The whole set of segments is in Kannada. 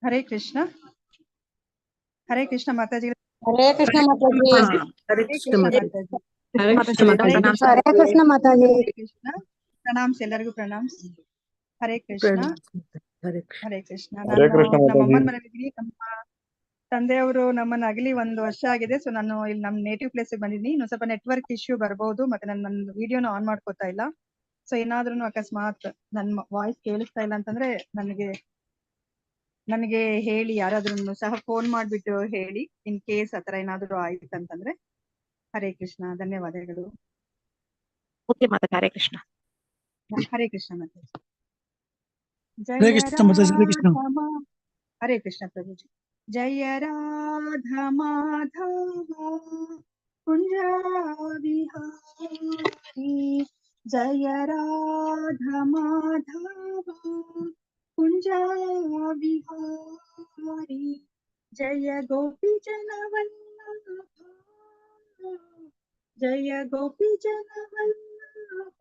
हरे कृष्ण माताजी। हरे कृष्ण माताजी। हरे कृष्ण माताजी। हरे कृष्ण माताजी। हरे कृष्ण माताजी। हरे कृष्ण प्रणाम ಎಲ್ಲರಿಗೂ प्रणाम। हरे कृष्ण हरे हरे कृष्ण। हरे कृष्ण ನಮ್ಮ माताजी। ಅಮ್ಮನ ಮನೆಯಲ್ಲಿ ನಮ್ಮ ತಂದೆಯವರು ನಮ್ಮನ್ನ ಅಗಲಿ 1 ವರ್ಷ ಆಗಿದೆ. ಸೊ ನಾನು ಇಲ್ಲಿ ನಮ್ಮ ನೇಟಿವ್ ಪ್ಲೇಸ್ ಬಂದಿದ್ದೀನಿ. ಇನ್ನೊಂದು ಸ್ವಲ್ಪ ನೆಟ್ವರ್ಕ್ ಇಶ್ಯೂ ಬರಬಹುದು, ಮತ್ತೆ ನನ್ನ ವಿಡಿಯೋನ ಆನ್ ಮಾಡ್ಕೋತಾ ಇಲ್ಲ. ಸೊ ಏನಾದ್ರೂ ಅಕಸ್ಮಾತ್ ನನ್ನ ವಾಯ್ಸ್ ಕೇಳಿಸ್ತಾ ಇಲ್ಲ ಅಂತಂದ್ರೆ ನನಗೆ ಹೇಳಿ, ಯಾರಾದ್ರೂ ಸಹ ಫೋನ್ ಮಾಡ್ಬಿಟ್ಟು ಹೇಳಿ, ಇನ್ ಕೇಸ್ ಆತರ ಏನಾದ್ರು ಆಯ್ತು ಅಂತಂದ್ರೆ. ಹರೇ ಕೃಷ್ಣ, ಧನ್ಯವಾದಗಳು. ओके माता हरे कृष्ण। हरे कृष्ण माता। हरे कृष्ण माताजी। हरे कृष्ण। हरे कृष्ण प्रभु जी। जय राधा माधव कुंज विहारी, जय राधा माधव कुंज विहारी, जय गोपी जन वल्लभ, जय गोपी जन वल्लभ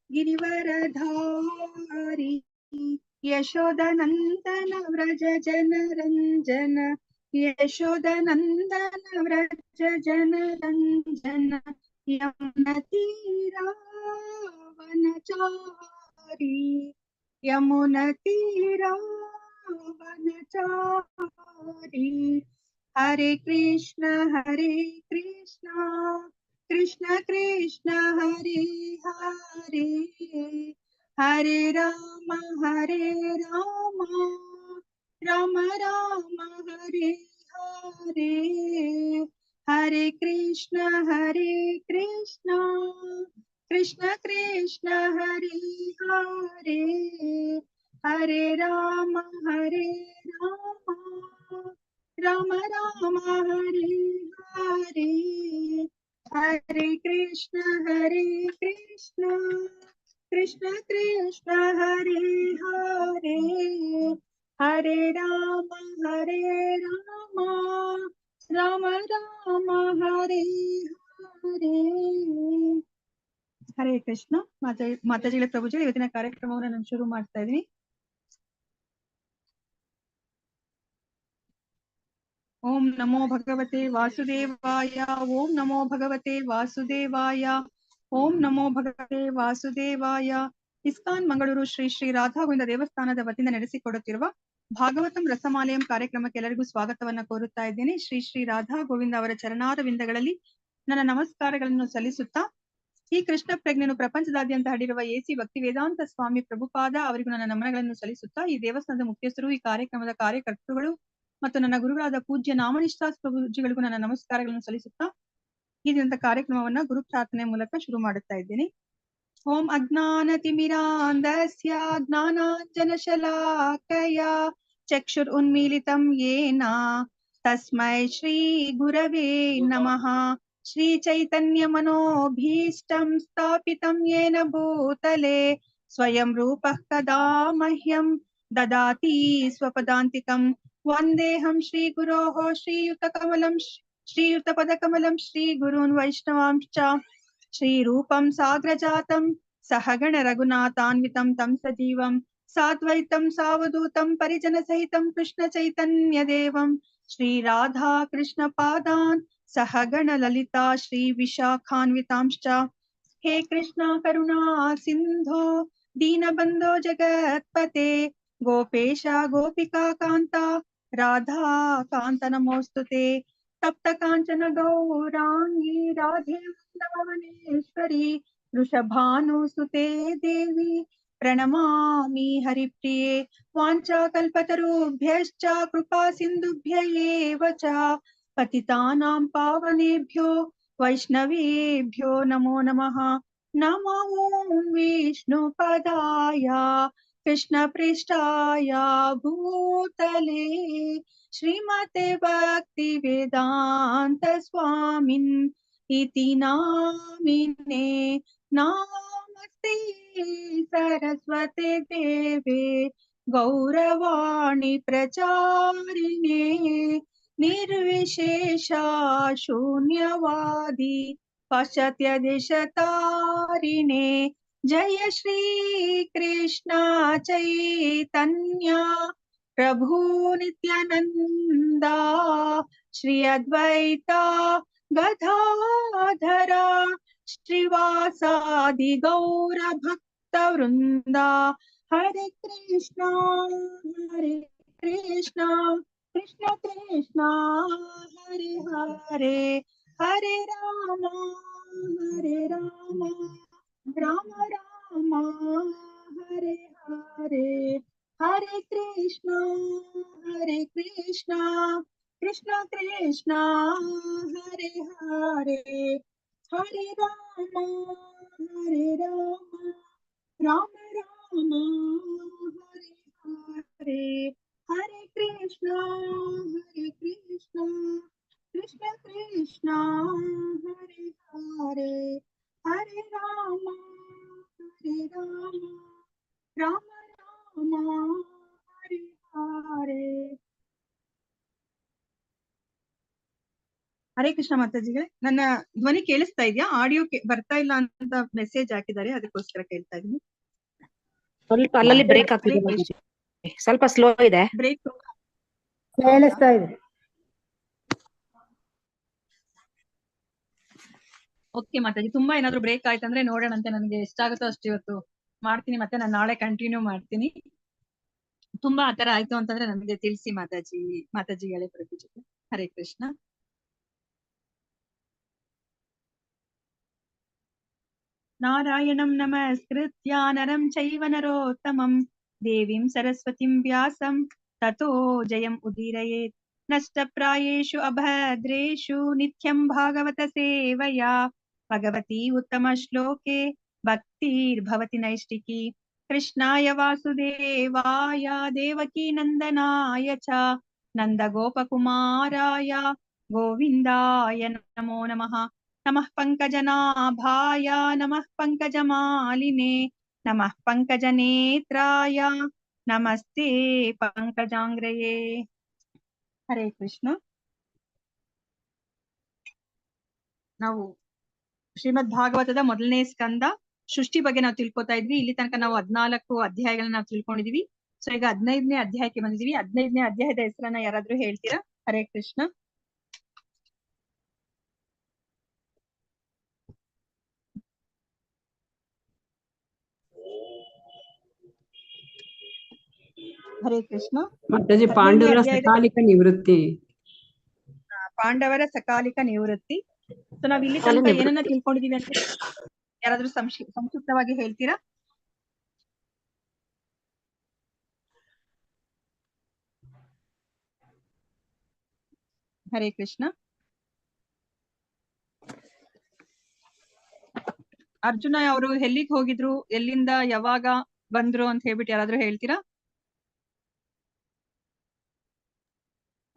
गिरिवरधारी यशोदनंदन व्रज जनरंजन, यशोदनंदन व्रज जनरंजन, यमुनतीरावनचारी। हरे कृष्ण कृष्ण कृष्ण हरे हरे, हरे राम राम राम हरे हरे। हरे कृष्ण कृष्ण कृष्ण हरे हरे, हरे राम राम राम हरे हरे। हरे कृष्ण कृष्ण कृष्ण हरे हरे, हरे राम राम राम हरे हरे। ಹರೇ ಕೃಷ್ಣ ಮಾತಾಜಿಗಳ ಪ್ರಭುಜಿ, ಇವತ್ತಿನ ಕಾರ್ಯಕ್ರಮವನ್ನು ನಾನು ಶುರು ಮಾಡ್ತಾ ಇದ್ದೀನಿ. ಓಂ ನಮೋ ಭಗವತೆ ವಾಸುದೇವಾಯ, ಓಂ ನಮೋ ಭಗವತೆ ವಾಸುದೇವಾಯ, ಓಂ ನಮೋ ಭಗವತೆ ವಾಸುದೇವಾಯ. ಇಸ್ಕಾನ್ ಮಂಗಳೂರು ಶ್ರೀ ಶ್ರೀ ರಾಧಾ ಗೋವಿಂದ ದೇವಸ್ಥಾನದ ವತಿಯಿಂದ ನಡೆಸಿಕೊಡುತ್ತಿರುವ ಭಾಗವತಂ ರಸಮಾಲಯಂ ಕಾರ್ಯಕ್ರಮಕ್ಕೆ ಎಲ್ಲರಿಗೂ ಸ್ವಾಗತವನ್ನ ಕೋರುತ್ತಾ ಇದ್ದೇನೆ. ಶ್ರೀ ಶ್ರೀ ರಾಧಾ ಗೋವಿಂದ ಅವರ ಚರಣಾರವಿಂದಗಳಲ್ಲಿ ನನ್ನ ನಮಸ್ಕಾರಗಳನ್ನು ಸಲ್ಲಿಸುತ್ತಾ, ಈ ಕೃಷ್ಣ ಪ್ರಜ್ಞೆಯನ್ನು ಪ್ರಪಂಚದಾದ್ಯಂತ ಹರಡಿರುವ ಎಸಿ ಭಕ್ತಿ ವೇದಾಂತ ಸ್ವಾಮಿ ಪ್ರಭುಪಾದ ಅವರಿಗೂ ನನ್ನ ನಮನಗಳನ್ನು ಸಲ್ಲಿಸುತ್ತಾ, ಈ ದೇವಸ್ಥಾನದ ಮುಖ್ಯಸ್ಥರು, ಈ ಕಾರ್ಯಕ್ರಮದ ಕಾರ್ಯಕರ್ತರುಗಳು ಮತ್ತು ನನ್ನ ಗುರುಗಳಾದ ಪೂಜ್ಯ ನಾಮನಿಷ್ಠಾಸ್ ಪ್ರಭುಜಿಗಳಿಗೂ ನನ್ನ ನಮಸ್ಕಾರಗಳನ್ನು ಸಲ್ಲಿಸುತ್ತಾ ಈ ದಿನದ ಕಾರ್ಯಕ್ರಮವನ್ನ ಗುರು ಪ್ರಾರ್ಥನೆ ಮೂಲಕ ಶುರು ಮಾಡುತ್ತಾ ಇದ್ದೇನೆ. ಓಂ ಅಜ್ಞಾನತಿಮಿರಾಂಧಸ್ಯ ಜ್ಞಾನಾಂಜನಶಲಾಕಯ ಚಕ್ಷುರ್ ಉನ್ಮೀಲಿತಂ ಯೇನ ತಸ್ಮೈ ಶ್ರೀ ಗುರವೇ ನಮಃ. ಶ್ರೀ ಚೈತನ್ಯ ಮನೋಭೀಷ್ಟಂ ಸ್ಥಾಪಿತಂ ಯೇನ ಭೂತಲೆ ಸ್ವಯಂ ರೂಪಃ ಕದಾ ಮಹ್ಯಂ ದದಾತಿ ಸ್ವಪದಾಂತಿಕಂ. ವಂದೇಹಂ ಶ್ರೀ ಗುರೋಃ ಶ್ರೀಯುತ ಪದಕಮಲಂ ಶ್ರೀ ಗುರೂನ್ ವೈಷ್ಣವಾಂಶ್ಚ ಶ್ರೀರೂಪಂ ಸಾಗ್ರಜಾತಂ ಸಹಗಣ ರಘುನಾಥಾನ್ವಿತಂ ತಂ ಸಜೀವಂ ಸಾದ್ವೈತಂ ಸಾವಧೂತಂ ಪರಿಜನ ಸಹಿತಂ ಕೃಷ್ಣ ಚೈತನ್ಯ ದೇವಂ ಶ್ರೀ ರಾಧಾ ಕೃಷ್ಣ ಪಾದಾನ್ सहगण ललिता श्री विशाखान्वितांश्च। हे कृष्णा करुणा सिंधो दीनबंधो जगत्पते गोपेश गोपिका कांता राधा कांत नमोस्तुते। तप्त कांचन गौरांगी राधे वृंदावनेश्वरी वृषभानुसुते देवी प्रणमामि हरिप्रिये। वाञ्छाकल्पतरुभ्यश्च कृपा सिन्धुभ्य एव च पतितानां पावनेभ्यो वैष्णवेभ्यो नमो नमः। नमो विष्णुपदाय कृष्णपृष्ठाय भूतले श्रीमते भक्तिवेदान्त स्वामिन् इति नामिने। नमस्ते सरस्वते देवे गौरवाणी प्रचारिणे निर्विशेषा शून्यवादी पाश्चात्य देशतारिणे जय श्री कृष्ण चैतन्य प्रभु नित्यानंदा श्री अद्वैता गदाधरा श्रीवासादि गौर भक्त वृंदा हरे कृष्णा कृष्ण कृष्ण हरे हरे हरे राम राम राम हरे हरे हरे कृष्णा कृष्ण कृष्ण हरे हरे हरे राम राम राम हरे हरे हरे कृष्णा कृष्ण कृष्ण हरे हरे हरे राम राम राम हरे हरे ಹರೇ ಕೃಷ್ಣ ಮಾತಾಜಿಗೆ. ನನ್ನ ಧ್ವನಿ ಕೇಳಿಸ್ತಾ ಇದೆಯಾ? ಆಡಿಯೋ ಬರ್ತಾ ಇಲ್ಲ ಅಂತ ಮೆಸೇಜ್ ಹಾಕಿದ್ದಾರೆ, ಅದಕ್ಕೋಸ್ಕರ ಕೇಳ್ತಾ ಇದೀನಿ. ಸ್ವಲ್ಪ ಅಲ್ಲಲ್ಲಿ ಬ್ರೇಕ್ ಆಗ್ತಿದೆ ಮಾತಾಜಿ, ಸ್ವಲ್ಪ ಸ್ಲೋ ಇದೆ. ಬ್ರೇಕ್ ಕೇಳಿಸ್ತಾ ಇದೆ. ಓಕೆ ಮಾತಾಜಿ, ತುಂಬಾ ಏನಾದ್ರು ಬ್ರೇಕ್ ಆಯ್ತಂದ್ರೆ ನೋಡೋಣಂತೆ, ನನಗೆ ಎಷ್ಟಾಗುತ್ತೋ ಅಷ್ಟು ಇವತ್ತು ಮಾಡ್ತೀನಿ, ಮತ್ತೆ ನಾನು ನಾಳೆ ಕಂಟಿನ್ಯೂ ಮಾಡ್ತೀನಿ. ತುಂಬಾ ಆತರ ಆಯ್ತು ಅಂತಂದ್ರೆ ನನಗೆ ತಿಳಿಸಿ ಮಾತಾಜಿಗಳೇ ಪ್ರಭು ಜೊತೆ. ಹರೇ ಕೃಷ್ಣ. ನಾರಾಯಣಂ ನಮಸ್ಕೃತ್ಯ ನರಂ ಚೈವ ನರೋತ್ತಮಂ ದೇವೀಂ ಸರಸ್ವತಿಂ ವ್ಯಾಸಂ ತತೋ ಜಯಂ ಉದೀರಯೇತ್. ನಷ್ಟಪ್ರಾಯೇಷು ಅಭದ್ರೇಷು ನಿತ್ಯಂ ಭಾಗವತ ಸೇವಯಾ ಭಗವತಿ ಉತ್ತಮ ಶ್ಲೋಕೆ ಭಕ್ತಿರ್ಭವತಿ ನೈಷ್ಟಿಕಿ. ಕೃಷ್ಣಾಯ ವಾಸುದೇವಾಯ ದೇವಕೀ ನಂದನಾಯ ಚ ನಂದ ಗೋಪಕುಮಾರಾಯ ಗೋವಿಂದಾಯ ನಮೋ ನಮಃ. ನಮಃ ಪಂಕಜನಾಭಾಯ ನಮಃ ಪಂಕಜಮಾಲಿನೇ ನಮಃ ಪಂಕಜನೇತ್ರಾಯ ನಮಸ್ತೆ ಪಂಕಜಾಂಗ್ರಯೇ. ಹರೇ ಕೃಷ್ಣ. ನಾವು ಶ್ರೀಮದ್ ಭಾಗವತದ ಮೊದಲನೇ ಸ್ಕಂದ ಸೃಷ್ಟಿ ಬಗ್ಗೆ ನಾವು ತಿಳ್ಕೊತಾ ಇದ್ವಿ. ಇಲ್ಲಿ ತನಕ ನಾವು 14 ಅಧ್ಯಾಯಗಳನ್ನ ನಾವು ತಿಳ್ಕೊಂಡಿದೀವಿ. ಸೊ ಈಗ 15ನೇ ಅಧ್ಯಾಯಕ್ಕೆ ಬಂದಿದೀವಿ. 15ನೇ ಅಧ್ಯಾಯದ ಹೆಸರನ್ನ ಯಾರಾದ್ರೂ ಹೇಳ್ತೀರಾ? ಹರೇ ಕೃಷ್ಣ. ಹರೇ ಕೃಷ್ಣ. ಮಾತಾಜಿ, ಪಾಂಡವರ ಸಕಾಲಿಕ ನಿವೃತ್ತಿ. ಪಾಂಡವರ ಸಕಾಲಿಕ ನಿವೃತ್ತಿ. ಸೊ ನಾವ್ ಇಲ್ಲಿ ತನಕ ಏನನ್ನ ತಿಳ್ಕೊಂಡಿದೀವಿ ಅಂತ ಯಾರಾದ್ರೂ ಸಂಕ್ಷಿಪ್ತವಾಗಿ ಹೇಳ್ತೀರಾ? ಹರೇ ಕೃಷ್ಣ. ಅರ್ಜುನ ಅವರು ಎಲ್ಲಿಗೆ ಹೋಗಿದ್ರು, ಎಲ್ಲಿಂದ ಯಾವಾಗ ಬಂದ್ರು ಅಂತ ಹೇಳ್ಬಿಟ್ಟು ಯಾರಾದ್ರೂ ಹೇಳ್ತೀರಾ?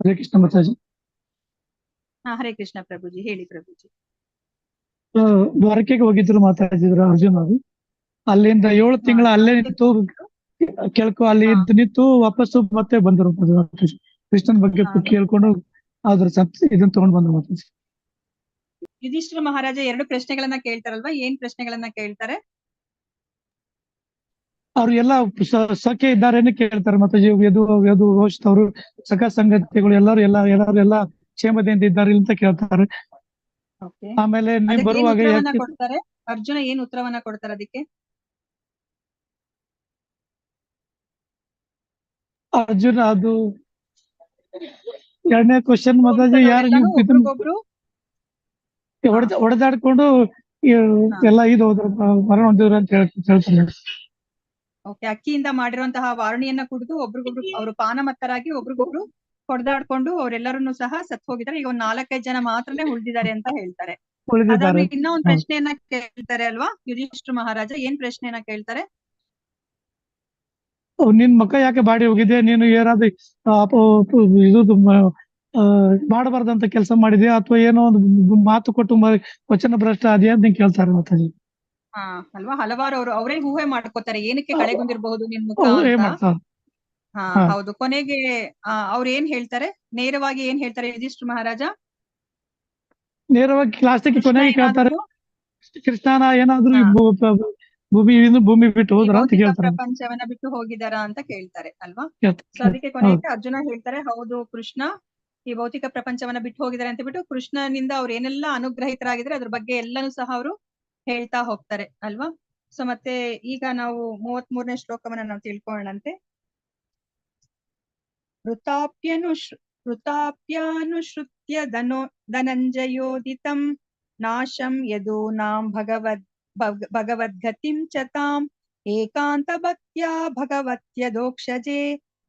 ಹರೇ ಕೃಷ್ಣ ಮಾತಾಜಿ. ಹರೇ ಕೃಷ್ಣ ಪ್ರಭುಜಿ, ಹೇಳಿ ಪ್ರಭುಜಿ. ದ್ವಾರಕೆಗೆ ಹೋಗಿದ್ರು ಮಾತಾಡಿದ್ರು ಅರ್ಜುನ್ ಅವರು. ಅಲ್ಲಿಂದ 7 ತಿಂಗಳ ಅಲ್ಲೇ ನಿಂತು ಅಲ್ಲಿ ನಿಂತು ವಾಪಸ್ಸು ಮತ್ತೆ ಬಂದರು ಕೃಷ್ಣನ್ ಬಗ್ಗೆ ಕೇಳ್ಕೊಂಡು ಅದ್ರ ಇದನ್ನ ತಗೊಂಡ್ ಬಂದ್ರು ಮಾತಾಜಿ. ಯುಧಿಷ್ಠಿರ ಮಹಾರಾಜ 2 ಪ್ರಶ್ನೆಗಳನ್ನ ಕೇಳ್ತಾರಲ್ವಾ? ಏನ್ ಪ್ರಶ್ನೆಗಳನ್ನ ಕೇಳ್ತಾರೆ? ಅವ್ರು ಎಲ್ಲ ಸಖೆ ಇದ್ದಾರೇನೆ ಕೇಳ್ತಾರೆ ಮಾತಾಜಿ. ಯದು ರೋಷಿತ್ ಅವರು ಸಖ ಸಂಗತಿಗಳು ಎಲ್ಲರೂ ಕ್ಷೇಮದಿಂದ ಇದ್ದಾರೆ ಅಂತ ಕೇಳ್ತಾರೆ. ಆಮೇಲೆ ನೀವು ಬರುವಾಗ ಕೊಡ್ತಾರೆ ಅರ್ಜುನ ಏನ್ ಉತ್ತರವನ್ನ ಕೊಡ್ತಾರೆ ಅದಕ್ಕೆ? ಅರ್ಜುನ ಅದು 2ನೇ ಕ್ವಶನ್ ಮಾತಾಜಿ. ಯಾರು ಹೊಡೆದಾಡ್ಕೊಂಡು ಎಲ್ಲ ಇದು ಮರಣ ಹೊಂದಿದ್ರು ಅಂತ ಹೇಳ್ತಾರೆ. ಓಕೆ, ಅಕ್ಕಿಯಿಂದ ಮಾಡಿರುವಂತಹ ವಾರುಣಿಯನ್ನ ಕುಡಿದು ಒಬ್ರಿಗೊಬ್ರು ಅವರು ಪಾನಮತ್ತರಾಗಿ ಒಬ್ರಿಗೊಬ್ರು ಹೊಡೆದಾಡ್ಕೊಂಡು ಅವರೆಲ್ಲರನ್ನು ಸಹ ಸತ್ ಹೋಗಿದ್ದಾರೆ. ಈಗ 4-5 ಜನ ಮಾತ್ರನೇ ಉಳಿದಿದ್ದಾರೆ ಅಂತ ಹೇಳ್ತಾರೆ. ಅದಾದ್ಮೇಲೆ ಇನ್ನೂ ಒಂದು ಪ್ರಶ್ನೆಯನ್ನ ಕೇಳ್ತಾರೆ ಅಲ್ವಾ ಯುಧಿಷ್ಠಿರ ಮಹಾರಾಜ? ಏನ್ ಪ್ರಶ್ನೆಯನ್ನ ಕೇಳ್ತಾರೆ? ನಿನ್ ಮಕ್ಕ ಯಾಕೆ ಬಾಡಿ ಹೋಗಿದೆ, ನೀನು ಏನಾದ್ರು ಇದು ಮಾಡಬಾರ್ದಂತ ಕೆಲಸ ಮಾಡಿದ್ಯಾ, ಅಥವಾ ಏನೋ ಒಂದು ಮಾತು ಕೊಟ್ಟು ವಚನ ಭ್ರಷ್ಟ ಅದೇ ಅಂತ ಕೇಳ್ತಾರೆ ಮಾತಾಜಿ. ಅಲ್ವಾ, ಹಲವಾರು ಅವರೇ ಊಹೆ ಮಾಡ್ಕೋತಾರೆ ಏನಕ್ಕೆ ಕಳೆಗುಂದಿರಬಹುದು ನಿನ್ ಮುಖ ಅಂತ. ಹೌದು. ಕೊನೆಗೆ ಅವ್ರು ಏನ್ ಹೇಳ್ತಾರೆ, ನೇರವಾಗಿ ಏನ್ ಹೇಳ್ತಾರೆ ಯುಧಿಷ್ಠಿರ ಮಹಾರಾಜ? ನೇರವಾಗಿ ಲಾಸ್ಟಿಗೆ ಕೊನೆಗೆ ಕೇಳ್ತಾರೆ, ಕೃಷ್ಣನ ಏನಾದ್ರು ಭೂಮಿ ಬಿಟ್ಟು ಈ ಹೋದ್ರ ಅಂತ ಭೌತಿಕ ಕೇಳ್ತಾರೆ. ಪ್ರಪಂಚವನ್ನ ಬಿಟ್ಟು ಹೋಗಿದಾರ ಅಂತ ಕೇಳ್ತಾರೆ ಅಲ್ವಾ. ಸೊ ಕೇಳ್ತಾರೆ. ಅದಕ್ಕೆ ಕೊನೆಗೆ ಅರ್ಜುನ ಹೇಳ್ತಾರೆ, ಹೌದು ಕೃಷ್ಣ ಈ ಭೌತಿಕ ಪ್ರಪಂಚವನ್ನ ಬಿಟ್ಟು ಹೋಗಿದ್ದಾರೆ ಅಂತ ಬಿಟ್ಟು ಕೃಷ್ಣನಿಂದ ಅವ್ರು ಏನೆಲ್ಲ ಅನುಗ್ರಹಿತರಾಗಿದ್ರೆ ಅದ್ರ ಬಗ್ಗೆ ಎಲ್ಲಾನು ಸಹ ಅವರು ಹೇಳ್ತಾ ಹೋಗ್ತಾರೆ ಅಲ್ವಾ. ಸೊ ಮತ್ತೆ ಈಗ ನಾವು 33ನೇ ಶ್ಲೋಕವನ್ನ ನಾವು ತಿಳ್ಕೊಳ್ಳೋಣಂತೆ. ವೃತಾಪ್ಯಾನುಶ್ರುತ್ಯ ಧನಂಜಯೋದಿತಂ ನಾಶಂ ಯದೂನಾಂ ಭಗವದ್ಗತಿಂ ಚ ತಾಂ ಏಕಾಂತ ಭಕ್ತ್ಯಾ ಭಗವತ್ಯದೋಕ್ಷಜೆ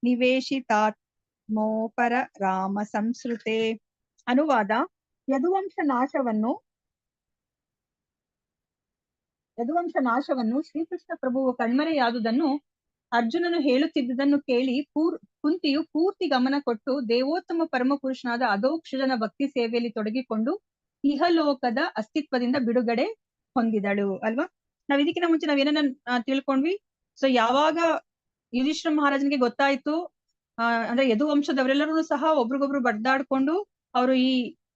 ನಿವೇಶಿತಾತ್ಮೋಪರ ರಾಮ ಸಂಸ್ಕೃತೆ. ಅನುವಾದ: ಯದುವಂಶ ನಾಶವನ್ನು ಶ್ರೀಕೃಷ್ಣ ಪ್ರಭುವು ಕಣ್ಮರೆಯಾದುದನ್ನು ಅರ್ಜುನನು ಹೇಳುತ್ತಿದ್ದುದನ್ನು ಕೇಳಿ ಕುಂತಿಯು ಪೂರ್ತಿ ಗಮನ ಕೊಟ್ಟು ದೇವೋತ್ತಮ ಪರಮಪುರುಷನಾದ ಅಧೋಕ್ಷಜನ ಭಕ್ತಿ ಸೇವೆಯಲ್ಲಿ ತೊಡಗಿಕೊಂಡು ಇಹಲೋಕದ ಅಸ್ತಿತ್ವದಿಂದ ಬಿಡುಗಡೆ ಹೊಂದಿದಳು ಅಲ್ವಾ. ನಾವ್ ಇದಕ್ಕಿಂತ ಮುಂಚೆ ನಾವೇನ ತಿಳ್ಕೊಂಡ್ವಿ. ಸೊ ಯಾವಾಗ ಯುಧಿಷ್ಠಿರ ಮಹಾರಾಜನಿಗೆ ಗೊತ್ತಾಯ್ತು, ಅಂದ್ರೆ ಯದುವಂಶದವರೆಲ್ಲರೂ ಸಹ ಒಬ್ರಿಗೊಬ್ರು ಬಡ್ದಾಡ್ಕೊಂಡು ಅವರು ಈ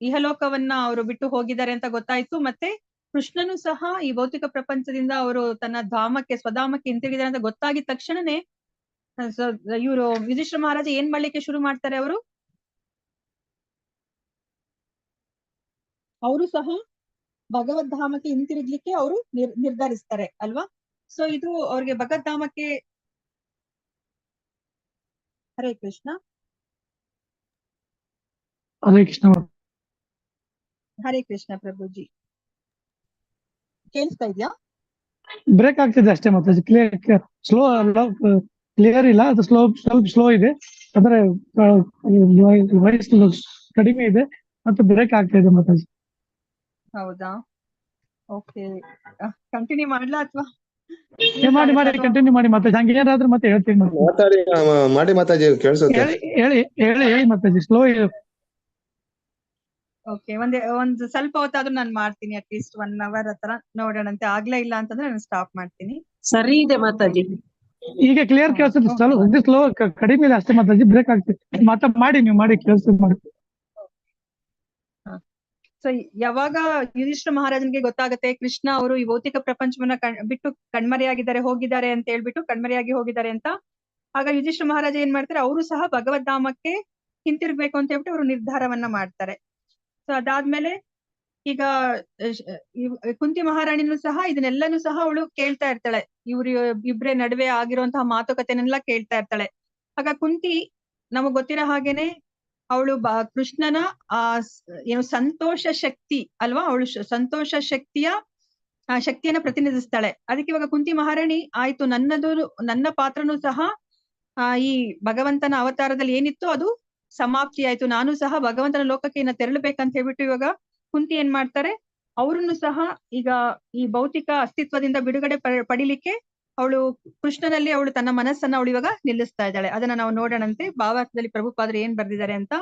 ಇಹಲೋಕವನ್ನ ಅವರು ಬಿಟ್ಟು ಹೋಗಿದ್ದಾರೆ ಅಂತ ಗೊತ್ತಾಯ್ತು. ಮತ್ತೆ ಕೃಷ್ಣನು ಸಹ ಈ ಭೌತಿಕ ಪ್ರಪಂಚದಿಂದ ಅವರು ತನ್ನ ಸ್ವಧಾಮಕ್ಕೆ ಹಿಂತಿರುಗಿದ್ದಾರೆ ಅಂತ ಗೊತ್ತಾಗಿದ ತಕ್ಷಣನೇ ಇವರು ಯುಧಿಷ್ಠಿರ ಮಹಾರಾಜ ಏನ್ ಮಾಡ್ಲಿಕ್ಕೆ ಶುರು ಮಾಡ್ತಾರೆ, ಅವರು ಸಹ ಭಗವದ್ಧಾಮಕ್ಕೆ ಹಿಂತಿರುಗ್ಲಿಕ್ಕೆ ಅವರು ನಿರ್ಧರಿಸ್ತಾರೆ ಅಲ್ವಾ. ಸೊ ಇದು ಅವ್ರಿಗೆ ಭಗವದ್ಧಾಮಕ್ಕೆ. ಹರೇ ಕೃಷ್ಣ. ಹರೇ ಕೃಷ್ಣ. ಹರೇ ಕೃಷ್ಣ ಪ್ರಭುಜಿ. ಕೇಳಿಸ್ತಾ ಇದ್ಯಾ? ಬ್ರೇಕ್ ಆಗ್ತಿದೆ ಅಷ್ಟೇ ಮಾತಾಜಿ. ಸ್ಲೋ ಕ್ಲಿಯರ್ ಇಲ್ಲ, ಅದು ಸ್ವಲ್ಪ ಸ್ಲೋ ಇದೆ. ಅಂದ್ರೆ ವಾಯ್ಸ್ ಕಡಿಮೆ ಇದೆ ಮತ್ತು ಬ್ರೇಕ್ ಆಗ್ತಾ ಇದೆ ಮಾತಾಜಿ. ಹೌದಾ? ಓಕೆ, ಕಂಟಿನ್ಯೂ ಮಾಡ್ಲಾ ಅಥವಾ ಮಾಡಿ ಕಂಟಿನ್ಯೂ ಮಾಡಿ ಮಾತಾಜಿ. ಹಂಗೆ ಏನಾದ್ರೂ ಮತ್ತೆ ಹೇಳ್ತೀನಿ ಮಾಡಿ ಮಾತಾಜಿ. ಕೇಳಿಸುತ್ತೆ. ಹೇಳಿ ಮಾತಾಜಿ. ಸ್ಲೋ ಇದೆ. ಓಕೆ, ಒಂದು ಸ್ವಲ್ಪ ಹೊತ್ತಾದ್ರೂ ನಾನು ಮಾಡ್ತೀನಿ. ಅಟ್ಲೀಸ್ಟ್ 1 hour ಹತ್ರ ನೋಡೋಣಂತೆ. ಆಗ್ಲೇ ಇಲ್ಲ ಅಂತಂದ್ರೆ ನಾನು ಸ್ಟಾಪ್ ಮಾಡ್ತೀನಿ. ಸರಿ ಇದೆ ಮಾತಾಜಿ. ಈಗ ಕ್ಲಿಯರ್ ಕೇಳಿಸುತ್ತೆ. ಸ್ಲೋ ಕಡಿಮೆ ಇದೆ ಅಷ್ಟೇ ಮಾತಾಜಿ. ಬ್ರೇಕ್ ಆಗ್ತದೆ. ನೀವು ಮಾಡಿ ಕೇಳಿಸ್ತದೆ ಮಾಡಿ. ಸೊ ಯಾವಾಗ ಯುಧಿಷ್ಠಿರ ಮಹಾರಾಜನಿಗೆ ಗೊತ್ತಾಗುತ್ತೆ ಕೃಷ್ಣ ಅವರು ಈ ಭೌತಿಕ ಪ್ರಪಂಚವನ್ನ ಬಿಟ್ಟು ಹೋಗಿದ್ದಾರೆ ಅಂತ ಹೇಳ್ಬಿಟ್ಟು ಕಣ್ಮರೆಯಾಗಿ ಹೋಗಿದ್ದಾರೆ ಅಂತ, ಆಗ ಯುಧಿಷ್ಠಿರ ಮಹಾರಾಜ ಏನ್ ಮಾಡ್ತಾರೆ, ಅವರು ಸಹ ಭಗವದ್ಧಾಮಕ್ಕೆ ಹಿಂತಿರ್ಗ್ಬೇಕು ಅಂತ ಹೇಳ್ಬಿಟ್ಟು ಅವರು ನಿರ್ಧಾರವನ್ನ ಮಾಡ್ತಾರೆ. ಸೊ ಅದಾದ್ಮೇಲೆ ಈಗ ಕುಂತಿ ಮಹಾರಾಣಿನೂ ಸಹ ಇದನ್ನೆಲ್ಲನೂ ಸಹ ಅವಳು ಕೇಳ್ತಾ ಇರ್ತಾಳೆ. ಇಬ್ರೇ ನಡುವೆ ಆಗಿರುವಂತಹ ಮಾತುಕತೆನೆಲ್ಲ ಕೇಳ್ತಾ ಇರ್ತಾಳೆ. ಆಗ ಕುಂತಿ ನಮಗ್ ಗೊತ್ತಿರೋ ಹಾಗೇನೆ ಅವಳು ಕೃಷ್ಣನ ಏನು ಸಂತೋಷ ಶಕ್ತಿ ಅಲ್ವಾ, ಅವಳು ಸಂತೋಷ ಶಕ್ತಿಯನ್ನ ಪ್ರತಿನಿಧಿಸ್ತಾಳೆ. ಅದಕ್ಕೆ ಇವಾಗ ಕುಂತಿ ಮಹಾರಾಣಿ ಆಯ್ತು, ನನ್ನ ಪಾತ್ರನೂ ಸಹ ಈ ಭಗವಂತನ ಅವತಾರದಲ್ಲಿ ಏನಿತ್ತು ಅದು ಸಮಾಪ್ತಿ ಆಯ್ತು, ನಾನು ಸಹ ಭಗವಂತನ ಲೋಕಕ್ಕೆ ಇನ್ನ ತೆರಳಬೇಕಂತ ಹೇಳ್ಬಿಟ್ಟು ಇವಾಗ ಕುಂತಿ ಏನ್ ಮಾಡ್ತಾರೆ, ಅವ್ರನ್ನು ಸಹ ಈಗ ಈ ಭೌತಿಕ ಅಸ್ತಿತ್ವದಿಂದ ಬಿಡುಗಡೆ ಪಡಿಲಿಕ್ಕೆ ಅವಳು ಕೃಷ್ಣನಲ್ಲಿ ಅವಳು ತನ್ನ ಮನಸ್ಸನ್ನ ಅವಳು ಇವಾಗ ನಿಲ್ಲಿಸ್ತಾ ಇದ್ದಾಳೆ. ಅದನ್ನ ನಾವು ನೋಡೋಣಂತೆ. ಭಾವಾರ್ಥದಲ್ಲಿ ಪ್ರಭುಪಾದರು ಏನ್ ಬರ್ದಿದ್ದಾರೆ ಅಂತ.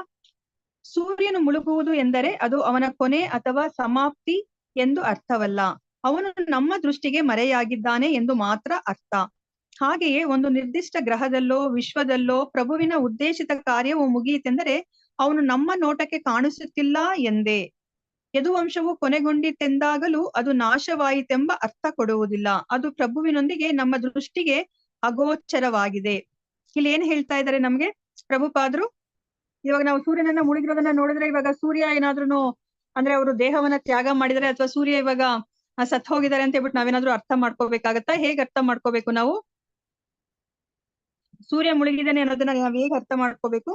ಸೂರ್ಯನು ಮುಳುಗುವುದು ಎಂದರೆ ಅದು ಅವನ ಕೊನೆ ಅಥವಾ ಸಮಾಪ್ತಿ ಎಂದು ಅರ್ಥವಲ್ಲ, ಅವನು ನಮ್ಮ ದೃಷ್ಟಿಗೆ ಮರೆಯಾಗಿದ್ದಾನೆ ಎಂದು ಮಾತ್ರ ಅರ್ಥ. ಹಾಗೆಯೇ ಒಂದು ನಿರ್ದಿಷ್ಟ ಗ್ರಹದಲ್ಲೋ ವಿಶ್ವದಲ್ಲೋ ಪ್ರಭುವಿನ ಉದ್ದೇಶಿತ ಕಾರ್ಯವು ಮುಗಿಯಿತೆಂದರೆ ಅವನು ನಮ್ಮ ನೋಟಕ್ಕೆ ಕಾಣಿಸುತ್ತಿಲ್ಲ ಎಂದೇ. ಯದುವಂಶವು ಕೊನೆಗೊಂಡಿತೆಂದಾಗಲೂ ಅದು ನಾಶವಾಯಿತೆಂಬ ಅರ್ಥ ಕೊಡುವುದಿಲ್ಲ, ಅದು ಪ್ರಭುವಿನೊಂದಿಗೆ ನಮ್ಮ ದೃಷ್ಟಿಗೆ ಅಗೋಚರವಾಗಿದೆ. ಇಲ್ಲಿ ಏನ್ ಹೇಳ್ತಾ ಇದ್ದಾರೆ ನಮ್ಗೆ ಪ್ರಭುಪಾದರು, ಇವಾಗ ನಾವು ಸೂರ್ಯನನ್ನ ಮುಳುಗಿರೋದನ್ನ ನೋಡಿದ್ರೆ ಇವಾಗ ಸೂರ್ಯ ಏನಾದ್ರೂ ಅಂದ್ರೆ ಅವರು ದೇಹವನ್ನ ತ್ಯಾಗ ಮಾಡಿದರೆ ಅಥವಾ ಸೂರ್ಯ ಇವಾಗ ಸತ್ ಹೋಗಿದ್ದಾರೆ ಅಂತ ಹೇಳ್ಬಿಟ್ಟು ನಾವೇನಾದ್ರೂ ಅರ್ಥ ಮಾಡ್ಕೋಬೇಕಾಗತ್ತಾ? ಹೇಗೆ ಅರ್ಥ ಮಾಡ್ಕೋಬೇಕು ನಾವು? ಸೂರ್ಯ ಮುಳುಗಿದಾನೆ ಅನ್ನೋದನ್ನ ನಾವ್ ಹೇಗೆ ಅರ್ಥ ಮಾಡ್ಕೋಬೇಕು?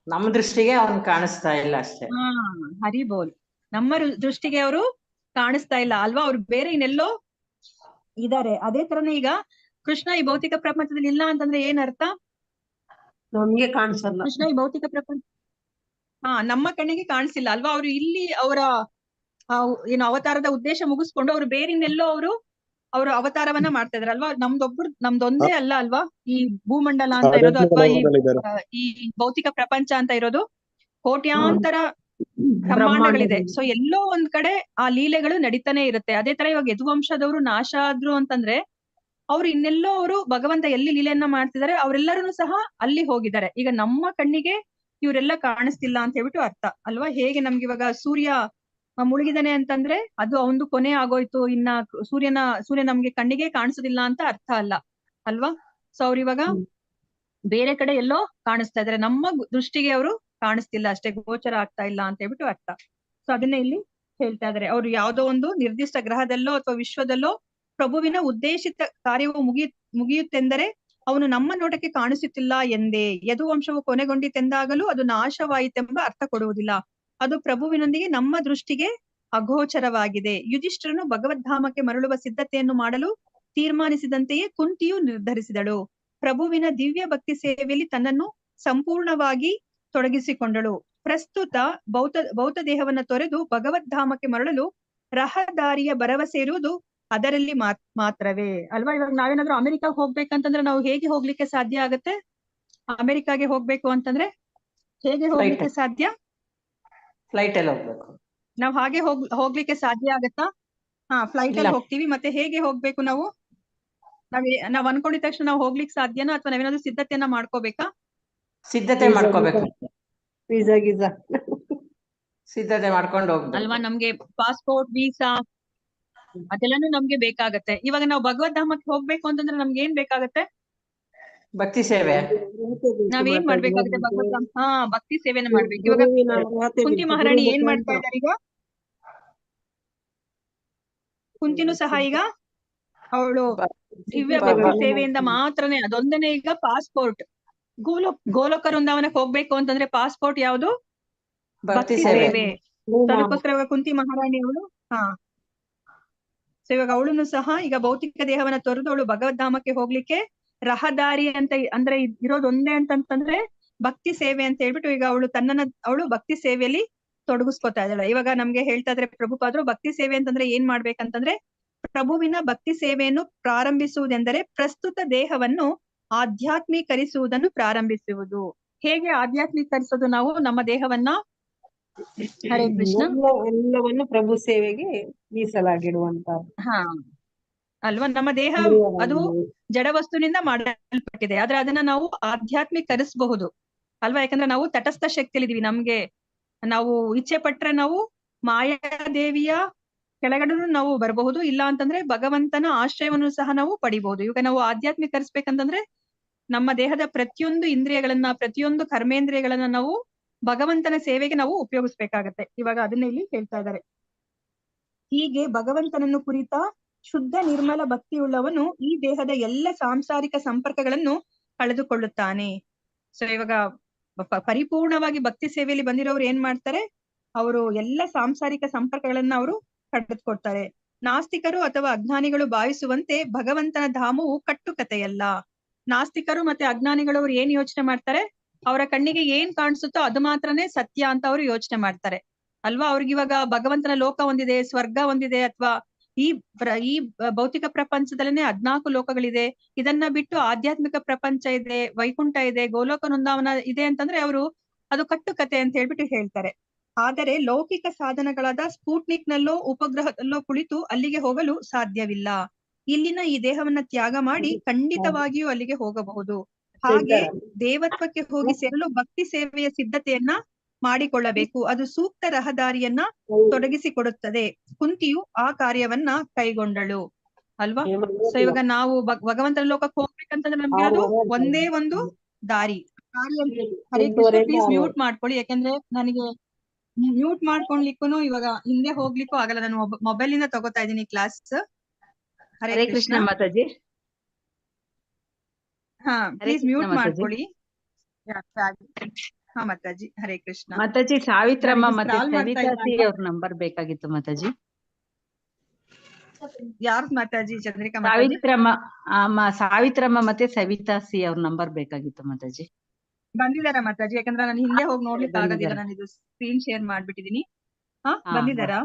ನಮ್ಮ ದೃಷ್ಟಿಗೆ ಅವನು ಕಾಣಿಸ್ತಾ ಇಲ್ಲ ಅಷ್ಟೇ. ಹರಿ ಬೋಲ್. ನಮ್ಮ ದೃಷ್ಟಿಗೆ ಅವರು ಕಾಣಿಸ್ತಾ ಇಲ್ಲ ಅಲ್ವಾ, ಅವ್ರು ಬೇರೆ ಇನ್ನೆಲ್ಲೋ ಇದಾರೆ. ಅದೇ ತರನೇ ಈಗ ಕೃಷ್ಣ ಈ ಭೌತಿಕ ಪ್ರಪಂಚದಲ್ಲಿ ಇಲ್ಲ ಅಂತಂದ್ರೆ ಏನ್ ಅರ್ಥ? ನಮ್ಗೆ ಕಾಣಿಸಲ್ಲ. ಕೃಷ್ಣ ಈ ಭೌತಿಕ ಪ್ರಪಂಚ ನಮ್ಮ ಕಣ್ಣಿಗೆ ಕಾಣಿಸಿಲ್ಲ ಅಲ್ವಾ. ಅವ್ರು ಇಲ್ಲಿ ಅವರ ಏನು ಅವತಾರದ ಉದ್ದೇಶ ಮುಗಿಸ್ಕೊಂಡು ಅವ್ರು ಬೇರೆ ಇನ್ನೆಲ್ಲೋ ಅವರು ಅವತಾರವನ್ನ ಮಾಡ್ತಾ ಇದಾರೆ ಅಲ್ವಾ. ನಮ್ದೊಂದೇ ಅಲ್ಲ ಅಲ್ವಾ ಈ ಭೂಮಂಡಲ ಅಂತ ಇರೋದು, ಅಥವಾ ಈ ಭೌತಿಕ ಪ್ರಪಂಚ ಅಂತ ಇರೋದು. ಕೋಟ್ಯಾಂತರ ಬ್ರಹ್ಮಾಂಡಗಳಿದೆ. ಸೊ ಎಲ್ಲೋ ಒಂದ್ ಕಡೆ ಆ ಲೀಲೆಗಳು ನಡೀತಾನೆ ಇರುತ್ತೆ. ಅದೇ ತರ ಇವಾಗ ಯದುವಂಶದವರು ನಾಶ ಆದ್ರು ಅಂತಂದ್ರೆ ಅವ್ರು ಇನ್ನೆಲ್ಲೋ ಅವರು ಭಗವಂತ ಎಲ್ಲಿ ಲೀಲೆಯನ್ನ ಮಾಡ್ತಿದ್ದಾರೆ ಅವರೆಲ್ಲರೂ ಸಹ ಅಲ್ಲಿ ಹೋಗಿದ್ದಾರೆ. ಈಗ ನಮ್ಮ ಕಣ್ಣಿಗೆ ಇವರೆಲ್ಲ ಕಾಣಿಸ್ತಿಲ್ಲ ಅಂತ ಹೇಳ್ಬಿಟ್ಟು ಅರ್ಥ ಅಲ್ವಾ. ಹೇಗೆ ನಮ್ಗೆ ಇವಾಗ ಸೂರ್ಯ ಮುಳುಗಿದಾನೆ ಅಂತಂದ್ರೆ ಅದು ಅವನು ಕೊನೆ ಆಗೋಯ್ತು, ಇನ್ನ ಸೂರ್ಯ ನಮ್ಗೆ ಕಣ್ಣಿಗೆ ಕಾಣಿಸೋದಿಲ್ಲ ಅಂತ ಅರ್ಥ ಅಲ್ಲ ಅಲ್ವಾ. ಸೊ ಅವ್ರು ಇವಾಗ ಬೇರೆ ಕಡೆ ಎಲ್ಲೋ ಕಾಣಿಸ್ತಾ ಇದಾರೆ, ನಮ್ಮ ದೃಷ್ಟಿಗೆ ಅವರು ಕಾಣಿಸ್ತಿಲ್ಲ ಅಷ್ಟೇ, ಗೋಚರ ಆಗ್ತಾ ಇಲ್ಲ ಅಂತ ಹೇಳ್ಬಿಟ್ಟು ಅರ್ಥ. ಸೊ ಅದನ್ನ ಇಲ್ಲಿ ಹೇಳ್ತಾ ಇದಾರೆ. ಅವ್ರು ಯಾವ್ದೋ ಒಂದು ನಿರ್ದಿಷ್ಟ ಗ್ರಹದಲ್ಲೋ ಅಥವಾ ವಿಶ್ವದಲ್ಲೋ ಪ್ರಭುವಿನ ಉದ್ದೇಶಿತ ಕಾರ್ಯವು ಮುಗಿಯುತ್ತೆಂದರೆ ಅವನು ನಮ್ಮ ನೋಟಕ್ಕೆ ಕಾಣಿಸುತ್ತಿಲ್ಲ ಎಂದೇ. ಯದುವಂಶವು ಕೊನೆಗೊಂಡಿತೆಂದಾಗಲೂ ಅದು ನಾಶವಾಯಿತೆಂಬ ಅರ್ಥ ಕೊಡುವುದಿಲ್ಲ. ಅದು ಪ್ರಭುವಿನೊಂದಿಗೆ ನಮ್ಮ ದೃಷ್ಟಿಗೆ ಅಗೋಚರವಾಗಿದೆ. ಯುಧಿಷ್ಠಿರನು ಭಗವದ್ಧಾಮಕ್ಕೆ ಮರಳುವ ಸಿದ್ಧತೆಯನ್ನು ಮಾಡಲು ತೀರ್ಮಾನಿಸಿದಂತೆಯೇ ಕುಂತಿಯು ನಿರ್ಧರಿಸಿದಳು. ಪ್ರಭುವಿನ ದಿವ್ಯ ಭಕ್ತಿ ಸೇವೆಯಲ್ಲಿ ತನ್ನನ್ನು ಸಂಪೂರ್ಣವಾಗಿ ತೊಡಗಿಸಿಕೊಂಡಳು. ಪ್ರಸ್ತುತ ಭೌತ ದೇಹವನ್ನ ತೊರೆದು ಭಗವದ್ಧಾಮಕ್ಕೆ ಮರಳಲು ರಹದಾರಿಯ ಭರವಸೆ ಇರುವುದು ಅದರಲ್ಲಿ ಮಾತ್ರವೇ ಅಲ್ವಾ. ಇವಾಗ ನಾವೇನಾದ್ರೂ ಅಮೆರಿಕಾಗ್ ಹೋಗ್ಬೇಕಂತಂದ್ರೆ ನಾವು ಹೇಗೆ ಹೋಗ್ಲಿಕ್ಕೆ ಸಾಧ್ಯ ಆಗತ್ತೆ? ಅಮೆರಿಕಾಗೆ ಹೋಗ್ಬೇಕು ಅಂತಂದ್ರೆ ಹೇಗೆ ಹೋಗ್ಲಿಕ್ಕೆ ಸಾಧ್ಯ? ಫ್ಲೈಟ್ ಅಲ್ಲಿ ಹೋಗ್ಬೇಕು. ನಾವ್ ಹಾಗೆ ಹೋಗ್ಲಿಕ್ಕೆ ಸಾಧ್ಯ ಆಗತ್ತಾ? ಫ್ಲೈಟ್ ಅಲ್ಲಿ ಹೋಗ್ತೀವಿ. ಮತ್ತೆ ಹೇಗೆ ಹೋಗ್ಬೇಕು ನಾವು? ನಾವ್ ಅನ್ಕೊಂಡಿದ ತಕ್ಷಣ ನಾವು ಹೋಗ್ಲಿಕ್ಕೆ ಸಾಧ್ಯನಾ, ಅಥವಾ ನಾವೇನಾದ್ರೂ ಸಿದ್ಧತೆಯನ್ನ ಮಾಡ್ಕೋಬೇಕಾ? ಸಿದ್ಧತೆ ಮಾಡ್ಕೋಬೇಕು. ವೀಸಾ ಗೀಸಾ ಸಿದ್ಧತೆ ಮಾಡ್ಕೊಂಡು ಹೋಗ್ಬೇಕು ಅಲ್ವಾ. ನಮ್ಗೆ ಪಾಸ್ಪೋರ್ಟ್, ವೀಸಾ ಅದೆಲ್ಲಾನು ನಮ್ಗೆ ಬೇಕಾಗತ್ತೆ. ಇವಾಗ ನಾವು ಭಗವದ್ಧಾಮಕ್ಕೆ ಹೋಗ್ಬೇಕು ಅಂತಂದ್ರೆ ನಮ್ಗೆ ಏನ್ ಬೇಕಾಗತ್ತೆ? ಭಕ್ತಿ ಸೇವೆ. ನಾವೇನ್ ಮಾಡ್ಬೇಕಾಗುತ್ತೆ? ಭಕ್ತಿ ಸೇವೆನ ಮಾಡ್ಬೇಕು. ಇವಾಗ ಕುಂತಿ ಮಹಾರಾಣಿ ಏನ್ ಮಾಡ್ತಾ ಇದ್ದಾರೆ ಈಗ? ಕುಂತಿನೂ ಸಹ ಈಗ ಅವಳು ದಿವ್ಯ ಭಕ್ತಿ ಸೇವೆಯಿಂದ ಮಾತ್ರನೇ, ಅದೊಂದನೇ ಈಗ ಪಾಸ್ಪೋರ್ಟ್. ಗೋಲೋಕ ವೃಂದಾವನಕ್ಕೆ ಹೋಗ್ಬೇಕು ಅಂತಂದ್ರೆ ಪಾಸ್ಪೋರ್ಟ್ ಯಾವುದು? ಭಕ್ತಿ ಸೇವೆ. ಅದಕ್ಕೋಸ್ಕರ ಇವಾಗ ಕುಂತಿ ಮಹಾರಾಣಿ ಅವಳು ಸೊ ಇವಾಗ ಅವಳನ್ನು ಸಹ ಈಗ ಭೌತಿಕ ದೇಹವನ್ನ ತೊರೆದು ಅವಳು ಭಗವದ್ಧಾಮಕ್ಕೆ ಹೋಗ್ಲಿಕ್ಕೆ ರಹದಾರಿ ಅಂತ ಅಂದ್ರೆ ಇರೋದು ಒಂದೇ ಅಂತಂತಂದ್ರೆ ಭಕ್ತಿ ಸೇವೆ ಅಂತ ಹೇಳ್ಬಿಟ್ಟು ಈಗ ಅವಳು ಭಕ್ತಿ ಸೇವೆಯಲ್ಲಿ ತೊಡಗಿಸ್ಕೊತಾ ಇದ್ದಾಳೆ. ಇವಾಗ ನಮ್ಗೆ ಹೇಳ್ತಾ ಇದ್ರೆ ಪ್ರಭುಪಾದರು ಭಕ್ತಿ ಸೇವೆ ಅಂತಂದ್ರೆ ಏನ್ ಮಾಡ್ಬೇಕಂತಂದ್ರೆ ಪ್ರಭುವಿನ ಭಕ್ತಿ ಸೇವೆಯನ್ನು ಪ್ರಾರಂಭಿಸುವುದೆಂದರೆ ಪ್ರಸ್ತುತ ದೇಹವನ್ನು ಆಧ್ಯಾತ್ಮೀಕರಿಸುವುದನ್ನು ಪ್ರಾರಂಭಿಸುವುದು. ಹೇಗೆ ಆಧ್ಯಾತ್ಮೀಕರಿಸೋದು? ನಾವು ನಮ್ಮ ದೇಹವನ್ನ ಹರೇ ಕೃಷ್ಣ ಎಲ್ಲವನ್ನು ಪ್ರಭು ಸೇವೆಗೆ ಮೀಸಲಾಗಿಡುವಂತ ಅಲ್ವಾ. ನಮ್ಮ ದೇಹ ಅದು ಜಡ ವಸ್ತುವಿನಿಂದ ಮಾಡಲ್ಪಟ್ಟಿದೆ, ಆದ್ರೆ ಅದನ್ನ ನಾವು ಆಧ್ಯಾತ್ಮೀಕರಿಸಬಹುದು ಅಲ್ವಾ. ಯಾಕಂದ್ರೆ ನಾವು ತಟಸ್ಥ ಶಕ್ತಿಯಲ್ಲಿದೀವಿ. ನಮ್ಗೆ ನಾವು ಇಚ್ಛೆ ಪಟ್ರೆ ನಾವು ಮಾಯಾದೇವಿಯ ಕೆಳಗಡೆನೂ ನಾವು ಬರಬಹುದು, ಇಲ್ಲ ಅಂತಂದ್ರೆ ಭಗವಂತನ ಆಶ್ರಯವನ್ನು ಸಹ ನಾವು ಪಡಿಬಹುದು. ಇವಾಗ ನಾವು ಆಧ್ಯಾತ್ಮೀಕರಿಸ್ಬೇಕಂತಂದ್ರೆ ನಮ್ಮ ದೇಹದ ಪ್ರತಿಯೊಂದು ಇಂದ್ರಿಯಗಳನ್ನ, ಪ್ರತಿಯೊಂದು ಕರ್ಮೇಂದ್ರಿಯಗಳನ್ನ ನಾವು ಭಗವಂತನ ಸೇವೆಗೆ ನಾವು ಉಪಯೋಗಿಸ್ಬೇಕಾಗತ್ತೆ. ಇವಾಗ ಅದನ್ನ ಇಲ್ಲಿ ಹೇಳ್ತಾ ಇದ್ದಾರೆ. ಹೀಗೆ ಭಗವಂತನನ್ನು ಕುರಿತ ಶುದ್ಧ ನಿರ್ಮಲ ಭಕ್ತಿಯುಳ್ಳವನು ಈ ದೇಹದ ಎಲ್ಲ ಸಾಂಸಾರಿಕ ಸಂಪರ್ಕಗಳನ್ನು ಕಳೆದುಕೊಳ್ಳುತ್ತಾನೆ. ಸೊ ಇವಾಗ ಪರಿಪೂರ್ಣವಾಗಿ ಭಕ್ತಿ ಸೇವೆಯಲ್ಲಿ ಬಂದಿರೋರು ಏನ್ ಮಾಡ್ತಾರೆ? ಅವರು ಎಲ್ಲ ಸಾಂಸಾರಿಕ ಸಂಪರ್ಕಗಳನ್ನ ಅವರು ಕಳೆದುಕೊಡ್ತಾರೆ. ನಾಸ್ತಿಕರು ಅಥವಾ ಅಜ್ಞಾನಿಗಳು ಭಾವಿಸುವಂತೆ ಭಗವಂತನ ಧಾಮವು ಕಟ್ಟುಕತೆಯಲ್ಲ. ನಾಸ್ತಿಕರು ಮತ್ತೆ ಅಜ್ಞಾನಿಗಳು ಅವ್ರು ಏನ್ ಯೋಚನೆ ಮಾಡ್ತಾರೆ? ಅವರ ಕಣ್ಣಿಗೆ ಏನ್ ಕಾಣಿಸುತ್ತೋ ಅದು ಮಾತ್ರನೇ ಸತ್ಯ ಅಂತ ಅವ್ರು ಯೋಚನೆ ಮಾಡ್ತಾರೆ ಅಲ್ವಾ. ಅವ್ರಿಗೆ ಇವಾಗ ಭಗವಂತನ ಲೋಕ ಒಂದಿದೆ, ಸ್ವರ್ಗ ಒಂದಿದೆ, ಅಥವಾ ಈ ಭೌತಿಕ ಪ್ರಪಂಚದಲ್ಲೇನೆ 14 ಲೋಕಗಳಿದೆ. ಇದನ್ನ ಬಿಟ್ಟು ಆಧ್ಯಾತ್ಮಿಕ ಪ್ರಪಂಚ ಇದೆ, ವೈಕುಂಠ ಇದೆ, ಗೋಲೋಕ ವೃಂದಾವನ ಇದೆ ಅಂತಂದ್ರೆ ಅವರು ಅದು ಕಟ್ಟುಕತೆ ಅಂತ ಹೇಳ್ಬಿಟ್ಟು ಹೇಳ್ತಾರೆ. ಆದರೆ ಲೌಕಿಕ ಸಾಧನಗಳಾದ ಸ್ಪೂಟ್ನಿಕ್ ನಲ್ಲೋ ಉಪಗ್ರಹದಲ್ಲೋ ಕುಳಿತು ಅಲ್ಲಿಗೆ ಹೋಗಲು ಸಾಧ್ಯವಿಲ್ಲ. ಇಲ್ಲಿನ ಈ ದೇಹವನ್ನ ತ್ಯಾಗ ಮಾಡಿ ಖಂಡಿತವಾಗಿಯೂ ಅಲ್ಲಿಗೆ ಹೋಗಬಹುದು. ಹಾಗೆ ದೇವತ್ವಕ್ಕೆ ಹೋಗಿ ಸೇರಲು ಭಕ್ತಿ ಸೇವೆಯ ಸಿದ್ಧತೆಯನ್ನ ಮಾಡಿಕೊಳ್ಳಬೇಕು. ಅದು ಸೂಕ್ತ ರಹದಾರಿಯನ್ನ ತೊಡಗಿಸಿಕೊಡುತ್ತದೆ. ಕುಂತಿಯು ಆ ಕಾರ್ಯವನ್ನ ಕೈಗೊಂಡಳು ಅಲ್ವಾ. ಸೊ ಇವಾಗ ನಾವು ಭಗವಂತನ ಲೋಕಕ್ಕೆ ಹೋಗ್ಬೇಕಂತಂದ್ರೆ ನಮ್ಗೆ ಅದು ಒಂದೇ ಒಂದು ದಾರಿ. ಹರೇ ಕೃಷ್ಣ, ಪ್ಲೀಸ್ ಮ್ಯೂಟ್ ಮಾಡ್ಕೊಳ್ಳಿ, ಯಾಕಂದ್ರೆ ನನಗೆ ಮ್ಯೂಟ್ ಮಾಡ್ಕೊಳ್ಲಿಕ್ಕೂ ಇವಾಗ ಹಿಂದೆ ಹೋಗ್ಲಿಕ್ಕೂ ಆಗಲ್ಲ. ನಾನು ಮೊಬೈಲ್ ಇಂದ ತಗೋತಾ ಇದ್ದೀನಿ class. Hare Krishna Mataji. Please mute ಮಾಡ್ಕೊಳ್ಳಿ. ಮಾತಾಜಿ ಹರೇ ಕೃಷ್ಣ. ಮಾತಾಜಿ ಸಾವಿತ್ರಮ್ಮ ಮತ್ತೆ ಸವಿತಾಸಿ ಅವ್ರ ನಂಬರ್ ಬೇಕಾಗಿತ್ತು ಮಾತಾಜಿ. ಯಾರ್ ಮಾತಾಜಿ? ಚಂದ್ರಿಕಾ ಸಾವಿತ್ರಮ್ಮ ಮತ್ತೆ ಸವಿತಾಸಿ ಅವ್ರ ನಂಬರ್ ಬೇಕಾಗಿತ್ತು ಮಾತಾಜಿ. ಬಂದಿದಾರ ಮಾತಾಜಿ? ಯಾಕಂದ್ರೆ ನಾನು ಹಿಂದೆ ಹೋಗಿ ನೋಡ್ಲಿಕ್ಕೆ ಆಗೋದಿಲ್ಲ, ನಾನು ಇದು ಸ್ಕ್ರೀನ್ ಶೇರ್ ಮಾಡ್ಬಿಟ್ಟಿದೀನಿ. ಬಂದಿದಾರಾ?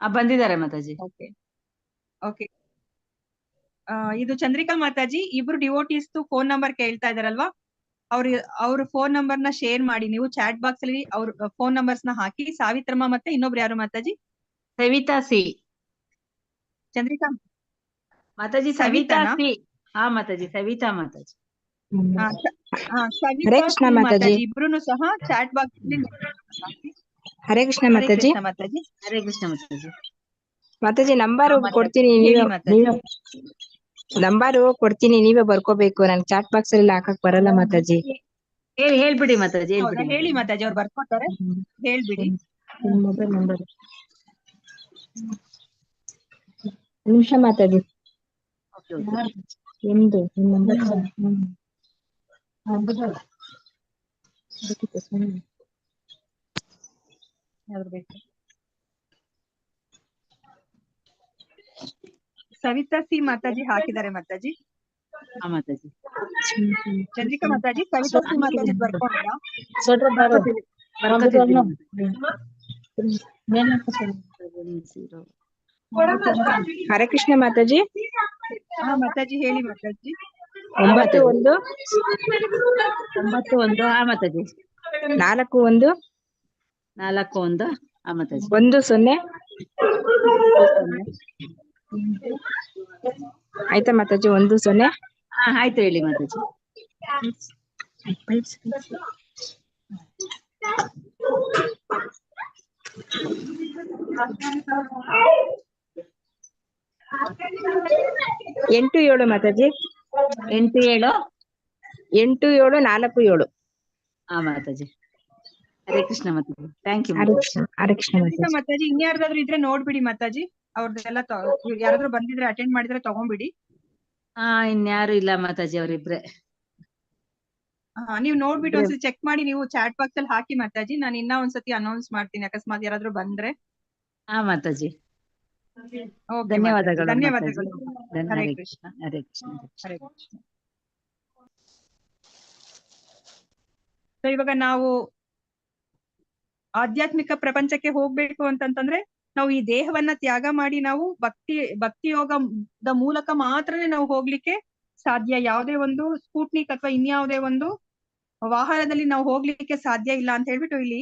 ಬಂದಿದ್ದಾರೆ ಮಾತಾಜಿ. ಓಕೆ. ಇದು ಚಂದ್ರಿಕಾ ಮಾತಾಜಿ. ಇಬ್ರು ಡಿವೋಟೀಸ್ ಫೋನ್ ನಂಬರ್ ಕೇಳ್ತಾ ಇದಾರಲ್ವಾ, ಅವ್ರ ಫೋನ್ ನಂಬರ್ ನ ಶೇರ್ ಮಾಡಿ. ನೀವು ಚಾಟ್ ಬಾಕ್ಸ್ ಅಲ್ಲಿ ಅವ್ರ ಫೋನ್ ನಂಬರ್ಸ್ ನ ಹಾಕಿ. ಸಾವಿತ್ರಮ್ಮ ಮತ್ತೆ ಇನ್ನೊಬ್ರು ಯಾರು ಮಾತಾಜಿ? ಸವಿತಾಸಿ. ಚಂದ್ರಿಕಾ ಮಾತಾಜಿ ಸವಿತಾಸಿ. ಮಾತಾಜಿ ಸವಿತಾ ಮಾತಾಜಿ. ಹರೇ ಕೃಷ್ಣ ಮಾತಾಜಿ. ಇಬ್ರು ಸಹ ಚಾಟ್ ಬಾಕ್ಸ್ ಹರೇ ಕೃಷ್ಣ ಹರೇ ಮಾತಾಜಿ. ಕೃಷ್ಣ ಮಾತಾಜಿ. ಹರೇ ಕೃಷ್ಣ ಮಾತಾಜಿ. ಮಾತಾಜಿ ನಂಬರ್ ಮಾತಾಜಿ. ಕೊಡ್ತೀನಿ, ಹೇಳಿ ಮಾತಾಜಿ. ನಂಬರ್ ಕೊಡ್ತೀನಿ, ನೀವೇ ಬರ್ಕೋಬೇಕು. ನನ್ ಚಾಟ್ ಬಾಕ್ಸ್ ಅಲ್ಲಿ ಹಾಕಕ್ ಬರಲ್ಲ ಮಾತಾಜಿ. ಹೇಳ್ಬಿಡಿ ಮಾತಾಜಿ, ಹೌದಾ? ಹೇಳ್ಬಿಡಿ ಹೇಳಿ ಮಾತಾಜಿ, ಅವ್ರು ಬರ್ಕೋತಾರೆ, ಹೇಳ್ಬಿಡಿ. ಮೊಬೈಲ್ ನಂಬರ್ ನಿಮಿಷ ಮಾತಾಜಿ. Okay, okay. ನಿಮ್ದು ನಂಬರ್ ಯಾವ್ದು ಬೇಕು? ಸವಿತಾ ಸಿ ಮಾತಾಜಿ ಹಾಕಿದ್ದಾರೆ ಮಾತಾಜಿ. ಹಾ ಮಾತಾಜಿ. ಚಂದ್ರಿಕಾ ಮಾತಾಜಿ, ಸವಿತಾ ಸಿ ಮಾತಾಜಿ ಬರ್ಕೊಂಡ್ರಾ? ಬರ್ಕೋತಿದ್ದೀನಿ. ಹರೇ ಕೃಷ್ಣ ಮಾತಾಜಿ. ಹಾ ಮಾತಾಜಿ, ಹೇಳಿ ಮಾತಾಜಿ. 91 91. ಹಾ ಮಾತಾಜಿ. 41 41. ಹಾ ಮಾತಾಜಿ. 10. ಆಯ್ತಾ ಮಾತಾಜಿ? 10. ಹಾ ಆಯ್ತು, ಹೇಳಿ ಮಾತಾಜಿ. ಎಂಟು 7 ಮಾತಾಜಿ. 8 7. 8 7 4 7. ಹಾ ಮಾತಾಜಿ. ಹರೇ ಕೃಷ್ಣ ಮಾತಾಜಿ. Thank you. ಹರೇ ಕೃಷ್ಣ ಚಂದ್ರಿಕಾ ಮಾತಾಜಿ. ಮಾತಾಜಿ, ಇನ್ಯಾರ್ದಾದ್ರು ಇದ್ರೆ ನೋಡ್ಬಿಡಿ ಮಾತಾಜಿ. ಅವ್ರದ್ದೆಲ್ಲ ಯಾರಾದ್ರೂ ಬಂದಿದ್ರೆ ಅಟೆಂಡ್ ಮಾಡಿದ್ರೆ ತಗೊಂಡ್ಬಿಡಿ. ಹಾ ಇನ್ಯಾರು ಇಲ್ಲ ಮಾತಾಜಿ, ಅವರಿಬ್ರೆ. ನೀವ್ ನೋಡ್ಬಿಟ್ಟು ಒಂದ್ಸತಿ ಚೆಕ್ ಮಾಡಿ, ನೀವು ಚಾಟ್ ಬಾಕ್ಸ್ ಅಲ್ಲಿ ಹಾಕಿ ಮಾತಾಜಿ. ನಾನು ಇನ್ನ ಒಂದ್ಸತಿ ಅನೌನ್ಸ್ ಮಾಡ್ತೀನಿ, ಅಕಸ್ಮಾತ್ ಯಾರಾದ್ರೂ ಬಂದ್ರೆ. ಹಾ ಮಾತಾಜಿ. Okay, ಧನ್ಯವಾದಗಳು ಮಾತಾಜಿ. ಧನ್ಯವಾದಗಳು. ಮಾತಾಜಿ. ಹರೇ ಹರೇ ಕೃಷ್ಣ. ಕೃಷ್ಣ, ಹರೇ ಕೃಷ್ಣ. ಹರೇ ಕೃಷ್ಣ. ಇವಾಗ ನಾವು ಆಧ್ಯಾತ್ಮಿಕ ಪ್ರಪಂಚಕ್ಕೆ ಹೋಗ್ಬೇಕು ಅಂತಂತಂದ್ರೆ ನಾವು ಈ ದೇಹವನ್ನ ತ್ಯಾಗ ಮಾಡಿ ನಾವು ಭಕ್ತಿ ಯೋಗದ ಮೂಲಕ ಮಾತ್ರನೇ ನಾವು ಹೋಗ್ಲಿಕ್ಕೆ ಸಾಧ್ಯ. ಯಾವುದೇ ಒಂದು ಸ್ಪೂಟ್ನಿಕ್ ಅಥವಾ ಇನ್ಯಾವುದೇ ಒಂದು ವಾಹನದಲ್ಲಿ ನಾವು ಹೋಗ್ಲಿಕ್ಕೆ ಸಾಧ್ಯ ಇಲ್ಲ ಅಂತ ಹೇಳ್ಬಿಟ್ಟು ಇಲ್ಲಿ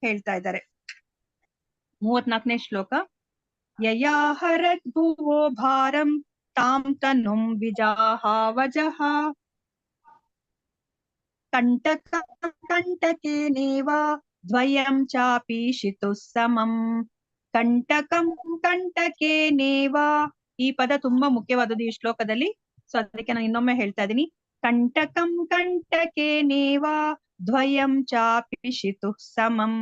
ಹೇಳ್ತಾ ಇದ್ದಾರೆ. 34ನೇ ಶ್ಲೋಕ. ಯಯಾ ಹರತ್ ಭುವೋ ಭಾರಂ ತಾಂ ತನುಂ ವಿಜಾಹಾವಜಃ ಕಂಟಕೇನೇವ ದ್ವಯಂ ಚಾಪೀಷಿತು ಸಮಂ. ಕಂಟಕೇನೇವ, ಈ ಪದ ತುಂಬಾ ಮುಖ್ಯವಾದದ್ದು ಈ ಶ್ಲೋಕದಲ್ಲಿ. ಸೊ ಅದಕ್ಕೆ ನಾನು ಇನ್ನೊಮ್ಮೆ ಹೇಳ್ತಾ ಇದ್ದೀನಿ. ಕಂಟಕೇನೇವ ದ್ವಯಂ ಚಾಪೀಷಿತು ಸಮಂ.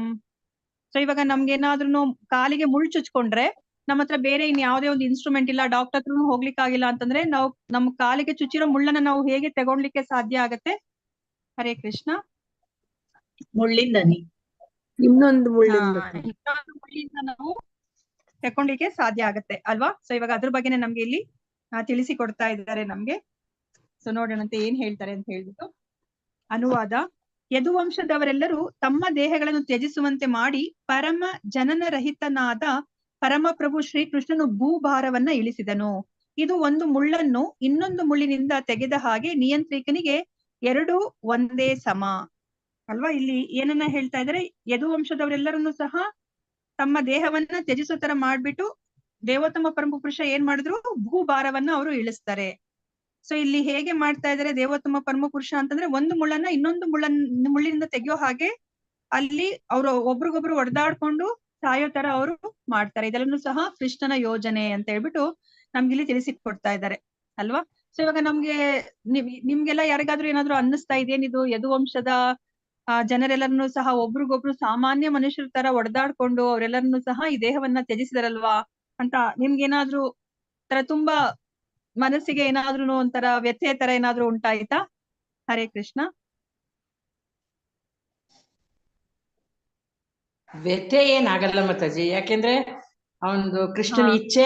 ಸೊ ಇವಾಗ ನಮ್ಗೇನಾದ್ರೂ ಕಾಲಿಗೆ ಮುಳ್ಳು ಚುಚ್ಕೊಂಡ್ರೆ ನಮ್ಮ ಹತ್ರ ಬೇರೆ ಇನ್ ಯಾವುದೇ ಒಂದು ಇನ್ಸ್ಟ್ರೂಮೆಂಟ್ ಇಲ್ಲ, ಡಾಕ್ಟರ್ ಹತ್ರ ಹೋಗ್ಲಿಕ್ಕಾಗಿಲ್ಲ ಅಂತಂದ್ರೆ ನಾವು ನಮ್ ಕಾಲಿಗೆ ಚುಚ್ಚಿರೋ ಮುಳ್ಳನ್ನ ನಾವು ಹೇಗೆ ತಗೊಳ್ಲಿಕ್ಕೆ ಸಾಧ್ಯ ಆಗತ್ತೆ? ಹರೇ ಕೃಷ್ಣ. ಮುಳ್ಳಿಂದನಿ ಇನ್ನೊಂದು ಮುಳ್ಳಿಂದ ನಾವು ತಕೊಂಡ್ಲಿಕ್ಕೆ ಸಾಧ್ಯ ಆಗತ್ತೆ ಅಲ್ವಾ? ಸೊ ಇವಾಗ ಅದ್ರ ಬಗ್ಗೆನೆ ನಮ್ಗೆ ಇಲ್ಲಿ ತಿಳಿಸಿ ಕೊಡ್ತಾ ಇದ್ದಾರೆ ನಮ್ಗೆ. ಸೊ ನೋಡೋಣಂತೆ ಏನ್ ಹೇಳ್ತಾರೆ ಅಂತ ಹೇಳ್ಬಿಟ್ಟು. ಅನುವಾದ. ಯದುವಂಶದವರೆಲ್ಲರೂ ತಮ್ಮ ದೇಹಗಳನ್ನು ತ್ಯಜಿಸುವಂತೆ ಮಾಡಿ ಪರಮ ಜನನ ರಹಿತನಾದ ಪರಮಪ್ರಭು ಶ್ರೀಕೃಷ್ಣನು ಭೂಭಾರವನ್ನ ಇಳಿಸಿದನು. ಇದು ಒಂದು ಮುಳ್ಳನ್ನು ಇನ್ನೊಂದು ಮುಳ್ಳಿನಿಂದ ತೆಗೆದ ಹಾಗೆ ನಿಯಂತ್ರಿಕನಿಗೆ ಎರಡು ಒಂದೇ ಸಮ ಅಲ್ವಾ? ಇಲ್ಲಿ ಏನನ್ನ ಹೇಳ್ತಾ ಇದ್ದಾರೆ? ಯದುವಂಶದವರೆಲ್ಲರನ್ನು ಸಹ ತಮ್ಮ ದೇಹವನ್ನ ತ್ಯಜಿಸೋ ತರ ಮಾಡ್ಬಿಟ್ಟು ದೇವೋತ್ತಮ ಪರಮಪುರುಷ ಏನ್ ಮಾಡಿದ್ರು? ಭೂಭಾರವನ್ನ ಅವರು ಇಳಿಸ್ತಾರೆ. ಸೊ ಇಲ್ಲಿ ಹೇಗೆ ಮಾಡ್ತಾ ಇದಾರೆ ದೇವೋತ್ತಮ ಪರಮಪುರುಷ ಅಂತಂದ್ರೆ, ಒಂದು ಮುಳ್ಳನ್ನ ಇನ್ನೊಂದು ಮುಳ್ಳಿನಿಂದ ತೆಗೆಯೋ ಹಾಗೆ ಅಲ್ಲಿ ಅವರು ಒಬ್ರಿಗೊಬ್ರು ಒಡೆದಾಡ್ಕೊಂಡು ಸಾಯೋ ತರ ಅವರು ಮಾಡ್ತಾರೆ. ಇದೆಲ್ಲನೂ ಸಹ ಕೃಷ್ಣನ ಯೋಜನೆ ಅಂತ ಹೇಳ್ಬಿಟ್ಟು ನಮ್ಗೆ ಇಲ್ಲಿ ತಿಳಿಸಿಕೊಡ್ತಾ ಇದ್ದಾರೆ ಅಲ್ವಾ? ಸೊ ಇವಾಗ ನಿಮ್ಗೆಲ್ಲ ಯಾರಿಗಾದ್ರೂ ಏನಾದ್ರು ಅನ್ನಿಸ್ತಾ ಇದೇನಿದು ಯದುವಂಶದ ಜನರೆಲ್ಲರನ್ನು ಸಹ ಒಬ್ರಿಗೊಬ್ರು ಸಾಮಾನ್ಯ ಮನುಷ್ಯರ ತರ ಒಡೆದಾಡ್ಕೊಂಡು ಅವರೆಲ್ಲರನ್ನು ಸಹ ಈ ದೇಹವನ್ನ ತ್ಯಜಿಸಿದಾರಲ್ವಾ ಅಂತ ನಿಮ್ಗೇನಾದ್ರೂ ತರ ತುಂಬಾ ಮನಸ್ಸಿಗೆ ಏನಾದ್ರೂ ಒಂಥರ ವ್ಯಥೆ ತರ ಏನಾದ್ರೂ ಉಂಟಾಯ್ತಾ? ಹರೇ ಕೃಷ್ಣ. ವ್ಯಥೆ ಏನಾಗಲ್ಲ ಮಾತಾಜಿ, ಯಾಕೆಂದ್ರೆ ಅವನದು ಕೃಷ್ಣನ ಇಚ್ಛೆ,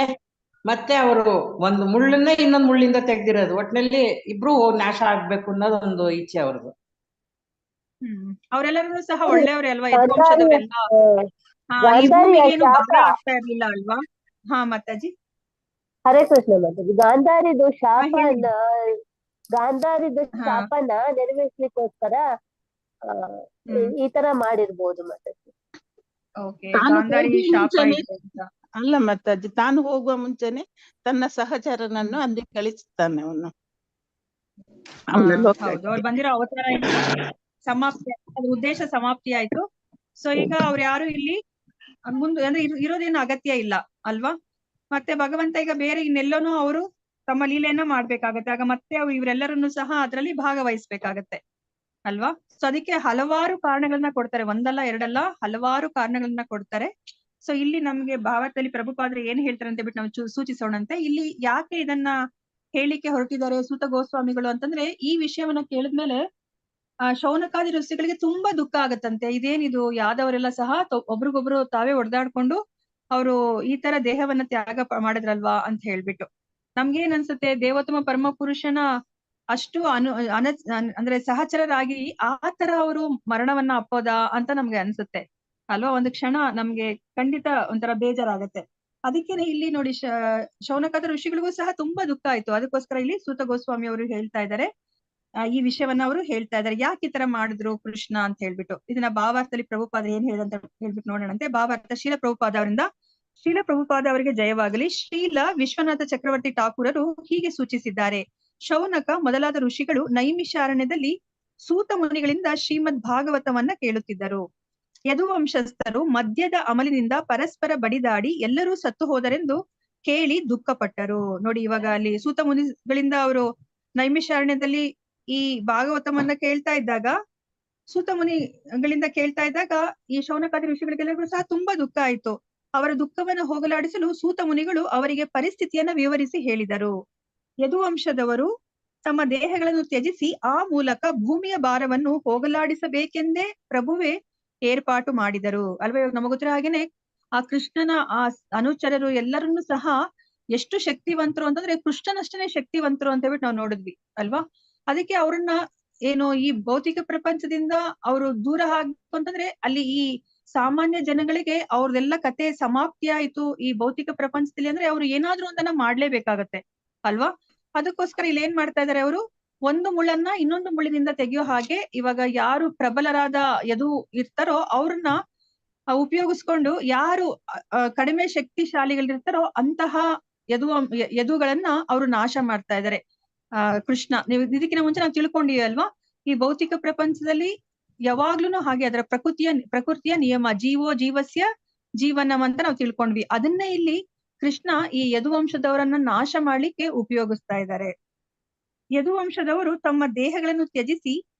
ಮತ್ತೆ ಅವರು ಒಂದು ಮುಳ್ಳನ್ನ ಇನ್ನೊಂದು ಮುಳ್ಳಿಂದ ತೆಗ್ದಿರೋದು, ಒಟ್ನಲ್ಲಿ ಇಬ್ರು ನಾಶ ಆಗ್ಬೇಕು ಅನ್ನೋದು ಒಂದು ಇಚ್ಛೆ ಅವ್ರದ್ದು. ಅವರೆಲ್ಲರೂ ಸಹ ಒಳ್ಳೆಯವ್ರೆ ಅಲ್ವಾ? ಯದುವಂಶದವರೆಲ್ಲ ಈ ಭೂಮಿಗೆ ಏನು ಭಾರ ಆಗ್ತಾ ಇರ್ಲಿಲ್ಲ ಅಲ್ವಾ? ಹಾ ಮಾತಾಜಿ. ಹರೇ ಕೃಷ್ಣ ಮಾತಾಜಿ. ಗಾಂಧಾರಿದು ಶಾಪನ ನೆರವೇರಿಸ್ಲಿಕ್ಕೋಸ್ಕರ ಈ ತರ ಮಾಡಿರ್ಬೋದು ಮಾತಾಜಿ. ಅಲ್ಲ ಮಾತಾಜಿ, ತಾನು ಹೋಗುವ ಮುಂಚೆನೆ ತನ್ನ ಸಹಚರನನ್ನು ಅಲ್ಲಿ ಕಳಿಸುತ್ತಾನೆ ಅವನು. ಹೌದು, ಅವ್ರು ಬಂದಿರೋ ಅವತಾರ ಈಗ ಸಮಾಪ್ತಿ, ಅದ್ರ ಉದ್ದೇಶ ಸಮಾಪ್ತಿ ಆಯ್ತು. ಸೊ ಈಗ ಅವ್ರು ಯಾರು ಇಲ್ಲಿ ಮುಂದೆ ಅಂದ್ರೆ ಇರೋದೇನು ಅಗತ್ಯ ಇಲ್ಲ ಅಲ್ವಾ. ಮತ್ತೆ ಭಗವಂತ ಈಗ ಬೇರೆ ಇನ್ನೆಲ್ಲೋನೂ ಅವರು ತಮ್ಮ ಲೀಲೆಯನ್ನ ಮಾಡ್ಬೇಕಾಗತ್ತೆ. ಆಗ ಮತ್ತೆ ಅವ್ರು ಇವರೆಲ್ಲರನ್ನು ಸಹ ಅದರಲ್ಲಿ ಭಾಗವಹಿಸ್ಬೇಕಾಗತ್ತೆ ಅಲ್ವಾ. ಸೊ ಅದಕ್ಕೆ ಹಲವಾರು ಕಾರಣಗಳನ್ನ ಕೊಡ್ತಾರೆ, ಒಂದಲ್ಲ ಎರಡಲ್ಲ ಹಲವಾರು ಕಾರಣಗಳನ್ನ ಕೊಡ್ತಾರೆ. ಸೊ ಇಲ್ಲಿ ನಮ್ಗೆ ಭಾರತದಲ್ಲಿ ಪ್ರಭುಪಾದರು ಏನ್ ಹೇಳ್ತಾರೆ ಅಂತ ಬಿಟ್ಟು ನಾವು ಸೂಚಿಸೋಣಂತೆ. ಇಲ್ಲಿ ಯಾಕೆ ಇದನ್ನ ಹೇಳಿಕೆ ಹೊರಟಿದ್ದಾರೆ ಸೂತ ಗೋಸ್ವಾಮಿಗಳು ಅಂತಂದ್ರೆ, ಈ ವಿಷಯವನ್ನ ಕೇಳಿದ್ಮೇಲೆ ಶೌನಕಾದಿ ಋಷಿಗಳಿಗೆ ತುಂಬಾ ದುಃಖ ಆಗತ್ತಂತೆ. ಇದೇನಿದು, ಯಾದವರೆಲ್ಲ ಸಹ ಒಬ್ರಿಗೊಬ್ರು ತಾವೇ ಹೊಡೆದಾಡ್ಕೊಂಡು ಅವರು ಈ ತರ ದೇಹವನ್ನ ತ್ಯಾಗ ಮಾಡಿದ್ರಲ್ವಾ ಅಂತ ಹೇಳ್ಬಿಟ್ಟು. ನಮ್ಗೇನ್ ಅನ್ಸುತ್ತೆ, ದೇವೋತ್ತಮ ಪರಮ ಪುರುಷನ ಅಷ್ಟು ಅಂದ್ರೆ ಸಹಚರರಾಗಿ ಆ ತರ ಅವರು ಮರಣವನ್ನ ಅಪ್ಪೋದಾ ಅಂತ ನಮ್ಗೆ ಅನ್ಸುತ್ತೆ ಅಲ್ವಾ. ಒಂದು ಕ್ಷಣ ನಮ್ಗೆ ಖಂಡಿತ ಒಂಥರ ಬೇಜಾರಾಗತ್ತೆ. ಅದಕ್ಕೇನೆ ಇಲ್ಲಿ ನೋಡಿ ಶೌನಕಾದ ಋಷಿಗಳಿಗೂ ಸಹ ತುಂಬಾ ದುಃಖ ಆಯ್ತು. ಅದಕ್ಕೋಸ್ಕರ ಇಲ್ಲಿ ಸೂತ ಗೋಸ್ವಾಮಿ ಅವರು ಹೇಳ್ತಾ ಇದ್ದಾರೆ, ಈ ವಿಷಯವನ್ನ ಅವರು ಹೇಳ್ತಾ ಇದ್ದಾರೆ, ಯಾಕೆ ಈ ತರ ಮಾಡಿದ್ರು ಕೃಷ್ಣ ಅಂತ ಹೇಳ್ಬಿಟ್ಟು. ಇದನ್ನ ಭಾವಾರ್ಥದಲ್ಲಿ ಪ್ರಭುಪಾದ ಏನ್ ಹೇಳಂತ ಹೇಳ್ಬಿಟ್ಟು ನೋಡೋಣಂತೆ. ಭಾವಾರ್ಥ ಶೀಲ ಪ್ರಭುಪಾದ ಅವರಿಂದ. ಶೀಲ ಪ್ರಭುಪಾದ ಅವರಿಗೆ ಜಯವಾಗಲಿ. ಶ್ರೀಲ ವಿಶ್ವನಾಥ ಚಕ್ರವರ್ತಿ ಠಾಕೂರರು ಹೀಗೆ ಸೂಚಿಸಿದ್ದಾರೆ. ಶೌನಕ ಮೊದಲಾದ ಋಷಿಗಳು ನೈಮಿಷಾರಣ್ಯದಲ್ಲಿ ಸೂತ ಮುನಿಗಳಿಂದ ಶ್ರೀಮದ್ ಭಾಗವತವನ್ನ ಕೇಳುತ್ತಿದ್ದರು. ಯದುವಂಶಸ್ಥರು ಮದ್ಯದ ಅಮಲಿನಿಂದ ಪರಸ್ಪರ ಬಡಿದಾಡಿ ಎಲ್ಲರೂ ಸತ್ತು ಹೋದರೆಂದು ಕೇಳಿ ದುಃಖಪಟ್ಟರು. ನೋಡಿ, ಇವಾಗ ಅಲ್ಲಿ ಸೂತ ಮುನಿಗಳಿಂದ ಅವರು ನೈಮಿಷಾರಣ್ಯದಲ್ಲಿ ಈ ಭಾಗವತವನ್ನ ಕೇಳ್ತಾ ಇದ್ದಾಗ, ಸೂತ ಮುನಿಗಳಿಂದ ಕೇಳ್ತಾ ಇದ್ದಾಗ ಈ ಶೌನಕಾದಿ ಋಷಿಗಳಿಗೆಲ್ಲರಿಗೂ ಸಹ ತುಂಬಾ ದುಃಖ ಆಯ್ತು. ಅವರ ದುಃಖವನ್ನು ಹೋಗಲಾಡಿಸಲು ಸೂತ ಮುನಿಗಳು ಅವರಿಗೆ ಪರಿಸ್ಥಿತಿಯನ್ನ ವಿವರಿಸಿ ಹೇಳಿದರು. ಯದುವಂಶದವರು ತಮ್ಮ ದೇಹಗಳನ್ನು ತ್ಯಜಿಸಿ ಆ ಮೂಲಕ ಭೂಮಿಯ ಭಾರವನ್ನು ಹೋಗಲಾಡಿಸಬೇಕೆಂದೇ ಪ್ರಭುವೇ ಏರ್ಪಾಟು ಮಾಡಿದರು ಅಲ್ವಾ. ಇವಾಗ ನಮಗೆ ಗೊತ್ತಿರೋ ಹಾಗೇನೆ ಆ ಕೃಷ್ಣನ ಆ ಅನುಚರರು ಎಲ್ಲರನ್ನೂ ಸಹ ಎಷ್ಟು ಶಕ್ತಿವಂತರು ಅಂತಂದ್ರೆ ಕೃಷ್ಣನಷ್ಟೇ ಶಕ್ತಿವಂತರು ಅಂತ ಹೇಳ್ಬಿಟ್ಟು ನಾವು ನೋಡಿದ್ವಿ ಅಲ್ವಾ. ಅದಕ್ಕೆ ಅವ್ರನ್ನ ಏನು ಈ ಭೌತಿಕ ಪ್ರಪಂಚದಿಂದ ಅವರು ದೂರ ಆಗ್ಬೇಕು ಅಂತಂದ್ರೆ ಅಲ್ಲಿ ಈ ಸಾಮಾನ್ಯ ಜನಗಳಿಗೆ ಅವ್ರದೆಲ್ಲ ಕತೆ ಸಮಾಪ್ತಿ ಆಯ್ತು ಈ ಭೌತಿಕ ಪ್ರಪಂಚದಲ್ಲಿ ಅಂದ್ರೆ ಅವ್ರು ಏನಾದ್ರೂ ಒಂದನ್ನ ಮಾಡ್ಲೇಬೇಕಾಗತ್ತೆ ಅಲ್ವಾ. ಅದಕ್ಕೋಸ್ಕರ ಇಲ್ಲಿ ಏನ್ ಮಾಡ್ತಾ ಇದಾರೆ, ಅವರು ಒಂದು ಮುಳ್ಳನ್ನ ಇನ್ನೊಂದು ಮುಳ್ಳಿನಿಂದ ತೆಗೆಯೋ ಹಾಗೆ ಇವಾಗ ಯಾರು ಪ್ರಬಲರಾದ ಯದು ಇರ್ತಾರೋ ಅವ್ರನ್ನ ಉಪಯೋಗಿಸ್ಕೊಂಡು ಯಾರು ಕಡಿಮೆ ಶಕ್ತಿಶಾಲಿಗಳಿರ್ತಾರೋ ಅಂತಹ ಯದುಗಳನ್ನ ಅವರು ನಾಶ ಮಾಡ್ತಾ ಇದ್ದಾರೆ. ಕೃಷ್ಣ ನೀವು ಇದಕ್ಕಿಂತ ಮುಂಚೆ ನಾವು ತಿಳ್ಕೊಂಡಿವಿ ಅಲ್ವಾ, ಈ ಭೌತಿಕ ಪ್ರಪಂಚದಲ್ಲಿ ಯಾವಾಗ್ಲೂ ಹಾಗೆ ಅದರ ಪ್ರಕೃತಿಯ ನಿಯಮ ಜೀವೋ ಜೀವಸ್ಯ ಜೀವನಂ ಅಂತ ನಾವು ತಿಳ್ಕೊಂಡ್ವಿ. ಅದನ್ನೇ ಇಲ್ಲಿ ಕೃಷ್ಣ ಈ ಯದುವಂಶದವರನ್ನ ನಾಶ ಮಾಡ್ಲಿಕ್ಕೆ ಉಪಯೋಗಿಸ್ತಾ ಇದ್ದಾರೆ. ಯದುವಂಶದವರು ತಮ್ಮ ದೇಹಗಳನ್ನು ತ್ಯಜಿಸಿ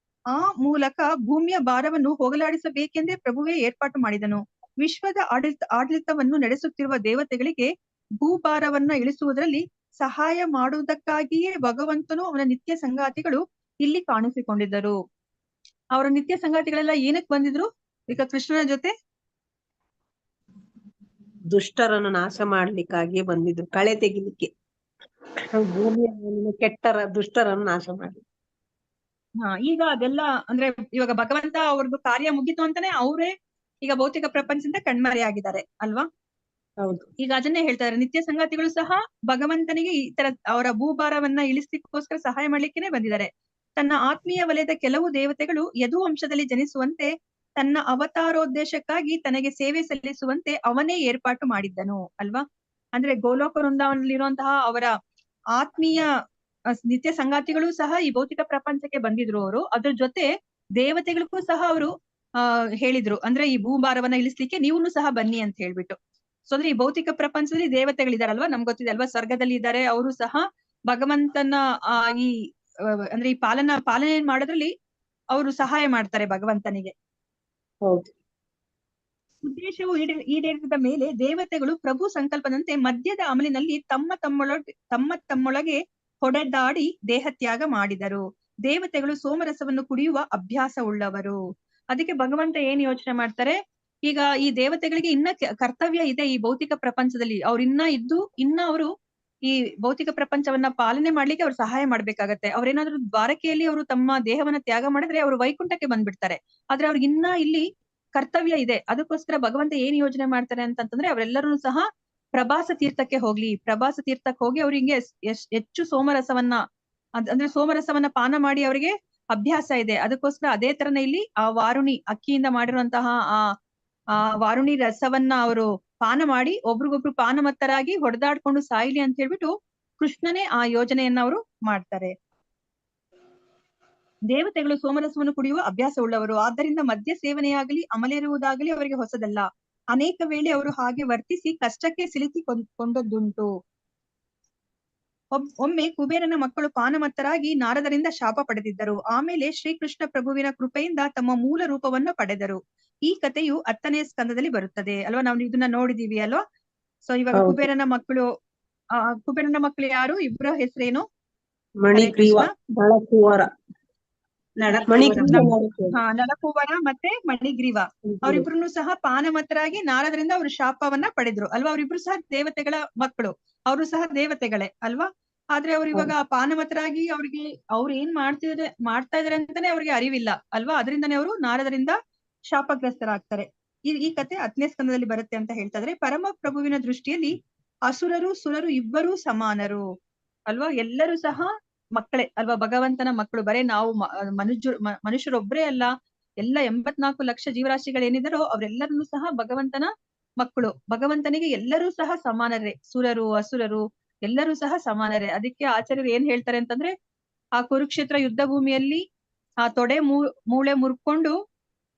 ಆ ಮೂಲಕ ಭೂಮಿಯ ಭಾರವನ್ನು ಹೋಗಲಾಡಿಸಬೇಕೆಂದೇ ಪ್ರಭುವೇ ಏರ್ಪಾಟು ಮಾಡಿದನು. ವಿಶ್ವದ ಆಡಳಿತವನ್ನು ನಡೆಸುತ್ತಿರುವ ದೇವತೆಗಳಿಗೆ ಭೂಭಾರವನ್ನ ಇಳಿಸುವುದರಲ್ಲಿ ಸಹಾಯ ಮಾಡುವುದಕ್ಕಾಗಿಯೇ ಭಗವಂತನು ಅವನ ನಿತ್ಯ ಸಂಗಾತಿಗಳು ಇಲ್ಲಿ ಕಾಣಿಸಿಕೊಂಡಿದ್ದರು. ಅವರ ನಿತ್ಯ ಸಂಗಾತಿಗಳೆಲ್ಲ ಏನಕ್ಕೆ ಬಂದಿದ್ರು ಈಗ ಕೃಷ್ಣನ ಜೊತೆ? ದುಷ್ಟರನ್ನು ನಾಶ ಮಾಡ್ಲಿಕ್ಕಾಗಿ ಬಂದಿದ್ರು, ಕಳೆ ತೆಗಿಲಿಕ್ಕೆ, ಭೂಮಿಯ ಮೇಲಿನ ಕೆಟ್ಟರ ದುಷ್ಟರನ್ನು ನಾಶ ಮಾಡಿ. ಈಗ ಅದೆಲ್ಲ ಅಂದ್ರೆ ಇವಾಗ ಭಗವಂತ ಅವ್ರದ್ದು ಕಾರ್ಯ ಮುಗಿತು ಅಂತಾನೆ ಅವರೇ ಈಗ ಭೌತಿಕ ಪ್ರಪಂಚದಿಂದ ಕಣ್ಮರೆಯಾಗಿದ್ದಾರೆ ಅಲ್ವಾ. ಹೌದು, ಈಗ ಅದನ್ನೇ ಹೇಳ್ತಾರೆ, ನಿತ್ಯ ಸಂಗಾತಿಗಳು ಸಹ ಭಗವಂತನಿಗೆ ಈ ತರ ಅವರ ಭೂಭಾರವನ್ನ ಇಳಿಸ್ಲಿಕ್ಕೋಸ್ಕರ ಸಹಾಯ ಮಾಡ್ಲಿಕ್ಕೇನೆ ಬಂದಿದ್ದಾರೆ. ತನ್ನ ಆತ್ಮೀಯ ವಲಯದ ಕೆಲವು ದೇವತೆಗಳು ಯದುವಂಶದಲ್ಲಿ ಜನಿಸುವಂತೆ ತನ್ನ ಅವತಾರೋದ್ದೇಶಕ್ಕಾಗಿ ತನಗೆ ಸೇವೆ ಸಲ್ಲಿಸುವಂತೆ ಅವನೇ ಏರ್ಪಾಟು ಮಾಡಿದ್ದನು ಅಲ್ವಾ. ಅಂದ್ರೆ ಗೋಲೋಕ ವೃಂದಾವನದಲ್ಲಿರುವಂತಹ ಅವರ ಆತ್ಮೀಯ ನಿತ್ಯ ಸಂಗಾತಿಗಳು ಸಹ ಈ ಭೌತಿಕ ಪ್ರಪಂಚಕ್ಕೆ ಬಂದಿದ್ರು. ಅವರು ಅದ್ರ ಜೊತೆ ದೇವತೆಗಳಿಗೂ ಸಹ ಅವರು ಹೇಳಿದ್ರು, ಅಂದ್ರೆ ಈ ಭೂಭಾರವನ್ನ ಇಳಿಸ್ಲಿಕ್ಕೆ ನೀವುನು ಸಹ ಬನ್ನಿ ಅಂತ ಹೇಳ್ಬಿಟ್ಟು. ಸೊ ಅಂದ್ರೆ ಈ ಭೌತಿಕ ಪ್ರಪಂಚದಲ್ಲಿ ದೇವತೆಗಳಿದಾರಲ್ವಾ, ನಮ್ಗೆ ಗೊತ್ತಿದೆ ಅಲ್ವಾ, ಸ್ವರ್ಗದಲ್ಲಿ ಇದ್ದಾರೆ. ಅವರು ಸಹ ಭಗವಂತನ ಈ ಅಂದ್ರೆ ಈ ಪಾಲನೆ ಮಾಡೋದ್ರಲ್ಲಿ ಅವರು ಸಹಾಯ ಮಾಡ್ತಾರೆ ಭಗವಂತನಿಗೆ. ಹೌದು. ಉದ್ದೇಶವು ಈಡೇರಿದ ಮೇಲೆ ದೇವತೆಗಳು ಪ್ರಭು ಸಂಕಲ್ಪದಂತೆ ಮದ್ಯದ ಅಮಲಿನಲ್ಲಿ ತಮ್ಮ ತಮ್ಮೊಳಗೆ ಹೊಡೆದಾಡಿ ದೇಹತ್ಯಾಗ ಮಾಡಿದರು. ದೇವತೆಗಳು ಸೋಮರಸವನ್ನು ಕುಡಿಯುವ ಅಭ್ಯಾಸ ಉಳ್ಳವರು. ಅದಕ್ಕೆ ಭಗವಂತ ಏನ್ ಯೋಚನೆ ಮಾಡ್ತಾರೆ, ಈಗ ಈ ದೇವತೆಗಳಿಗೆ ಇನ್ನ ಕರ್ತವ್ಯ ಇದೆ ಈ ಭೌತಿಕ ಪ್ರಪಂಚದಲ್ಲಿ. ಅವ್ರು ಇನ್ನ ಅವರು ಈ ಭೌತಿಕ ಪ್ರಪಂಚವನ್ನ ಪಾಲನೆ ಮಾಡ್ಲಿಕ್ಕೆ ಅವ್ರು ಸಹಾಯ ಮಾಡ್ಬೇಕಾಗತ್ತೆ. ಅವ್ರೇನಾದ್ರು ದ್ವಾರಕೆಯಲ್ಲಿ ಅವರು ತಮ್ಮ ದೇಹವನ್ನ ತ್ಯಾಗ ಮಾಡಿದ್ರೆ ಅವರು ವೈಕುಂಠಕ್ಕೆ ಬಂದ್ಬಿಡ್ತಾರೆ. ಆದ್ರೆ ಅವ್ರಿಗೆ ಇನ್ನ ಇಲ್ಲಿ ಕರ್ತವ್ಯ ಇದೆ. ಅದಕ್ಕೋಸ್ಕರ ಭಗವಂತ ಏನ್ ಯೋಚನೆ ಮಾಡ್ತಾರೆ ಅಂತಂದ್ರೆ, ಅವರೆಲ್ಲರೂ ಸಹ ಪ್ರಭಾಸ ತೀರ್ಥಕ್ಕೆ ಹೋಗ್ಲಿ. ಪ್ರಭಾಸ ತೀರ್ಥಕ್ಕೆ ಹೋಗಿ ಅವ್ರಿಗೆ ಹೆಚ್ಚು ಸೋಮರಸವನ್ನ ಅಂದ್ರೆ ಸೋಮರಸವನ್ನ ಪಾನ ಮಾಡಿ ಅವರಿಗೆ ಅಭ್ಯಾಸ ಇದೆ. ಅದಕ್ಕೋಸ್ಕರ ಅದೇ ತರನ ಇಲ್ಲಿ ಆ ವಾರುಣಿ ಅಕ್ಕಿಯಿಂದ ಮಾಡಿರುವಂತಹ ಆ ವಾರುಣಿ ರಸವನ್ನ ಅವರು ಪಾನ ಮಾಡಿ ಒಬ್ರಿಗೊಬ್ರು ಪಾನಮತ್ತರಾಗಿ ಹೊಡೆದಾಡ್ಕೊಂಡು ಸಾಯ್ಲಿ ಅಂತ ಹೇಳ್ಬಿಟ್ಟು ಕೃಷ್ಣನೇ ಆ ಯೋಜನೆಯನ್ನ ಅವರು ಮಾಡ್ತಾರೆ. ದೇವತೆಗಳು ಸೋಮರಸವನ್ನು ಕುಡಿಯುವ ಅಭ್ಯಾಸವುಳ್ಳವರು, ಆದ್ದರಿಂದ ಮದ್ಯ ಸೇವನೆಯಾಗಲಿ ಅಮಲೇರುವುದಾಗಲಿ ಅವರಿಗೆ ಹೊಸದಲ್ಲ. ಅನೇಕ ವೇಳೆ ಅವರು ಹಾಗೆ ವರ್ತಿಸಿ ಕಷ್ಟಕ್ಕೆ ಸಿಲುಕಿಕೊಂಡದ್ದುಂಟು. ಒಮ್ಮೆ ಕುಬೇರನ ಮಕ್ಕಳು ಪಾನಮತ್ತರಾಗಿ ನಾರದರಿಂದ ಶಾಪ ಪಡೆದಿದ್ದರು. ಆಮೇಲೆ ಶ್ರೀಕೃಷ್ಣ ಪ್ರಭುವಿನ ಕೃಪೆಯಿಂದ ತಮ್ಮ ಮೂಲ ರೂಪವನ್ನು ಪಡೆದರು. ಈ ಕಥೆಯು 10ನೇ ಸ್ಕಂದದಲ್ಲಿ ಬರುತ್ತದೆ ಅಲ್ವಾ. ನಾವು ಇದನ್ನ ನೋಡಿದೀವಿ ಅಲ್ವಾ. ಸೊ ಇವಾಗ ಹೌದು. ಕುಬೇರನ ಮಕ್ಕಳು ಯಾರು? ಇಬ್ಬರ ಹೆಸರೇನು? ಮಣಿಗ್ರೀವ, ನಳಕುವರ. ನಳಕುವರ ಮತ್ತೆ ಮಣಿಗ್ರೀವ. ಅವರಿಬ್ರು ಸಹ ಪಾನಮತ್ತರಾಗಿ ನಾರದರಿಂದ ಅವರು ಶಾಪವನ್ನ ಪಡೆದ್ರು ಅಲ್ವಾ. ಅವರಿಬ್ರು ಸಹ ದೇವತೆಗಳ ಮಕ್ಕಳು, ಅವರು ಸಹ ದೇವತೆಗಳೇ ಅಲ್ವಾ. ಆದ್ರೆ ಅವ್ರು ಇವಾಗ ಪಾನಮತ್ತರಾಗಿ ಅವ್ರು ಏನ್ ಮಾಡ್ತಾ ಇದಾರೆ ಅಂತಾನೆ ಅವ್ರಿಗೆ ಅರಿವಿಲ್ಲ ಅಲ್ವಾ. ಅದರಿಂದನೇ ಅವರು ನಾರದರಿಂದ ಶಾಪಗ್ರಸ್ತರಾಗ್ತಾರೆ. ಈ ಕತೆ 10ನೇ ಸ್ಕಂದದಲ್ಲಿ ಬರುತ್ತೆ ಅಂತ ಹೇಳ್ತಾ ಇದ್ರೆ, ಪರಮ ಪ್ರಭುವಿನ ದೃಷ್ಟಿಯಲ್ಲಿ ಅಸುರರು ಸುರರು ಇಬ್ಬರೂ ಸಮಾನರು ಅಲ್ವಾ. ಎಲ್ಲರೂ ಸಹ ಮಕ್ಕಳೇ ಅಲ್ವಾ, ಭಗವಂತನ ಮಕ್ಕಳು. ಬರೇ ನಾವು ಮನುಷ್ಯರೊಬ್ಬರೇ ಅಲ್ಲ, ಎಲ್ಲ 84 ಲಕ್ಷ ಜೀವರಾಶಿಗಳೇನಿದಾರೋ ಅವರೆಲ್ಲರನ್ನೂ ಸಹ ಭಗವಂತನ ಮಕ್ಕಳು. ಭಗವಂತನಿಗೆ ಎಲ್ಲರೂ ಸಹ ಸಮಾನರೇ, ಸುರರು ಅಸುರರು ಎಲ್ಲರೂ ಸಹ ಸಮಾನರೇ. ಅದಕ್ಕೆ ಆಚಾರ್ಯರು ಏನ್ ಹೇಳ್ತಾರೆ ಅಂತಂದ್ರೆ, ಆ ಕುರುಕ್ಷೇತ್ರ ಯುದ್ಧ ಭೂಮಿಯಲ್ಲಿ ಆ ತೊಡೆ ಮೂಳೆ ಮುರ್ಕೊಂಡು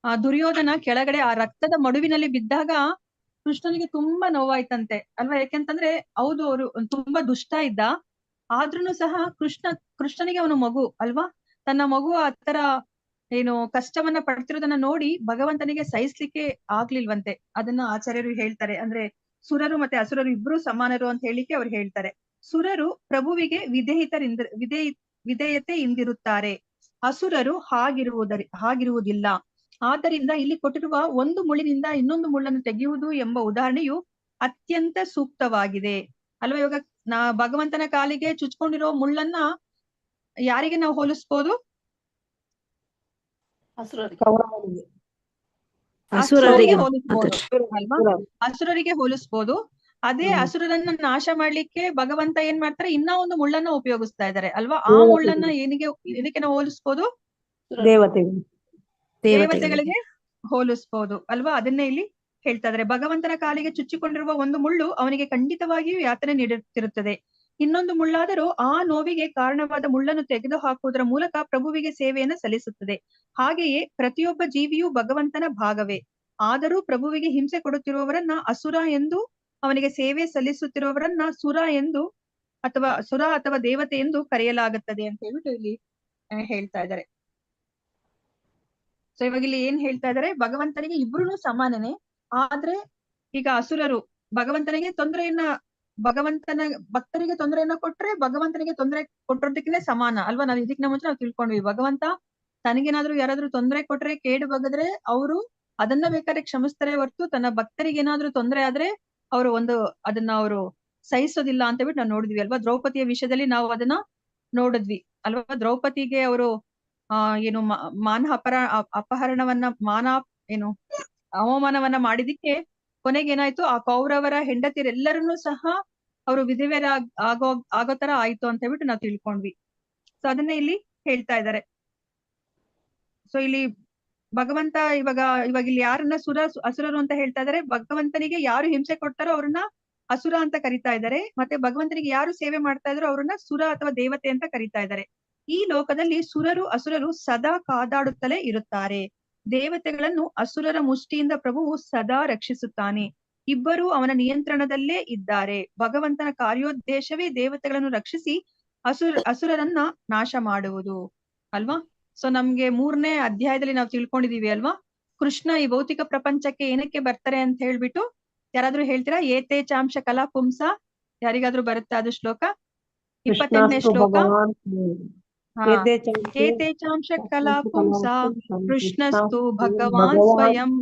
ಆ ದುರ್ಯೋಧನ ಕೆಳಗಡೆ ಆ ರಕ್ತದ ಮಡುವಿನಲ್ಲಿ ಬಿದ್ದಾಗ ಕೃಷ್ಣನಿಗೆ ತುಂಬಾ ನೋವಾಯ್ತಂತೆ ಅಲ್ವಾ. ಯಾಕೆಂತಂದ್ರೆ ಹೌದು, ಅವರು ತುಂಬಾ ದುಷ್ಟ ಇದ್ದ, ಆದ್ರೂನು ಸಹ ಕೃಷ್ಣನಿಗೆ ಅವನು ಮಗು ಅಲ್ವಾ. ತನ್ನ ಮಗು ಆ ತರ ಏನು ಕಷ್ಟವನ್ನ ಪಡ್ತಿರೋದನ್ನ ನೋಡಿ ಭಗವಂತನಿಗೆ ಸಹಿಸ್ಲಿಕ್ಕೆ ಆಗ್ಲಿಲ್ವಂತೆ. ಅದನ್ನ ಆಚಾರ್ಯರು ಹೇಳ್ತಾರೆ. ಅಂದ್ರೆ ಸುರರು ಮತ್ತೆ ಅಸುರರು ಇಬ್ರು ಸಮಾನರು ಅಂತ ಹೇಳಿಕ್ಕೆ ಅವ್ರು ಹೇಳ್ತಾರೆ. ಸುರರು ಪ್ರಭುವಿಗೆ ವಿಧೇಯತೆಯಿಂದಿರುತ್ತಾರೆ, ಅಸುರರು ಹಾಗಿರುವುದಿಲ್ಲ. ಆದ್ದರಿಂದ ಇಲ್ಲಿ ಕೊಟ್ಟಿರುವ ಒಂದು ಮುಳ್ಳಿನಿಂದ ಇನ್ನೊಂದು ಮುಳ್ಳನ್ನು ತೆಗೆಯುವುದು ಎಂಬ ಉದಾಹರಣೆಯು ಅತ್ಯಂತ ಸೂಕ್ತವಾಗಿದೆ ಅಲ್ವಾ. ಇವಾಗ ಭಗವಂತನ ಕಾಲಿಗೆ ಚುಚ್ಕೊಂಡಿರೋ ಮುಳ್ಳನ್ನ ಯಾರಿಗೆ ನಾವು ಹೋಲಿಸ್ಬೋದು? ಅಸುರರಿಗೆ ಹೋಲಿಸ್ಬೋದು ಅಲ್ವಾ. ಅಸುರರಿಗೆ ಹೋಲಿಸ್ಬೋದು. ಅದೇ ಅಸುರರನ್ನ ನಾಶ ಮಾಡ್ಲಿಕ್ಕೆ ಭಗವಂತ ಏನ್ ಮಾಡ್ತಾರೆ, ಇನ್ನ ಒಂದು ಮುಳ್ಳನ್ನ ಉಪಯೋಗಿಸ್ತಾ ಇದ್ದಾರೆ ಅಲ್ವಾ. ಆ ಮುಳ್ಳನ್ನ ಏನಕ್ಕೆ ನಾವು ಹೋಲಿಸ್ಬೋದು? ದೇವತೆಗಳಿಗೆ ಹೋಲಿಸ್ಬೋದು ಅಲ್ವಾ. ಅದನ್ನೇ ಇಲ್ಲಿ ಹೇಳ್ತಾ ಇದ್ದಾರೆ. ಭಗವಂತನ ಕಾಲಿಗೆ ಚುಚ್ಚಿಕೊಂಡಿರುವ ಒಂದು ಮುಳ್ಳು ಅವನಿಗೆ ಖಂಡಿತವಾಗಿಯೂ ಯಾತನೆ ನೀಡುತ್ತಿರುತ್ತದೆ. ಇನ್ನೊಂದು ಮುಳ್ಳಾದರೂ ಆ ನೋವಿಗೆ ಕಾರಣವಾದ ಮುಳ್ಳನ್ನು ತೆಗೆದು ಹಾಕುವುದರ ಮೂಲಕ ಪ್ರಭುವಿಗೆ ಸೇವೆಯನ್ನು ಸಲ್ಲಿಸುತ್ತದೆ. ಹಾಗೆಯೇ ಪ್ರತಿಯೊಬ್ಬ ಜೀವಿಯೂ ಭಗವಂತನ ಭಾಗವೇ. ಆದರೂ ಪ್ರಭುವಿಗೆ ಹಿಂಸೆ ಕೊಡುತ್ತಿರುವವರನ್ನ ಅಸುರ ಎಂದು, ಅವನಿಗೆ ಸೇವೆ ಸಲ್ಲಿಸುತ್ತಿರುವವರನ್ನ ಸುರ ಅಥವಾ ದೇವತೆ ಎಂದು ಕರೆಯಲಾಗುತ್ತದೆ ಅಂತ ಹೇಳ್ಬಿಟ್ಟು ಇಲ್ಲಿ ಹೇಳ್ತಾ ಇದ್ದಾರೆ. ಸೊ ಇವಾಗ ಇಲ್ಲಿ ಏನ್ ಹೇಳ್ತಾ ಇದಾರೆ, ಭಗವಂತನಿಗೆ ಇಬ್ರು ಸಮಾನನೇ. ಆದ್ರೆ ಈಗ ಅಸುರರು ಭಗವಂತನ ಭಕ್ತರಿಗೆ ತೊಂದರೆಯನ್ನ ಕೊಟ್ರೆ ಭಗವಂತನಿಗೆ ತೊಂದರೆ ಕೊಟ್ಟಿರೋದಕ್ಕೆ ಸಮಾನ ಅಲ್ವಾ. ನಾವ್ ಇದಕ್ಕೆ ಮುಂಚೆ ನಾವು ತಿಳ್ಕೊಂಡ್ವಿ, ಭಗವಂತ ತನಗೇನಾದ್ರೂ ಯಾರಾದ್ರೂ ತೊಂದರೆ ಕೊಟ್ರೆ, ಕೇಡು ಬಗದ್ರೆ ಅವರು ಅದನ್ನ ಬೇಕಾದ್ರೆ ಕ್ಷಮಿಸ್ತಾರೆ ಹೊರತು ತನ್ನ ಭಕ್ತರಿಗೆ ಏನಾದ್ರೂ ತೊಂದರೆ ಆದ್ರೆ ಅದನ್ನ ಅವರು ಸಹಿಸೋದಿಲ್ಲ ಅಂತ ಹೇಳ್ಬಿಟ್ಟು ನಾವು ನೋಡಿದ್ವಿ ಅಲ್ವಾ. ದ್ರೌಪದಿಯ ವಿಷಯದಲ್ಲಿ ನಾವು ಅದನ್ನ ನೋಡಿದ್ವಿ ಅಲ್ವಾ. ದ್ರೌಪದಿಗೆ ಅವರು ಏನು ಅವಮಾನವನ್ನ ಮಾಡಿದಿಕ್ಕೆ ಕೊನೆಗೆ ಏನಾಯ್ತು, ಆ ಕೌರವರ ಹೆಂಡತಿಯರೆಲ್ಲರನ್ನೂ ಸಹ ಅವರು ವಿಧವೆಯರ ಆಗೋ ತರ ಆಯ್ತು ಅಂತ ಹೇಳ್ಬಿಟ್ಟು ನಾವು ತಿಳ್ಕೊಂಡ್ವಿ. ಸೊ ಅದನ್ನ ಇಲ್ಲಿ ಹೇಳ್ತಾ ಇದ್ದಾರೆ. ಸೊ ಇಲ್ಲಿ ಭಗವಂತ ಇವಾಗ ಇಲ್ಲಿ ಯಾರನ್ನ ಅಸುರರು ಅಂತ ಹೇಳ್ತಾ ಇದಾರೆ, ಭಗವಂತನಿಗೆ ಯಾರು ಹಿಂಸೆ ಕೊಡ್ತಾರೋ ಅವ್ರನ್ನ ಅಸುರ ಅಂತ ಕರಿತಾ ಇದ್ದಾರೆ. ಮತ್ತೆ ಭಗವಂತನಿಗೆ ಯಾರು ಸೇವೆ ಮಾಡ್ತಾ ಇದಾರೋ ಅವ್ರನ್ನ ಸುರ ಅಥವಾ ದೇವತೆ ಅಂತ ಕರಿತಾ ಇದ್ದಾರೆ. ಈ ಲೋಕದಲ್ಲಿ ಸುರರು ಅಸುರರು ಸದಾ ಕಾದಾಡುತ್ತಲೇ ಇರುತ್ತಾರೆ. ದೇವತೆಗಳನ್ನು ಅಸುರರ ಮುಷ್ಟಿಯಿಂದ ಪ್ರಭುವು ಸದಾ ರಕ್ಷಿಸುತ್ತಾನೆ. ಇಬ್ಬರು ಅವನ ನಿಯಂತ್ರಣದಲ್ಲೇ ಇದ್ದಾರೆ. ಭಗವಂತನ ಕಾರ್ಯೋದ್ದೇಶವೇ ದೇವತೆಗಳನ್ನು ರಕ್ಷಿಸಿ ಅಸುರರನ್ನ ನಾಶ ಮಾಡುವುದು ಅಲ್ವಾ. ಸೊ ನಮ್ಗೆ 3ನೇ ಅಧ್ಯಾಯದಲ್ಲಿ ನಾವು ತಿಳ್ಕೊಂಡಿದೀವಿ ಅಲ್ವಾ, ಕೃಷ್ಣ ಈ ಭೌತಿಕ ಪ್ರಪಂಚಕ್ಕೆ ಏನಕ್ಕೆ ಬರ್ತಾರೆ ಅಂತ ಹೇಳ್ಬಿಟ್ಟು. ಯಾರಾದ್ರೂ ಹೇಳ್ತೀರಾ? ಏತೇ ಚಾಂಶ ಕಲಾ ಪುಂಸ, ಯಾರಿಗಾದ್ರೂ ಬರುತ್ತಾ ಅದು ಶ್ಲೋಕ? 28ನೇ ಶ್ಲೋಕ. ಏತೇ ಚಾಂಶ ಕಲಾ ಪುಂಸ ಕೃಷ್ಣಸ್ತು ಭಗವಾನ್ ಸ್ವಯಂ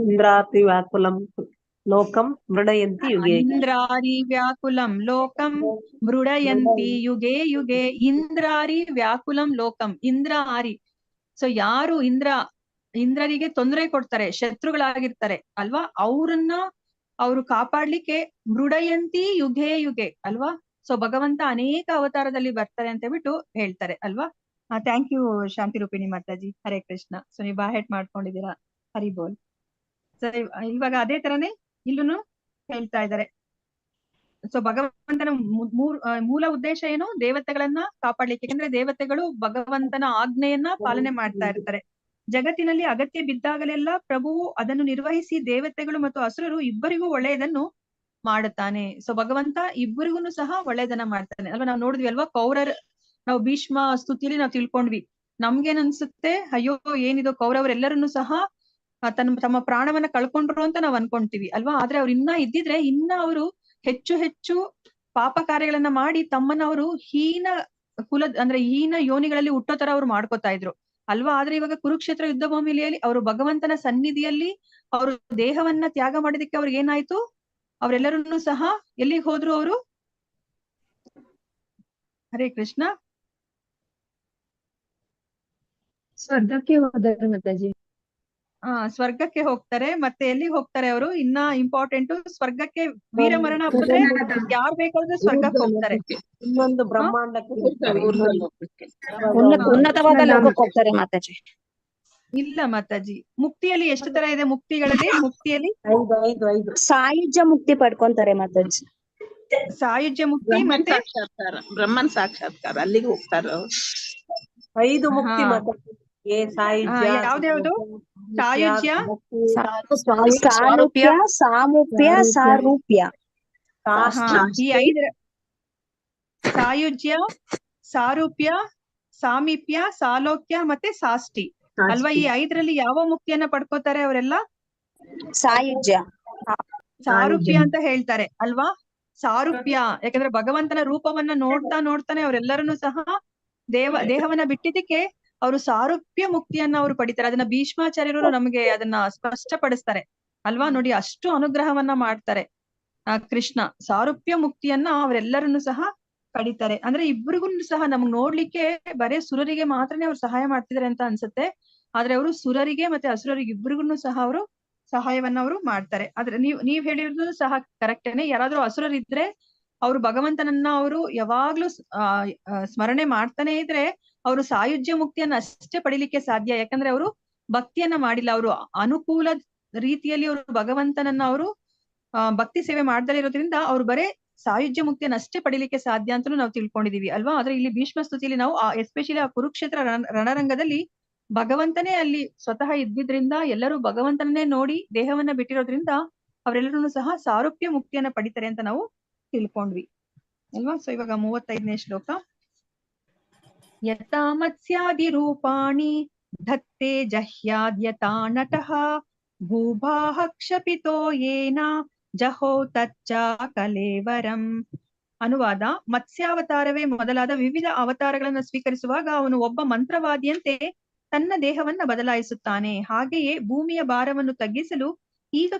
ಇಂದ್ರಾತಿ ವ್ಯಾಕುಲಂ ಲೋಕಂ ಮೃಡಯಂತಿ ಯುಗೆ. ಇಂದ್ರಾರಿ ವ್ಯಾಕುಲಂ ಲೋಕಂ ಮೃಡಯಂತಿ ಯುಗೆ ಯುಗೆ. ಇಂದ್ರಾರಿ ವ್ಯಾಕುಲಂ ಲೋಕಂ. ಇಂದ್ರ ಆರಿ. ಸೊ ಯಾರು ಇಂದ್ರರಿಗೆ ತೊಂದರೆ ಕೊಡ್ತಾರೆ, ಶತ್ರುಗಳಾಗಿರ್ತಾರೆ ಅಲ್ವಾ, ಅವರು ಕಾಪಾಡ್ಲಿಕ್ಕೆ ಮೃಡಯಂತಿ ಯುಗೆ ಯುಗೆ ಅಲ್ವಾ. ಸೊ ಭಗವಂತ ಅನೇಕ ಅವತಾರದಲ್ಲಿ ಬರ್ತಾರೆ ಅಂತ ಹೇಳ್ಬಿಟ್ಟು ಹೇಳ್ತಾರೆ ಅಲ್ವಾ. Thank you Shanti Rupini mataji. Hare Krishna. So ನೀವು ಬಾಹೆಟ್ ಮಾಡ್ಕೊಂಡಿದ್ದೀರಾ. ಹರಿ ಬೋಲ್. ಸೊ ಇವಾಗ ಅದೇ ತರನೇ ಇಲ್ಲೂ ಹೇಳ್ತಾ ಇದ್ದಾರೆ. ಸೊ ಭಗವಂತನ ಮೂಲ ಉದ್ದೇಶ ಏನು? ದೇವತೆಗಳನ್ನ ಕಾಪಾಡ್ಲಿಕ್ಕೆ. ಯಾಕಂದ್ರೆ ದೇವತೆಗಳು ಭಗವಂತನ ಆಜ್ಞೆಯನ್ನ ಪಾಲನೆ ಮಾಡ್ತಾ ಇರ್ತಾರೆ. ಜಗತ್ತಿನಲ್ಲಿ ಅಗತ್ಯ ಬಿದ್ದಾಗಲೆಲ್ಲ ಪ್ರಭುವು ಅದನ್ನು ನಿರ್ವಹಿಸಿ ದೇವತೆಗಳು ಮತ್ತು ಅಸುರರು ಇಬ್ಬರಿಗೂ ಒಳ್ಳೆಯದನ್ನು ಮಾಡುತ್ತಾನೆ. ಸೊ ಭಗವಂತ ಇಬ್ಬರಿಗೂ ಸಹ ಒಳ್ಳೆಯದನ್ನ ಮಾಡ್ತಾನೆ ಅಲ್ವಾ. ನಾವು ನೋಡಿದ್ವಿ ಅಲ್ವಾ, ನಾವು ಭೀಷ್ಮ ಸ್ತುತಿಯಲ್ಲಿ ನಾವು ತಿಳ್ಕೊಂಡ್ವಿ. ನಮ್ಗೇನ್ ಅನ್ಸುತ್ತೆ, ಅಯ್ಯೋ ಏನಿದು ಕೌರವರೆಲ್ಲರನ್ನು ಸಹ ತಮ್ಮ ಪ್ರಾಣವನ್ನ ಕಳ್ಕೊಂಡ್ರು ಅಂತ ನಾವ್ ಅನ್ಕೊಂತೀವಿ ಅಲ್ವಾ. ಆದ್ರೆ ಅವ್ರು ಇನ್ನ ಇದ್ದಿದ್ರೆ ಇನ್ನ ಅವರು ಹೆಚ್ಚು ಹೆಚ್ಚು ಪಾಪ ಕಾರ್ಯಗಳನ್ನ ಮಾಡಿ ತಮ್ಮನ್ನ ಅವರು ಹೀನ ಯೋನಿಗಳಲ್ಲಿ ಹುಟ್ಟೋ ತರ ಅವ್ರು ಮಾಡ್ಕೋತಾ ಇದ್ರು ಅಲ್ವಾ. ಆದ್ರೆ ಇವಾಗ ಕುರುಕ್ಷೇತ್ರ ಯುದ್ಧ ಭೂಮಿಯಲ್ಲಿ ಅವರು ಭಗವಂತನ ಸನ್ನಿಧಿಯಲ್ಲಿ ಅವರು ದೇಹವನ್ನ ತ್ಯಾಗ ಮಾಡಿದಕ್ಕೆ ಅವ್ರಿಗೆ ಏನಾಯ್ತು? ಅವರೆಲ್ಲರನ್ನೂ ಸಹ ಎಲ್ಲಿಗೆ ಹೋದ್ರು ಅವರು? ಹರೇ ಕೃಷ್ಣ. ಸ್ವರ್ಗಕ್ಕೆ ಹೋದರು ಮಾತಾಜಿ. ಸ್ವರ್ಗಕ್ಕೆ ಹೋಗ್ತಾರೆ. ಮತ್ತೆ ಎಲ್ಲಿಗೆ ಹೋಗ್ತಾರೆ ಅವರು? ಇನ್ನ ಇಂಪಾರ್ಟೆಂಟ್, ಸ್ವರ್ಗಕ್ಕೆ ವೀರಮರಣ ಬಂದ್ರೆ ಯಾರ್ ಬೇಕಾದ್ರೂ ಸ್ವರ್ಗಕ್ಕೆ ಹೋಗ್ತಾರೆ. ಇನ್ನೊಂದು ಬ್ರಹ್ಮಾಂಡಕ್ಕೆ ಹೋಗ್ತಾರೆ. ಉನ್ನತವಾದ ಲೋಕಕ್ಕೆ ಹೋಗ್ತಾರೆ ಮಾತಾಜಿ. ಇಲ್ಲ ಮಾತಾಜಿ, ಮುಕ್ತಿಯಲ್ಲಿ ಎಷ್ಟು ತರ ಇದೆ? ಮುಕ್ತಿಗಳಲ್ಲಿ ಐದು ಸಾಯುಜ್ಯ ಮುಕ್ತಿ ಪಡ್ಕೊಂತಾರೆ ಮಾತಾಜಿ. ಸಾಯುಜ್ಯ ಮುಕ್ತಿ ಮತ್ತೆ ಬ್ರಹ್ಮನ್ ಸಾಕ್ಷಾತ್ಕಾರ ಅಲ್ಲಿಗೆ ಹೋಗ್ತಾರ. 5 ಮುಕ್ತಿ ಮಾತಾಜಿ. ಯಾವ್ದ್ಯಾವ್ದು? ಸಾಯುಜ್ಯ, ಸಾಲೋಕ್ಯ, ಸಾಮೂಪ್ಯ, ಸಾರೂಪ್ಯ. ಈ 5 ಸಾಯುಜ್ಯ, ಸಾರೂಪ್ಯ, ಸಾಮೀಪ್ಯ, ಸಾಲೋಕ್ಯ ಮತ್ತೆ ಸಾಷ್ಟಿ ಅಲ್ವಾ. ಈ 5ರಲ್ಲಿ ಯಾವ ಮುಕ್ತಿಯನ್ನ ಪಡ್ಕೋತಾರೆ ಅವರೆಲ್ಲ? ಸಾಯುಜ್ಯ, ಸಾರೂಪ್ಯ ಅಂತ ಹೇಳ್ತಾರೆ ಅಲ್ವಾ. ಸಾರೂಪ್ಯ ಯಾಕಂದ್ರೆ ಭಗವಂತನ ರೂಪವನ್ನ ನೋಡ್ತಾನೆ ಅವರೆಲ್ಲರನ್ನು ಸಹ ದೇಹವನ್ನ ಬಿಟ್ಟಿದ್ದಕ್ಕೆ ಅವರು ಸಾರೂಪ್ಯ ಮುಕ್ತಿಯನ್ನ ಅವರು ಪಡಿತಾರೆ. ಅದನ್ನ ಭೀಷ್ಮಾಚಾರ್ಯರು ನಮಗೆ ಅದನ್ನ ಸ್ಪಷ್ಟಪಡಿಸ್ತಾರೆ ಅಲ್ವಾ. ನೋಡಿ, ಅಷ್ಟು ಅನುಗ್ರಹವನ್ನ ಮಾಡ್ತಾರೆ ಕೃಷ್ಣ. ಸಾರೂಪ್ಯ ಮುಕ್ತಿಯನ್ನ ಅವರೆಲ್ಲರನ್ನು ಸಹ ಪಡಿತಾರೆ. ಅಂದ್ರೆ ಇಬ್ಬರಿಗೂ ಸಹ ನಮ್ಗ್ ನೋಡ್ಲಿಕ್ಕೆ ಬರೇ ಸುರರಿಗೆ ಮಾತ್ರನೇ ಅವ್ರು ಸಹಾಯ ಮಾಡ್ತಿದಾರೆ ಅಂತ ಅನ್ಸುತ್ತೆ. ಆದ್ರೆ ಅವರು ಸುರರಿಗೆ ಮತ್ತೆ ಅಸುರರಿಗೆ ಇಬ್ಬರಿಗೂ ಸಹ ಅವರು ಸಹಾಯವನ್ನ ಅವರು ಮಾಡ್ತಾರೆ. ಆದ್ರೆ ನೀವ್ ಹೇಳಿರೋದು ಸಹ ಕರೆಕ್ಟೇನೆ. ಯಾರಾದ್ರೂ ಅಸುರರಿದ್ರೆ ಅವರು ಭಗವಂತನನ್ನ ಅವರು ಯಾವಾಗ್ಲೂ ಸ್ಮರಣೆ ಮಾಡ್ತಾನೆ ಇದ್ರೆ ಅವರು ಸಾಯುಜ್ಯ ಮುಕ್ತಿಯನ್ನ ಅಷ್ಟೇ ಪಡಿಲಿಕ್ಕೆ ಸಾಧ್ಯ. ಯಾಕಂದ್ರೆ ಅವರು ಭಕ್ತಿಯನ್ನ ಮಾಡಿಲ್ಲ. ಅವರು ಅನುಕೂಲ ರೀತಿಯಲ್ಲಿ ಅವರು ಭಗವಂತನನ್ನ ಅವರು ಭಕ್ತಿ ಸೇವೆ ಮಾಡ್ದಲೇ ಇರೋದ್ರಿಂದ ಅವ್ರು ಬರೇ ಸಾಯುಜ್ಯ ಮುಕ್ತಿಯನ್ನ ಅಷ್ಟೇ ಪಡಿಲಿಕ್ಕೆ ಸಾಧ್ಯ ಅಂತಲೂ ನಾವು ತಿಳ್ಕೊಂಡಿದೀವಿ ಅಲ್ವಾ. ಆದ್ರೆ ಇಲ್ಲಿ ಭೀಷ್ಮ ಸ್ತುತಿಯಲ್ಲಿ ನಾವು ಎಸ್ಪೆಷಲಿ ಆ ಕುರುಕ್ಷೇತ್ರ ರಣರಂಗದಲ್ಲಿ ಭಗವಂತನೇ ಅಲ್ಲಿ ಸ್ವತಃ ಇದ್ದಿದ್ರಿಂದ ಎಲ್ಲರೂ ಭಗವಂತನನ್ನೇ ನೋಡಿ ದೇಹವನ್ನ ಬಿಟ್ಟಿರೋದ್ರಿಂದ ಅವರೆಲ್ಲರೂ ಸಹ ಸಾರೂಪ್ಯ ಮುಕ್ತಿಯನ್ನ ಪಡಿತಾರೆ ಅಂತ ನಾವು ತಿಳ್ಕೊಂಡ್ವಿ ಅಲ್ವಾ. ಸೊ ಇವಾಗ 35ನೇ ಶ್ಲೋಕ. ಯಥಾ ಮತ್ಸ್ಯಾದಿ ರೂಪಾಣಿ ಧತ್ತೆ ಜಹ್ಯಾದ್ಯತಾ ನಟಃ ಭೂಭಾಹ ಕ್ಷಪಿತೋ ಯೇನ ಜಹೋ ತಚ್ಚ ಕಲೇವರಂ. ಅನುವಾದ: ಮತ್ಸ್ಯಾವತಾರವೇ ಮೊದಲಾದ ವಿವಿಧ ಅವತಾರಗಳನ್ನು ಸ್ವೀಕರಿಸುವಾಗ ಅವನು ಒಬ್ಬ ಮಂತ್ರವಾದಿಯಂತೆ ತನ್ನ ದೇಹವನ್ನ ಬದಲಾಯಿಸುತ್ತಾನೆ. ಹಾಗೆಯೇ ಭೂಮಿಯ ಭಾರವನ್ನು ತಗ್ಗಿಸಲು ಈಗ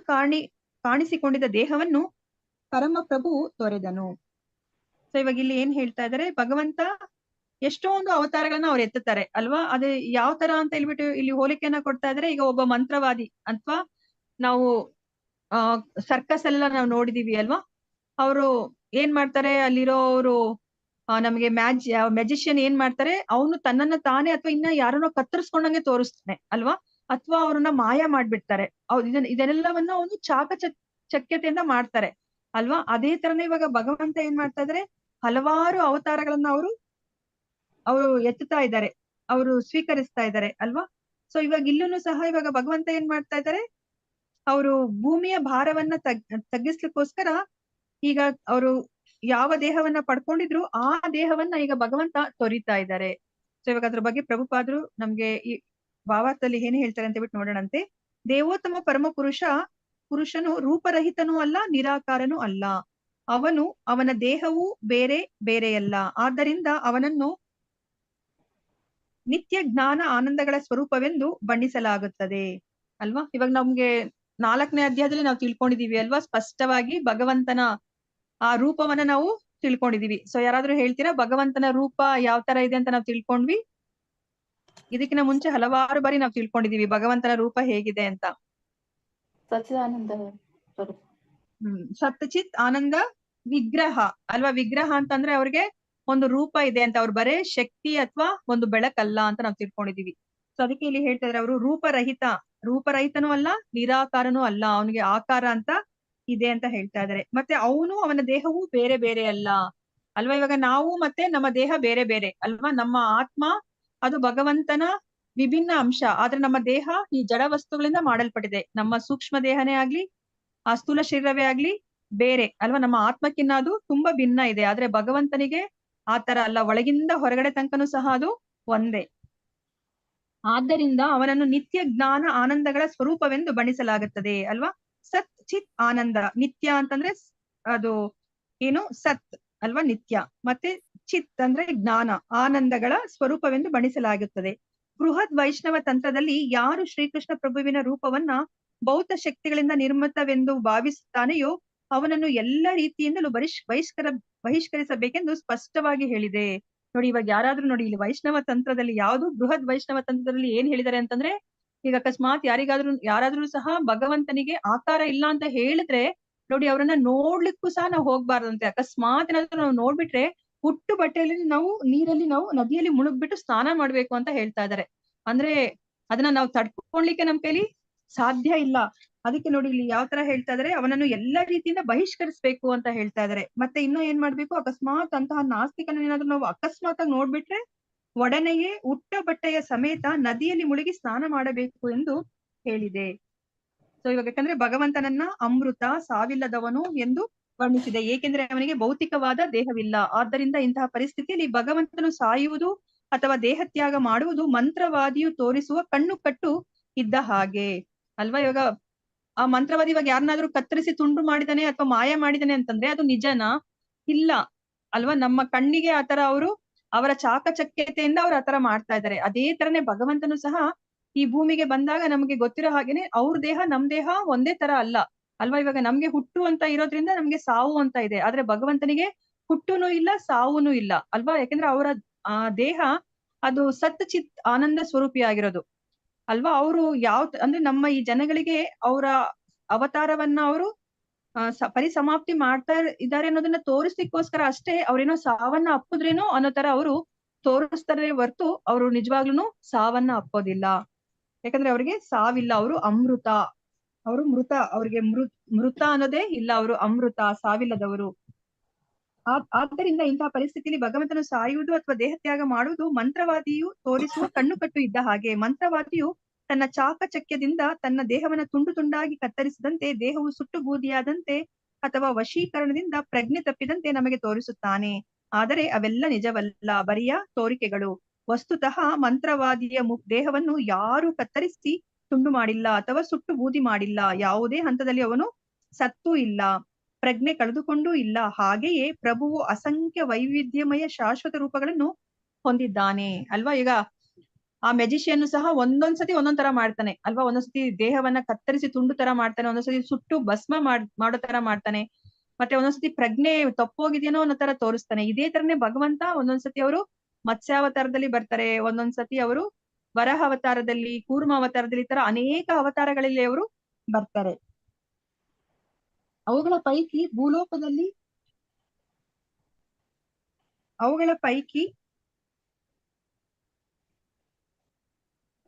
ಕಾಣಿಸಿಕೊಂಡಿದ್ದ ದೇಹವನ್ನು ಪರಮಪ್ರಭು ತೊರೆದನು. ಸೊ ಇವಾಗ ಇಲ್ಲಿ ಏನ್ ಹೇಳ್ತಾ ಇದಾರೆ? ಭಗವಂತ ಎಷ್ಟೊಂದು ಅವತಾರಗಳನ್ನ ಅವ್ರು ಎತ್ತುತ್ತಾರೆ ಅಲ್ವಾ. ಅದೇ ಯಾವ ತರ ಅಂತ ಹೇಳ್ಬಿಟ್ಟು ಇಲ್ಲಿ ಹೋಲಿಕೆಯನ್ನ ಕೊಡ್ತಾ ಇದಾರೆ. ಈಗ ಒಬ್ಬ ಮಂತ್ರವಾದಿ ಅಥವಾ ನಾವು ಸರ್ಕಸ್ ಎಲ್ಲ ನಾವು ನೋಡಿದೀವಿ ಅಲ್ವಾ. ಅವರು ಏನ್ ಮಾಡ್ತಾರೆ, ಅಲ್ಲಿರೋರು ನಮ್ಗೆ ಮ್ಯಾಜಿಷಿಯನ್ ಏನ್ ಮಾಡ್ತಾರೆ, ಅವನು ತನ್ನನ್ನ ತಾನೇ ಅಥವಾ ಇನ್ನ ಯಾರನ್ನೋ ಕತ್ತರಿಸ್ಕೊಂಡಂಗೆ ತೋರಿಸ್ತಾನೆ ಅಲ್ವಾ. ಅಥವಾ ಅವ್ರನ್ನ ಮಾಯ ಮಾಡ್ಬಿಡ್ತಾರೆ. ಇದೆಲ್ಲವನ್ನ ಅವನು ಚಕ್ಯತೆಯಿಂದ ಮಾಡ್ತಾರೆ ಅಲ್ವಾ. ಅದೇ ತರನೇ ಇವಾಗ ಭಗವಂತ ಏನ್ ಮಾಡ್ತಾ ಇದಾರೆ, ಹಲವಾರು ಅವತಾರಗಳನ್ನ ಅವರು ಎತ್ತುತ್ತಾ ಇದ್ದಾರೆ, ಅವರು ಸ್ವೀಕರಿಸ್ತಾ ಇದ್ದಾರೆ ಅಲ್ವಾ. ಸೊ ಇವಾಗ ಇಲ್ಲೂ ಸಹ ಇವಾಗ ಭಗವಂತ ಏನ್ ಮಾಡ್ತಾ ಇದ್ದಾರೆ, ಅವರು ಭೂಮಿಯ ಭಾರವನ್ನ ತಗ್ಗಿಸ್ಲಿಕ್ಕೋಸ್ಕರ ಈಗ ಅವರು ಯಾವ ದೇಹವನ್ನ ಪಡ್ಕೊಂಡಿದ್ರು ಆ ದೇಹವನ್ನ ಈಗ ಭಗವಂತ ತೊರಿತಾ ಇದ್ದಾರೆ. ಸೊ ಇವಾಗ ಅದ್ರ ಬಗ್ಗೆ ಪ್ರಭುಪಾದರು ನಮ್ಗೆ ಈ ಭಾವಾರ್ಥದಲ್ಲಿ ಏನ್ ಹೇಳ್ತಾರೆ ಅಂತ ಬಿಟ್ಟು ನೋಡೋಣಂತೆ. ದೇವೋತ್ತಮ ಪರಮ ಪುರುಷನು ರೂಪರಹಿತನೂ ಅಲ್ಲ, ನಿರಾಕಾರನೂ ಅಲ್ಲ. ಅವನ ದೇಹವು ಬೇರೆಯಲ್ಲ. ಆದ್ದರಿಂದ ಅವನನ್ನು ನಿತ್ಯ ಜ್ಞಾನ ಆನಂದಗಳ ಸ್ವರೂಪವೆಂದು ಬಣ್ಣಿಸಲಾಗುತ್ತದೆ ಅಲ್ವಾ. ಇವಾಗ ನಮ್ಗೆ 4ನೇ ಅಧ್ಯಾಯದಲ್ಲಿ ನಾವು ತಿಳ್ಕೊಂಡಿದೀವಿ ಅಲ್ವಾ, ಸ್ಪಷ್ಟವಾಗಿ ಭಗವಂತನ ಆ ರೂಪವನ್ನ ನಾವು ತಿಳ್ಕೊಂಡಿದೀವಿ. ಸೊ ಯಾರಾದ್ರೂ ಹೇಳ್ತೀರಾ ಭಗವಂತನ ರೂಪ ಯಾವ ತರ ಇದೆ ಅಂತ ನಾವು ತಿಳ್ಕೊಂಡ್ವಿ? ಇದಕ್ಕಿಂತ ಮುಂಚೆ ಹಲವಾರು ಬಾರಿ ನಾವು ತಿಳ್ಕೊಂಡಿದೀವಿ ಭಗವಂತನ ರೂಪ ಹೇಗಿದೆ ಅಂತ. ಸಚ್ಚಿದಾನಂದ ಸತ್ಚಿತ್ ಆನಂದ ವಿಗ್ರಹ ಅಲ್ವಾ. ವಿಗ್ರಹ ಅಂತಂದ್ರೆ ಅವ್ರಿಗೆ ಒಂದು ರೂಪ ಇದೆ ಅಂತ, ಅವ್ರು ಬರೇ ಶಕ್ತಿ ಅಥವಾ ಒಂದು ಬೆಳಕಲ್ಲ ಅಂತ ನಾವು ತಿಳ್ಕೊಂಡಿದೀವಿ. ಸೊ ಅದಕ್ಕೆ ಇಲ್ಲಿ ಹೇಳ್ತಾ ಇದ್ರೆ ಅವರು ರೂಪರಹಿತನೂ ಅಲ್ಲ, ನಿರಾಕಾರನೂ ಅಲ್ಲ, ಅವನಿಗೆ ಆಕಾರ ಅಂತ ಇದೆ ಅಂತ ಹೇಳ್ತಾ ಇದ್ದಾರೆ. ಮತ್ತೆ ಅವನು ಅವನ ದೇಹವು ಬೇರೆ ಬೇರೆ ಅಲ್ಲ ಅಲ್ವಾ. ಇವಾಗ ನಾವು ಮತ್ತೆ ನಮ್ಮ ದೇಹ ಬೇರೆ ಬೇರೆ ಅಲ್ವಾ. ನಮ್ಮ ಆತ್ಮ ಅದು ಭಗವಂತನ ವಿಭಿನ್ನ ಅಂಶ, ಆದ್ರೆ ನಮ್ಮ ದೇಹ ಈ ಜಡ ವಸ್ತುಗಳಿಂದ ಮಾಡಲ್ಪಟ್ಟಿದೆ. ನಮ್ಮ ಸೂಕ್ಷ್ಮ ದೇಹನೇ ಆಗ್ಲಿ, ಆ ಸ್ಥೂಲ ಶರೀರವೇ ಆಗ್ಲಿ ಬೇರೆ ಅಲ್ವಾ. ನಮ್ಮ ಆತ್ಮಕ್ಕಿನ್ನ ಅದು ತುಂಬಾ ಭಿನ್ನ ಇದೆ. ಆದ್ರೆ ಭಗವಂತನಿಗೆ ಆ ತರ ಅಲ್ಲ, ಒಳಗಿಂದ ಹೊರಗಡೆ ತನಕನೂ ಸಹ ಅದು ಒಂದೇ. ಆದ್ದರಿಂದ ಅವನನ್ನು ನಿತ್ಯ ಜ್ಞಾನ ಆನಂದಗಳ ಸ್ವರೂಪವೆಂದು ಬಣ್ಣಿಸಲಾಗುತ್ತದೆ ಅಲ್ವಾ. ಸತ್ ಚಿತ್ ಆನಂದ. ನಿತ್ಯ ಅಂತಂದ್ರೆ ಅದು ಏನು ಸತ್ ಅಲ್ವಾ, ನಿತ್ಯ. ಮತ್ತೆ ಚಿತ್ ಅಂದ್ರೆ ಜ್ಞಾನ, ಆನಂದಗಳ ಸ್ವರೂಪವೆಂದು ಬಣ್ಣಿಸಲಾಗುತ್ತದೆ. ಬೃಹತ್ ವೈಷ್ಣವ ತಂತ್ರದಲ್ಲಿ ಯಾರು ಶ್ರೀಕೃಷ್ಣ ಪ್ರಭುವಿನ ರೂಪವನ್ನ ಭೌತ ಶಕ್ತಿಗಳಿಂದ ನಿರ್ಮಿತವೆಂದು ಭಾವಿಸುತ್ತಾನೆಯೋ ಅವನನ್ನು ಎಲ್ಲ ರೀತಿಯಿಂದಲೂ ಬಹಿಷ್ಕರಿಸಬೇಕೆಂದು ಸ್ಪಷ್ಟವಾಗಿ ಹೇಳಿದೆ. ನೋಡಿ, ಇವಾಗ ಯಾರಾದ್ರೂ ನೋಡಿ, ಇಲ್ಲಿ ವೈಷ್ಣವ ತಂತ್ರದಲ್ಲಿ ಯಾವುದು ಬೃಹತ್ ವೈಷ್ಣವ ತಂತ್ರದಲ್ಲಿ ಏನ್ ಹೇಳಿದ್ದಾರೆ ಅಂತಂದ್ರೆ, ಈಗ ಅಕಸ್ಮಾತ್ ಯಾರಾದ್ರೂ ಸಹ ಭಗವಂತನಿಗೆ ಆಕಾರ ಇಲ್ಲ ಅಂತ ಹೇಳಿದ್ರೆ ನೋಡಿ, ಅವ್ರನ್ನ ನೋಡ್ಲಿಕ್ಕೂ ಸಹ ನಾವು ಹೋಗ್ಬಾರ್ದಂತೆ. ಅಕಸ್ಮಾತ್ ಏನಾದ್ರು ನಾವು ನೋಡ್ಬಿಟ್ರೆ ಹುಟ್ಟು ಬಟ್ಟೆಯಲ್ಲಿ ನಾವು ನದಿಯಲ್ಲಿ ಮುಳುಗ್ಬಿಟ್ಟು ಸ್ನಾನ ಮಾಡ್ಬೇಕು ಅಂತ ಹೇಳ್ತಾ ಇದ್ದಾರೆ. ಅಂದ್ರೆ ಅದನ್ನ ನಾವು ತಡ್ಕೊಳ್ಲಿಕ್ಕೆ ನಮ್ ಕೈಲಿ ಸಾಧ್ಯ ಇಲ್ಲ. ಅದಕ್ಕೆ ನೋಡಿ ಇಲ್ಲಿ ಯಾವ ತರ ಹೇಳ್ತಾ ಇದಾರೆ, ಅವನನ್ನು ಎಲ್ಲಾ ರೀತಿಯಿಂದ ಬಹಿಷ್ಕರಿಸ್ಬೇಕು ಅಂತ ಹೇಳ್ತಾ ಇದಾರೆ. ಮತ್ತೆ ಇನ್ನೂ ಏನ್ ಮಾಡ್ಬೇಕು, ಅಕಸ್ಮಾತ್ ಅಂತಹ ನಾಸ್ತಿಕನ ಏನಾದ್ರು ನಾವು ಅಕಸ್ಮಾತ್ ಆಗಿ ನೋಡ್ಬಿಟ್ರೆ ಒಡನೆಯೇ ಉಟ್ಟ ಬಟ್ಟೆಯ ಸಮೇತ ನದಿಯಲ್ಲಿ ಮುಳುಗಿ ಸ್ನಾನ ಮಾಡಬೇಕು ಎಂದು ಹೇಳಿದೆ. ಸೊ ಇವಾಗ ಯಾಕಂದ್ರೆ ಭಗವಂತನನ್ನ ಅಮೃತ, ಸಾವಿಲ್ಲದವನು ಎಂದು ವರ್ಣಿಸಿದೆ. ಏಕೆಂದ್ರೆ ಅವನಿಗೆ ಭೌತಿಕವಾದ ದೇಹವಿಲ್ಲ. ಆದ್ದರಿಂದ ಇಂತಹ ಪರಿಸ್ಥಿತಿಯಲ್ಲಿ ಭಗವಂತನು ಸಾಯುವುದು ಅಥವಾ ದೇಹತ್ಯಾಗ ಮಾಡುವುದು ಮಂತ್ರವಾದಿಯು ತೋರಿಸುವ ಕಣ್ಣು ಕಟ್ಟು ಇದ್ದ ಹಾಗೆ ಅಲ್ವಾ. ಇವಾಗ ಆ ಮಂತ್ರವಾದಿ ಇವಾಗ ಯಾರನ್ನಾದ್ರೂ ಕತ್ತರಿಸಿ ತುಂಡು ಮಾಡಿದಾನೆ ಅಥವಾ ಮಾಯ ಮಾಡಿದಾನೆ ಅಂತಂದ್ರೆ ಅದು ನಿಜನಾ? ಇಲ್ಲ ಅಲ್ವಾ. ನಮ್ಮ ಕಣ್ಣಿಗೆ ಆತರ ಅವರ ಚಾಕಚಕ್ಯತೆಯಿಂದ ಅವ್ರು ಆತರ ಮಾಡ್ತಾ ಇದ್ದಾರೆ. ಅದೇ ತರನೇ ಭಗವಂತನು ಸಹ ಈ ಭೂಮಿಗೆ ಬಂದಾಗ ನಮ್ಗೆ ಗೊತ್ತಿರೋ ಹಾಗೇನೆ ಅವ್ರ ದೇಹ ನಮ್ ದೇಹ ಒಂದೇ ತರ ಅಲ್ಲ ಅಲ್ವಾ. ಇವಾಗ ನಮ್ಗೆ ಹುಟ್ಟು ಅಂತ ಇರೋದ್ರಿಂದ ನಮ್ಗೆ ಸಾವು ಅಂತ ಇದೆ. ಆದ್ರೆ ಭಗವಂತನಿಗೆ ಹುಟ್ಟುನು ಇಲ್ಲ, ಸಾವುನು ಇಲ್ಲ ಅಲ್ವಾ. ಯಾಕಂದ್ರೆ ಅವರ ಆ ದೇಹ ಅದು ಸತ್ ಚಿತ್ ಆನಂದ ಸ್ವರೂಪಿಯಾಗಿರೋದು ಅಲ್ವಾ. ಅವರು ಅಂದ್ರೆ ನಮ್ಮ ಈ ಜನಗಳಿಗೆ ಅವರ ಅವತಾರವನ್ನ ಅವರು ಪರಿಸಮಾಪ್ತಿ ಮಾಡ್ತಾ ಇದ್ದಾರೆ ಅನ್ನೋದನ್ನ ತೋರಿಸ್ಲಿಕ್ಕೋಸ್ಕರ ಅಷ್ಟೇ ಅವ್ರೇನೋ ಸಾವನ್ನ ಅಪ್ಪಿದ್ರೇನೋ ಅನ್ನೋ ತರ ಅವರು ತೋರಿಸ್ತಾರೆ ಹೊರ್ತು ಅವರು ನಿಜವಾಗ್ಲೂ ಸಾವನ್ನ ಅಪ್ಪೋದಿಲ್ಲ. ಯಾಕಂದ್ರೆ ಅವ್ರಿಗೆ ಸಾವಿಲ್ಲ, ಅವರು ಅಮೃತ, ಅವರು ಮೃತ, ಅವ್ರಿಗೆ ಮೃತ ಅನ್ನೋದೇ ಇಲ್ಲ, ಅವರು ಅಮೃತ, ಸಾವಿಲ್ಲದವರು. ಆದ್ದರಿಂದ ಇಂತಹ ಪರಿಸ್ಥಿತಿಯಲ್ಲಿ ಭಗವಂತನು ಸಾಯುವುದು ಅಥವಾ ದೇಹತ್ಯಾಗ ಮಾಡುವುದು ಮಂತ್ರವಾದಿಯು ತೋರಿಸುವ ಕಣ್ಣು ಕಟ್ಟು ಇದ್ದ ಹಾಗೆ. ಮಂತ್ರವಾದಿಯು ತನ್ನ ಚಾಕಚಕ್ಯದಿಂದ ತನ್ನ ದೇಹವನ್ನ ತುಂಡು ತುಂಡಾಗಿ ಕತ್ತರಿಸಿದಂತೆ, ದೇಹವು ಸುಟ್ಟು ಬೂದಿಯಾದಂತೆ ಅಥವಾ ವಶೀಕರಣದಿಂದ ಪ್ರಜ್ಞೆ ತಪ್ಪಿದಂತೆ ನಮಗೆ ತೋರಿಸುತ್ತಾನೆ. ಆದರೆ ಅವೆಲ್ಲ ನಿಜವಲ್ಲ, ಬರಿಯ ತೋರಿಕೆಗಳು. ವಸ್ತುತಃ ಮಂತ್ರವಾದಿಯ ದೇಹವನ್ನು ಯಾರು ಕತ್ತರಿಸಿ ತುಂಡು ಮಾಡಿಲ್ಲ ಅಥವಾ ಸುಟ್ಟು ಬೂದಿ ಮಾಡಿಲ್ಲ. ಯಾವುದೇ ಹಂತದಲ್ಲಿ ಅವನು ಸತ್ತೂ ಇಲ್ಲ, ಪ್ರಜ್ಞೆ ಕಳೆದುಕೊಂಡೂ ಇಲ್ಲ. ಹಾಗೆಯೇ ಪ್ರಭುವು ಅಸಂಖ್ಯ ವೈವಿಧ್ಯಮಯ ಶಾಶ್ವತ ರೂಪಗಳನ್ನು ಹೊಂದಿದ್ದಾನೆ ಅಲ್ವಾ. ಈಗ ಆ ಮೆಜಿಷಿಯನ್ ಸಹ ಒಂದೊಂದ್ಸತಿ ಒಂದೊಂದ್ ತರ ಮಾಡ್ತಾನೆ ಅಲ್ವಾ. ಒಂದೊಂದ್ಸತಿ ದೇಹವನ್ನ ಕತ್ತರಿಸಿ ತುಂಡು ತರ ಮಾಡ್ತಾನೆ, ಒಂದೊಂದ್ಸತಿ ಸುಟ್ಟು ಭಸ್ಮ ಮಾಡೋ ತರ ಮಾಡ್ತಾನೆ, ಮತ್ತೆ ಒಂದೊಂದ್ಸತಿ ಪ್ರಜ್ಞೆ ತಪ್ಪೋಗಿದೆಯೋ ಅನ್ನೋ ತರ ತೋರಿಸ್ತಾನೆ. ಇದೇ ತರನೇ ಭಗವಂತ ಒಂದೊಂದ್ಸತಿ ಅವರು ಮತ್ಸ್ಯಾವತಾರದಲ್ಲಿ ಬರ್ತಾರೆ, ಒಂದೊಂದ್ಸತಿ ಅವರು ವರಹ ಅವತಾರದಲ್ಲಿ, ಕೂರ್ಮ ಅವತಾರದಲ್ಲಿ, ಈ ತರ ಅನೇಕ ಅವತಾರಗಳಲ್ಲಿ ಅವರು ಬರ್ತಾರೆ. ಅವುಗಳ ಪೈಕಿ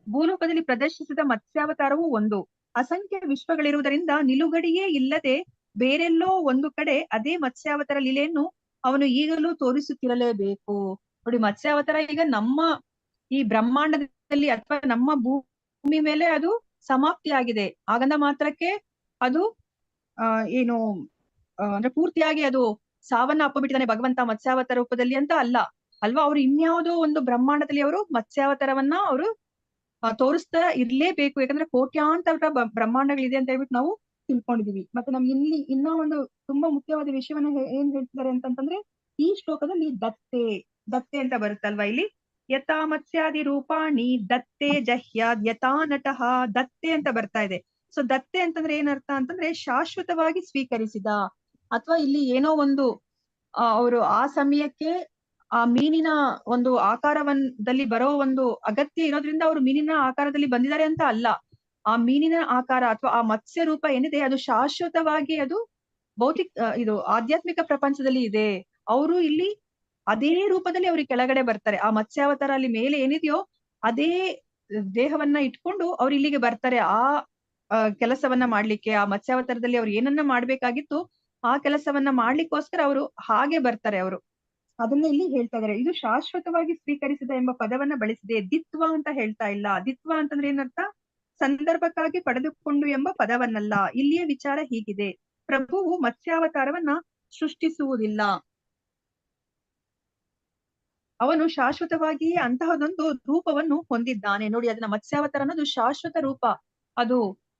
ಭೂಲೋಕದಲ್ಲಿ ಪ್ರದರ್ಶಿಸಿದ ಮತ್ಸ್ಯಾವತಾರವೂ ಒಂದು. ಅಸಂಖ್ಯ ವಿಶ್ವಗಳಿರುವುದರಿಂದ ನಿಲುಗಡೆಯೇ ಇಲ್ಲದೆ ಬೇರೆಲ್ಲೋ ಒಂದು ಕಡೆ ಅದೇ ಮತ್ಸ್ಯಾವತಾರ ಲೀಲೆಯನ್ನು ಅವನು ಈಗಲೂ ತೋರಿಸುತ್ತಿರಲೇಬೇಕು. ನೋಡಿ, ಮತ್ಸ್ಯಾವತಾರ ಈಗ ನಮ್ಮ ಈ ಬ್ರಹ್ಮಾಂಡದಲ್ಲಿ ಅಥವಾ ನಮ್ಮ ಭೂಮಿ ಮೇಲೆ ಅದು ಸಮಾಪ್ತಿಯಾಗಿದೆ. ಆಗಂದ ಮಾತ್ರಕ್ಕೆ ಅದು ಏನು ಅಂದ್ರೆ ಪೂರ್ತಿಯಾಗಿ ಅದು ಸಾವನ್ನ ಅಪ್ಪಬಿಟ್ಟಿದ್ದಾನೆ ಭಗವಂತ ಮತ್ಸ್ಯಾವತಾರ ರೂಪದಲ್ಲಿ ಅಂತ ಅಲ್ಲ ಅಲ್ವಾ. ಅವ್ರು ಇನ್ಯಾವುದೋ ಒಂದು ಬ್ರಹ್ಮಾಂಡದಲ್ಲಿ ಅವರು ಮತ್ಸ್ಯಾವತಾರವನ್ನ ಅವರು ತೋರಿಸ್ತಾ ಇರ್ಲೇಬೇಕು. ಯಾಕಂದ್ರೆ ಕೋಟ್ಯಾಂತರ ಬ್ರಹ್ಮಾಂಡಗಳಿದೆ ಅಂತ ಹೇಳ್ಬಿಟ್ಟು ನಾವು ತಿಳ್ಕೊಂಡಿದೀವಿ. ಮತ್ತೆ ನಮ್ಗೆ ಇಲ್ಲಿ ಇನ್ನೂ ಒಂದು ತುಂಬಾ ಮುಖ್ಯವಾದ ವಿಷಯವನ್ನ ಏನ್ ಹೇಳ್ತಿದ್ದಾರೆ ಅಂತಂದ್ರೆ, ಈ ಶ್ಲೋಕದಲ್ಲಿ ದತ್ತೆ ಅಂತ ಬರುತ್ತಲ್ವಾ ಇಲ್ಲಿ, ಯಥಾ ಮತ್ಸ್ಯಾದಿ ರೂಪಾಣಿ ದತ್ತೆ ಜಹ್ಯಾದ್ ಯಥಾ ನಟಃ, ದತ್ತೆ ಅಂತ ಬರ್ತಾ ಇದೆ. ಸೊ ದತ್ತೆ ಅಂತಂದ್ರೆ ಏನರ್ಥ ಅಂತಂದ್ರೆ ಶಾಶ್ವತವಾಗಿ ಸ್ವೀಕರಿಸಿದ, ಅಥವಾ ಇಲ್ಲಿ ಏನೋ ಒಂದು ಅವರು ಆ ಸಮಯಕ್ಕೆ ಆ ಮೀನಿನ ಒಂದು ಆಕಾರದಲ್ಲಿ ಬರೋ ಒಂದು ಅಗತ್ಯ ಇರೋದ್ರಿಂದ ಅವರು ಮೀನಿನ ಆಕಾರದಲ್ಲಿ ಬಂದಿದ್ದಾರೆ ಅಂತ ಅಲ್ಲ. ಆ ಮೀನಿನ ಆಕಾರ ಅಥವಾ ಆ ಮತ್ಸ್ಯ ರೂಪ ಏನಿದೆ ಅದು ಶಾಶ್ವತವಾಗಿ ಅದು ಇದು ಆಧ್ಯಾತ್ಮಿಕ ಪ್ರಪಂಚದಲ್ಲಿ ಇದೆ. ಅವರು ಇಲ್ಲಿ ಅದೇ ರೂಪದಲ್ಲಿ ಅವ್ರಿಗೆ ಕೆಳಗಡೆ ಬರ್ತಾರೆ. ಆ ಮತ್ಸ್ಯಾವತಾರ ಅಲ್ಲಿ ಮೇಲೆ ಏನಿದೆಯೋ ಅದೇ ದೇಹವನ್ನ ಇಟ್ಕೊಂಡು ಅವ್ರು ಇಲ್ಲಿಗೆ ಬರ್ತಾರೆ. ಆ ಕೆಲಸವನ್ನ ಮಾಡ್ಲಿಕ್ಕೆ, ಆ ಮತ್ಸ್ಯಾವತಾರದಲ್ಲಿ ಅವ್ರು ಏನನ್ನ ಮಾಡ್ಬೇಕಾಗಿತ್ತು ಆ ಕೆಲಸವನ್ನ ಮಾಡ್ಲಿಕ್ಕೋಸ್ಕರ ಅವರು ಹಾಗೆ ಬರ್ತಾರೆ ಅವರು. ಅದನ್ನ ಇಲ್ಲಿ ಹೇಳ್ತಾ ಇದಾರೆ. ಇದು ಶಾಶ್ವತವಾಗಿ ಸ್ವೀಕರಿಸಿದ ಎಂಬ ಪದವನ್ನ ಬಳಸಿದೆ. ದಿತ್ವ ಅಂತ ಹೇಳ್ತಾ ಇಲ್ಲ. ದಿತ್ವ ಅಂತಂದ್ರೆ ಏನರ್ಥ? ಸಂದರ್ಭಕ್ಕಾಗಿ ಪಡೆದುಕೊಂಡು ಎಂಬ ಪದವನ್ನಲ್ಲ. ಇಲ್ಲಿಯ ವಿಚಾರ ಹೀಗಿದೆ: ಪ್ರಭುವು ಮತ್ಸ್ಯಾವತಾರವನ್ನ ಸೃಷ್ಟಿಸುವುದಿಲ್ಲ. ಅವನು ಶಾಶ್ವತವಾಗಿಯೇ ಅಂತಹದೊಂದು ರೂಪವನ್ನು ಹೊಂದಿದ್ದಾನೆ. ನೋಡಿ, ಅದನ್ನ ಮತ್ಸ್ಯಾವತಾರ ಅನ್ನೋದು ಶಾಶ್ವತ ರೂಪ, ಅದು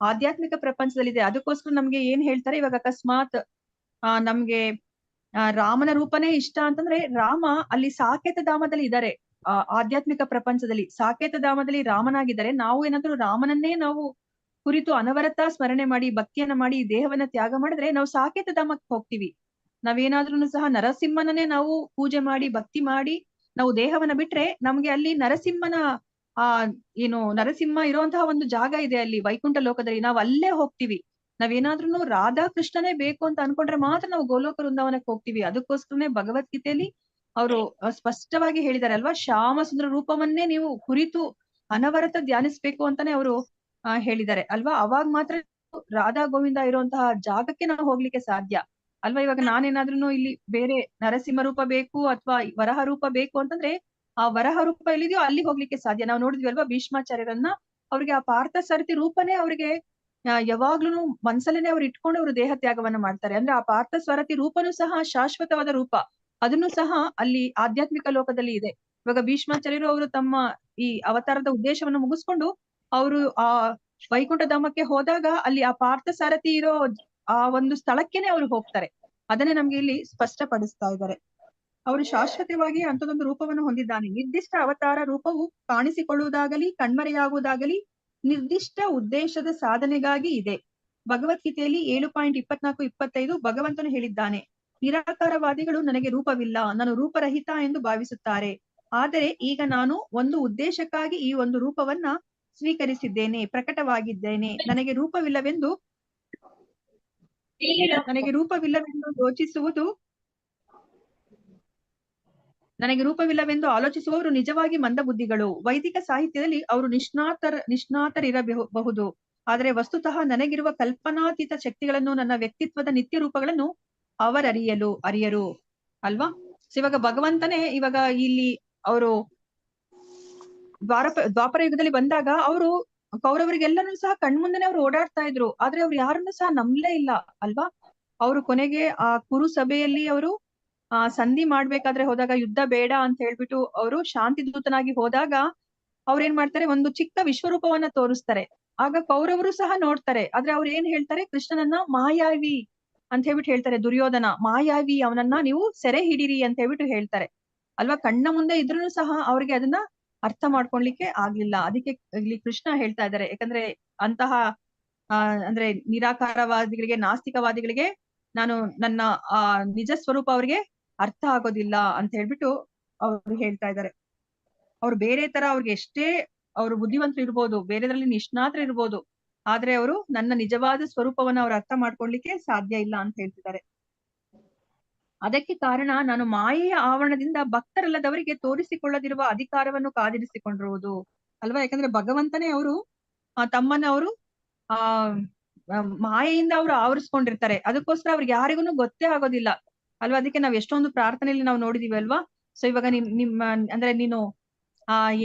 ಆಧ್ಯಾತ್ಮಿಕ ಪ್ರಪಂಚದಲ್ಲಿದೆ. ಅದಕ್ಕೋಸ್ಕರ ನಮ್ಗೆ ಏನ್ ಹೇಳ್ತಾರೆ ಇವಾಗ, ಅಕಸ್ಮಾತ್ ನಮ್ಗೆ ರಾಮನ ರೂಪನೇ ಇಷ್ಟ ಅಂತಂದ್ರೆ, ರಾಮ ಅಲ್ಲಿ ಸಾಕೇತ ಧಾಮದಲ್ಲಿ ಇದ್ದಾರೆ. ಆಧ್ಯಾತ್ಮಿಕ ಪ್ರಪಂಚದಲ್ಲಿ ಸಾಕೇತ ಧಾಮದಲ್ಲಿ ರಾಮನಾಗಿದ್ದಾರೆ. ನಾವು ಏನಾದ್ರೂ ರಾಮನನ್ನೇ ನಾವು ಕುರಿತು ಅನವರತ ಸ್ಮರಣೆ ಮಾಡಿ ಭಕ್ತಿಯನ್ನ ಮಾಡಿ ದೇಹವನ್ನ ತ್ಯಾಗ ಮಾಡಿದ್ರೆ ನಾವು ಸಾಕೇತ ಧಾಮಕ್ಕೆ ಹೋಗ್ತೀವಿ. ನಾವೇನಾದ್ರೂ ಸಹ ನರಸಿಂಹನನ್ನೇ ನಾವು ಪೂಜೆ ಮಾಡಿ ಭಕ್ತಿ ಮಾಡಿ ನಾವು ದೇಹವನ್ನ ಬಿಟ್ರೆ ನಮ್ಗೆ ಅಲ್ಲಿ ನರಸಿಂಹನ ನರಸಿಂಹ ಇರುವಂತಹ ಒಂದು ಜಾಗ ಇದೆ ಅಲ್ಲಿ ವೈಕುಂಠ ಲೋಕದಲ್ಲಿ, ನಾವು ಅಲ್ಲೇ ಹೋಗ್ತೀವಿ. ನಾವೇನಾದ್ರೂ ರಾಧಾ ಕೃಷ್ಣನೇ ಬೇಕು ಅಂತ ಅನ್ಕೊಂಡ್ರೆ ಮಾತ್ರ ನಾವು ಗೋಲೋಕ ವೃಂದಾವನಕ್ಕೆ ಹೋಗ್ತೀವಿ. ಅದಕ್ಕೋಸ್ಕರನೇ ಭಗವದ್ಗೀತೆಯಲ್ಲಿ ಅವರು ಸ್ಪಷ್ಟವಾಗಿ ಹೇಳಿದ್ದಾರೆ ಅಲ್ವಾ, ಶ್ಯಾಮ ಸುಂದರ ರೂಪವನ್ನೇ ನೀವು ಕುರಿತು ಅನವರತ ಧ್ಯಾನಿಸ್ಬೇಕು ಅಂತಾನೆ ಅವರು ಹೇಳಿದ್ದಾರೆ ಅಲ್ವಾ. ಅವಾಗ ಮಾತ್ರ ರಾಧಾ ಗೋವಿಂದ ಇರುವಂತಹ ಜಾಗಕ್ಕೆ ನಾವು ಹೋಗ್ಲಿಕ್ಕೆ ಸಾಧ್ಯ ಅಲ್ವಾ. ಇವಾಗ ನಾನೇನಾದ್ರೂ ಇಲ್ಲಿ ಬೇರೆ ನರಸಿಂಹ ರೂಪ ಬೇಕು ಅಥವಾ ವರಹ ರೂಪ ಬೇಕು ಅಂತಂದ್ರೆ ಆ ವರಹ ರೂಪ ಎಲ್ಲಿದೆಯೋ ಅಲ್ಲಿ ಹೋಗ್ಲಿಕ್ಕೆ ಸಾಧ್ಯ. ನಾವು ನೋಡಿದ್ವಿ ಅಲ್ವಾ ಭೀಷ್ಮಾಚಾರ್ಯರನ್ನ, ಅವ್ರಿಗೆ ಆ ಪಾರ್ಥ ಸಾರಥಿ ರೂಪನೇ ಅವ್ರಿಗೆ ಯಾವಾಗ್ಲೂ ಮನ್ಸಲ್ಲೇನೆ ಅವ್ರು ಇಟ್ಕೊಂಡು ಅವರು ದೇಹ ತ್ಯಾಗವನ್ನ ಮಾಡ್ತಾರೆ. ಅಂದ್ರೆ ಆ ಪಾರ್ಥ ಸಾರಥಿ ರೂಪನೂ ಸಹ ಶಾಶ್ವತವಾದ ರೂಪ, ಅದನ್ನು ಸಹ ಅಲ್ಲಿ ಆಧ್ಯಾತ್ಮಿಕ ಲೋಕದಲ್ಲಿ ಇದೆ. ಇವಾಗ ಭೀಷ್ಮಾಚಾರ್ಯರು ಅವರು ತಮ್ಮ ಈ ಅವತಾರದ ಉದ್ದೇಶವನ್ನು ಮುಗಿಸ್ಕೊಂಡು ಅವರು ಆ ವೈಕುಂಠ ಧಾಮಕ್ಕೆ ಹೋದಾಗ ಅಲ್ಲಿ ಆ ಪಾರ್ಥ ಸಾರಥಿ ಇರೋ ಆ ಒಂದು ಸ್ಥಳಕ್ಕೇನೆ ಅವ್ರು ಹೋಗ್ತಾರೆ. ಅದನ್ನೇ ನಮ್ಗೆ ಇಲ್ಲಿ ಸ್ಪಷ್ಟಪಡಿಸ್ತಾ ಇದ್ದಾರೆ. ಅವರು ಶಾಶ್ವತವಾಗಿ ಅಂತದೊಂದು ರೂಪವನ್ನು ಹೊಂದಿದ್ದಾನೆ. ನಿರ್ದಿಷ್ಟ ಅವತಾರ ರೂಪವು ಕಾಣಿಸಿಕೊಳ್ಳುವುದಾಗಲಿ ಕಣ್ಮರೆಯಾಗುವುದಾಗಲಿ ನಿರ್ದಿಷ್ಟ ಉದ್ದೇಶದ ಸಾಧನೆಗಾಗಿ ಇದೆ. ಭಗವದ್ಗೀತೆಯಲ್ಲಿ 7.24-25 ಭಗವಂತನು ಹೇಳಿದ್ದಾನೆ: ನಿರಾಕಾರವಾದಿಗಳು ನನಗೆ ರೂಪವಿಲ್ಲ, ನಾನು ರೂಪರಹಿತ ಎಂದು ಭಾವಿಸುತ್ತಾರೆ. ಆದರೆ ಈಗ ನಾನು ಒಂದು ಉದ್ದೇಶಕ್ಕಾಗಿ ಈ ಒಂದು ರೂಪವನ್ನ ಸ್ವೀಕರಿಸಿದ್ದೇನೆ, ಪ್ರಕಟವಾಗಿದ್ದೇನೆ. ನನಗೆ ರೂಪವಿಲ್ಲವೆಂದು ಆಲೋಚಿಸುವವರು ನಿಜವಾಗಿ ಮಂದಬುದ್ಧಿಗಳು. ವೈದಿಕ ಸಾಹಿತ್ಯದಲ್ಲಿ ಅವರು ನಿಷ್ಣಾತರಿರಬಹುದು, ಆದರೆ ವಸ್ತುತಃ ನನಗಿರುವ ಕಲ್ಪನಾತೀತ ಶಕ್ತಿಗಳನ್ನು, ನನ್ನ ವ್ಯಕ್ತಿತ್ವದ ನಿತ್ಯ ರೂಪಗಳನ್ನು ಅರಿಯರು ಅಲ್ವಾ. ಇವಾಗ ಭಗವಂತನೇ ಇವಾಗ ಇಲ್ಲಿ ಅವರು ದ್ವಾಪರ ಯುಗದಲ್ಲಿ ಬಂದಾಗ ಅವರು ಕೌರವರಿಗೆಲ್ಲರೂ ಸಹ ಕಣ್ಮುಂದೆನೆ ಅವ್ರು ಓಡಾಡ್ತಾ ಇದ್ರು, ಆದ್ರೆ ಅವ್ರು ಯಾರನ್ನು ಸಹ ನಂಬಲೇ ಇಲ್ಲ ಅಲ್ವಾ. ಅವರು ಕೊನೆಗೆ ಆ ಕುರು ಸಭೆಯಲ್ಲಿ ಅವರು ಸಂಧಿ ಮಾಡ್ಬೇಕಾದ್ರೆ ಹೋದಾಗ ಯುದ್ಧ ಬೇಡ ಅಂತ ಹೇಳ್ಬಿಟ್ಟು ಅವರು ಶಾಂತಿ ದೂತನಾಗಿ ಹೋದಾಗ ಅವ್ರೇನ್ ಮಾಡ್ತಾರೆ, ಒಂದು ಚಿಕ್ಕ ವಿಶ್ವರೂಪವನ್ನ ತೋರಿಸ್ತಾರೆ. ಆಗ ಕೌರವರು ಸಹ ನೋಡ್ತಾರೆ, ಆದ್ರೆ ಅವ್ರು ಏನ್ ಹೇಳ್ತಾರೆ, ಕೃಷ್ಣನನ್ನ ಮಾಯಾವಿ ಅಂತ ಹೇಳ್ಬಿಟ್ಟು ಹೇಳ್ತಾರೆ. ದುರ್ಯೋಧನ ಮಾಯಾವಿ, ಅವನನ್ನ ನೀವು ಸೆರೆ ಹಿಡಿರಿ ಅಂತ ಹೇಳ್ಬಿಟ್ಟು ಹೇಳ್ತಾರೆ ಅಲ್ವಾ. ಕಣ್ಣ ಮುಂದೆ ಇದ್ರೂ ಸಹ ಅವ್ರಿಗೆ ಅದನ್ನ ಅರ್ಥ ಮಾಡ್ಕೊಳ್ಲಿಕ್ಕೆ ಆಗ್ಲಿಲ್ಲ. ಅದಕ್ಕೆ ಇಲ್ಲಿ ಕೃಷ್ಣ ಹೇಳ್ತಾ ಇದ್ದಾರೆ, ಯಾಕಂದ್ರೆ ಅಂತಹ ಅಂದ್ರೆ ನಿರಾಕಾರವಾದಿಗಳಿಗೆ, ನಾಸ್ತಿಕವಾದಿಗಳಿಗೆ ನಾನು ನನ್ನ ನಿಜ ಸ್ವರೂಪ ಅವ್ರಿಗೆ ಅರ್ಥ ಆಗೋದಿಲ್ಲ ಅಂತ ಹೇಳ್ಬಿಟ್ಟು ಅವ್ರು ಹೇಳ್ತಾ ಇದ್ದಾರೆ. ಅವ್ರು ಬೇರೆ ತರ ಅವ್ರಿಗೆ ಎಷ್ಟೇ ಅವ್ರು ಬುದ್ಧಿವಂತರು ಇರ್ಬೋದು, ಬೇರೆದ್ರಲ್ಲಿ ನಿಷ್ಣಾತರು ಇರ್ಬೋದು, ಆದ್ರೆ ಅವರು ನನ್ನ ನಿಜವಾದ ಸ್ವರೂಪವನ್ನ ಅವ್ರು ಅರ್ಥ ಮಾಡ್ಕೊಳ್ಲಿಕ್ಕೆ ಸಾಧ್ಯ ಇಲ್ಲ ಅಂತ ಹೇಳ್ತಿದ್ದಾರೆ. ಅದಕ್ಕೆ ಕಾರಣ ನಾನು ಮಾಯೆಯ ಆವರಣದಿಂದ ಭಕ್ತರಲ್ಲದವರಿಗೆ ತೋರಿಸಿಕೊಳ್ಳದಿರುವ ಅಧಿಕಾರವನ್ನು ಕಾದಿರಿಸಿಕೊಂಡಿರುವುದು ಅಲ್ವಾ. ಯಾಕಂದ್ರೆ ಭಗವಂತನೇ ಅವರು ತಮ್ಮನ್ನ ಅವರು ಮಾಯೆಯಿಂದ ಅವರು ಆವರಿಸ್ಕೊಂಡಿರ್ತಾರೆ. ಅದಕ್ಕೋಸ್ಕರ ಅವ್ರಿಗೆ ಯಾರಿಗೂ ಗೊತ್ತೇ ಆಗೋದಿಲ್ಲ ಅಲ್ವಾ. ಅದಕ್ಕೆ ನಾವ್ ಎಷ್ಟೊಂದು ಪ್ರಾರ್ಥನೆಯಲ್ಲಿ ನಾವು ನೋಡಿದೀವಿ ಅಲ್ವಾ. ಸೊ ಇವಾಗ ನಿಮ್ಮ ಅಂದ್ರೆ ನೀನು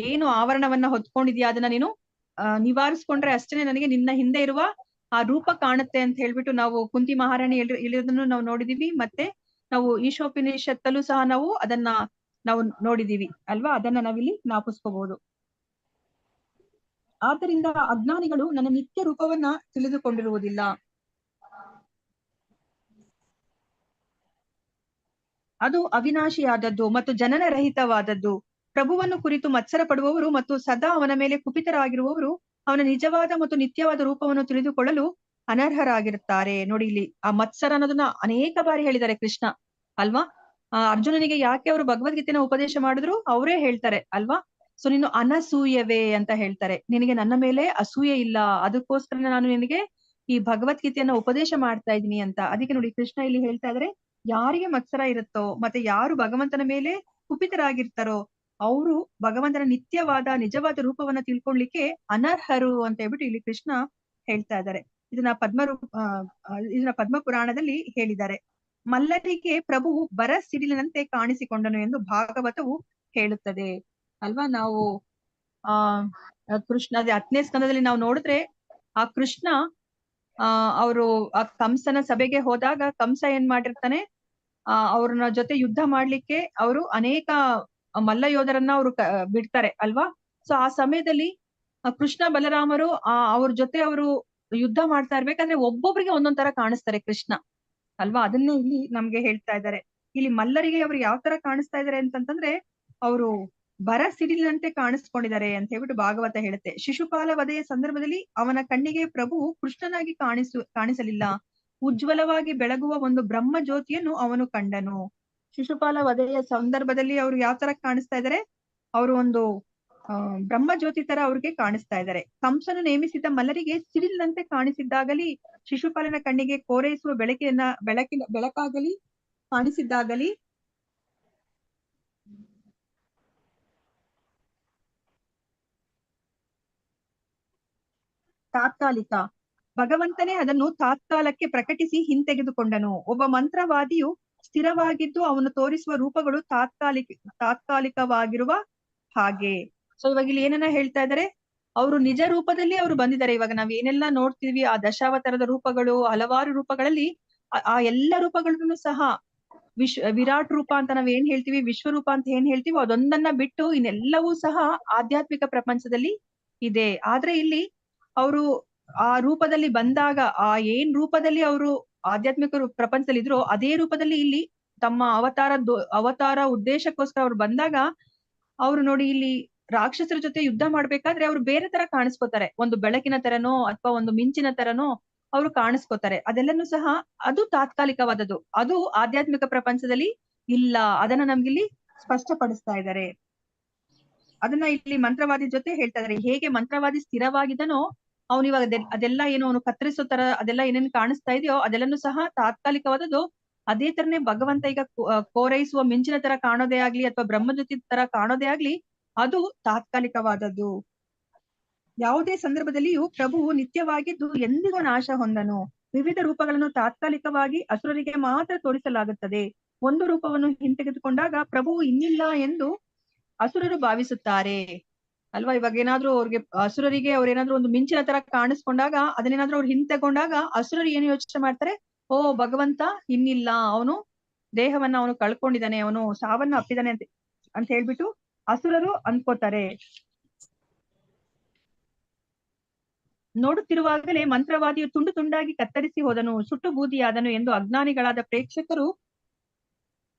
ಏನು ಆವರಣವನ್ನ ಹೊತ್ಕೊಂಡಿದ್ಯಾ ಅದನ್ನ ನೀನು ನಿವಾರಿಸ್ಕೊಂಡ್ರೆ ಅಷ್ಟೇನೆ ನನಗೆ ನಿನ್ನ ಹಿಂದೆ ಇರುವ ಆ ರೂಪ ಕಾಣುತ್ತೆ ಅಂತ ಹೇಳ್ಬಿಟ್ಟು ನಾವು ಕುಂತಿ ಮಹಾರಾಣಿ ಹೇಳಿರೋದನ್ನು ನಾವು ನೋಡಿದೀವಿ. ಮತ್ತೆ ನಾವು ಈಶೋಪನಿಷತ್ತಲ್ಲೂ ಸಹ ನಾವು ಅದನ್ನ ನಾವು ನೋಡಿದೀವಿ ಅಲ್ವಾ. ಅದನ್ನ ನಾವಿಲ್ಲಿ ಜ್ಞಾಪಿಸ್ಕೋಬಹುದು. ಆದ್ದರಿಂದ ಅಜ್ಞಾನಿಗಳು ನನ್ನ ನಿತ್ಯ ರೂಪವನ್ನ ತಿಳಿದುಕೊಂಡಿರುವುದಿಲ್ಲ. ಅದು ಅವಿನಾಶಿಯಾದದ್ದು ಮತ್ತು ಜನನ ರಹಿತವಾದದ್ದು. ಪ್ರಭುವನ್ನು ಕುರಿತು ಮತ್ಸರ ಪಡುವವರು ಮತ್ತು ಸದಾ ಅವನ ಮೇಲೆ ಕುಪಿತರಾಗಿರುವವರು ಅವನ ನಿಜವಾದ ಮತ್ತು ನಿತ್ಯವಾದ ರೂಪವನ್ನು ತಿಳಿದುಕೊಳ್ಳಲು ಅನರ್ಹರಾಗಿರುತ್ತಾರೆ. ನೋಡಿ, ಇಲ್ಲಿ ಆ ಮತ್ಸರ ಅನ್ನೋದನ್ನ ಅನೇಕ ಬಾರಿ ಹೇಳಿದ್ದಾರೆ ಕೃಷ್ಣ ಅಲ್ವಾ. ಅರ್ಜುನನಿಗೆ ಯಾಕೆ ಅವರು ಭಗವದ್ಗೀತೆನ ಉಪದೇಶ ಮಾಡಿದ್ರು, ಅವರೇ ಹೇಳ್ತಾರೆ ಅಲ್ವಾ. ಸೊ ನೀನು ಅನಸೂಯವೇ ಅಂತ ಹೇಳ್ತಾರೆ, ನಿನಗೆ ನನ್ನ ಮೇಲೆ ಅಸೂಯೆ ಇಲ್ಲ, ಅದಕ್ಕೋಸ್ಕರ ನಾನು ನಿನಗೆ ಈ ಭಗವದ್ಗೀತೆಯನ್ನ ಉಪದೇಶ ಮಾಡ್ತಾ ಇದ್ದೀನಿ ಅಂತ. ಅದಕ್ಕೆ ನೋಡಿ ಕೃಷ್ಣ ಇಲ್ಲಿ ಹೇಳ್ತಾ ಇದ್ರೆ, ಯಾರಿಗೆ ಮತ್ಸರ ಇರುತ್ತೋ ಮತ್ತೆ ಯಾರು ಭಗವಂತನ ಮೇಲೆ ಕುಪಿತರಾಗಿರ್ತಾರೋ ಅವರು ಭಗವಂತನ ನಿತ್ಯವಾದ ನಿಜವಾದ ರೂಪವನ್ನ ತಿಳ್ಕೊಳ್ಲಿಕ್ಕೆ ಅನರ್ಹರು ಅಂತ ಹೇಳ್ಬಿಟ್ಟು ಇಲ್ಲಿ ಕೃಷ್ಣ ಹೇಳ್ತಾ ಇದ್ದಾರೆ. ಇದನ್ನ ಇದನ್ನ ಪದ್ಮ ಪುರಾಣದಲ್ಲಿ ಹೇಳಿದ್ದಾರೆ. ಮಲ್ಲರಿಗೆ ಪ್ರಭುವು ಬರ ಸಿಡಿಲಿನಂತೆ ಕಾಣಿಸಿಕೊಂಡನು ಎಂದು ಭಾಗವತವು ಹೇಳುತ್ತದೆ ಅಲ್ವಾ. ನಾವು ಕೃಷ್ಣ 10ನೇ ಸ್ಕಂದದಲ್ಲಿ ನಾವು ನೋಡಿದ್ರೆ ಆ ಕೃಷ್ಣ ಅವರು ಆ ಕಂಸನ ಸಭೆಗೆ ಹೋದಾಗ ಕಂಸ ಏನ್ ಮಾಡಿರ್ತಾನೆ, ಅವ್ರನ್ನ ಜೊತೆ ಯುದ್ಧ ಮಾಡ್ಲಿಕ್ಕೆ ಅವರು ಅನೇಕ ಮಲ್ಲ ಯೋಧರನ್ನ ಅವರು ಬಿಡ್ತಾರೆ ಅಲ್ವಾ. ಸೊ ಆ ಸಮಯದಲ್ಲಿ ಕೃಷ್ಣ ಬಲರಾಮರು ಅವ್ರ ಜೊತೆ ಅವರು ಯುದ್ಧ ಮಾಡ್ತಾ ಇರ್ಬೇಕಾದ್ರೆ ಒಬ್ಬೊಬ್ರಿಗೆ ಒಂದೊಂದ್ ತರ ಕಾಣಿಸ್ತಾರೆ ಕೃಷ್ಣ ಅಲ್ವಾ. ಅದನ್ನೇ ಇಲ್ಲಿ ನಮ್ಗೆ ಹೇಳ್ತಾ ಇದ್ದಾರೆ. ಇಲ್ಲಿ ಮಲ್ಲರಿಗೆ ಅವ್ರು ಯಾವ ತರ ಕಾಣಿಸ್ತಾ ಇದಾರೆ ಅಂತಂತಂದ್ರೆ ಅವರು ಬರ ಸಿಡಿಲಿನಂತೆ ಕಾಣಿಸ್ಕೊಂಡಿದ್ದಾರೆ ಅಂತ ಹೇಳ್ಬಿಟ್ಟು ಭಾಗವತ ಹೇಳುತ್ತೆ. ಶಿಶುಪಾಲ ವಧೆಯ ಸಂದರ್ಭದಲ್ಲಿ ಅವನ ಕಣ್ಣಿಗೆ ಪ್ರಭು ಕೃಷ್ಣನಾಗಿ ಕಾಣಿಸಲಿಲ್ಲ, ಉಜ್ವಲವಾಗಿ ಬೆಳಗುವ ಒಂದು ಬ್ರಹ್ಮ ಜ್ಯೋತಿಯನ್ನು ಅವನು ಕಂಡನು. ಶಿಶುಪಾಲ ವಧೆಯ ಸಂದರ್ಭದಲ್ಲಿ ಅವ್ರು ಯಾವ ತರ ಕಾಣಿಸ್ತಾ ಇದ್ದಾರೆ, ಅವರು ಒಂದು ಬ್ರಹ್ಮ ಜ್ಯೋತಿ ತರ ಅವ್ರಿಗೆ ಕಾಣಿಸ್ತಾ ಇದ್ದಾರೆ. ಕಂಸನು ನೇಮಿಸಿದ ಮಲ್ಲರಿಗೆ ಸಿಡಿಲಿನಂತೆ ಕಾಣಿಸಿದ್ದಾಗಲಿ, ಶಿಶುಪಾಲನ ಕಣ್ಣಿಗೆ ಕೋರೈಸುವ ಬೆಳಕಾಗಲಿ ಕಾಣಿಸಿದ್ದಾಗಲಿ ತಾತ್ಕಾಲಿಕ. ಭಗವಂತನೇ ಅದನ್ನು ತಾತ್ಕಾಲಕ್ಕೆ ಪ್ರಕಟಿಸಿ ಹಿಂತೆಗೆದುಕೊಂಡನು. ಒಬ್ಬ ಮಂತ್ರವಾದಿಯು ಸ್ಥಿರವಾಗಿದ್ದು ಅವನು ತೋರಿಸುವ ರೂಪಗಳು ತಾತ್ಕಾಲಿಕವಾಗಿರುವ ಹಾಗೆ. ಸೊ ಇವಾಗ ಇಲ್ಲಿ ಏನನ್ನ ಹೇಳ್ತಾ ಇದ್ದಾರೆ, ಅವರು ನಿಜ ರೂಪದಲ್ಲಿ ಅವರು ಬಂದಿದ್ದಾರೆ. ಇವಾಗ ನಾವ್ ಏನೆಲ್ಲ ನೋಡ್ತೀವಿ ಆ ದಶಾವತಾರದ ರೂಪಗಳು, ಹಲವಾರು ರೂಪಗಳಲ್ಲಿ ಆ ಎಲ್ಲ ರೂಪಗಳನ್ನು ಸಹ ವಿರಾಟ್ ರೂಪ ಅಂತ ನಾವ್ ಏನ್ ಹೇಳ್ತೀವಿ, ವಿಶ್ವರೂಪ ಅಂತ ಏನ್ ಹೇಳ್ತೀವಿ, ಅದೊಂದನ್ನ ಬಿಟ್ಟು ಇನ್ನೆಲ್ಲವೂ ಸಹ ಆಧ್ಯಾತ್ಮಿಕ ಪ್ರಪಂಚದಲ್ಲಿ ಇದೆ. ಆದ್ರೆ ಇಲ್ಲಿ ಅವರು ಆ ರೂಪದಲ್ಲಿ ಬಂದಾಗ ಏನ್ ರೂಪದಲ್ಲಿ ಅವರು ಆಧ್ಯಾತ್ಮಿಕ ಪ್ರಪಂಚದಲ್ಲಿ ಇದ್ರು ಅದೇ ರೂಪದಲ್ಲಿ ಇಲ್ಲಿ ತಮ್ಮ ಅವತಾರ ಉದ್ದೇಶಕ್ಕೋಸ್ಕರ ಅವ್ರು ಬಂದಾಗ ಅವ್ರು ನೋಡಿ ಇಲ್ಲಿ ರಾಕ್ಷಸರ ಜೊತೆ ಯುದ್ಧ ಮಾಡ್ಬೇಕಾದ್ರೆ ಅವ್ರು ಬೇರೆ ತರ ಕಾಣಿಸ್ಕೋತಾರೆ. ಒಂದು ಬೆಳಕಿನ ತರನೋ ಅಥವಾ ಒಂದು ಮಿಂಚಿನ ತರನೋ ಅವರು ಕಾಣಿಸ್ಕೋತಾರೆ. ಅದೆಲ್ಲನೂ ಸಹ ಅದು ತಾತ್ಕಾಲಿಕವಾದದ್ದು, ಅದು ಆಧ್ಯಾತ್ಮಿಕ ಪ್ರಪಂಚದಲ್ಲಿ ಇಲ್ಲ. ಅದನ್ನ ನಮ್ಗಿಲ್ಲಿ ಸ್ಪಷ್ಟಪಡಿಸ್ತಾ ಇದ್ದಾರೆ. ಅದನ್ನ ಇಲ್ಲಿ ಮಂತ್ರವಾದಿ ಜೊತೆ ಹೇಳ್ತಾ ಇದಾರೆ. ಹೇಗೆ ಮಂತ್ರವಾದಿ ಸ್ಥಿರವಾಗಿದನೋ ಅವನು ಇವಾಗ ಅದೆಲ್ಲ ಏನು ಅವನು ಕತ್ತರಿಸೋ ತರ ಅದೆಲ್ಲ ಏನೇನು ಕಾಣಿಸ್ತಾ ಇದೆಯೋ ಅದೆಲ್ಲನೂ ಸಹ ತಾತ್ಕಾಲಿಕವಾದದ್ದು. ಅದೇ ತರನೇ ಭಗವಂತ ಈಗ ಕೋರೈಸುವ ಮಿಂಚಿನ ತರ ಕಾಣೋದೇ ಆಗ್ಲಿ ಅಥವಾ ಬ್ರಹ್ಮಜ್ಯೋತಿ ತರ ಕಾಣೋದೇ ಆಗ್ಲಿ ಅದು ತಾತ್ಕಾಲಿಕವಾದದ್ದು. ಯಾವುದೇ ಸಂದರ್ಭದಲ್ಲಿಯೂ ಪ್ರಭುವು ನಿತ್ಯವಾಗಿದ್ದು ಎಂದಿಗೂ ನಾಶ ಹೊಂದನು. ವಿವಿಧ ರೂಪಗಳನ್ನು ತಾತ್ಕಾಲಿಕವಾಗಿ ಅಸುರರಿಗೆ ಮಾತ್ರ ತೋರಿಸಲಾಗುತ್ತದೆ. ಒಂದು ರೂಪವನ್ನು ಹಿಂತೆಗೆದುಕೊಂಡಾಗ ಪ್ರಭುವು ಇನ್ನಿಲ್ಲ ಎಂದು ಅಸುರರು ಭಾವಿಸುತ್ತಾರೆ ಅಲ್ವಾ. ಇವಾಗ ಏನಾದ್ರು ಅವ್ರಿಗೆ ಅಸುರರಿಗೆ ಅವ್ರೇನಾದ್ರು ಒಂದು ಮಿಂಚಿನ ತರ ಕಾಣಿಸ್ಕೊಂಡಾಗ ಅದನ್ನೇನಾದ್ರೂ ಅವ್ರು ಹಿಂತೆಗೊಂಡಾಗ ಅಸುರರು ಏನು ಯೋಚನೆ ಮಾಡ್ತಾರೆ, ಓ ಭಗವಂತ ಇನ್ನಿಲ್ಲ, ಅವನು ದೇಹವನ್ನ ಅವನು ಕಳ್ಕೊಂಡಿದ್ದಾನೆ, ಅವನು ಸಾವನ್ನ ಅಪ್ಪಿದಾನೆ ಅಂತ ಹೇಳ್ಬಿಟ್ಟು ಅಸುರರು ಅನ್ಕೋತಾರೆ. ನೋಡುತ್ತಿರುವಾಗಲೇ ಮಂತ್ರವಾದಿಯು ತುಂಡು ತುಂಡಾಗಿ ಕತ್ತರಿಸಿ ಹೋದನು, ಸುಟ್ಟು ಬೂದಿಯಾದನು ಎಂದು ಅಜ್ಞಾನಿಗಳಾದ ಪ್ರೇಕ್ಷಕರು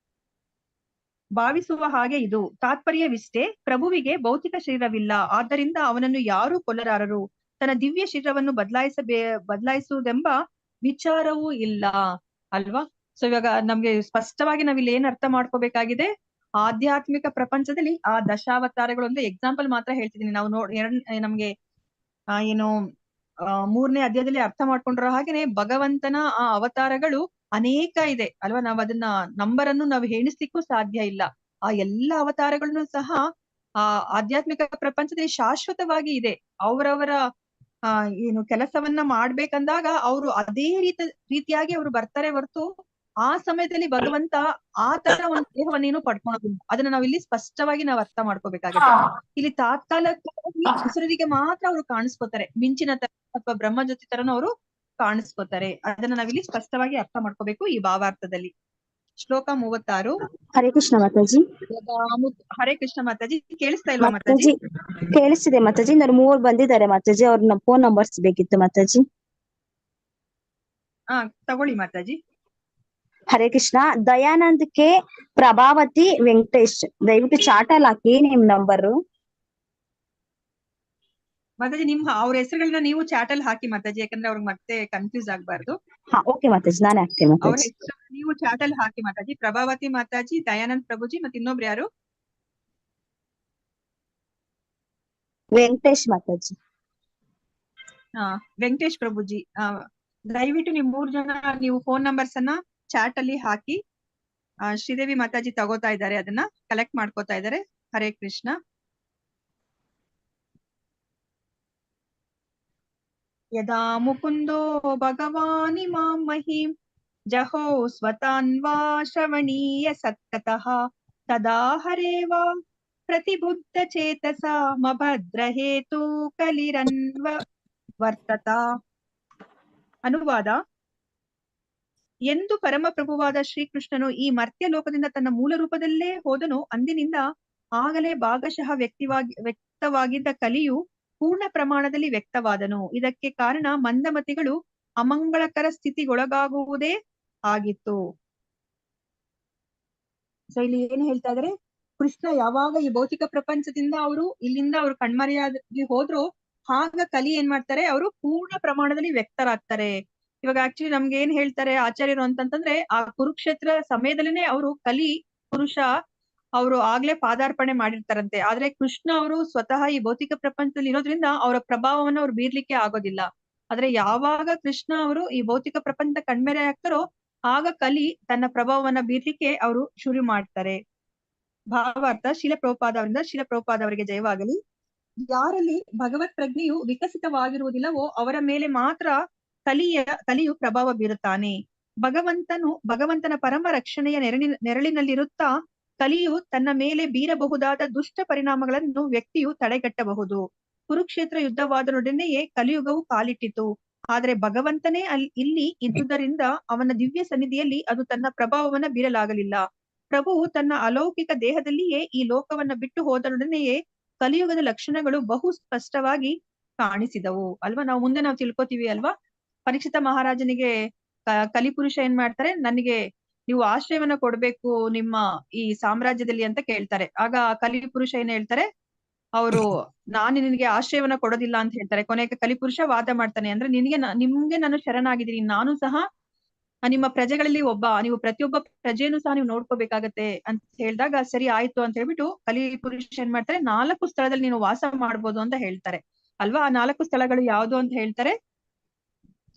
ಭಾವಿಸುವ ಹಾಗೆ ಇದು. ತಾತ್ಪರ್ಯವಿಷ್ಟೇ, ಪ್ರಭುವಿಗೆ ಭೌತಿಕ ಶರೀರವಿಲ್ಲ, ಆದ್ದರಿಂದ ಅವನನ್ನು ಯಾರೂ ಕೊಲ್ಲಲಾರರು. ತನ್ನ ದಿವ್ಯ ಶರೀರವನ್ನು ಬದಲಾಯಿಸುವುದೆಂಬ ವಿಚಾರವೂ ಇಲ್ಲ ಅಲ್ವಾ. ಸೊ ಇವಾಗ ನಮ್ಗೆ ಸ್ಪಷ್ಟವಾಗಿ ನಾವಿಲ್ಲಿ ಏನ್ ಅರ್ಥ ಮಾಡ್ಕೋಬೇಕಾಗಿದೆ, ಆಧ್ಯಾತ್ಮಿಕ ಪ್ರಪಂಚದಲ್ಲಿ ಆ ದಶಾವತಾರಗಳು ಒಂದು ಎಕ್ಸಾಂಪಲ್ ಮಾತ್ರ ಹೇಳ್ತಿದ್ದೀನಿ. ನಾವು ನಮ್ಗೆ ಏನು 3ನೇ ಅಧ್ಯಾಯದಲ್ಲಿ ಅರ್ಥ ಮಾಡ್ಕೊಂಡಿರೋ ಹಾಗೇನೆ ಭಗವಂತನ ಆ ಅವತಾರಗಳು ಅನೇಕ ಇದೆ ಅಲ್ವಾ. ನಾವ್ ಅದನ್ನ ನಂಬರನ್ನು ನಾವು ಎಣಿಸ್ಲಿಕ್ಕೂ ಸಾಧ್ಯ ಇಲ್ಲ. ಆ ಎಲ್ಲಾ ಅವತಾರಗಳನ್ನು ಸಹ ಆ ಆಧ್ಯಾತ್ಮಿಕ ಪ್ರಪಂಚದಲ್ಲಿ ಶಾಶ್ವತವಾಗಿ ಇದೆ. ಅವರವರ ಏನು ಕೆಲಸವನ್ನ ಮಾಡ್ಬೇಕಂದಾಗ ಅವರು ಅದೇ ರೀತಿಯಾಗಿ ಅವರು ಬರ್ತಾರೆ ಹೊರತು ಆ ಸಮಯದಲ್ಲಿ ಭಗವಂತ ಆ ತರ ಒಂದು ದೇಹವನ್ನೇನು ಪಡ್ಕೊಳ್ಳೋದಿಲ್ಲ. ಅದನ್ನ ನಾವ್ ಇಲ್ಲಿ ಸ್ಪಷ್ಟವಾಗಿ ನಾವ್ ಅರ್ಥ ಮಾಡ್ಕೋಬೇಕಾಗುತ್ತೆ. ಇಲ್ಲಿ ತಾತ್ಕಾಲಿಕವಾಗಿ ಅಸುರರಿಗೆ ಮಾತ್ರ ಅವರು ಕಾಣಿಸ್ಕೋತಾರೆ, ಮಿಂಚಿನ ತರ ಅಥವಾ ಬ್ರಹ್ಮ ಜ್ಯೋತಿ ತರನು ಅವರು ಕಾಣಿಸ್ಕೋತಾರೆ. ಅದನ್ನ ನಾವಿಲ್ಲಿ ಸ್ಪಷ್ಟವಾಗಿ ಅರ್ಥ ಮಾಡ್ಕೋಬೇಕು ಈ ಭಾವಾರ್ಥದಲ್ಲಿ. ಶ್ಲೋಕ 36. ಹರೇ ಕೃಷ್ಣ ಮಾತಾಜಿ. ಹರೇ ಕೃಷ್ಣ ಮಾತಾಜಿ. ಕೇಳಿಸ್ತಾ ಇಲ್ವಾ ಮಾತಾಜಿ? ಕೇಳಿಸ್ತಿದೆ ಮಾತಾಜಿ. ನಾನು 3 ಬಂದಿದ್ದಾರೆ ಮಾತಾಜಿ, ಅವ್ರ ಫೋನ್ ನಂಬರ್ಸ್ ಬೇಕಿತ್ತು ಮಾತಾಜಿ. ತಗೊಳ್ಳಿ ಮಾತಾಜಿ. ಹರೇ ಕೃಷ್ಣ. ದಯಾನಂದ್ ಕೆ, ಪ್ರಭಾವತಿ, ವೆಂಕಟೇಶ್, ದಯವಿಟ್ಟು ಚಾಟ್ ಅಲ್ಲಿ ಹಾಕಿ ನಿಮ್ ನಂಬರ್. ಮಾತಾಜಿ ಅವ್ರ ಹೆಸರುಗಳನ್ನ ನೀವು ಚಾಟ್ ಅಲ್ಲಿ ಹಾಕಿ ಮಾತಾಜಿ, ಯಾಕಂದ್ರೆ ಅವ್ರಿಗೆ ಮತ್ತೆ ಕನ್ಫ್ಯೂಸ್ ಆಗ್ಬಾರ್ದು. ಓಕೆ ಮಾತಾಜಿ, ನಾನೇ ಹಾಕ್ತೇನೆ ಅವ್ರ ಮಾತಾಜಿ. ಹೆಸರು ನೀವು ಚಾಟ್ ಅಲ್ಲಿ ಹಾಕಿ ಮಾತಾಜಿ. ಪ್ರಭಾವತಿ ಮಾತಾಜಿ, ದಯಾನಂದ್ ಪ್ರಭುಜಿ, ಮತ್ತೆ ಇನ್ನೊಬ್ರು ಯಾರು? ವೆಂಕಟೇಶ್ ಮಾತಾಜಿ. ವೆಂಕಟೇಶ್ ಪ್ರಭುಜಿ. ದಯವಿಟ್ಟು ನೀವು 3 ಜನ ನೀವು ಫೋನ್ ನಂಬರ್ಸ್ ಅನ್ನ ಚಾಟ್ ಅಲ್ಲಿ ಹಾಕಿ. ಶ್ರೀದೇವಿ ಮಾತಾಜಿ ತಗೋತಾ ಇದ್ದಾರೆ, ಅದನ್ನ ಕಲೆಕ್ಟ್ ಮಾಡ್ಕೋತಾ ಇದ್ದಾರೆ. ಹರೇ ಕೃಷ್ಣ. ಯದಾ ಮುಕುಂದೋ ಭಗವಾನಿ ಮಾಂ ಮಹೀಂ ಜಹೋ ಸ್ವತಾನ್ವಾ ಶ್ರವಣೀಯ ಸತ್ತತಃ ತದಾ ಹರೇವ ಪ್ರತಿಬುದ್ಧ ಚೇತಸ ಮಭದ್ರ ಹೇತು ಕಲಿರನ್ವ ವರ್ತತ. ಅನುವಾದ: ಎಂದು ಪರಮಪ್ರಭುವಾದ ಶ್ರೀಕೃಷ್ಣನು ಈ ಮರ್ತ್ಯ ಲೋಕದಿಂದ ತನ್ನ ಮೂಲ ರೂಪದಲ್ಲೇ ಹೋದನು, ಅಂದಿನಿಂದ ಆಗಲೇ ಭಾಗಶಃ ವ್ಯಕ್ತವಾಗಿದ್ದ ಕಲಿಯು ಪೂರ್ಣ ಪ್ರಮಾಣದಲ್ಲಿ ವ್ಯಕ್ತವಾದನು. ಇದಕ್ಕೆ ಕಾರಣ ಮಂದಮತಿಗಳು ಅಮಂಗಳಕರ ಸ್ಥಿತಿಗೊಳಗಾಗುವುದೇ ಆಗಿತ್ತು. ಸೊ ಇಲ್ಲಿ ಏನ್ ಹೇಳ್ತಾ ಇದಾರೆ, ಕೃಷ್ಣ ಯಾವಾಗ ಈ ಭೌತಿಕ ಪ್ರಪಂಚದಿಂದ ಇಲ್ಲಿಂದ ಅವರು ಕಣ್ಮರೆಯಾಗಿ ಹೋದ್ರು, ಆಗ ಕಲಿ ಏನ್ ಮಾಡ್ತಾರೆ, ಅವರು ಪೂರ್ಣ ಪ್ರಮಾಣದಲ್ಲಿ ವ್ಯಕ್ತರಾಗ್ತಾರೆ. ಇವಾಗ ಆಕ್ಚುಲಿ ನಮ್ಗೆ ಏನ್ ಹೇಳ್ತಾರೆ ಆಚಾರ್ಯರು ಅಂತಂತಂದ್ರೆ, ಆ ಕುರುಕ್ಷೇತ್ರ ಸಮಯದಲ್ಲಿನೇ ಅವರು ಕಲಿ ಪುರುಷ ಅವರು ಆಗ್ಲೇ ಪಾದಾರ್ಪಣೆ ಮಾಡಿರ್ತಾರಂತೆ. ಆದ್ರೆ ಕೃಷ್ಣ ಅವರು ಸ್ವತಃ ಈ ಭೌತಿಕ ಪ್ರಪಂಚದಲ್ಲಿ ಇರೋದ್ರಿಂದ ಅವರ ಪ್ರಭಾವವನ್ನು ಅವ್ರು ಬೀರ್ಲಿಕ್ಕೆ ಆಗೋದಿಲ್ಲ. ಆದ್ರೆ ಯಾವಾಗ ಕೃಷ್ಣ ಅವರು ಈ ಭೌತಿಕ ಪ್ರಪಂಚ ಕಣ್ಮೆರೆ ಆಗ್ತಾರೋ ಆಗ ಕಲಿ ತನ್ನ ಪ್ರಭಾವವನ್ನ ಬೀರ್ಲಿಕ್ಕೆ ಅವರು ಶುರು ಮಾಡ್ತಾರೆ. ಭಾವಾರ್ಥ: ಶೀಲ ಪ್ರಭುಪಾದ ಅವರಿಗೆ ಜಯವಾಗಲಿ. ಯಾರಲ್ಲಿ ಭಗವತ್ ಪ್ರಜ್ಞೆಯು ವಿಕಸಿತವಾಗಿರುವುದಿಲ್ಲವೋ ಅವರ ಮೇಲೆ ಮಾತ್ರ ಕಲಿಯು ಪ್ರಭಾವ ಬೀರುತ್ತಾನೆ. ಭಗವಂತನ ಪರಮ ರಕ್ಷಣೆಯ ನೆರಳಿನಲ್ಲಿರುತ್ತಾ ಕಲಿಯು ತನ್ನ ಮೇಲೆ ಬೀರಬಹುದಾದ ದುಷ್ಟ ಪರಿಣಾಮಗಳನ್ನು ವ್ಯಕ್ತಿಯು ತಡೆಗಟ್ಟಬಹುದು. ಕುರುಕ್ಷೇತ್ರ ಯುದ್ಧವಾದರೊಡನೆಯೇ ಕಲಿಯುಗವು ಕಾಲಿಟ್ಟಿತು. ಆದರೆ ಭಗವಂತನೇ ಇಲ್ಲಿ ಇದ್ದುದರಿಂದ ಅವನ ದಿವ್ಯ ಸನ್ನಿಧಿಯಲ್ಲಿ ಅದು ತನ್ನ ಪ್ರಭಾವವನ್ನ ಬೀರಲಾಗಲಿಲ್ಲ. ಪ್ರಭುವು ತನ್ನ ಅಲೌಕಿಕ ದೇಹದಲ್ಲಿಯೇ ಈ ಲೋಕವನ್ನ ಬಿಟ್ಟು ಹೋದರೊಡನೆಯೇ ಕಲಿಯುಗದ ಲಕ್ಷಣಗಳು ಬಹು ಸ್ಪಷ್ಟವಾಗಿ ಕಾಣಿಸಿದವು ಅಲ್ವಾ. ನಾವು ಮುಂದೆ ತಿಳ್ಕೊತೀವಿ ಅಲ್ವಾ. ಪರೀಕ್ಷಿತ ಮಹಾರಾಜನಿಗೆ ಕಲಿಪುರುಷ ಏನ್ ಮಾಡ್ತಾರೆ, ನನಗೆ ನೀವು ಆಶ್ರಯವನ್ನ ಕೊಡ್ಬೇಕು ನಿಮ್ಮ ಈ ಸಾಮ್ರಾಜ್ಯದಲ್ಲಿ ಅಂತ ಕೇಳ್ತಾರೆ. ಆಗ ಕಲಿಪುರುಷ ಏನ್ ಹೇಳ್ತಾರೆ, ಅವರು ನಾನು ನಿನಗೆ ಆಶ್ರಯವನ್ನ ಕೊಡೋದಿಲ್ಲ ಅಂತ ಹೇಳ್ತಾರೆ. ಕೊನೆಗೆ ಕಲಿಪುರುಷ ವಾದ ಮಾಡ್ತಾನೆ, ಅಂದ್ರೆ ನಿಮ್ಗೆ ನಾನು ಶರಣಾಗಿದ್ದೀನಿ, ನಾನು ಸಹ ನಿಮ್ಮ ಪ್ರಜೆಗಳಲ್ಲಿ ನೀವು ಪ್ರತಿಯೊಬ್ಬ ಪ್ರಜೆಯನ್ನು ಸಹ ನೀವು ನೋಡ್ಕೋಬೇಕಾಗತ್ತೆ ಅಂತ ಹೇಳಿದಾಗ ಸರಿ ಆಯ್ತು ಅಂತ ಹೇಳ್ಬಿಟ್ಟು ಕಲಿಪುರುಷ ಏನ್ ಮಾಡ್ತಾರೆ, 4 ಸ್ಥಳದಲ್ಲಿ ನೀನು ವಾಸ ಮಾಡ್ಬೋದು ಅಂತ ಹೇಳ್ತಾರೆ ಅಲ್ವಾ. ಆ 4 ಸ್ಥಳಗಳು ಯಾವ್ದು ಅಂತ ಹೇಳ್ತಾರೆ.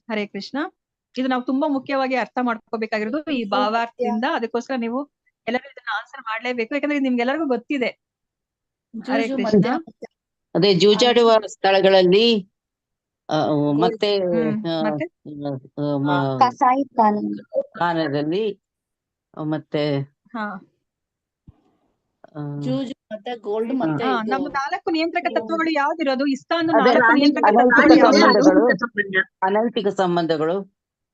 ಹರೇ ಕೃಷ್ಣ. ಇದು ನಾವು ತುಂಬಾ ಮುಖ್ಯವಾಗಿ ಅರ್ಥ ಮಾಡ್ಕೋಬೇಕಾಗಿರೋದು ಈ ಭಾವಾರ್ಥದಿಂದ. ಅದಕ್ಕೋಸ್ಕರ ನೀವು ಎಲ್ಲರೂ ಇದನ್ನ ಆನ್ಸರ್ ಮಾಡ್ಲೇಬೇಕು, ಯಾಕಂದ್ರೆ ಇದು ನಿಮ್ಗೆಲ್ಲರಿಗೂ ಗೊತ್ತಿದೆ. ಹರೇ ಕೃಷ್ಣ. ಅದೇ ಜೂಜಾಡುವ ಸ್ಥಳಗಳಲ್ಲಿ ಮತ್ತೆ ಕಾನದಲ್ಲಿ ಮತ್ತೆ ಜೂಜು ಮತ್ತೆ ಗೋಲ್ಡ್ ಮತ್ತೆ ನಮ್ಮ 4 ನಿಯಂತ್ರಕ ತತ್ವಗಳು ಯಾವ್ದಿರೋದು? ಇಸ್ಕಾನ್ ಅನೈತಿಕ ಸಂಬಂಧಗಳು,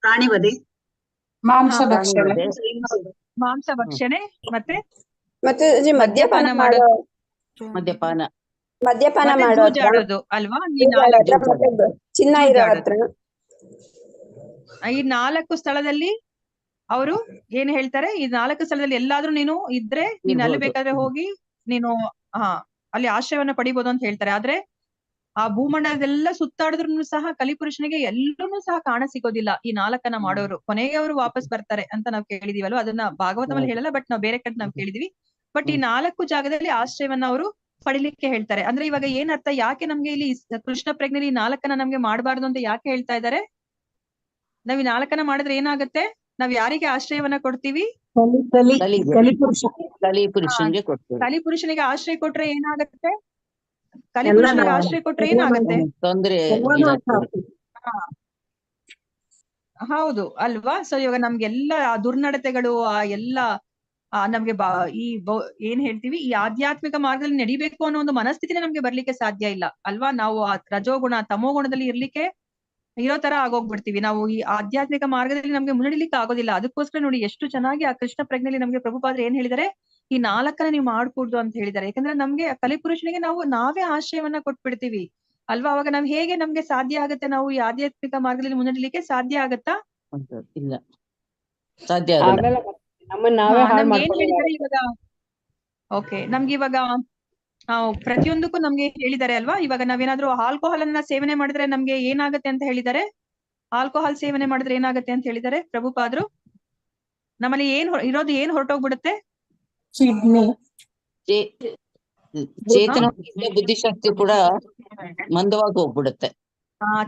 ಪ್ರಾಣಿವಧೆ, ಮಾಂಸ ಭಕ್ಷಣೆ ಮತ್ತೆ ಮದ್ಯಪಾನ ಮಾಡೋದು ಅಲ್ವಾ. ಚಿನ್ನ ಇರೋ ಹತ್ರ ಈ 4 ಸ್ಥಳದಲ್ಲಿ ಅವರು ಏನ್ ಹೇಳ್ತಾರೆ, ಈ 4 ಸ್ಥಳದಲ್ಲಿ ಎಲ್ಲಾದ್ರೂ ನೀನು ಇದ್ರೆ ನೀನ್ ಅಲ್ಲಿ ಬೇಕಾದ್ರೆ ಹೋಗಿ ನೀನು ಅಲ್ಲಿ ಆಶ್ರಯವನ್ನ ಪಡಿಬಹುದು ಅಂತ ಹೇಳ್ತಾರೆ. ಆದ್ರೆ ಆ ಭೂಮಂಡಲದೆಲ್ಲ ಸುತ್ತಾಡಿದ್ರು ಸಹ ಕಲಿಪುರುಷನಿಗೆ ಎಲ್ಲರೂ ಸಹ ಕಾಣ ಸಿಗೋದಿಲ್ಲ ಈ 4 ಮಾಡೋರು. ಕೊನೆಗೆ ಅವರು ವಾಪಸ್ ಬರ್ತಾರೆ ಅಂತ ನಾವ್ ಕೇಳಿದೀವಲ್ವ. ಅದನ್ನ ಭಾಗವತದಲ್ಲಿ ಹೇಳಲ್ಲ, ಬಟ್ ನಾವ್ ಬೇರೆ ಕಡೆ ನಾವ್ ಕೇಳಿದೀವಿ. ಬಟ್ ಈ 4 ಜಾಗದಲ್ಲಿ ಆಶ್ರಯವನ್ನ ಅವರು ಪಡಿಲಿಕ್ಕೆ ಹೇಳ್ತಾರೆ. ಅಂದ್ರೆ ಇವಾಗ ಏನ್ ಅರ್ಥ, ಯಾಕೆ ನಮ್ಗೆ ಇಲ್ಲಿ ಕೃಷ್ಣ ಪ್ರಜ್ಞೆಯಲ್ಲಿ 4 ನಮ್ಗೆ ಮಾಡಬಾರ್ದು ಅಂತ ಯಾಕೆ ಹೇಳ್ತಾ ಇದ್ದಾರೆ? ನಾವ್ ಈ 4 ಮಾಡಿದ್ರೆ ಏನಾಗುತ್ತೆ, ನಾವ್ ಯಾರಿಗೆ ಆಶ್ರಯವನ್ನ ಕೊಡ್ತೀವಿ? ಕಲಿಪುರುಷನಿಗೆ ಆಶ್ರಯ ಕೊಟ್ರೆ ಏನಾಗತ್ತೆ? ಕಲಿಪುರುಷನಿಗೆ ಆಶ್ರಯ ಕೊಟ್ರೆ ಏನಾಗತ್ತೆ? ತೊಂದ್ರೆ ಹೌದು ಅಲ್ವಾ. ಸೊ ಇವಾಗ ನಮ್ಗೆಲ್ಲ ಆ ದುರ್ನಡತೆಗಳು ನಮ್ಗೆ ಏನ್ ಹೇಳ್ತೀವಿ, ಈ ಆಧ್ಯಾತ್ಮಿಕ ಮಾರ್ಗದಲ್ಲಿ ನಡಿಬೇಕು ಅನ್ನೋ ಒಂದು ಮನಸ್ಥಿತಿನೇ ನಮ್ಗೆ ಬರ್ಲಿಕ್ಕೆ ಸಾಧ್ಯ ಇಲ್ಲ ಅಲ್ವಾ. ನಾವು ಆ ರಜೋಗುಣ ತಮೋಗುಣದಲ್ಲಿ ಇರ್ಲಿಕ್ಕೆ ಇರೋ ತರ ಆಗೋಗ್ಬಿಡ್ತೀವಿ. ನಾವು ಈ ಆಧ್ಯಾತ್ಮಿಕ ಮಾರ್ಗದಲ್ಲಿ ನಮ್ಗೆ ಮುನ್ನಡಿಲಿಕ್ಕೆ ಆಗೋದಿಲ್ಲ. ಅದಕ್ಕೋಸ್ಕರ ನೋಡಿ ಎಷ್ಟು ಚೆನ್ನಾಗಿ ಆ ಕೃಷ್ಣ ಪ್ರಜ್ಞೆಯಲ್ಲಿ ನಮ್ಗೆ ಪ್ರಭುಪಾದರು ಏನ್ ಹೇಳಿದಾರೆ, ಈ 4 ನೀವು ಮಾಡ್ಕೂಡ್ದು ಅಂತ ಹೇಳಿದ್ದಾರೆ. ಯಾಕಂದ್ರೆ ನಮ್ಗೆ ಕಲಿಪುರುಷನಿಗೆ ನಾವೇ ಆಶ್ರಯವನ್ನ ಕೊಟ್ಬಿಡ್ತೀವಿ ಅಲ್ವಾ. ಅವಾಗ ನಾವ್ ಹೇಗೆ ನಮ್ಗೆ ಸಾಧ್ಯ ಆಗುತ್ತೆ, ನಾವು ಈ ಆಧ್ಯಾತ್ಮಿಕ ಮಾರ್ಗದಲ್ಲಿ ಮುನ್ನಡಿಲಿಕ್ಕೆ ಸಾಧ್ಯ ಆಗತ್ತಾ? ಇಲ್ಲ, ಸಾಧ್ಯ ಆಗಲ್ಲ. ನಮ್ಗೆ ಏನ್ ಹೇಳಿದ್ದಾರೆ ಇವಾಗ? ಓಕೆ, ನಮ್ಗೆ ಇವಾಗ ಪ್ರತಿಯೊಂದಕ್ಕೂ ನಮ್ಗೆ ಹೇಳಿದ್ದಾರೆ ಅಲ್ವಾ. ಇವಾಗ ನಾವೇನಾದ್ರೂ ಆಲ್ಕೋಹಾಲ್ ಅನ್ನ ಸೇವನೆ ಮಾಡಿದ್ರೆ ನಮ್ಗೆ ಏನಾಗತ್ತೆ ಅಂತ ಹೇಳಿದ್ದಾರೆ? ಆಲ್ಕೋಹಾಲ್ ಸೇವನೆ ಮಾಡಿದ್ರೆ ಏನಾಗತ್ತೆ ಅಂತ ಹೇಳಿದ್ದಾರೆ ಪ್ರಭುಪಾದ್ರು? ನಮ್ಮಲ್ಲಿ ಇರೋದು ಏನ್ ಹೊರಟೋಗ್ಬಿಡುತ್ತೆ? ಚೇತನ ಬುದ್ಧಿಶಕ್ತಿ ಕೂಡ ಮಂದವಾಗಿ ಹೋಗ್ಬಿಡುತ್ತೆ.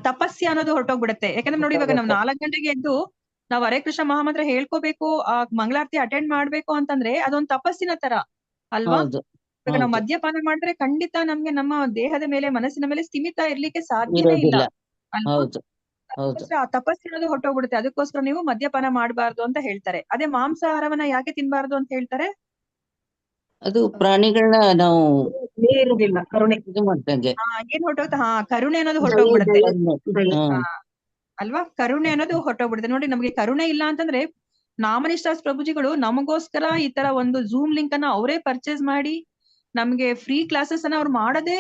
ತಪಸ್ಯ ಅನ್ನೋದು ಹೊರಟೋಗ್ಬಿಡುತ್ತೆ. ಯಾಕಂದ್ರೆ ನೋಡಿ, ಇವಾಗ ನಾವ್ 4 ಗಂಟೆಗೆ ಎದ್ದು ನಾವ್ ಹರೇ ಕೃಷ್ಣ ಮಹಾಮಂತ್ರ ಹೇಳ್ಕೋಬೇಕು, ಆ ಮಂಗಳಾರತಿ ಅಟೆಂಡ್ ಮಾಡ್ಬೇಕು ಅಂತಂದ್ರೆ ಅದೊಂದು ತಪಸ್ಸಿನ ತರ ಅಲ್ವಾ. ಇವಾಗ ನಾವು ಮದ್ಯಪಾನ ಮಾಡಿದ್ರೆ ಖಂಡಿತ ನಮ್ಗೆ ನಮ್ಮ ದೇಹದ ಮೇಲೆ ಮನಸ್ಸಿನ ಮೇಲೆ ಸ್ಥಿಮಿತ ಇರ್ಲಿಕ್ಕೆ ಸಾಧ್ಯನೇ ಇಲ್ಲ ಅಲ್ವಾ? ಹೌದು ಹೌದು ಅದಕ್ಕೋಸ್ಕರ ಆ ತಪಸ್ಸು ಅನ್ನೋದು ಹೊಟ್ಟೋಗ್ಬಿಡುತ್ತೆ. ಅದಕ್ಕೋಸ್ಕರ ನೀವು ಮದ್ಯಪಾನ ಮಾಡಬಾರ್ದು ಅಂತ ಹೇಳ್ತಾರೆ. ಅದೇ ಮಾಂಸಾಹಾರವನ್ನ ಯಾಕೆ ತಿನ್ಬಾರ್ದು ಅಂತ ಹೇಳ್ತಾರೆ? ಅದು ಪ್ರಾಣಿಗಳನ್ನ ನಾವು ಇರುದಿಲ್ಲ ಕರುಣೆ. ಇದು ಮಾಡ್ದಂಗೆ. ಏನ್ ಹೊಟ್ಟೋಗುತ್ತೆ? ಕರುಣೆ ಅನ್ನೋದು ಹೊಟ್ಟೋಗ್ಬಿಡುತ್ತೆ. ಹ್ಮ್ ಅಲ್ವಾ? ಕರುಣೆ ಅನ್ನೋದು ಹೊಟ್ಟೋಗ್ಬಿಡುತ್ತೆ. ನೋಡಿ, ನಮ್ಗೆ ಕರುಣೆ ಇಲ್ಲ ಅಂತಂದ್ರೆ ನಾಮನಿಷ್ಠಾಸ್ ಪ್ರಭುಜಿಗಳು ನಮಗೋಸ್ಕರ ಈ ತರ ಒಂದು ಝೂಮ್ ಲಿಂಕ್ ಅನ್ನ ಅವರೇ ಪರ್ಚೇಸ್ ಮಾಡಿ ನಮ್ಗೆ ಫ್ರೀ ಕ್ಲಾಸಸ್ ಅನ್ನ ಅವ್ರು ಮಾಡದೇ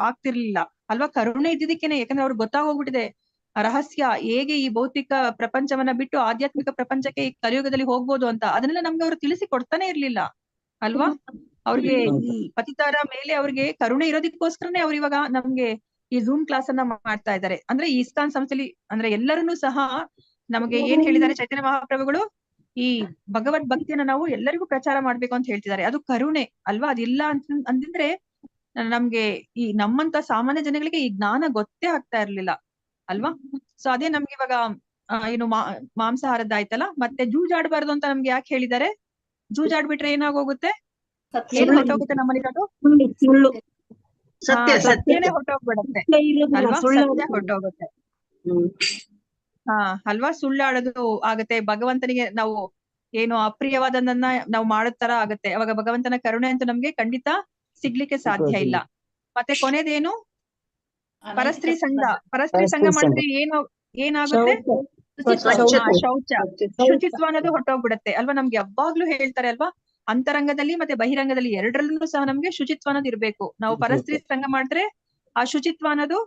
ಆಗ್ತಿರ್ಲಿಲ್ಲ ಅಲ್ವಾ? ಕರುಣೆ ಇದ್ದಿದ್ದಕ್ಕೇನೆ. ಯಾಕಂದ್ರೆ ಅವ್ರಿಗೆ ಗೊತ್ತಾಗೋಗ್ಬಿಟ್ಟಿದೆ ರಹಸ್ಯ, ಹೇಗೆ ಈ ಭೌತಿಕ ಪ್ರಪಂಚವನ್ನ ಬಿಟ್ಟು ಆಧ್ಯಾತ್ಮಿಕ ಪ್ರಪಂಚಕ್ಕೆ ಈ ಕಲಿಯುಗದಲ್ಲಿ ಹೋಗ್ಬೋದು ಅಂತ. ಅದನ್ನೆಲ್ಲ ನಮ್ಗೆ ಅವ್ರು ತಿಳಿಸಿ ಕೊಡ್ತಾನೆ ಇರ್ಲಿಲ್ಲ ಅಲ್ವಾ? ಅವ್ರಿಗೆ ಈ ಪತಿತರ ಮೇಲೆ ಅವ್ರಿಗೆ ಕರುಣೆ ಇರೋದಕ್ಕೋಸ್ಕರನೇ ಅವ್ರು ಇವಾಗ ನಮ್ಗೆ ಈ ಝೂಮ್ ಕ್ಲಾಸ್ ಅನ್ನ ಮಾಡ್ತಾ ಇದ್ದಾರೆ. ಅಂದ್ರೆ ಈ ಇಸ್ಕಾನ್ ಸಂಸ್ಥೆಯಲ್ಲಿ ಅಂದ್ರೆ ಎಲ್ಲರನ್ನೂ ಸಹ ನಮಗೆ ಏನ್ ಹೇಳಿದ್ದಾರೆ ಚೈತನ್ಯ ಮಹಾಪ್ರಭುಗಳು? ಈ ಭಗವದ್ ಭಕ್ತಿಯನ್ನ ನಾವು ಎಲ್ಲರಿಗೂ ಪ್ರಚಾರ ಮಾಡ್ಬೇಕು ಅಂತ ಹೇಳ್ತಿದ್ದಾರೆ. ಅದು ಕರುಣೆ ಅಲ್ವಾ? ಅದಿಲ್ಲ ಅಂತಂದ್ರೆ ನಮ್ಗೆ ಈ ನಮ್ಮಂತ ಸಾಮಾನ್ಯ ಜನಗಳಿಗೆ ಈ ಜ್ಞಾನ ಗೊತ್ತೇ ಆಗ್ತಾ ಇರ್ಲಿಲ್ಲ ಅಲ್ವಾ? ಸೊ ಅದೇ ನಮ್ಗೆ ಇವಾಗ ಏನು ಮಾಂಸಾಹಾರದ್ದು ಆಯ್ತಲ್ಲ. ಮತ್ತೆ ಜೂಜಾಡ್ಬಾರ್ದು ಅಂತ ನಮ್ಗೆ ಯಾಕೆ ಹೇಳಿದ್ದಾರೆ? ಜೂಜಾಡ್ಬಿಟ್ರೆ ಏನಾಗೋಗುತ್ತೆ? ಏನ್ ಹೊಟ್ಟೋಗುತ್ತೆ ನಮ್ಮಲ್ಲಿರೋದು? ಸುಳ್ಳು. ಸತ್ಯ ಸತ್ಯನೇ ಹೊಟ್ಟೋಗ್ಬಿಡತ್ತೆ ಅಲ್ವಾ? ಸತ್ಯ ಹೊಟ್ಟೋಗುತ್ತೆ. ಅಲ್ವಾ? ಸುಳ್ಳಾಡೋದು ಆಗತ್ತೆ. ಭಗವಂತನಿಗೆ ನಾವು ಏನು ಅಪ್ರಿಯವಾದದನ್ನ ನಾವು ಮಾಡೋ ತರ ಆಗತ್ತೆ. ಅವಾಗ ಭಗವಂತನ ಕರುಣೆ ಅಂತ ನಮ್ಗೆ ಖಂಡಿತ ಸಿಗ್ಲಿಕ್ಕೆ ಸಾಧ್ಯ ಇಲ್ಲ. ಮತ್ತೆ ಕೊನೆದೇನು? ಪರಸ್ತ್ರೀ ಸಂಘ. ಪರಸ್ತ್ರೀ ಸಂಘ ಮಾಡಿದ್ರೆ ಏನಾಗುತ್ತೆ? ಶೌಚ. ಶುಚಿತ್ವ ಅನ್ನೋದು ಹೊಟ್ಟೋಗ್ಬಿಡತ್ತೆ ಅಲ್ವಾ? ನಮ್ಗೆ ಯಾವಾಗ್ಲೂ ಹೇಳ್ತಾರೆ ಅಲ್ವಾ? ಅಂತರಂಗದಲ್ಲಿ ಮತ್ತೆ ಬಹಿರಂಗದಲ್ಲಿ ಎರಡರಲ್ಲೂ ಸಹ ನಮ್ಗೆ ಶುಚಿತ್ವ ಅನ್ನೋದು ಇರ್ಬೇಕು. ನಾವು ಪರಸ್ತ್ರೀ ಸಂಘ ಮಾಡಿದ್ರೆ ಆ ಶುಚಿತ್ವ ಅನ್ನೋದು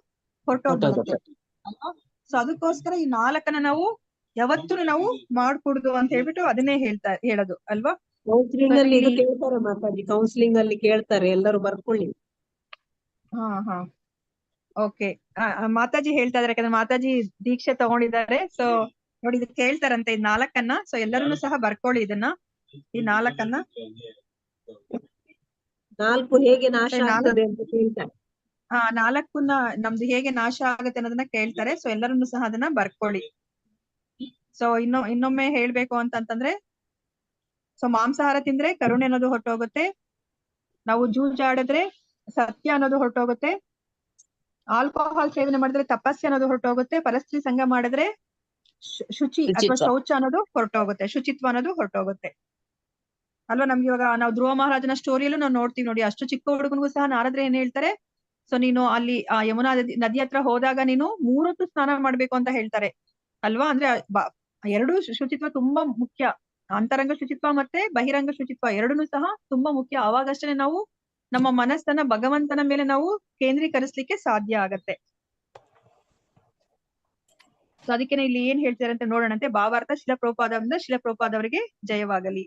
ಹೊಟ್ಟೋಗ್ಬಿಡುತ್ತೆ ಅಲ್ವಾ? ಸೊ ಅದಕ್ಕೋಸ್ಕರ ಈ 4 ನಾವು ಯಾವತ್ತೂ ನಾವು ಮಾಡ್ಕೊಡುದು ಅಂತ ಹೇಳ್ಬಿಟ್ಟು ಅದನ್ನೇ ಹೇಳೋದು ಅಲ್ವಾ? ಕೌನ್ಸಿಲಿಂಗ್ ಅಲ್ಲಿ ಇದು ಕೇಳ್ತಾರೆ ಮಾತಾಜಿ. ಕೌನ್ಸಿಲಿಂಗ್ ಅಲ್ಲಿ ಕೇಳ್ತಾರೆ, ಎಲ್ಲರೂ ಬರ್ಕೊಳ್ಳಿ. ಓಕೆ. ಮಾತಾಜಿ ಹೇಳ್ತಾ ಇದಾರೆ, ಯಾಕಂದ್ರೆ ಮಾತಾಜಿ ದೀಕ್ಷೆ ತಗೊಂಡಿದ್ದಾರೆ. ಸೊ ನೋಡಿ, ಇದು ಕೇಳ್ತಾರಂತೆ ಈ 4 ಸೊ ಎಲ್ಲರೂ ಸಹ ಬರ್ಕೊಳ್ಳಿ ಇದನ್ನ, ಈ 4 4 ಹೇಗೆ ನಾಶ ಆಗ್ತದೆ ಅಂತ ಕೇಳ್ತಾರೆ. 4 ನಮ್ದು ಹೇಗೆ ನಾಶ ಆಗತ್ತೆ ಅನ್ನೋದನ್ನ ಕೇಳ್ತಾರೆ. ಸೊ ಎಲ್ಲರೂ ಸಹ ಅದನ್ನ ಬರ್ಕೊಳ್ಳಿ. ಸೊ ಇನ್ನೊಮ್ಮೆ ಹೇಳ್ಬೇಕು ಅಂತಂದ್ರೆ, ಸೊ ಮಾಂಸಾಹಾರ ತಿಂದ್ರೆ ಕರುಣೆ ಅನ್ನೋದು ಹೊಟ್ಟೋಗುತ್ತೆ. ನಾವು ಜೂಜಾಡಿದ್ರೆ ಸತ್ಯ ಅನ್ನೋದು ಹೊರಟೋಗುತ್ತೆ. ಆಲ್ಕೋಹಾಲ್ ಸೇವನೆ ಮಾಡಿದ್ರೆ ತಪಸ್ಸೆ ಅನ್ನೋದು ಹೊರಟೋಗುತ್ತೆ. ಪರಸ್ತ್ರೀ ಸಂಘ ಮಾಡಿದ್ರೆ ಶುಚಿ ಅಥವಾ ಶೌಚ ಅನ್ನೋದು ಹೊರಟೋಗುತ್ತೆ. ಶುಚಿತ್ವ ಅನ್ನೋದು ಹೊರಟೋಗುತ್ತೆ ಅಲ್ವಾ? ನಮ್ಗೆ ಇವಾಗ ನಾವು ಧ್ರುವ ಮಹಾರಾಜನ ಸ್ಟೋರಿಯಲ್ಲೂ ನಾವು ನೋಡ್ತೀವಿ ನೋಡಿ. ಅಷ್ಟು ಚಿಕ್ಕ ಹುಡುಗನಿಗೂ ಸಹ ನಾರದ್ರೆ ಏನ್ ಹೇಳ್ತಾರೆ? ಸೊ ನೀನು ಅಲ್ಲಿ ಆ ಯಮುನಾ ನದಿ ಹತ್ರ ಹೋದಾಗ ನೀನು 3 ಹೊತ್ತು ಸ್ನಾನ ಮಾಡ್ಬೇಕು ಅಂತ ಹೇಳ್ತಾರೆ ಅಲ್ವಾ? ಅಂದ್ರೆ ಎರಡು ಶುಚಿತ್ವ ತುಂಬಾ ಮುಖ್ಯ. ಅಂತರಂಗ ಶುಚಿತ್ವ ಮತ್ತೆ ಬಹಿರಂಗ ಶುಚಿತ್ವ ಎರಡನ್ನೂ ಸಹ ತುಂಬಾ ಮುಖ್ಯ. ಅವಾಗಷ್ಟೇ ನಾವು ನಮ್ಮ ಮನಸ್ಸನ್ನ ಭಗವಂತನ ಮೇಲೆ ನಾವು ಕೇಂದ್ರೀಕರಿಸ್ಲಿಕ್ಕೆ ಸಾಧ್ಯ ಆಗತ್ತೆ. ಸೊ ಅದಕ್ಕೆ ಇಲ್ಲಿ ಏನ್ ಹೇಳ್ತಾರೆ ಅಂತ ನೋಡೋಣಂತೆ. ಭಾವಾರ್ಥ ಶಿಲಪ್ರಭುಪಾದ ಅವರಿಗೆ ಜಯವಾಗಲಿ.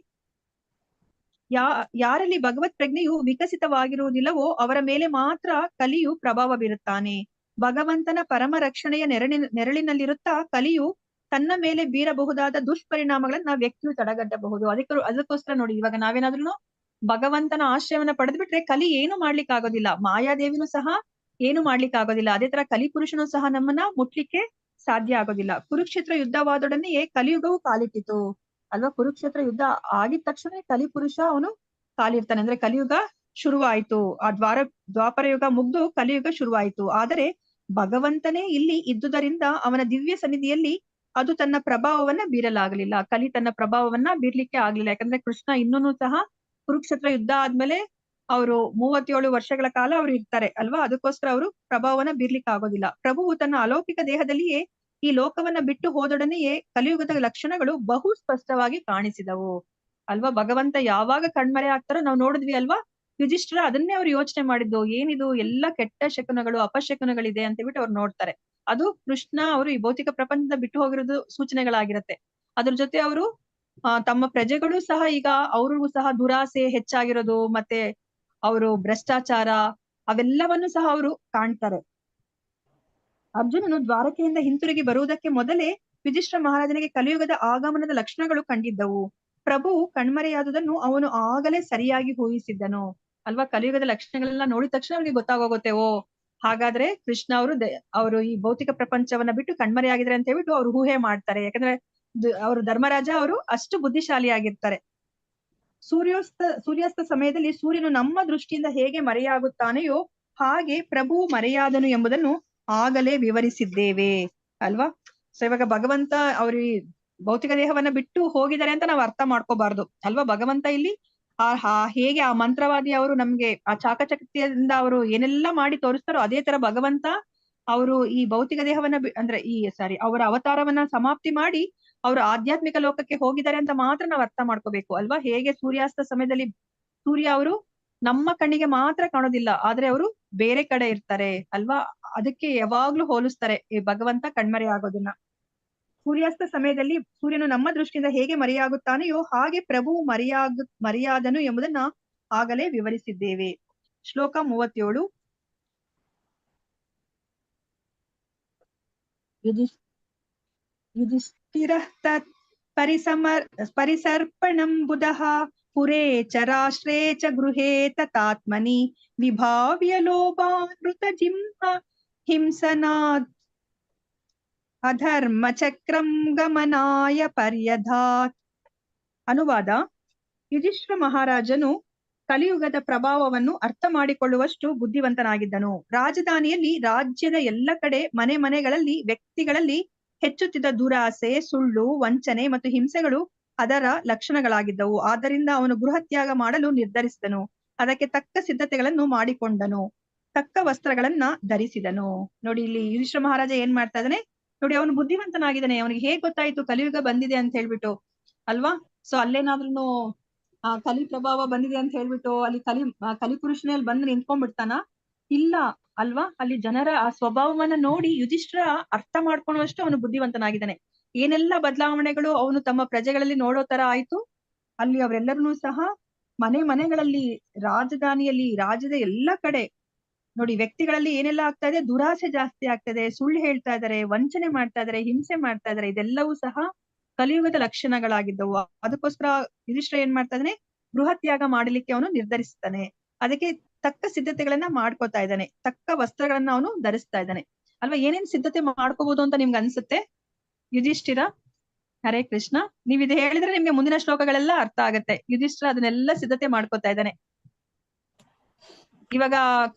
ಯಾರಲ್ಲಿ ಭಗವತ್ ಪ್ರಜ್ಞೆಯು ವಿಕಸಿತವಾಗಿರುವುದಿಲ್ಲವೋ ಅವರ ಮೇಲೆ ಮಾತ್ರ ಕಲಿಯು ಪ್ರಭಾವ ಬೀರುತ್ತಾನೆ. ಭಗವಂತನ ಪರಮ ರಕ್ಷಣೆಯ ನೆರಳಿನಲ್ಲಿರುತ್ತಾ ಕಲಿಯು ತನ್ನ ಮೇಲೆ ಬೀರಬಹುದಾದ ದುಷ್ಪರಿಣಾಮಗಳನ್ನ ವ್ಯಕ್ತಿಯು ತಡೆಗಟ್ಟಬಹುದು. ಅದಕ್ಕೋಸ್ಕರ ನೋಡಿ, ಇವಾಗ ನಾವೇನಾದ್ರೂ ಭಗವಂತನ ಆಶ್ರಯವನ್ನ ಪಡೆದು ಬಿಟ್ರೆ ಕಲಿ ಏನು ಮಾಡ್ಲಿಕ್ಕೆ ಆಗೋದಿಲ್ಲ. ಮಾಯಾದೇವಿನೂ ಸಹ ಏನು ಮಾಡ್ಲಿಕ್ಕೆ ಆಗೋದಿಲ್ಲ. ಅದೇ ತರ ಕಲಿಪುರುಷನು ಸಹ ನಮ್ಮನ್ನ ಮುಟ್ಲಿಕ್ಕೆ ಸಾಧ್ಯ ಆಗೋದಿಲ್ಲ. ಕುರುಕ್ಷೇತ್ರ ಯುದ್ಧವಾದೊಡನೆಯೇ ಕಲಿಯುಗವು ಕಾಲಿಟ್ಟಿತು ಅಲ್ವಾ? ಕುರುಕ್ಷೇತ್ರ ಯುದ್ಧ ಆಗಿದ ತಕ್ಷಣ ಕಲಿಪುರುಷ ಅವನು ಕಾಲಿರ್ತಾನೆ. ಅಂದ್ರೆ ಕಲಿಯುಗ ಶುರುವಾಯ್ತು. ಆ ದ್ವಾಪರ ಯುಗ ಮುಗ್ದು ಕಲಿಯುಗ ಶುರುವಾಯ್ತು. ಆದರೆ ಭಗವಂತನೇ ಇಲ್ಲಿ ಇದ್ದುದರಿಂದ ಅವನ ದಿವ್ಯ ಸನ್ನಿಧಿಯಲ್ಲಿ ಅದು ತನ್ನ ಪ್ರಭಾವವನ್ನ ಬೀರಲಾಗಲಿಲ್ಲ. ಕಲಿ ತನ್ನ ಪ್ರಭಾವವನ್ನ ಬೀರ್ಲಿಕ್ಕೆ ಆಗ್ಲಿಲ್ಲ. ಯಾಕಂದ್ರೆ ಕೃಷ್ಣ ಇನ್ನೂ ಸಹ ಕುರುಕ್ಷೇತ್ರ ಯುದ್ಧ ಆದ್ಮೇಲೆ ಅವರು 37 ವರ್ಷಗಳ ಕಾಲ ಅವ್ರು ಇರ್ತಾರೆ ಅಲ್ವಾ? ಅದಕ್ಕೋಸ್ಕರ ಅವರು ಪ್ರಭಾವವನ್ನ ಬೀರ್ಲಿಕ್ಕೆ ಆಗೋದಿಲ್ಲ. ಪ್ರಭುವು ತನ್ನ ಅಲೌಕಿಕ ದೇಹದಲ್ಲಿಯೇ ಈ ಲೋಕವನ್ನ ಬಿಟ್ಟು ಹೋದೊಡನೆಯೇ ಕಲಿಯುಗದ ಲಕ್ಷಣಗಳು ಬಹು ಸ್ಪಷ್ಟವಾಗಿ ಕಾಣಿಸಿದವು ಅಲ್ವಾ? ಭಗವಂತ ಯಾವಾಗ ಕಣ್ಮರೆ ಆಗ್ತಾರೋ ನಾವು ನೋಡಿದ್ವಿ ಅಲ್ವಾ? ಯುಧಿಷ್ಠಿರ ಅದನ್ನೇ ಅವ್ರು ಯೋಚನೆ ಮಾಡಿದ್ದು, ಏನಿದು ಎಲ್ಲ ಕೆಟ್ಟ ಶಕುನಗಳು ಅಪಶಕುನಗಳಿದೆ ಅಂತ ಹೇಳ್ಬಿಟ್ಟು ಅವ್ರು ನೋಡ್ತಾರೆ. ಅದು ಕೃಷ್ಣ ಅವರು ಈ ಭೌತಿಕ ಪ್ರಪಂಚದ ಬಿಟ್ಟು ಹೋಗಿರೋದು ಸೂಚನೆಗಳಾಗಿರತ್ತೆ. ಅದ್ರ ಜೊತೆ ಅವರು ತಮ್ಮ ಪ್ರಜೆಗಳು ಸಹ ಈಗ ಅವ್ರಿಗೂ ಸಹ ದುರಾಸೆ ಹೆಚ್ಚಾಗಿರೋದು, ಮತ್ತೆ ಅವರು ಭ್ರಷ್ಟಾಚಾರ ಅವೆಲ್ಲವನ್ನು ಸಹ ಅವರು ಕಾಣ್ತಾರೆ. ಅರ್ಜುನನು ದ್ವಾರಕೆಯಿಂದ ಹಿಂತಿರುಗಿ ಬರುವುದಕ್ಕೆ ಮೊದಲೇ ಯುಧಿಷ್ಠಿರ ಮಹಾರಾಜನಿಗೆ ಕಲಿಯುಗದ ಆಗಮನದ ಲಕ್ಷಣಗಳು ಕಂಡಿದ್ದವು. ಪ್ರಭು ಕಣ್ಮರೆಯಾದುದನ್ನು ಅವನು ಆಗಲೇ ಸರಿಯಾಗಿ ಊಹಿಸಿದ್ದನು ಅಲ್ವಾ? ಕಲಿಯುಗದ ಲಕ್ಷಣಗಳೆಲ್ಲ ನೋಡಿದ ತಕ್ಷಣ ಅವ್ರಿಗೆ ಗೊತ್ತಾಗೋಗುತ್ತೆ, ಓ ಹಾಗಾದ್ರೆ ಕೃಷ್ಣ ಅವರು ಈ ಭೌತಿಕ ಪ್ರಪಂಚವನ್ನ ಬಿಟ್ಟು ಕಣ್ಮರೆಯಾಗಿದ್ರೆ ಅಂತ ಹೇಳ್ಬಿಟ್ಟು ಅವ್ರು ಊಹೆ ಮಾಡ್ತಾರೆ. ಯಾಕಂದ್ರೆ ಅವರು ಧರ್ಮರಾಜ ಅವರು ಅಷ್ಟು ಬುದ್ಧಿಶಾಲಿಯಾಗಿರ್ತಾರೆ. ಸೂರ್ಯಾಸ್ತ ಸಮಯದಲ್ಲಿ ಸೂರ್ಯನು ನಮ್ಮ ದೃಷ್ಟಿಯಿಂದ ಹೇಗೆ ಮರೆಯಾಗುತ್ತಾನೆಯೋ ಹಾಗೆ ಪ್ರಭು ಮರೆಯಾದನು ಎಂಬುದನ್ನು ಆಗಲೇ ವಿವರಿಸಿದ್ದೇವೆ ಅಲ್ವಾ. ಸೊ ಇವಾಗ ಭಗವಂತ ಅವ್ರ ಭೌತಿಕ ದೇಹವನ್ನ ಬಿಟ್ಟು ಹೋಗಿದ್ದಾರೆ ಅಂತ ನಾವು ಅರ್ಥ ಮಾಡ್ಕೋಬಾರ್ದು ಅಲ್ವಾ. ಭಗವಂತ ಇಲ್ಲಿ ಹೇಗೆ ಆ ಮಂತ್ರವಾದಿ ಅವರು ನಮ್ಗೆ ಆ ಚಾಕಚಕ್ತಿಯಿಂದ ಅವರು ಏನೆಲ್ಲಾ ಮಾಡಿ ತೋರಿಸ್ತಾರೋ ಅದೇ ತರ ಭಗವಂತ ಅವರು ಈ ಭೌತಿಕ ದೇಹವನ್ನ ಅಂದ್ರೆ ಅವರ ಅವತಾರವನ್ನ ಸಮಾಪ್ತಿ ಮಾಡಿ ಅವರು ಆಧ್ಯಾತ್ಮಿಕ ಲೋಕಕ್ಕೆ ಹೋಗಿದ್ದಾರೆ ಅಂತ ಮಾತ್ರ ನಾವು ಅರ್ಥ ಮಾಡ್ಕೋಬೇಕು ಅಲ್ವಾ. ಹೇಗೆ ಸೂರ್ಯಾಸ್ತ ಸಮಯದಲ್ಲಿ ಸೂರ್ಯ ಅವರು ನಮ್ಮ ಕಣ್ಣಿಗೆ ಮಾತ್ರ ಕಾಣೋದಿಲ್ಲ, ಆದ್ರೆ ಅವರು ಬೇರೆ ಕಡೆ ಇರ್ತಾರೆ ಅಲ್ವಾ. ಅದಕ್ಕೆ ಯಾವಾಗ್ಲೂ ಹೋಲಿಸ್ತಾರೆ ಈ ಭಗವಂತ ಕಣ್ಮರೆ ಆಗೋದನ್ನ. ಸೂರ್ಯಾಸ್ತ ಸಮಯದಲ್ಲಿ ಸೂರ್ಯನು ನಮ್ಮ ದೃಷ್ಟಿಯಿಂದ ಹೇಗೆ ಮರೆಯಾಗುತ್ತಾನೆಯೋ ಹಾಗೆ ಪ್ರಭು ಮರೆಯಾದನು ಎಂಬುದನ್ನ ಆಗಲೇ ವಿವರಿಸಿದ್ದೇವೆ. ಶ್ಲೋಕ 37. ಯುಧಿಷ್ಠಿರಃ ತತ್ ಪರಿಸರ್ಪಣಂ ಬುಧಃ ಪುರೇ ಚ ರಾಷ್ಟ್ರೇ ಚ ಗೃಹೇ ತತಾತ್ಮನಿ ವಿಭಾವ್ಯ ಲೋಭಾನೃತ ಜಿಂಹ ಹಿಂಸನಾದ್ ಅಧರ್ಮ ಚಕ್ರಂ ಗಮನಾಯ ಪರ್ಯಧಾತ್. ಅನುವಾದ: ಯುಧಿಷ್ಠಿರ ಮಹಾರಾಜನು ಕಲಿಯುಗದ ಪ್ರಭಾವವನ್ನು ಅರ್ಥ ಮಾಡಿಕೊಳ್ಳುವಷ್ಟು ಬುದ್ಧಿವಂತನಾಗಿದ್ದನು. ರಾಜಧಾನಿಯಲ್ಲಿ ರಾಜ್ಯದ ಎಲ್ಲ ಕಡೆ ಮನೆ ಮನೆಗಳಲ್ಲಿ ವ್ಯಕ್ತಿಗಳಲ್ಲಿ ಹೆಚ್ಚುತ್ತಿದ್ದ ದುರಾಸೆ, ಸುಳ್ಳು, ವಂಚನೆ ಮತ್ತು ಹಿಂಸೆಗಳು ಅದರ ಲಕ್ಷಣಗಳಾಗಿದ್ದವು. ಆದ್ದರಿಂದ ಅವನು ಗೃಹತ್ಯಾಗ ಮಾಡಲು ನಿರ್ಧರಿಸಿದನು. ಅದಕ್ಕೆ ತಕ್ಕ ಸಿದ್ಧತೆಗಳನ್ನು ಮಾಡಿಕೊಂಡನು, ತಕ್ಕ ವಸ್ತ್ರಗಳನ್ನ ಧರಿಸಿದನು. ನೋಡಿ ಇಲ್ಲಿ ಯುಧಿಷ್ಠಿರ ಮಹಾರಾಜ ಏನ್ ಮಾಡ್ತಾ ಇದ್ದಾನೆ ನೋಡಿ. ಅವನು ಬುದ್ಧಿವಂತನಾಗಿದ್ದಾನೆ. ಅವನಿಗೆ ಹೇಗ್ ಗೊತ್ತಾಯ್ತು ಕಲಿಯುಗ ಬಂದಿದೆ ಅಂತ ಹೇಳ್ಬಿಟ್ಟು ಅಲ್ವಾ. ಸೊ ಅಲ್ಲೇನಾದ್ರೂ ಕಲಿ ಪ್ರಭಾವ ಬಂದಿದೆ ಅಂತ ಹೇಳ್ಬಿಟ್ಟು ಅಲ್ಲಿ ಕಲಿಪುರುಷನೇ ಅಲ್ಲಿ ಬಂದು ನಿಂತ್ಕೊಂಡ್ಬಿಡ್ತಾನ? ಇಲ್ಲ ಅಲ್ವಾ. ಅಲ್ಲಿ ಜನರ ಆ ಸ್ವಭಾವವನ್ನ ನೋಡಿ ಯುಧಿಷ್ಠಿರ ಅರ್ಥ ಮಾಡ್ಕೊಳ್ಳುವಷ್ಟು ಅವನು ಬುದ್ಧಿವಂತನಾಗಿದ್ದಾನೆ. ಏನೆಲ್ಲಾ ಬದಲಾವಣೆಗಳು ಅವನು ತಮ್ಮ ಪ್ರಜೆಗಳಲ್ಲಿ ನೋಡೋ ತರ ಆಯ್ತು. ಅಲ್ಲಿ ಅವರೆಲ್ಲರನ್ನೂ ಸಹ ಮನೆಗಳಲ್ಲಿ, ರಾಜಧಾನಿಯಲ್ಲಿ, ರಾಜ್ಯದ ಎಲ್ಲ ಕಡೆ ನೋಡಿ ವ್ಯಕ್ತಿಗಳಲ್ಲಿ ಏನೆಲ್ಲ ಆಗ್ತಾ ಇದೆ, ದುರಾಸೆ ಜಾಸ್ತಿ ಆಗ್ತದೆ, ಸುಳ್ಳು ಹೇಳ್ತಾ ಇದಾರೆ, ವಂಚನೆ ಮಾಡ್ತಾ ಇದಾರೆ, ಹಿಂಸೆ ಮಾಡ್ತಾ ಇದಾರೆ. ಇದೆಲ್ಲವೂ ಸಹ ಕಲಿಯುಗದ ಲಕ್ಷಣಗಳಾಗಿದ್ದವು. ಅದಕ್ಕೋಸ್ಕರ ಯುಧಿಷ್ಠಿರ ಏನ್ ಮಾಡ್ತಾ ಇದ್ದಾನೆ, ಗೃಹತ್ಯಾಗ ಮಾಡಲಿಕ್ಕೆ ಅವನು ನಿರ್ಧರಿಸ್ತಾನೆ. ಅದಕ್ಕೆ ತಕ್ಕ ಸಿದ್ಧತೆಗಳನ್ನ ಮಾಡ್ಕೋತಾ ಇದ್ದಾನೆ, ತಕ್ಕ ವಸ್ತ್ರಗಳನ್ನ ಅವನು ಧರಿಸ್ತಾ ಇದ್ದಾನೆ ಅಲ್ವಾ. ಏನೇನ್ ಸಿದ್ಧತೆ ಮಾಡ್ಕೋಬಹುದು ಅಂತ ನಿಮ್ಗೆ ಅನ್ಸುತ್ತೆ ಯುಧಿಷ್ಠಿರ? ಹರೇ ಕೃಷ್ಣ. ನೀವ್ ಇದು ಹೇಳಿದ್ರೆ ನಿಮ್ಗೆ ಮುಂದಿನ ಶ್ಲೋಕಗಳೆಲ್ಲ ಅರ್ಥ ಆಗತ್ತೆ. ಯುಧಿಷ್ಠಿರ ಅದನ್ನೆಲ್ಲ ಸಿದ್ಧತೆ ಮಾಡ್ಕೋತಾ ಇದ್ದಾನೆ. ಇವಾಗ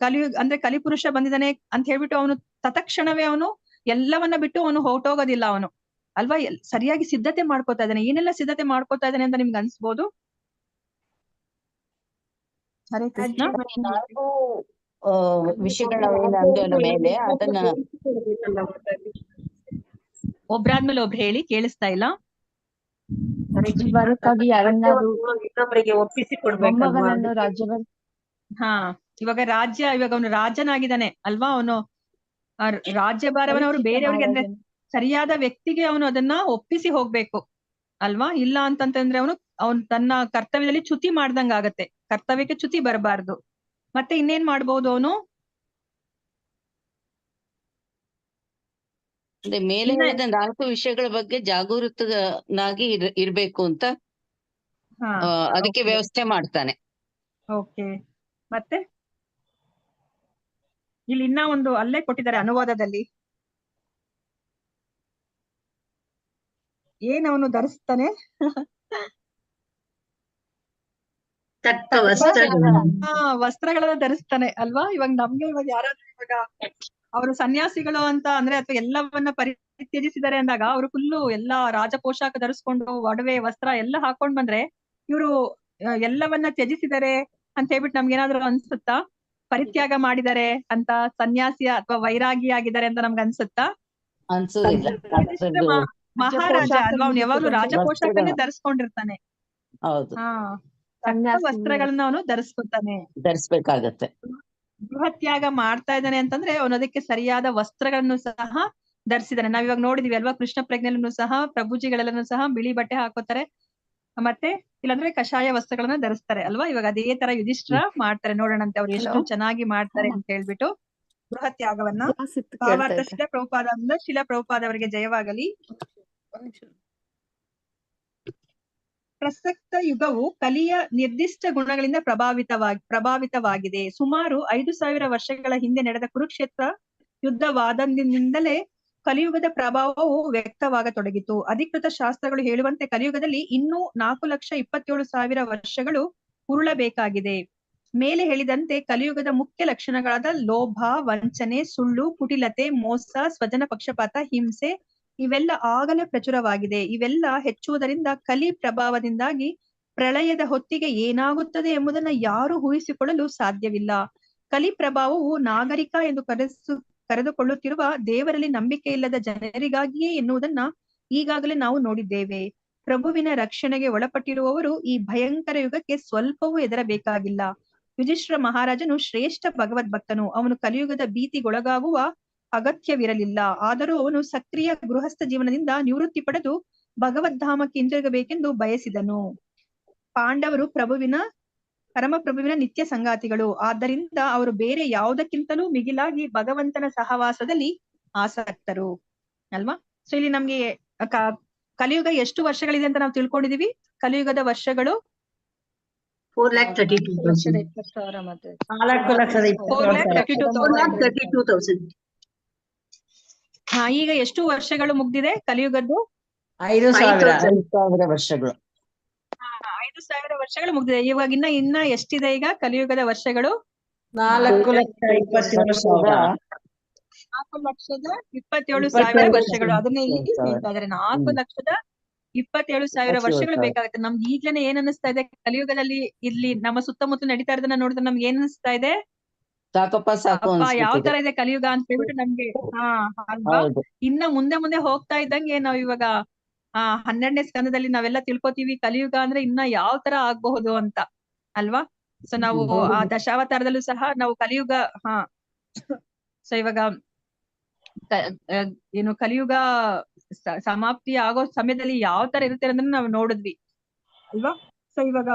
ಅಂದ್ರೆ ಕಲಿಪುರುಷ ಬಂದಿದ್ದಾನೆ ಅಂತ ಹೇಳ್ಬಿಟ್ಟು ಅವನು ತತ್ಕ್ಷಣವೇ ಅವನು ಎಲ್ಲವನ್ನ ಬಿಟ್ಟು ಅವನು ಹೊರಟೋಗೋದಿಲ್ಲ ಅವನು ಅಲ್ವಾ. ಸರಿಯಾಗಿ ಸಿದ್ಧತೆ ಮಾಡ್ಕೋತಾ ಇದ್ದಾನೆ. ಏನೆಲ್ಲ ಸಿದ್ಧತೆ ಮಾಡ್ಕೋತಾ ಇದ್ದಾನೆ ಅಂತ ನಿಮ್ಗೆ ಅನ್ಸ್ಬೋದು. ಹರೇ ಕೃಷ್ಣ. ನಾಲ್ಕು ವಿಷಯಗಳ ಮೇಲೆ ಅದನ್ನ ಒಬ್ರಾದ್ಮೇಲೆ ಒಬ್ರು ಹೇಳಿ, ಕೇಳಿಸ್ತಾ ಇಲ್ಲ. ಬರಕ್ಕಾಗಿ ಯಾರನ್ನಾರು ಇನ್ನೊಬ್ಬರಿಗೆ ಒಪ್ಪಿಸಿ ಕೊಡ್ಬೇಕಲ್ವಾ? ಹಾ, ಇವಾಗ ಅವನು ರಾಜನಾಗಿದ್ದಾನೆ ಅಲ್ವಾ. ಅವನು ರಾಜ್ಯಭಾರವನ್ನ ಅವರು ಬೇರೆಯವ್ರಿಗೆ ಅಂದ್ರೆ ಸರಿಯಾದ ವ್ಯಕ್ತಿಗೆ ಅವನು ಅದನ್ನ ಒಪ್ಪಿಸಿ ಹೋಗ್ಬೇಕು ಅಲ್ವಾ. ಇಲ್ಲ ಅಂತಂತಂದ್ರೆ ಅವನು ತನ್ನ ಕರ್ತವ್ಯದಲ್ಲಿ ಚ್ಯುತಿ ಮಾಡ್ದಂಗ ಆಗತ್ತೆ. ಕರ್ತವ್ಯಕ್ಕೆ ಚ್ಯುತಿ ಬರಬಾರ್ದು. ಮತ್ತೆ ಇನ್ನೇನ್ ಮಾಡ್ಬೋದು ಅವನು? ಮೇಲೆ ಹೇಳಿದ ನಾಲ್ಕು ವಿಷಯಗಳ ಬಗ್ಗೆ ಜಾಗೃತನಾಗಿ ಇರ್ಬೇಕು ಅಂತ ಅದಕ್ಕೆ ವ್ಯವಸ್ಥೆ ಮಾಡ್ತಾನೆ. ಓಕೆ. ಮತ್ತೆ ಇಲ್ಲಿ ಇನ್ನ ಒಂದು ಅಲ್ಲೇ ಕೊಟ್ಟಿದ್ದಾರೆ ಅನುವಾದದಲ್ಲಿ. ಏನ್ ಅವನು ಧರಿಸ್ತಾನೆ? ವಸ್ತ್ರಗಳನ್ನ ಧರಿಸ್ತಾನೆ ಅಲ್ವಾ. ಇವಾಗ ನಮ್ಗೆ ಯಾರಾದ್ರೂ ಇವಾಗ ಅವರು ಸನ್ಯಾಸಿಗಳು ಅಂತ ಅಂದ್ರೆ ಅಥವಾ ಎಲ್ಲವನ್ನ ಪರಿತ್ಯಜಿಸಿದ್ದಾರೆ ಅಂದಾಗ ಅವರು ಫುಲ್ಲು ಎಲ್ಲಾ ರಾಜಪೋಷಾಕ ಧರಿಸ್ಕೊಂಡು ಒಡವೆ ವಸ್ತ್ರ ಎಲ್ಲ ಹಾಕೊಂಡ್ ಬಂದ್ರೆ ಇವರು ಎಲ್ಲವನ್ನ ತ್ಯಜಿಸಿದ್ದಾರೆ ಅಂತ ಹೇಳ್ಬಿಟ್ಟು ನಮ್ಗೆ ಏನಾದ್ರು ಅನ್ಸುತ್ತಾ? ಪರಿತ್ಯಾಗ ಮಾಡಿದ್ದಾರೆ ಅಂತ, ಸನ್ಯಾಸಿ ಅಥವಾ ವೈರಾಗಿ ಆಗಿದ್ದಾರೆ ಅಂತ ನಮ್ಗೆ ಅನ್ಸುತ್ತಾ? ಮಹಾರಾಜ ಅಲ್ವಾ, ಅವ್ನು ಯಾವಾಗ್ಲೂ ರಾಜಪೋಷಾಕನ್ನೇ ಧರಿಸ್ಕೊಂಡಿರ್ತಾನೆ. ವಸ್ತ್ರಗಳನ್ನ ಅವನು ಧರಿಸ್ಬೇಕಾಗತ್ತೆ. ಗೃಹತ್ಯಾಗ ಮಾಡ್ತಾ ಇದ್ದಾನೆ ಅಂತಂದ್ರೆ ಅವನು ಅದಕ್ಕೆ ಸರಿಯಾದ ವಸ್ತ್ರಗಳನ್ನು ಸಹ ಧರಿಸಿದಾನೆ. ನಾವ್ ಇವಾಗ ನೋಡಿದೀವಿ ಅಲ್ವಾ, ಕೃಷ್ಣ ಪ್ರಜ್ಞೆಲ್ಲೂ ಸಹ ಪ್ರಭುಜಿಗಳೆಲ್ಲನೂ ಸಹ ಬಿಳಿ ಬಟ್ಟೆ ಹಾಕೋತಾರೆ, ಮತ್ತೆ ಇಲ್ಲಾಂದ್ರೆ ಕಷಾಯ ವಸ್ತ್ರಗಳನ್ನ ಧರಿಸ್ತಾರೆ ಅಲ್ವಾ. ಇವಾಗ ಅದೇ ತರ ಯುಧಿಷ್ಠಿರ ಮಾಡ್ತಾರೆ. ನೋಡೋಣಂತೆ ಅವ್ರು ಎಷ್ಟು ಚೆನ್ನಾಗಿ ಮಾಡ್ತಾರೆ ಅಂತ ಹೇಳ್ಬಿಟ್ಟು ಗೃಹತ್ಯಾಗವನ್ನ. ಭಾವಾರ್ಥ ಶಿಲಾ ಪ್ರಭುಪಾದ ಶಿಲಾ ಪ್ರಭುಪಾದ ಅವರಿಗೆ ಜಯವಾಗಲಿ. ಪ್ರಸಕ್ತ ಯುಗವು ಕಲಿಯ ನಿರ್ದಿಷ್ಟ ಗುಣಗಳಿಂದ ಪ್ರಭಾವಿತವಾಗಿದೆ. ಸುಮಾರು 5,000 ವರ್ಷಗಳ ಹಿಂದೆ ನಡೆದ ಕುರುಕ್ಷೇತ್ರ ಯುದ್ಧವಾದಂದಿನಿಂದಲೇ ಕಲಿಯುಗದ ಪ್ರಭಾವವು ವ್ಯಕ್ತವಾಗತೊಡಗಿತು. ಅಧಿಕೃತ ಶಾಸ್ತ್ರಗಳು ಹೇಳುವಂತೆ ಕಲಿಯುಗದಲ್ಲಿ ಇನ್ನೂ 4,27,000 ವರ್ಷಗಳು ಉರುಳಬೇಕಾಗಿದೆ. ಮೇಲೆ ಹೇಳಿದಂತೆ ಕಲಿಯುಗದ ಮುಖ್ಯ ಲಕ್ಷಣಗಳಾದ ಲೋಭ, ವಂಚನೆ, ಸುಳ್ಳು, ಕುಟಿಲತೆ, ಮೋಸ, ಸ್ವಜನ ಪಕ್ಷಪಾತ, ಹಿಂಸೆ ಇವೆಲ್ಲ ಆಗಲೇ ಪ್ರಚುರವಾಗಿದೆ. ಇವೆಲ್ಲ ಹೆಚ್ಚುವುದರಿಂದ ಕಲಿ ಪ್ರಭಾವದಿಂದಾಗಿ ಪ್ರಳಯದ ಹೊತ್ತಿಗೆ ಏನಾಗುತ್ತದೆ ಎಂಬುದನ್ನ ಯಾರು ಊಹಿಸಿಕೊಳ್ಳಲು ಸಾಧ್ಯವಿಲ್ಲ. ಕಲಿ ಪ್ರಭಾವವು ನಾಗರಿಕ ಎಂದು ಕರೆದುಕೊಳ್ಳುತ್ತಿರುವ ದೇವರಲ್ಲಿ ನಂಬಿಕೆ ಇಲ್ಲದ ಜನರಿಗಾಗಿಯೇ ಎನ್ನುವುದನ್ನ ಈಗಾಗಲೇ ನಾವು ನೋಡಿದ್ದೇವೆ. ಪ್ರಭುವಿನ ರಕ್ಷಣೆಗೆ ಒಳಪಟ್ಟಿರುವವರು ಈ ಭಯಂಕರ ಯುಗಕ್ಕೆ ಸ್ವಲ್ಪವೂ ಹೆದರಬೇಕಾಗಿಲ್ಲ. ಯುಧಿಷ್ಠಿರ ಮಹಾರಾಜನು ಶ್ರೇಷ್ಠ ಭಗವದ್ಭಕ್ತನು. ಅವನು ಕಲಿಯುಗದ ಭೀತಿಗೊಳಗಾಗುವ ಅಗತ್ಯವಿರಲಿಲ್ಲ. ಆದರೂ ಅವನು ಸಕ್ರಿಯ ಗೃಹಸ್ಥ ಜೀವನದಿಂದ ನಿವೃತ್ತಿ ಪಡೆದು ಭಗವದ್ಧಾಮಕ್ಕೆ ಹಿಂದಿರುಗಬೇಕೆಂದು ಬಯಸಿದನು. ಪಾಂಡವರು ಪರಮಪ್ರಭುವಿನ ನಿತ್ಯ ಸಂಗಾತಿಗಳು. ಆದ್ದರಿಂದ ಅವರು ಬೇರೆ ಯಾವುದಕ್ಕಿಂತಲೂ ಮಿಗಿಲಾಗಿ ಭಗವಂತನ ಸಹವಾಸದಲ್ಲಿ ಆಸಕ್ತರು ಅಲ್ವಾ. ಸೊ ಇಲ್ಲಿ ನಮ್ಗೆ ಕಲಿಯುಗ ಎಷ್ಟು ವರ್ಷಗಳಿದೆ ಅಂತ ನಾವು ತಿಳ್ಕೊಂಡಿದೀವಿ. ಕಲಿಯುಗದ ವರ್ಷಗಳು 4,32,000. ಈಗ ಎಷ್ಟು ವರ್ಷಗಳು ಮುಗ್ದಿದೆ ಕಲಿಯುಗದ್ದು? 5,000 ವರ್ಷಗಳು. 5,000 ವರ್ಷಗಳು ಮುಗ್ದಿದೆ. ಇವಾಗ ಇನ್ನ ಎಷ್ಟಿದೆ ಈಗ ಕಲಿಯುಗದ ವರ್ಷಗಳು? 4,27,000 ವರ್ಷಗಳು. ಅದನ್ನೇ ಇಲ್ಲಿ ಹೇಳ್ತಾ ಇದಾರೆ, 4,27,000 ವರ್ಷಗಳು ಬೇಕಾಗುತ್ತೆ. ನಮ್ಗೆ ಈಗ್ಲೇನೆ ಏನ್ ಅನಿಸ್ತಾ ಇದೆ, ಕಲಿಯುಗದಲ್ಲಿ ಇಲ್ಲಿ ನಮ್ಮ ಸುತ್ತಮುತ್ತ ನಡೀತಾ ಇರೋದನ್ನ ನೋಡಿದ್ರೆ ನಮ್ಗೆ ಏನ್ ಅನಿಸ್ತಾ ಇದೆ, ಸಾಕಪ್ಪ ಸಾಕು ಯಾವ ತರ ಇದೆ ಕಲಿಯುಗ ಅಂತ ಹೇಳ್ಬಿಟ್ಟು ನಮ್ಗೆ ಅಲ್ವಾ. ಇನ್ನ ಮುಂದೆ ಹೋಗ್ತಾ ಇದ್ದಂಗೆ ನಾವ್ ಇವಾಗ 12ನೇ ಸ್ಕಂದದಲ್ಲಿ ನಾವೆಲ್ಲ ತಿಳ್ಕೊತೀವಿ ಕಲಿಯುಗ ಅಂದ್ರೆ ಇನ್ನ ಯಾವ ತರ ಆಗ್ಬಹುದು ಅಂತ ಅಲ್ವಾ. ಸೊ ನಾವು ಆ ದಶಾವತಾರದಲ್ಲೂ ಸಹ ನಾವು ಕಲಿಯುಗ ಸೊ ಇವಾಗ ಏನು ಕಲಿಯುಗ ಸಮಾಪ್ತಿ ಆಗೋ ಸಮಯದಲ್ಲಿ ಯಾವ ತರ ಇರುತ್ತೆ ಅನ್ನೋದನ್ನ ನಾವು ನೋಡಿದ್ವಿ ಅಲ್ವಾ. ಸೊ ಇವಾಗ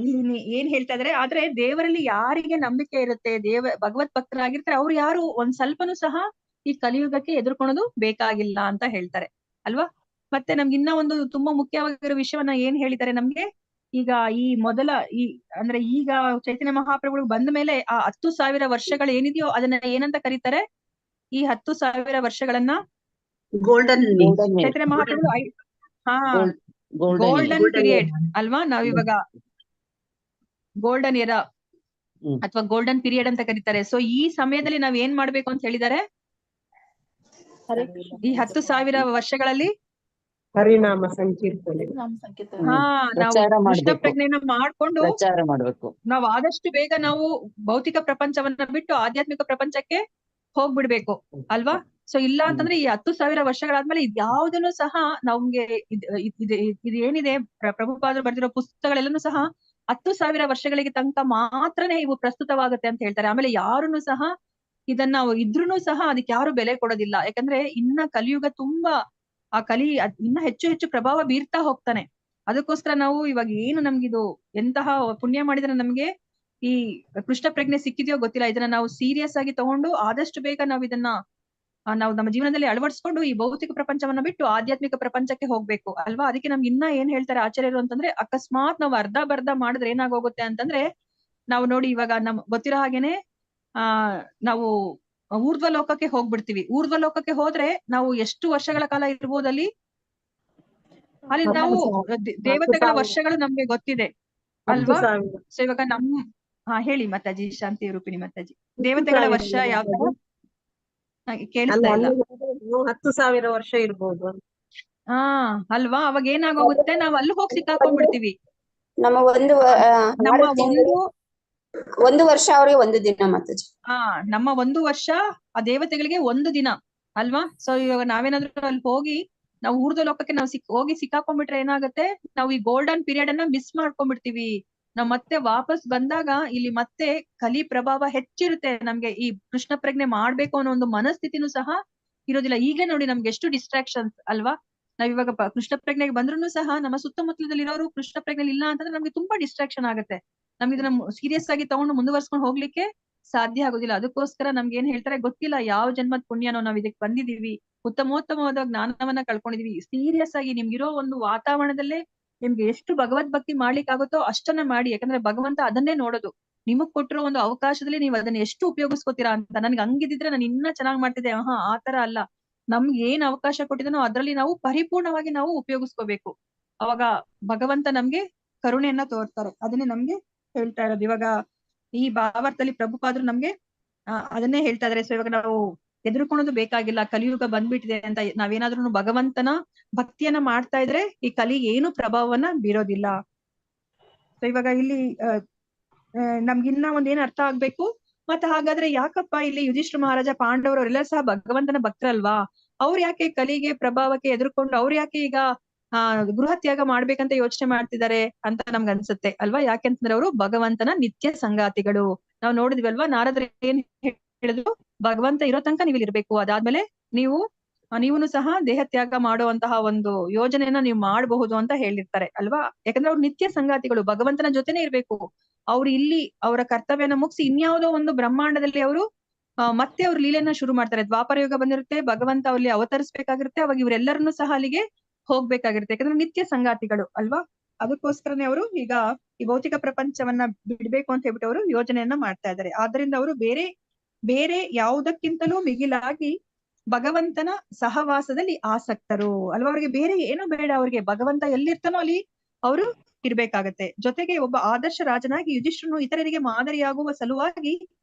ಇಲ್ಲಿ ಏನ್ ಹೇಳ್ತಾ ಇದಾರೆ, ಆದ್ರೆ ದೇವರಲ್ಲಿ ಯಾರಿಗೆ ನಂಬಿಕೆ ಇರುತ್ತೆ, ಭಗವತ್ ಭಕ್ತರಾಗಿರ್ತಾರೆ, ಅವ್ರು ಯಾರು ಒಂದ್ ಸ್ವಲ್ಪನೂ ಸಹ ಈ ಕಲಿಯುಗಕ್ಕೆ ಎದುರ್ಕೊಳೋದು ಬೇಕಾಗಿಲ್ಲ ಅಂತ ಹೇಳ್ತಾರೆ ಅಲ್ವಾ. ಮತ್ತೆ ನಮ್ಗೆ ಇನ್ನ ಒಂದು ತುಂಬಾ ಮುಖ್ಯವಾಗಿರೋ ವಿಷಯವನ್ನ ಏನ್ ಹೇಳಿದ್ದಾರೆ ನಮ್ಗೆ, ಈಗ ಅಂದ್ರೆ ಈಗ ಚೈತನ್ಯ ಮಹಾಪ್ರಭುಗಳು ಬಂದ ಮೇಲೆ ಆ 10,000 ವರ್ಷಗಳು ಏನಿದೆಯೋ ಅದನ್ನ ಏನಂತ ಕರೀತಾರೆ, ಈ 10,000 ವರ್ಷಗಳನ್ನ ಗೋಲ್ಡನ್ ಚೈತನ್ಯ ಮಹಾಪ್ರಭುಗಳು ಗೋಲ್ಡನ್ ಪೀರಿಯಡ್ ಅಲ್ವಾ. ನಾವಿವಾಗ ಗೋಲ್ಡನ್ ಎರಾ ಅಥವಾ ಗೋಲ್ಡನ್ ಪೀರಿಯಡ್ ಅಂತ ಕರೀತಾರೆ. ಸೊ ಈ ಸಮಯದಲ್ಲಿ ನಾವ್ ಏನ್ ಮಾಡ್ಬೇಕು ಅಂತ ಹೇಳಿದ್ದಾರೆ, ಈ 10,000 ವರ್ಷಗಳಲ್ಲಿ ಪರಿಣಾಮ ಸಂಕೀರ್ತನೆ ನಾವು ದುಷ್ಟ ಪ್ರಜ್ಞೆನ ಮಾಡ್ಕೊಂಡು ಮಾಡ್ಬೇಕು. ನಾವು ಆದಷ್ಟು ಬೇಗ ನಾವು ಭೌತಿಕ ಪ್ರಪಂಚವನ್ನ ಬಿಟ್ಟು ಆಧ್ಯಾತ್ಮಿಕ ಪ್ರಪಂಚಕ್ಕೆ ಹೋಗ್ಬಿಡ್ಬೇಕು ಅಲ್ವಾ. ಸೊ ಇಲ್ಲ ಅಂತಂದ್ರೆ ಈ 10,000 ವರ್ಷಗಳಾದ್ಮೇಲೆ ಇದ್ಯಾವುದನ್ನು ಸಹ ನಮ್ಗೆ ಇದು ಏನಿದೆ ಪ್ರಭುಪಾದರು ಬರ್ದಿರೋ ಪುಸ್ತಕಗಳೆಲ್ಲನೂ ಸಹ 10,000 ವರ್ಷಗಳಿಗೆ ತನಕ ಮಾತ್ರನೇ ಇವು ಪ್ರಸ್ತುತವಾಗುತ್ತೆ ಅಂತ ಹೇಳ್ತಾರೆ. ಆಮೇಲೆ ಯಾರುನು ಸಹ ಇದನ್ನ ಇದ್ರೂನು ಸಹ ಅದಕ್ಕೆ ಯಾರು ಬೆಲೆ ಕೊಡೋದಿಲ್ಲ. ಯಾಕಂದ್ರೆ ಇನ್ನ ಕಲಿಯುಗ ತುಂಬಾ ಇನ್ನ ಹೆಚ್ಚು ಪ್ರಭಾವ ಬೀರ್ತಾ ಹೋಗ್ತಾನೆ. ಅದಕ್ಕೋಸ್ಕರ ನಾವು ಇವಾಗ ಏನು ನಮ್ಗಿದು ಎಂತಹ ಪುಣ್ಯ ಮಾಡಿದ್ರೆ ನಮ್ಗೆ ಈ ಕೃಷ್ಣ ಪ್ರಜ್ಞೆ ಸಿಕ್ಕಿದೆಯೋ ಗೊತ್ತಿಲ್ಲ. ಇದನ್ನ ನಾವು ಸೀರಿಯಸ್ ಆಗಿ ತಗೊಂಡು ಆದಷ್ಟು ಬೇಗ ನಾವು ಇದನ್ನ ನಾವು ನಮ್ಮ ಜೀವನದಲ್ಲಿ ಅಳವಡಿಸ್ಕೊಂಡು ಈ ಭೌತಿಕ ಪ್ರಪಂಚವನ್ನ ಬಿಟ್ಟು ಆಧ್ಯಾತ್ಮಿಕ ಪ್ರಪಂಚಕ್ಕೆ ಹೋಗ್ಬೇಕು ಅಲ್ವಾ. ಅದಕ್ಕೆ ನಮ್ಗೆ ಇನ್ನ ಏನ್ ಹೇಳ್ತಾರೆ ಆಚಾರ್ಯರು ಅಂತಂದ್ರೆ, ಅಕಸ್ಮಾತ್ ನಾವು ಅರ್ಧ ಮಾಡಿದ್ರೆ ಏನಾಗೋಗುತ್ತೆ ಅಂತಂದ್ರೆ, ನಾವು ನೋಡಿ ಇವಾಗ ಗೊತ್ತಿರೋ ಹಾಗೇನೆ ನಾವು ಊರ್ಧ್ವ ಲೋಕಕ್ಕೆ ಹೋಗ್ಬಿಡ್ತೀವಿ. ಊರ್ಧ್ವ ಲೋಕಕ್ಕೆ ಹೋದ್ರೆ ನಾವು ಎಷ್ಟು ವರ್ಷಗಳ ಕಾಲ ಇರ್ಬೋದು ಅಲ್ಲಿ ನಾವು ದೇವತೆಗಳ ವರ್ಷಗಳು ನಮ್ಗೆ ಗೊತ್ತಿದೆ ಅಲ್ವಾ. ಸೊ ಇವಾಗ ಹೇಳಿ ಮಾತಾಜಿ, ಶಾಂತಿ ರೂಪಿಣಿ ಮಾತಾಜಿ, ದೇವತೆಗಳ ವರ್ಷ ಯಾವ ತರ ಕೇಳಿಸ್ತಾ ಇಲ್ಲ. 10,000 ವರ್ಷ ಇರ್ಬೋದು ಅಲ್ವಾ. ಅವಾಗ ಏನಾಗೋಗುತ್ತೆ, ನಾವ್ ಅಲ್ಲಿ ಹೋಗಿ ಸಿಕ್ಕಾಕೊಂಡ್ಬಿಡ್ತೀವಿ. ನಮ್ಮ ಒಂದು ವರ್ಷ ಅವ್ರಿಗೆ ಒಂದು ದಿನ ಮಾತಾಜಿ. ನಮ್ಮ ಒಂದು ವರ್ಷ ಆ ದೇವತೆಗಳಿಗೆ ಒಂದು ದಿನ ಅಲ್ವಾ. ಸೊ ಇವಾಗ ನಾವೇನಾದ್ರೂ ಅಲ್ಲಿ ಹೋಗಿ ನಾವು ಊರ್ಧ್ವ ಲೋಕಕ್ಕೆ ನಾವು ಹೋಗಿ ಸಿಕ್ಕಾಕೊಂಡ್ಬಿಟ್ರೆ ಏನಾಗುತ್ತೆ, ನಾವು ಈ ಗೋಲ್ಡನ್ ಪೀರಿಯಡ್ ಅನ್ನ ಮಿಸ್ ಮಾಡ್ಕೊಂಡ್ಬಿಡ್ತೀವಿ. ನಾವ್ ಮತ್ತೆ ವಾಪಸ್ ಬಂದಾಗ ಇಲ್ಲಿ ಮತ್ತೆ ಕಲಿ ಪ್ರಭಾವ ಹೆಚ್ಚಿರುತ್ತೆ. ನಮ್ಗೆ ಈ ಕೃಷ್ಣ ಪ್ರಜ್ಞೆ ಮಾಡ್ಬೇಕು ಅನ್ನೋ ಒಂದು ಮನಸ್ಥಿತಿನೂ ಸಹ ಇರೋದಿಲ್ಲ. ಈಗಲೇ ನೋಡಿ ನಮ್ಗೆ ಎಷ್ಟು ಡಿಸ್ಟ್ರಾಕ್ಷನ್ಸ್ ಅಲ್ವಾ. ನಾವ್ ಇವಾಗ ಕೃಷ್ಣ ಪ್ರಜ್ಞೆಗೆ ಬಂದ್ರು ಸಹ ನಮ್ಮ ಸುತ್ತಮುತ್ತಲದಲ್ಲಿರೋರು ಕೃಷ್ಣ ಪ್ರಜ್ಞೆ ಇಲ್ಲ ಅಂತಂದ್ರೆ ನಮ್ಗೆ ತುಂಬಾ ಡಿಸ್ಟ್ರಾಕ್ಷನ್ ಆಗುತ್ತೆ. ನಮ್ಗೆ ಇದನ್ನ ಸೀರಿಯಸ್ ಆಗಿ ತಗೊಂಡು ಮುಂದುವರ್ಸ್ಕೊಂಡು ಹೋಗ್ಲಿಕ್ಕೆ ಸಾಧ್ಯ ಆಗೋದಿಲ್ಲ. ಅದಕ್ಕೋಸ್ಕರ ನಮ್ಗೆ ಏನ್ ಹೇಳ್ತಾರೆ ಗೊತ್ತಿಲ್ಲ, ಯಾವ ಜನ್ಮದ ಪುಣ್ಯನೋ ನಾವ್ ಇದಕ್ ಬಂದಿದೀವಿ, ಉತ್ತಮೋತ್ತಮವಾದ ಜ್ಞಾನವನ್ನ ಕಳ್ಕೊಂಡಿದೀವಿ. ಸೀರಿಯಸ್ ಆಗಿ ನಿಮ್ಗಿರೋ ಒಂದು ವಾತಾವರಣದಲ್ಲೇ ನಿಮ್ಗೆ ಎಷ್ಟು ಭಗವದ್ ಭಕ್ತಿ ಮಾಡ್ಲಿಕ್ಕೆ ಆಗುತ್ತೋ ಅಷ್ಟನ್ನ ಮಾಡಿ. ಯಾಕಂದ್ರೆ ಭಗವಂತ ಅದನ್ನೇ ನೋಡೋದು. ನಿಮಗ್ ಕೊಟ್ಟಿರೋ ಒಂದು ಅವಕಾಶದಲ್ಲಿ ನೀವು ಅದನ್ನ ಎಷ್ಟು ಉಪಯೋಗಿಸ್ಕೋತೀರಾ ಅಂತ. ನನ್ಗೆ ಹಂಗಿದ್ರೆ ನಾನು ಇನ್ನ ಚೆನ್ನಾಗ್ ಮಾಡ್ತಿದ್ದೆ, ಆತರ ಅಲ್ಲ. ನಮ್ಗೆ ಏನ್ ಅವಕಾಶ ಕೊಟ್ಟಿದನೋ ಅದ್ರಲ್ಲಿ ನಾವು ಪರಿಪೂರ್ಣವಾಗಿ ನಾವು ಉಪಯೋಗಿಸ್ಕೋಬೇಕು. ಅವಾಗ ಭಗವಂತ ನಮ್ಗೆ ಕರುಣೆಯನ್ನ ತೋರ್ತಾರೆ. ಅದನ್ನೇ ನಮ್ಗೆ ಹೇಳ್ತಾ ಇರೋದು. ಇವಾಗ ಈ ಭಾವಾರ್ಥದಲ್ಲಿ ಪ್ರಭುಪಾದರು ನಮ್ಗೆ ಅದನ್ನೇ ಹೇಳ್ತಾ ಇದಾರೆ. ಸೊ ಇವಾಗ ನಾವು ಹೆದರ್ಕೊಳ್ಳೋದು ಬೇಕಾಗಿಲ್ಲ, ಕಲಿಯುಗ ಬಂದ್ಬಿಟ್ಟಿದೆ ಅಂತ. ನಾವೇನಾದ್ರೂ ಭಗವಂತನ ಭಕ್ತಿಯನ್ನ ಮಾಡ್ತಾ ಇದ್ರೆ ಈ ಕಲಿ ಏನು ಪ್ರಭಾವವನ್ನ ಬೀರೋದಿಲ್ಲ. ಸೊ ಇವಾಗ ಇಲ್ಲಿ ನಮ್ಗಿನ್ನ ಒಂದೇನ್ ಅರ್ಥ ಆಗ್ಬೇಕು, ಮತ್ತೆ ಹಾಗಾದ್ರೆ ಯಾಕಪ್ಪ ಇಲ್ಲಿ ಯುಧಿಷ್ಠಿರ ಮಹಾರಾಜ ಪಾಂಡವರು ಅವರೆಲ್ಲ ಸಹ ಭಗವಂತನ ಭಕ್ತರಲ್ವಾ, ಅವ್ರು ಯಾಕೆ ಕಲಿಗೆ ಪ್ರಭಾವಕ್ಕೆ ಎದುರ್ಕೊಂಡು ಅವ್ರು ಯಾಕೆ ಈಗ ಗೃಹತ್ಯಾಗ ಮಾಡ್ಬೇಕಂತ ಯೋಚನೆ ಮಾಡ್ತಿದ್ದಾರೆ ಅಂತ ನಮ್ಗೆ ಅನ್ಸುತ್ತೆ ಅಲ್ವಾ? ಯಾಕೆಂತಂದ್ರೆ ಅವರು ಭಗವಂತನ ನಿತ್ಯ ಸಂಗಾತಿಗಳು. ನಾವು ನೋಡಿದ್ವಿ ಅಲ್ವಾ, ನಾರದ್ರು ಏನ್ ಹೇಳಿದ್ರು, ಭಗವಂತ ಇರೋ ತನಕ ನೀವು ಇರ್ಬೇಕು, ಅದಾದ್ಮೇಲೆ ನೀವುನು ಸಹ ದೇಹತ್ಯಾಗ ಮಾಡುವಂತಹ ಒಂದು ಯೋಜನೆಯನ್ನ ನೀವು ಮಾಡಬಹುದು ಅಂತ ಹೇಳಿರ್ತಾರೆ ಅಲ್ವಾ? ಯಾಕಂದ್ರೆ ಅವ್ರು ನಿತ್ಯ ಸಂಗಾತಿಗಳು, ಭಗವಂತನ ಜೊತೆನೆ ಇರ್ಬೇಕು. ಅವ್ರು ಇಲ್ಲಿ ಅವರ ಕರ್ತವ್ಯನ ಮುಗಿಸಿ ಇನ್ಯಾವುದೋ ಒಂದು ಬ್ರಹ್ಮಾಂಡದಲ್ಲಿ ಅವರು ಮತ್ತೆ ಅವ್ರ ಲೀಲೆಯನ್ನ ಶುರು ಮಾಡ್ತಾರೆ. ದ್ವಾಪರ ಯುಗ ಬಂದಿರುತ್ತೆ, ಭಗವಂತ ಅಲ್ಲಿ ಅವತರಿಸ್ಬೇಕಾಗಿರುತ್ತೆ, ಅವಾಗ ಇವರೆಲ್ಲರನ್ನೂ ಸಹ ಅಲ್ಲಿಗೆ ಹೋಗ್ಬೇಕಾಗಿರುತ್ತೆ. ಯಾಕಂದ್ರೆ ನಿತ್ಯ ಸಂಗಾತಿಗಳು ಅಲ್ವಾ? ಅದಕ್ಕೋಸ್ಕರನೇ ಅವರು ಈಗ ಈ ಭೌತಿಕ ಪ್ರಪಂಚವನ್ನ ಬಿಡ್ಬೇಕು ಅಂತ ಹೇಳ್ಬಿಟ್ಟು ಅವರು ಯೋಜನೆಯನ್ನ ಮಾಡ್ತಾ ಇದ್ದಾರೆ. ಆದ್ರಿಂದ ಅವರು ಬೇರೆ ಯಾವುದಕ್ಕಿಂತಲೂ ಮಿಗಿಲಾಗಿ ಭಗವಂತನ ಸಹವಾಸದಲ್ಲಿ ಆಸಕ್ತರು ಅಲ್ವಾ? ಅವ್ರಿಗೆ ಬೇರೆ ಏನು ಬೇಡ, ಅವ್ರಿಗೆ ಭಗವಂತ ಎಲ್ಲಿರ್ತಾನೋ ಅಲ್ಲಿ ಅವರು ಇರ್ಬೇಕಾಗತ್ತೆ. ಜೊತೆಗೆ ಒಬ್ಬ ಆದರ್ಶ ರಾಜನಾಗಿ ಯುಧಿಷ್ಠಿರನು ಇತರರಿಗೆ ಮಾದರಿಯಾಗುವ ಸಲುವಾಗಿ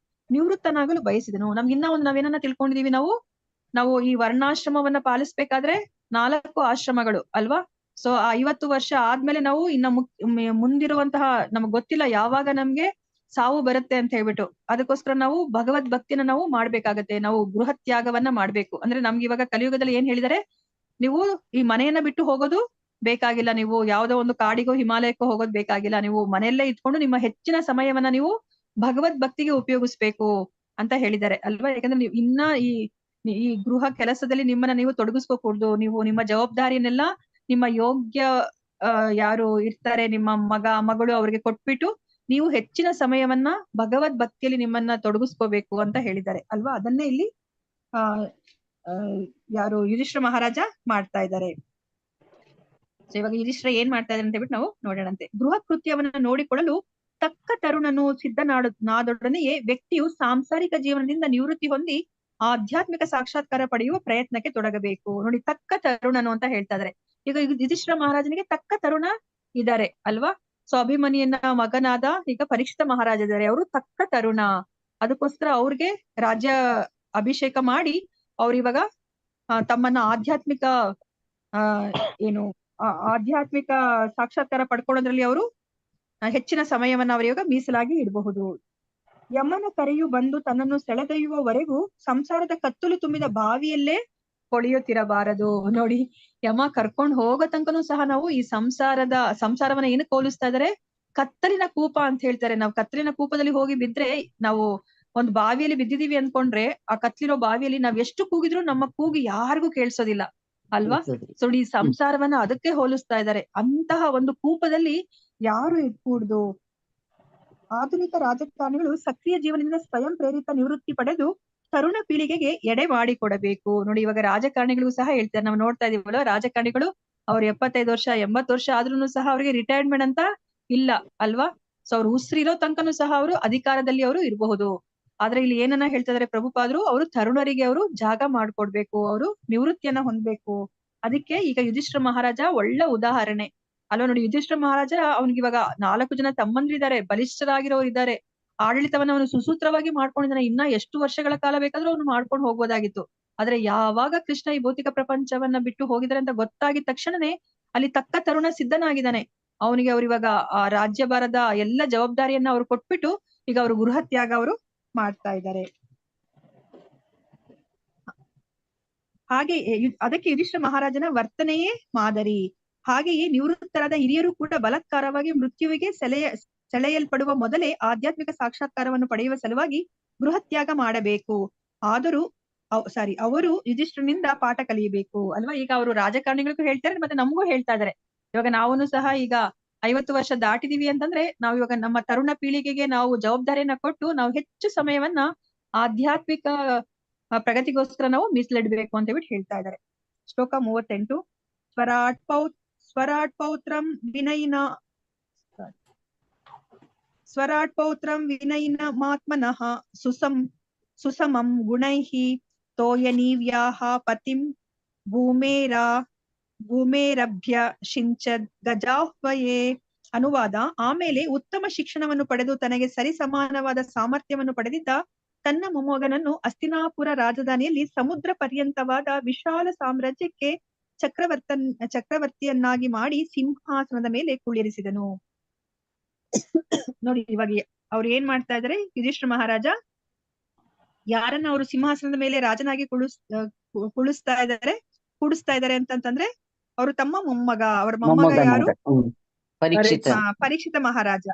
ನಿವೃತ್ತನಾಗಲು ಬಯಸಿದನು. ನಾವೇನನ್ನ ತಿಳ್ಕೊಂಡಿದೀವಿ, ನಾವು ಈ ವರ್ಣಾಶ್ರಮವನ್ನ ಪಾಲಿಸ್ಬೇಕಾದ್ರೆ 4 ಆಶ್ರಮಗಳು ಅಲ್ವಾ? ಸೊ 50 ವರ್ಷ ಆದ್ಮೇಲೆ ನಾವು ಮುಂದಿರುವಂತಹ ನಮಗ್ ಗೊತ್ತಿಲ್ಲ ಯಾವಾಗ ನಮ್ಗೆ ಸಾವು ಬರುತ್ತೆ ಅಂತ ಹೇಳ್ಬಿಟ್ಟು, ಅದಕ್ಕೋಸ್ಕರ ನಾವು ಭಗವದ್ ಭಕ್ತಿನ ನಾವು ಮಾಡ್ಬೇಕಾಗತ್ತೆ. ನಾವು ಗೃಹತ್ಯಾಗವನ್ನ ಮಾಡ್ಬೇಕು. ಅಂದ್ರೆ ನಮ್ಗೆ ಇವಾಗ ಕಲಿಯುಗದಲ್ಲಿ ಏನ್ ಹೇಳಿದಾರೆ, ನೀವು ಈ ಮನೆಯನ್ನ ಬಿಟ್ಟು ಹೋಗೋದು ಬೇಕಾಗಿಲ್ಲ, ನೀವು ಯಾವ್ದೋ ಒಂದು ಕಾಡಿಗೋ ಹಿಮಾಲಯಕ್ಕೋ ಹೋಗೋದು ಬೇಕಾಗಿಲ್ಲ, ನೀವು ಮನೆಯಲ್ಲೇ ಇದ್ಕೊಂಡು ನಿಮ್ಮ ಹೆಚ್ಚಿನ ಸಮಯವನ್ನ ನೀವು ಭಗವದ್ ಭಕ್ತಿಗೆ ಉಪಯೋಗಿಸ್ಬೇಕು ಅಂತ ಹೇಳಿದ್ದಾರೆ ಅಲ್ವಾ? ಯಾಕಂದ್ರೆ ನೀವು ಇನ್ನ ಈ ಗೃಹ ಕೆಲಸದಲ್ಲಿ ನಿಮ್ಮನ್ನ ನೀವು ತೊಡಗಿಸ್ಕೋಕೂಡ್ದು. ನೀವು ನಿಮ್ಮ ಜವಾಬ್ದಾರಿಯನ್ನೆಲ್ಲ ನಿಮ್ಮ ಯೋಗ್ಯ ಯಾರು ಇರ್ತಾರೆ, ನಿಮ್ಮ ಮಗಳು ಅವ್ರಿಗೆ ಕೊಟ್ಬಿಟ್ಟು ನೀವು ಹೆಚ್ಚಿನ ಸಮಯವನ್ನ ಭಗವದ್ ಭಕ್ತಿಯಲ್ಲಿ ನಿಮ್ಮನ್ನ ತೊಡಗಿಸ್ಕೋಬೇಕು ಅಂತ ಹೇಳಿದ್ದಾರೆ ಅಲ್ವಾ? ಅದನ್ನೇ ಇಲ್ಲಿ ಯಾರು ಯುಧಿಷ್ಠಿರ ಮಹಾರಾಜ ಮಾಡ್ತಾ ಇದ್ದಾರೆ. ಸೊ ಇವಾಗ ಯುಧಿಷ್ಠಿರ ಏನ್ ಮಾಡ್ತಾ ಇದ್ದಾರೆ ಅಂತ ಹೇಳ್ಬಿಟ್ಟು ನಾವು ನೋಡೋಣಂತೆ. ಗೃಹ ಕೃತ್ಯವನ್ನ ನೋಡಿಕೊಳ್ಳಲು ತಕ್ಕ ತರುಣನು ಸಿದ್ಧನಾದೊಡನೆಯೇ ವ್ಯಕ್ತಿಯು ಸಾಂಸಾರಿಕ ಜೀವನದಿಂದ ನಿವೃತ್ತಿ ಹೊಂದಿ ಆಧ್ಯಾತ್ಮಿಕ ಸಾಕ್ಷಾತ್ಕಾರ ಪಡೆಯುವ ಪ್ರಯತ್ನಕ್ಕೆ ತೊಡಗಬೇಕು. ನೋಡಿ, ತಕ್ಕ ತರುಣನು ಅಂತ ಹೇಳ್ತಾ ಇದಾರೆ. ಈಗ ಯುಧಿಷ್ಠಿರ ಮಹಾರಾಜನಿಗೆ ತಕ್ಕ ತರುಣ ಇದ್ದಾರೆ ಅಲ್ವಾ? ಸೊ ಅಭಿಮನ್ಯನ ಮಗನಾದ ಈಗ ಪರೀಕ್ಷಿತ ಮಹಾರಾಜ ಇದ್ದಾರೆ, ಅವರು ತಕ್ಕ ತರುಣ. ಅದಕ್ಕೋಸ್ಕರ ಅವ್ರಿಗೆ ರಾಜ್ಯ ಅಭಿಷೇಕ ಮಾಡಿ ಅವ್ರಿವಾಗ ತಮ್ಮನ್ನ ಆಧ್ಯಾತ್ಮಿಕ ಸಾಕ್ಷಾತ್ಕಾರ ಪಡ್ಕೊಳ್ಳೋದ್ರಲ್ಲಿ ಅವರು ಹೆಚ್ಚಿನ ಸಮಯವನ್ನ ಅವರಿವಾಗ ಮೀಸಲಾಗಿ ಇಡಬಹುದು. ಯಮನ ಕರೆಯು ಬಂದು ತನ್ನನ್ನು ಸೆಳೆದೊಯ್ಯುವವರೆಗೂ ಸಂಸಾರದ ಕತ್ತಲು ತುಂಬಿದ ಬಾವಿಯಲ್ಲೇ ಕೊಳೆಯುತ್ತಿರಬಾರದು. ನೋಡಿ, ಯಮ ಕರ್ಕೊಂಡ್ ಹೋಗೋ ತನಕನೂ ಸಹ ನಾವು ಈ ಸಂಸಾರವನ್ನ ಏನಕ್ಕೆ ಹೋಲಿಸ್ತಾ ಇದಾರೆ? ಕತ್ತಲಿನ ಕೂಪ ಅಂತ ಹೇಳ್ತಾರೆ. ನಾವು ಕತ್ತಲಿನ ಕೂಪದಲ್ಲಿ ಹೋಗಿ ಬಿದ್ರೆ, ನಾವು ಒಂದು ಬಾವಿಯಲ್ಲಿ ಬಿದ್ದಿದೀವಿ ಅನ್ಕೊಂಡ್ರೆ ಆ ಕತ್ಲಿರೋ ಬಾವಿಯಲ್ಲಿ ನಾವ್ ಎಷ್ಟು ಕೂಗಿದ್ರು ನಮ್ಮ ಕೂಗಿ ಯಾರಿಗೂ ಕೇಳ್ಸೋದಿಲ್ಲ ಅಲ್ವಾ? ಸೊ ಈ ಸಂಸಾರವನ್ನ ಅದಕ್ಕೆ ಹೋಲಿಸ್ತಾ ಇದ್ದಾರೆ. ಅಂತಹ ಒಂದು ಕೂಪದಲ್ಲಿ ಯಾರು ಇಟ್ಕೂಡ್ದು. ಆಧುನಿಕ ರಾಜಕಾರಣಿಗಳು ಸಕ್ರಿಯ ಜೀವನದಿಂದ ಸ್ವಯಂ ಪ್ರೇರಿತ ನಿವೃತ್ತಿ ಪಡೆದು ತರುಣ ಪೀಳಿಗೆಗೆ ಎಡೆ ಮಾಡಿಕೊಡಬೇಕು. ನೋಡಿ, ಇವಾಗ ರಾಜಕಾರಣಿಗಳು ಸಹ ಹೇಳ್ತಾರೆ, ನಾವು ನೋಡ್ತಾ ಇದೀವಲ್ಲ, ರಾಜಕಾರಣಿಗಳು ಅವ್ರು 75 ವರ್ಷ 80 ವರ್ಷ ಆದ್ರೂ ಸಹ ಅವ್ರಿಗೆ ರಿಟೈರ್ಮೆಂಟ್ ಅಂತ ಇಲ್ಲ ಅಲ್ವಾ? ಸೊ ಅವ್ರು ಉಸಿರಿರೋ ತನಕನೂ ಸಹ ಅವರು ಅಧಿಕಾರದಲ್ಲಿ ಅವರು ಇರಬಹುದು. ಆದ್ರೆ ಇಲ್ಲಿ ಏನನ್ನ ಹೇಳ್ತಾ ಇದಾರೆ ಪ್ರಭುಪಾದರು, ಅವರು ತರುಣರಿಗೆ ಅವರು ಜಾಗ ಮಾಡ್ಕೊಡ್ಬೇಕು, ಅವರು ನಿವೃತ್ತಿಯನ್ನ ಹೊಂದ್ಬೇಕು. ಅದಕ್ಕೆ ಈಗ ಯುಧಿಷ್ಠಿರ ಮಹಾರಾಜ ಒಳ್ಳೆ ಉದಾಹರಣೆ ಅಲ್ವಾ? ನೋಡಿ, ಯುಧಿಷ್ಠಿರ ಮಹಾರಾಜ ಅವ್ನಿಗೆ ಇವಾಗ 4 ಜನ ತಮ್ಮಂದ್ರಿದ್ದಾರೆ, ಬಲಿಷ್ಠರಾಗಿರೋರು ಇದ್ದಾರೆ, ಆಡಳಿತವನ್ನ ಅವನು ಸುಸೂತ್ರವಾಗಿ ಮಾಡ್ಕೊಂಡಿದ್ದಾನೆ. ಇನ್ನ ಎಷ್ಟು ವರ್ಷಗಳ ಕಾಲ ಬೇಕಾದ್ರೂ ಅವನು ಮಾಡ್ಕೊಂಡು ಹೋಗ್ಬೋದಾಗಿತ್ತು. ಆದ್ರೆ ಯಾವಾಗ ಕೃಷ್ಣ ಈ ಭೌತಿಕ ಪ್ರಪಂಚವನ್ನ ಬಿಟ್ಟು ಹೋಗಿದ್ದಾರೆ ಅಂತ ಗೊತ್ತಾಗಿದ ತಕ್ಷಣನೇ ಅಲ್ಲಿ ತಕ್ಕ ತರುಣ ಸಿದ್ಧನಾಗಿದ್ದಾನೆ. ಅವನಿಗೆ ಅವ್ರು ಇವಾಗ ಆ ರಾಜ್ಯಭಾರದ ಎಲ್ಲ ಜವಾಬ್ದಾರಿಯನ್ನ ಅವ್ರು ಕೊಟ್ಬಿಟ್ಟು ಈಗ ಅವರು ಗೃಹತ್ಯಾಗ ಅವರು ಮಾಡ್ತಾ ಇದ್ದಾರೆ. ಹಾಗೆ ಅದಕ್ಕೆ ಯುಧಿಷ್ಠಿರ ಮಹಾರಾಜನ ವರ್ತನೆಯೇ ಮಾದರಿ. ಹಾಗೆಯೇ ನಿವೃತ್ತರಾದ ಹಿರಿಯರು ಕೂಡ ಬಲಾತ್ಕಾರವಾಗಿ ಮೃತ್ಯುವಿಗೆ ಸೆಳೆಯಲ್ಪಡುವ ಮೊದಲೇ ಆಧ್ಯಾತ್ಮಿಕ ಸಾಕ್ಷಾತ್ಕಾರವನ್ನು ಪಡೆಯುವ ಸಲುವಾಗಿ ಗೃಹತ್ಯಾಗ ಮಾಡಬೇಕು. ಅವರು ಯುಧಿಷ್ಠಿರನಿಂದ ಪಾಠ ಕಲಿಯಬೇಕು ಅಲ್ವಾ? ಈಗ ಅವರು ರಾಜಕಾರಣಿಗಳಿಗೂ ಹೇಳ್ತಾರೆ, ಮತ್ತೆ ನಮಗೂ ಹೇಳ್ತಾ ಇದಾರೆ. ಇವಾಗ ನಾವೂನು ಸಹ ಈಗ 50 ವರ್ಷ ದಾಟಿದೀವಿ ಅಂತಂದ್ರೆ ನಾವು ಇವಾಗ ನಮ್ಮ ತರುಣ ಪೀಳಿಗೆಗೆ ನಾವು ಜವಾಬ್ದಾರಿಯನ್ನ ಕೊಟ್ಟು ನಾವು ಹೆಚ್ಚು ಸಮಯವನ್ನ ಆಧ್ಯಾತ್ಮಿಕ ಪ್ರಗತಿಗೋಸ್ಕರ ನಾವು ಮೀಸಲಿಡ್ಬೇಕು ಅಂತ ಹೇಳ್ಬಿಟ್ಟು ಹೇಳ್ತಾ ಇದ್ದಾರೆ. ಶ್ಲೋಕ 38. ಸ್ವರಾಟ್ ಪೌತ್ರಂ ವಿನಯಿನ ಮಾತ್ಮನಃ ಸುಸಮಂ ಗುಣೈಃ ತೋಯನೀವ್ಯಾಹ ಪತಿಂ ಭೂಮೇರಭ್ಯ ಶಿಂಚದ್ ಗಜಾಹ್ವಯೇ ಅನುವಾದ. ಆಮೇಲೆ ಉತ್ತಮ ಶಿಕ್ಷಣವನ್ನು ಪಡೆದು ತನಗೆ ಸರಿ ಸಮಾನವಾದ ಸಾಮರ್ಥ್ಯವನ್ನು ಪಡೆದಿದ್ದ ತನ್ನ ಮೊಮ್ಮಗನನ್ನು ಹಸ್ತಿನಾಪುರ ರಾಜಧಾನಿಯಲ್ಲಿ ಸಮುದ್ರ ಪರ್ಯಂತವಾದ ವಿಶಾಲ ಸಾಮ್ರಾಜ್ಯಕ್ಕೆ ಚಕ್ರವರ್ತಿಯನ್ನಾಗಿ ಮಾಡಿ ಸಿಂಹಾಸನದ ಮೇಲೆ ಕುಳ್ಳಿರಿಸಿದನು. ನೋಡಿ, ಇವಾಗ ಅವ್ರು ಏನ್ ಮಾಡ್ತಾ ಇದಾರೆ, ಯುಧಿಷ್ಠಿರ ಮಹಾರಾಜ ಯಾರನ್ನ ಅವರು ಸಿಂಹಾಸನದ ಮೇಲೆ ರಾಜನಾಗಿ ಕೂಡಿಸ್ತಾ ಇದಾರೆ ಅಂತಂದ್ರೆ ಅವರು ತಮ್ಮ ಮೊಮ್ಮಗ, ಅವ್ರ ಮೊಮ್ಮಗ ಯಾರು, ಪರೀಕ್ಷಿತ ಮಹಾರಾಜ.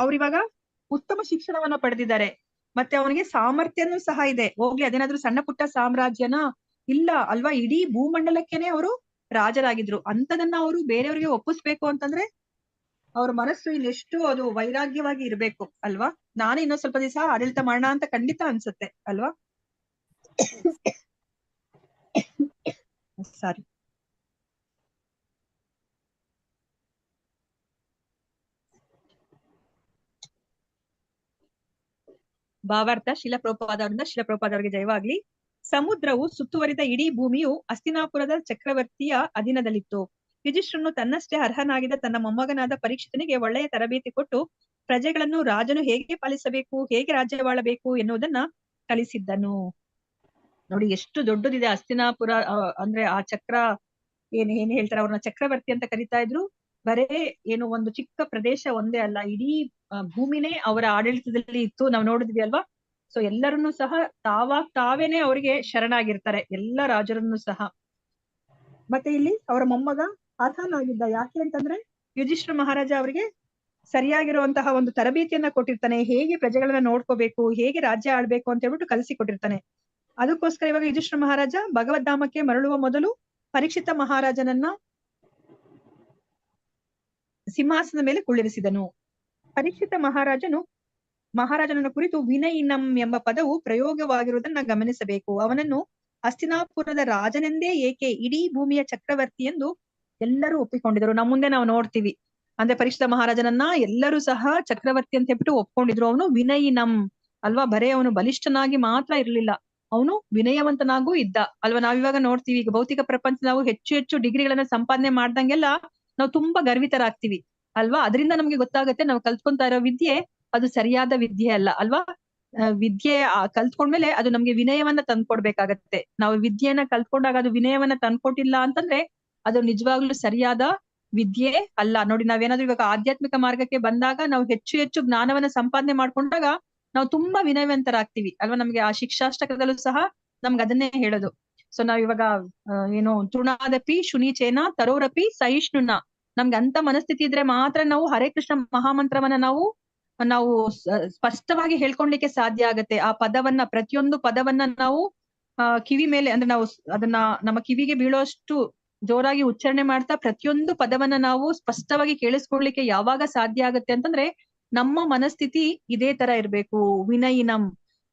ಅವ್ರಿವಾಗ ಉತ್ತಮ ಶಿಕ್ಷಣವನ್ನ ಪಡೆದಿದ್ದಾರೆ, ಮತ್ತೆ ಅವನಿಗೆ ಸಾಮರ್ಥ್ಯನೂ ಸಹ ಇದೆ. ಹೋಗ್ಲಿ, ಅದೇನಾದ್ರೂ ಸಣ್ಣ ಪುಟ್ಟ ಸಾಮ್ರಾಜ್ಯನ ಇಲ್ಲ ಅಲ್ವಾ, ಇಡೀ ಭೂಮಂಡಲಕ್ಕೇನೆ ಅವರು ರಾಜರಾಗಿದ್ರು. ಅಂತದನ್ನ ಅವರು ಬೇರೆಯವ್ರಿಗೆ ಒಪ್ಪಿಸ್ಬೇಕು ಅಂತಂದ್ರೆ ಅವ್ರ ಮನಸ್ಸು ಇನ್ನೆಷ್ಟು ಅದು ವೈರಾಗ್ಯವಾಗಿ ಇರ್ಬೇಕು ಅಲ್ವಾ. ನಾನೇ ಇನ್ನೊಂದ್ ಸ್ವಲ್ಪ ದಿವಸ ಆಡಳಿತ ಮಾಡೋಣ ಅಂತ ಖಂಡಿತ ಅನ್ಸುತ್ತೆ ಅಲ್ವಾ. ಸಾರಿ. ಭಾವಾರ್ಥ. ಶಿಲಪ್ರಭುಪಾದವರಿಗೆ ಜಯವಾಗ್ಲಿ. ಸಮುದ್ರವು ಸುತ್ತುವರಿದ ಇಡೀ ಭೂಮಿಯು ಹಸ್ತಿನಾಪುರದ ಚಕ್ರವರ್ತಿಯ ಅಧೀನದಲ್ಲಿತ್ತು. ಯುಧಿಷ್ಠಿರನು ತನ್ನಷ್ಟೇ ಅರ್ಹನಾಗಿದ್ದ ತನ್ನ ಮೊಮ್ಮಗನಾದ ಪರೀಕ್ಷಿತನಿಗೆ ಒಳ್ಳೆಯ ತರಬೇತಿ ಕೊಟ್ಟು ಪ್ರಜೆಗಳನ್ನು ರಾಜನು ಹೇಗೆ ಪಾಲಿಸಬೇಕು, ಹೇಗೆ ರಾಜ್ಯವಾಳಬೇಕು ಎನ್ನುವುದನ್ನ ಕಲಿಸಿದ್ದನು. ನೋಡಿ ಎಷ್ಟು ದೊಡ್ಡದಿದೆ ಹಸ್ತಿನಾಪುರ ಅಂದ್ರೆ ಆ ಚಕ್ರ ಏನ್ ಹೇಳ್ತಾರೆ, ಅವ್ರನ್ನ ಚಕ್ರವರ್ತಿ ಅಂತ ಕರಿತಾ ಇದ್ರು. ಬರೇ ಏನು ಒಂದು ಚಿಕ್ಕ ಪ್ರದೇಶ ಒಂದೇ ಅಲ್ಲ, ಇಡೀ ಭೂಮಿನೇ ಅವರ ಆಡಳಿತದಲ್ಲಿ ಇತ್ತು. ನಾವು ನೋಡಿದ್ವಿ ಅಲ್ವಾ. ಸೊ ಎಲ್ಲರನ್ನೂ ಸಹ ತಾವೇನೆ ಅವರಿಗೆ ಶರಣಾಗಿರ್ತಾರೆ, ಎಲ್ಲ ರಾಜರನ್ನು ಸಹ. ಮತ್ತೆ ಇಲ್ಲಿ ಅವರ ಮೊಮ್ಮಗ ಅರ್ಹನಾಗಿದ್ದ. ಯಾಕೆ ಅಂತಂದ್ರೆ ಯುಧಿಷ್ಠಿರ ಮಹಾರಾಜ ಅವರಿಗೆ ಸರಿಯಾಗಿರುವಂತಹ ಒಂದು ತರಬೇತಿಯನ್ನ ಕೊಟ್ಟಿರ್ತಾನೆ, ಹೇಗೆ ಪ್ರಜೆಗಳನ್ನ ನೋಡ್ಕೋಬೇಕು, ಹೇಗೆ ರಾಜ್ಯ ಆಳ್ಬೇಕು ಅಂತ ಹೇಳ್ಬಿಟ್ಟು ಕಲಿಸಿಕೊಟ್ಟಿರ್ತಾನೆ. ಅದಕ್ಕೋಸ್ಕರ ಇವಾಗ ಯುಧಿಷ್ಠಿರ ಮಹಾರಾಜ ಭಗವದ್ಧಾಮಕ್ಕೆ ಮರಳುವ ಮೊದಲು ಪರೀಕ್ಷಿತ ಮಹಾರಾಜನನ್ನ ಸಿಂಹಾಸನದ ಮೇಲೆ ಕುಳ್ಳಿರಿಸಿದನು. ಪರೀಕ್ಷಿತ ಮಹಾರಾಜನನ್ನ ಕುರಿತು ವಿನಯಿನಂ ಎಂಬ ಪದವು ಪ್ರಯೋಗವಾಗಿರುವುದನ್ನ ಗಮನಿಸಬೇಕು. ಅವನನ್ನು ಹಸ್ತಿನಾಪುರದ ರಾಜನೆಂದೇ ಏಕೆ, ಇಡೀ ಭೂಮಿಯ ಚಕ್ರವರ್ತಿ ಎಂದು ಎಲ್ಲರೂ ಒಪ್ಪಿಕೊಂಡಿದ್ರು. ನಮ್ಮ ಮುಂದೆ ನಾವು ನೋಡ್ತೀವಿ, ಅಂದ್ರೆ ಪರೀಕ್ಷಿತ ಮಹಾರಾಜನನ್ನ ಎಲ್ಲರೂ ಸಹ ಚಕ್ರವರ್ತಿ ಅಂತ ಹೇಳ್ಬಿಟ್ಟು ಒಪ್ಕೊಂಡಿದ್ರು. ಅವನು ವಿನಯಿನಂ ಅಲ್ವಾ, ಬರೇ ಅವನು ಬಲಿಷ್ಠನಾಗಿ ಮಾತ್ರ ಇರ್ಲಿಲ್ಲ, ಅವನು ವಿನಯವಂತನಾಗೂ ಇದ್ದ ಅಲ್ವಾ. ನಾವಿವಾಗ ನೋಡ್ತೀವಿ, ಈಗ ಭೌತಿಕ ಪ್ರಪಂಚ ನಾವು ಹೆಚ್ಚು ಡಿಗ್ರಿಗಳನ್ನ ಸಂಪಾದನೆ ಮಾಡ್ದಂಗೆಲ್ಲ ನಾವು ತುಂಬಾ ಗರ್ವಿತರಾಗ್ತೀವಿ ಅಲ್ವಾ. ಅದರಿಂದ ನಮ್ಗೆ ಗೊತ್ತಾಗತ್ತೆ ನಾವು ಕಲ್ತ್ಕೊಂತಾ ಇರೋ ವಿದ್ಯೆ ಅದು ಸರಿಯಾದ ವಿದ್ಯೆ ಅಲ್ಲ ಅಲ್ವಾ. ವಿದ್ಯೆ ಕಲ್ತ್ಕೊಂಡ್ಮೇಲೆ ಅದು ನಮ್ಗೆ ವಿನಯವನ್ನ ತಂದ್ಕೊಡ್ಬೇಕಾಗತ್ತೆ. ನಾವು ವಿದ್ಯೆಯನ್ನ ಕಲ್ತ್ಕೊಂಡಾಗ ಅದು ವಿನಯವನ್ನ ತಂದ್ಕೊಟ್ಟಿಲ್ಲ ಅಂತಂದ್ರೆ ಅದು ನಿಜವಾಗ್ಲೂ ಸರಿಯಾದ ವಿದ್ಯೆ ಅಲ್ಲ. ನೋಡಿ, ನಾವೇನಾದ್ರೂ ಇವಾಗ ಆಧ್ಯಾತ್ಮಿಕ ಮಾರ್ಗಕ್ಕೆ ಬಂದಾಗ ನಾವು ಹೆಚ್ಚು ಜ್ಞಾನವನ್ನ ಸಂಪಾದನೆ ಮಾಡ್ಕೊಂಡಾಗ ನಾವು ತುಂಬಾ ವಿನಯವಂತರಾಗ್ತೀವಿ ಅಲ್ವಾ. ನಮ್ಗೆ ಆ ಶಿಕ್ಷಾಷ್ಟಕದಲ್ಲೂ ಸಹ ನಮ್ಗೆ ಅದನ್ನೇ ಹೇಳೋದು. ಸೊ ನಾವ್ ಇವಾಗ ಏನು ತೃಣಾದಪಿ ಶುನೀಚೇನ ತರೋರಪಿ ಸಹಿಷ್ಣುನ, ನಮ್ಗೆ ಅಂತ ಮನಸ್ಥಿತಿ ಇದ್ರೆ ಮಾತ್ರ ನಾವು ಹರೇ ಕೃಷ್ಣ ಮಹಾಮಂತ್ರವನ್ನ ನಾವು ಸ್ಪಷ್ಟವಾಗಿ ಹೇಳ್ಕೊಳ್ಲಿಕ್ಕೆ ಸಾಧ್ಯ ಆಗತ್ತೆ. ಆ ಪದವನ್ನ, ಪ್ರತಿಯೊಂದು ಪದವನ್ನ ನಾವು ಕಿವಿ ಮೇಲೆ, ಅಂದ್ರೆ ನಾವು ಅದನ್ನ ನಮ್ಮ ಕಿವಿಗೆ ಬೀಳೋಷ್ಟು ಜೋರಾಗಿ ಉಚ್ಚಾರಣೆ ಮಾಡ್ತಾ ಪ್ರತಿಯೊಂದು ಪದವನ್ನ ನಾವು ಸ್ಪಷ್ಟವಾಗಿ ಕೇಳಿಸ್ಕೊಳ್ಲಿಕ್ಕೆ ಯಾವಾಗ ಸಾಧ್ಯ ಆಗತ್ತೆ ಅಂತಂದ್ರೆ ನಮ್ಮ ಮನಸ್ಥಿತಿ ಇದೇ ತರ ಇರ್ಬೇಕು. ವಿನಯಿನಂ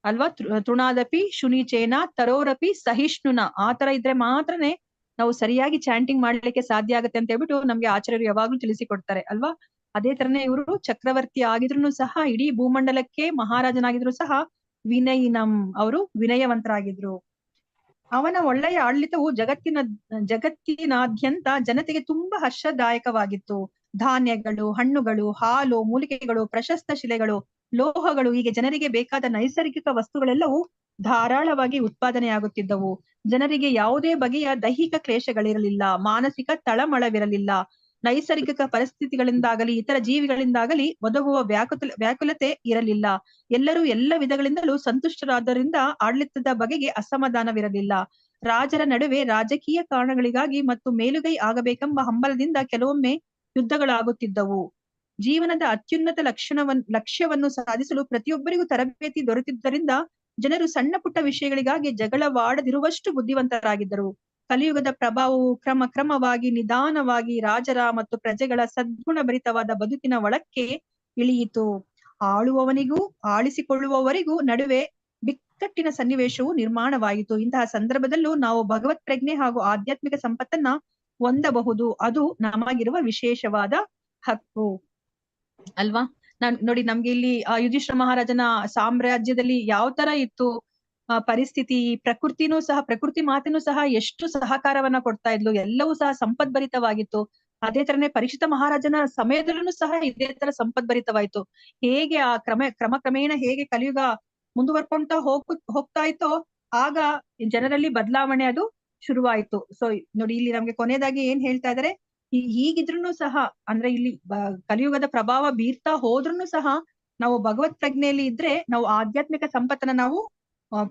ಅಲ್ವಾ, ತೃಣಾದಪಿ ಶುನೀಚೇನ ತರೋರಪಿ ಸಹಿಷ್ಣುನ, ಆ ತರ ಇದ್ರೆ ಮಾತ್ರನೇ ನಾವು ಸರಿಯಾಗಿ ಚಾಂಟಿಂಗ್ ಮಾಡ್ಲಿಕ್ಕೆ ಸಾಧ್ಯ ಆಗತ್ತೆ ಅಂತ ಹೇಳ್ಬಿಟ್ಟು ನಮ್ಗೆ ಆಚಾರ್ಯರು ಯಾವಾಗ್ಲೂ ತಿಳಿಸಿಕೊಡ್ತಾರೆ ಅಲ್ವಾ. ಅದೇ ತರನೇ ಇವರು ಚಕ್ರವರ್ತಿ ಆಗಿದ್ರು ಸಹ, ಇಡೀ ಭೂಮಂಡಲಕ್ಕೆ ಮಹಾರಾಜನಾಗಿದ್ರು ಸಹ ವಿನಯಿನಂ, ಅವರು ವಿನಯವಂತರಾಗಿದ್ರು. ಅವನ ಒಳ್ಳೆಯ ಆಡಳಿತವು ಜಗತ್ತಿನಾದ್ಯಂತ ಜನತೆಗೆ ತುಂಬಾ ಹರ್ಷದಾಯಕವಾಗಿತ್ತು. ಧಾನ್ಯಗಳು, ಹಣ್ಣುಗಳು, ಹಾಲು, ಮೂಲಿಕೆಗಳು, ಪ್ರಶಸ್ತ ಶಿಲೆಗಳು, ಲೋಹಗಳು, ಹೀಗೆ ಜನರಿಗೆ ಬೇಕಾದ ನೈಸರ್ಗಿಕ ವಸ್ತುಗಳೆಲ್ಲವೂ ಧಾರಾಳವಾಗಿ ಉತ್ಪಾದನೆಯಾಗುತ್ತಿದ್ದವು. ಜನರಿಗೆ ಯಾವುದೇ ಬಗೆಯ ದೈಹಿಕ ಕ್ಲೇಶಗಳಿರಲಿಲ್ಲ, ಮಾನಸಿಕ ತಳಮಳವಿರಲಿಲ್ಲ. ನೈಸರ್ಗಿಕ ಪರಿಸ್ಥಿತಿಗಳಿಂದಾಗಲಿ ಇತರ ಜೀವಿಗಳಿಂದಾಗಲಿ ಒದಗುವ ವ್ಯಾಕುಲತೆ ಇರಲಿಲ್ಲ. ಎಲ್ಲರೂ ಎಲ್ಲ ವಿಧಗಳಿಂದಲೂ ಸಂತುಷ್ಟರಾದ್ದರಿಂದ ಆಡಳಿತದ ಬಗೆಗೆ ಅಸಮಾಧಾನವಿರಲಿಲ್ಲ. ರಾಜರ ನಡುವೆ ರಾಜಕೀಯ ಕಾರಣಗಳಿಗಾಗಿ ಮತ್ತು ಮೇಲುಗೈ ಆಗಬೇಕೆಂಬ ಹಂಬಲದಿಂದ ಕೆಲವೊಮ್ಮೆ ಯುದ್ಧಗಳಾಗುತ್ತಿದ್ದವು. ಜೀವನದ ಅತ್ಯುನ್ನತ ಲಕ್ಷ್ಯವನ್ನು ಸಾಧಿಸಲು ಪ್ರತಿಯೊಬ್ಬರಿಗೂ ತರಬೇತಿ ದೊರೆತಿದ್ದರಿಂದ ಜನರು ಸಣ್ಣ ಪುಟ್ಟ ವಿಷಯಗಳಿಗಾಗಿ ಜಗಳವಾಡದಿರುವಷ್ಟು ಬುದ್ಧಿವಂತರಾಗಿದ್ದರು. ಕಲಿಯುಗದ ಪ್ರಭಾವವು ಕ್ರಮವಾಗಿ ನಿಧಾನವಾಗಿ ರಾಜರ ಮತ್ತು ಪ್ರಜೆಗಳ ಸದ್ಗುಣಭರಿತವಾದ ಬದುಕಿನ ಒಳಕ್ಕೆ ಇಳಿಯಿತು. ಆಳುವವನಿಗೂ ಆಳಿಸಿಕೊಳ್ಳುವವರಿಗೂ ನಡುವೆ ಬಿಕ್ಕಟ್ಟಿನ ಸನ್ನಿವೇಶವು ನಿರ್ಮಾಣವಾಯಿತು. ಇಂತಹ ಸಂದರ್ಭದಲ್ಲೂ ನಾವು ಭಗವತ್ ಪ್ರಜ್ಞೆ ಹಾಗೂ ಆಧ್ಯಾತ್ಮಿಕ ಸಂಪತ್ತನ್ನ ಹೊಂದಬಹುದು. ಅದು ನಮಗಿರುವ ವಿಶೇಷವಾದ ಹಕ್ಕು ಅಲ್ವಾ. ನೋಡಿ, ನಮ್ಗೆ ಇಲ್ಲಿ ಯುಧಿಷ್ಠಿರ ಮಹಾರಾಜನ ಸಾಮ್ರಾಜ್ಯದಲ್ಲಿ ಯಾವ ತರ ಇತ್ತು ಪರಿಸ್ಥಿತಿ, ಪ್ರಕೃತಿ ಮಾತೆನೂ ಸಹ ಎಷ್ಟು ಸಹಕಾರವನ್ನ ಕೊಡ್ತಾ ಇದ್ಲು, ಎಲ್ಲವೂ ಸಹ ಸಂಪದ್ಭರಿತವಾಗಿತ್ತು. ಅದೇ ತರನೇ ಪರೀಕ್ಷಿತ ಮಹಾರಾಜನ ಸಮಯದಲ್ಲೂ ಸಹ ಇದೇ ತರ ಸಂಪದ್ಭರಿತವಾಯ್ತು. ಹೇಗೆ ಆ ಕ್ರಮೇಣ ಹೇಗೆ ಕಲಿಯುಗ ಮುಂದುವರ್ಕೊಂತ ಹೋಗ್ತಾ ಇತ್ತೋ ಆಗ ಜನರಲ್ಲಿ ಬದಲಾವಣೆ ಅದು ಶುರುವಾಯ್ತು. ಸೊ ನೋಡಿ ಇಲ್ಲಿ ನಮ್ಗೆ ಕೊನೆಯದಾಗಿ ಏನ್ ಹೇಳ್ತಾ ಇದಾರೆ, ಹೀಗಿದ್ರು ಸಹ ಅಂದ್ರೆ ಇಲ್ಲಿ ಕಲಿಯುಗದ ಪ್ರಭಾವ ಬೀರ್ತಾ ಹೋದ್ರುನು ಸಹ ನಾವು ಭಗವತ್ ಪ್ರಜ್ಞೆಯಲ್ಲಿ ಇದ್ರೆ ನಾವು ಆಧ್ಯಾತ್ಮಿಕ ಸಂಪತ್ತನ್ನ ನಾವು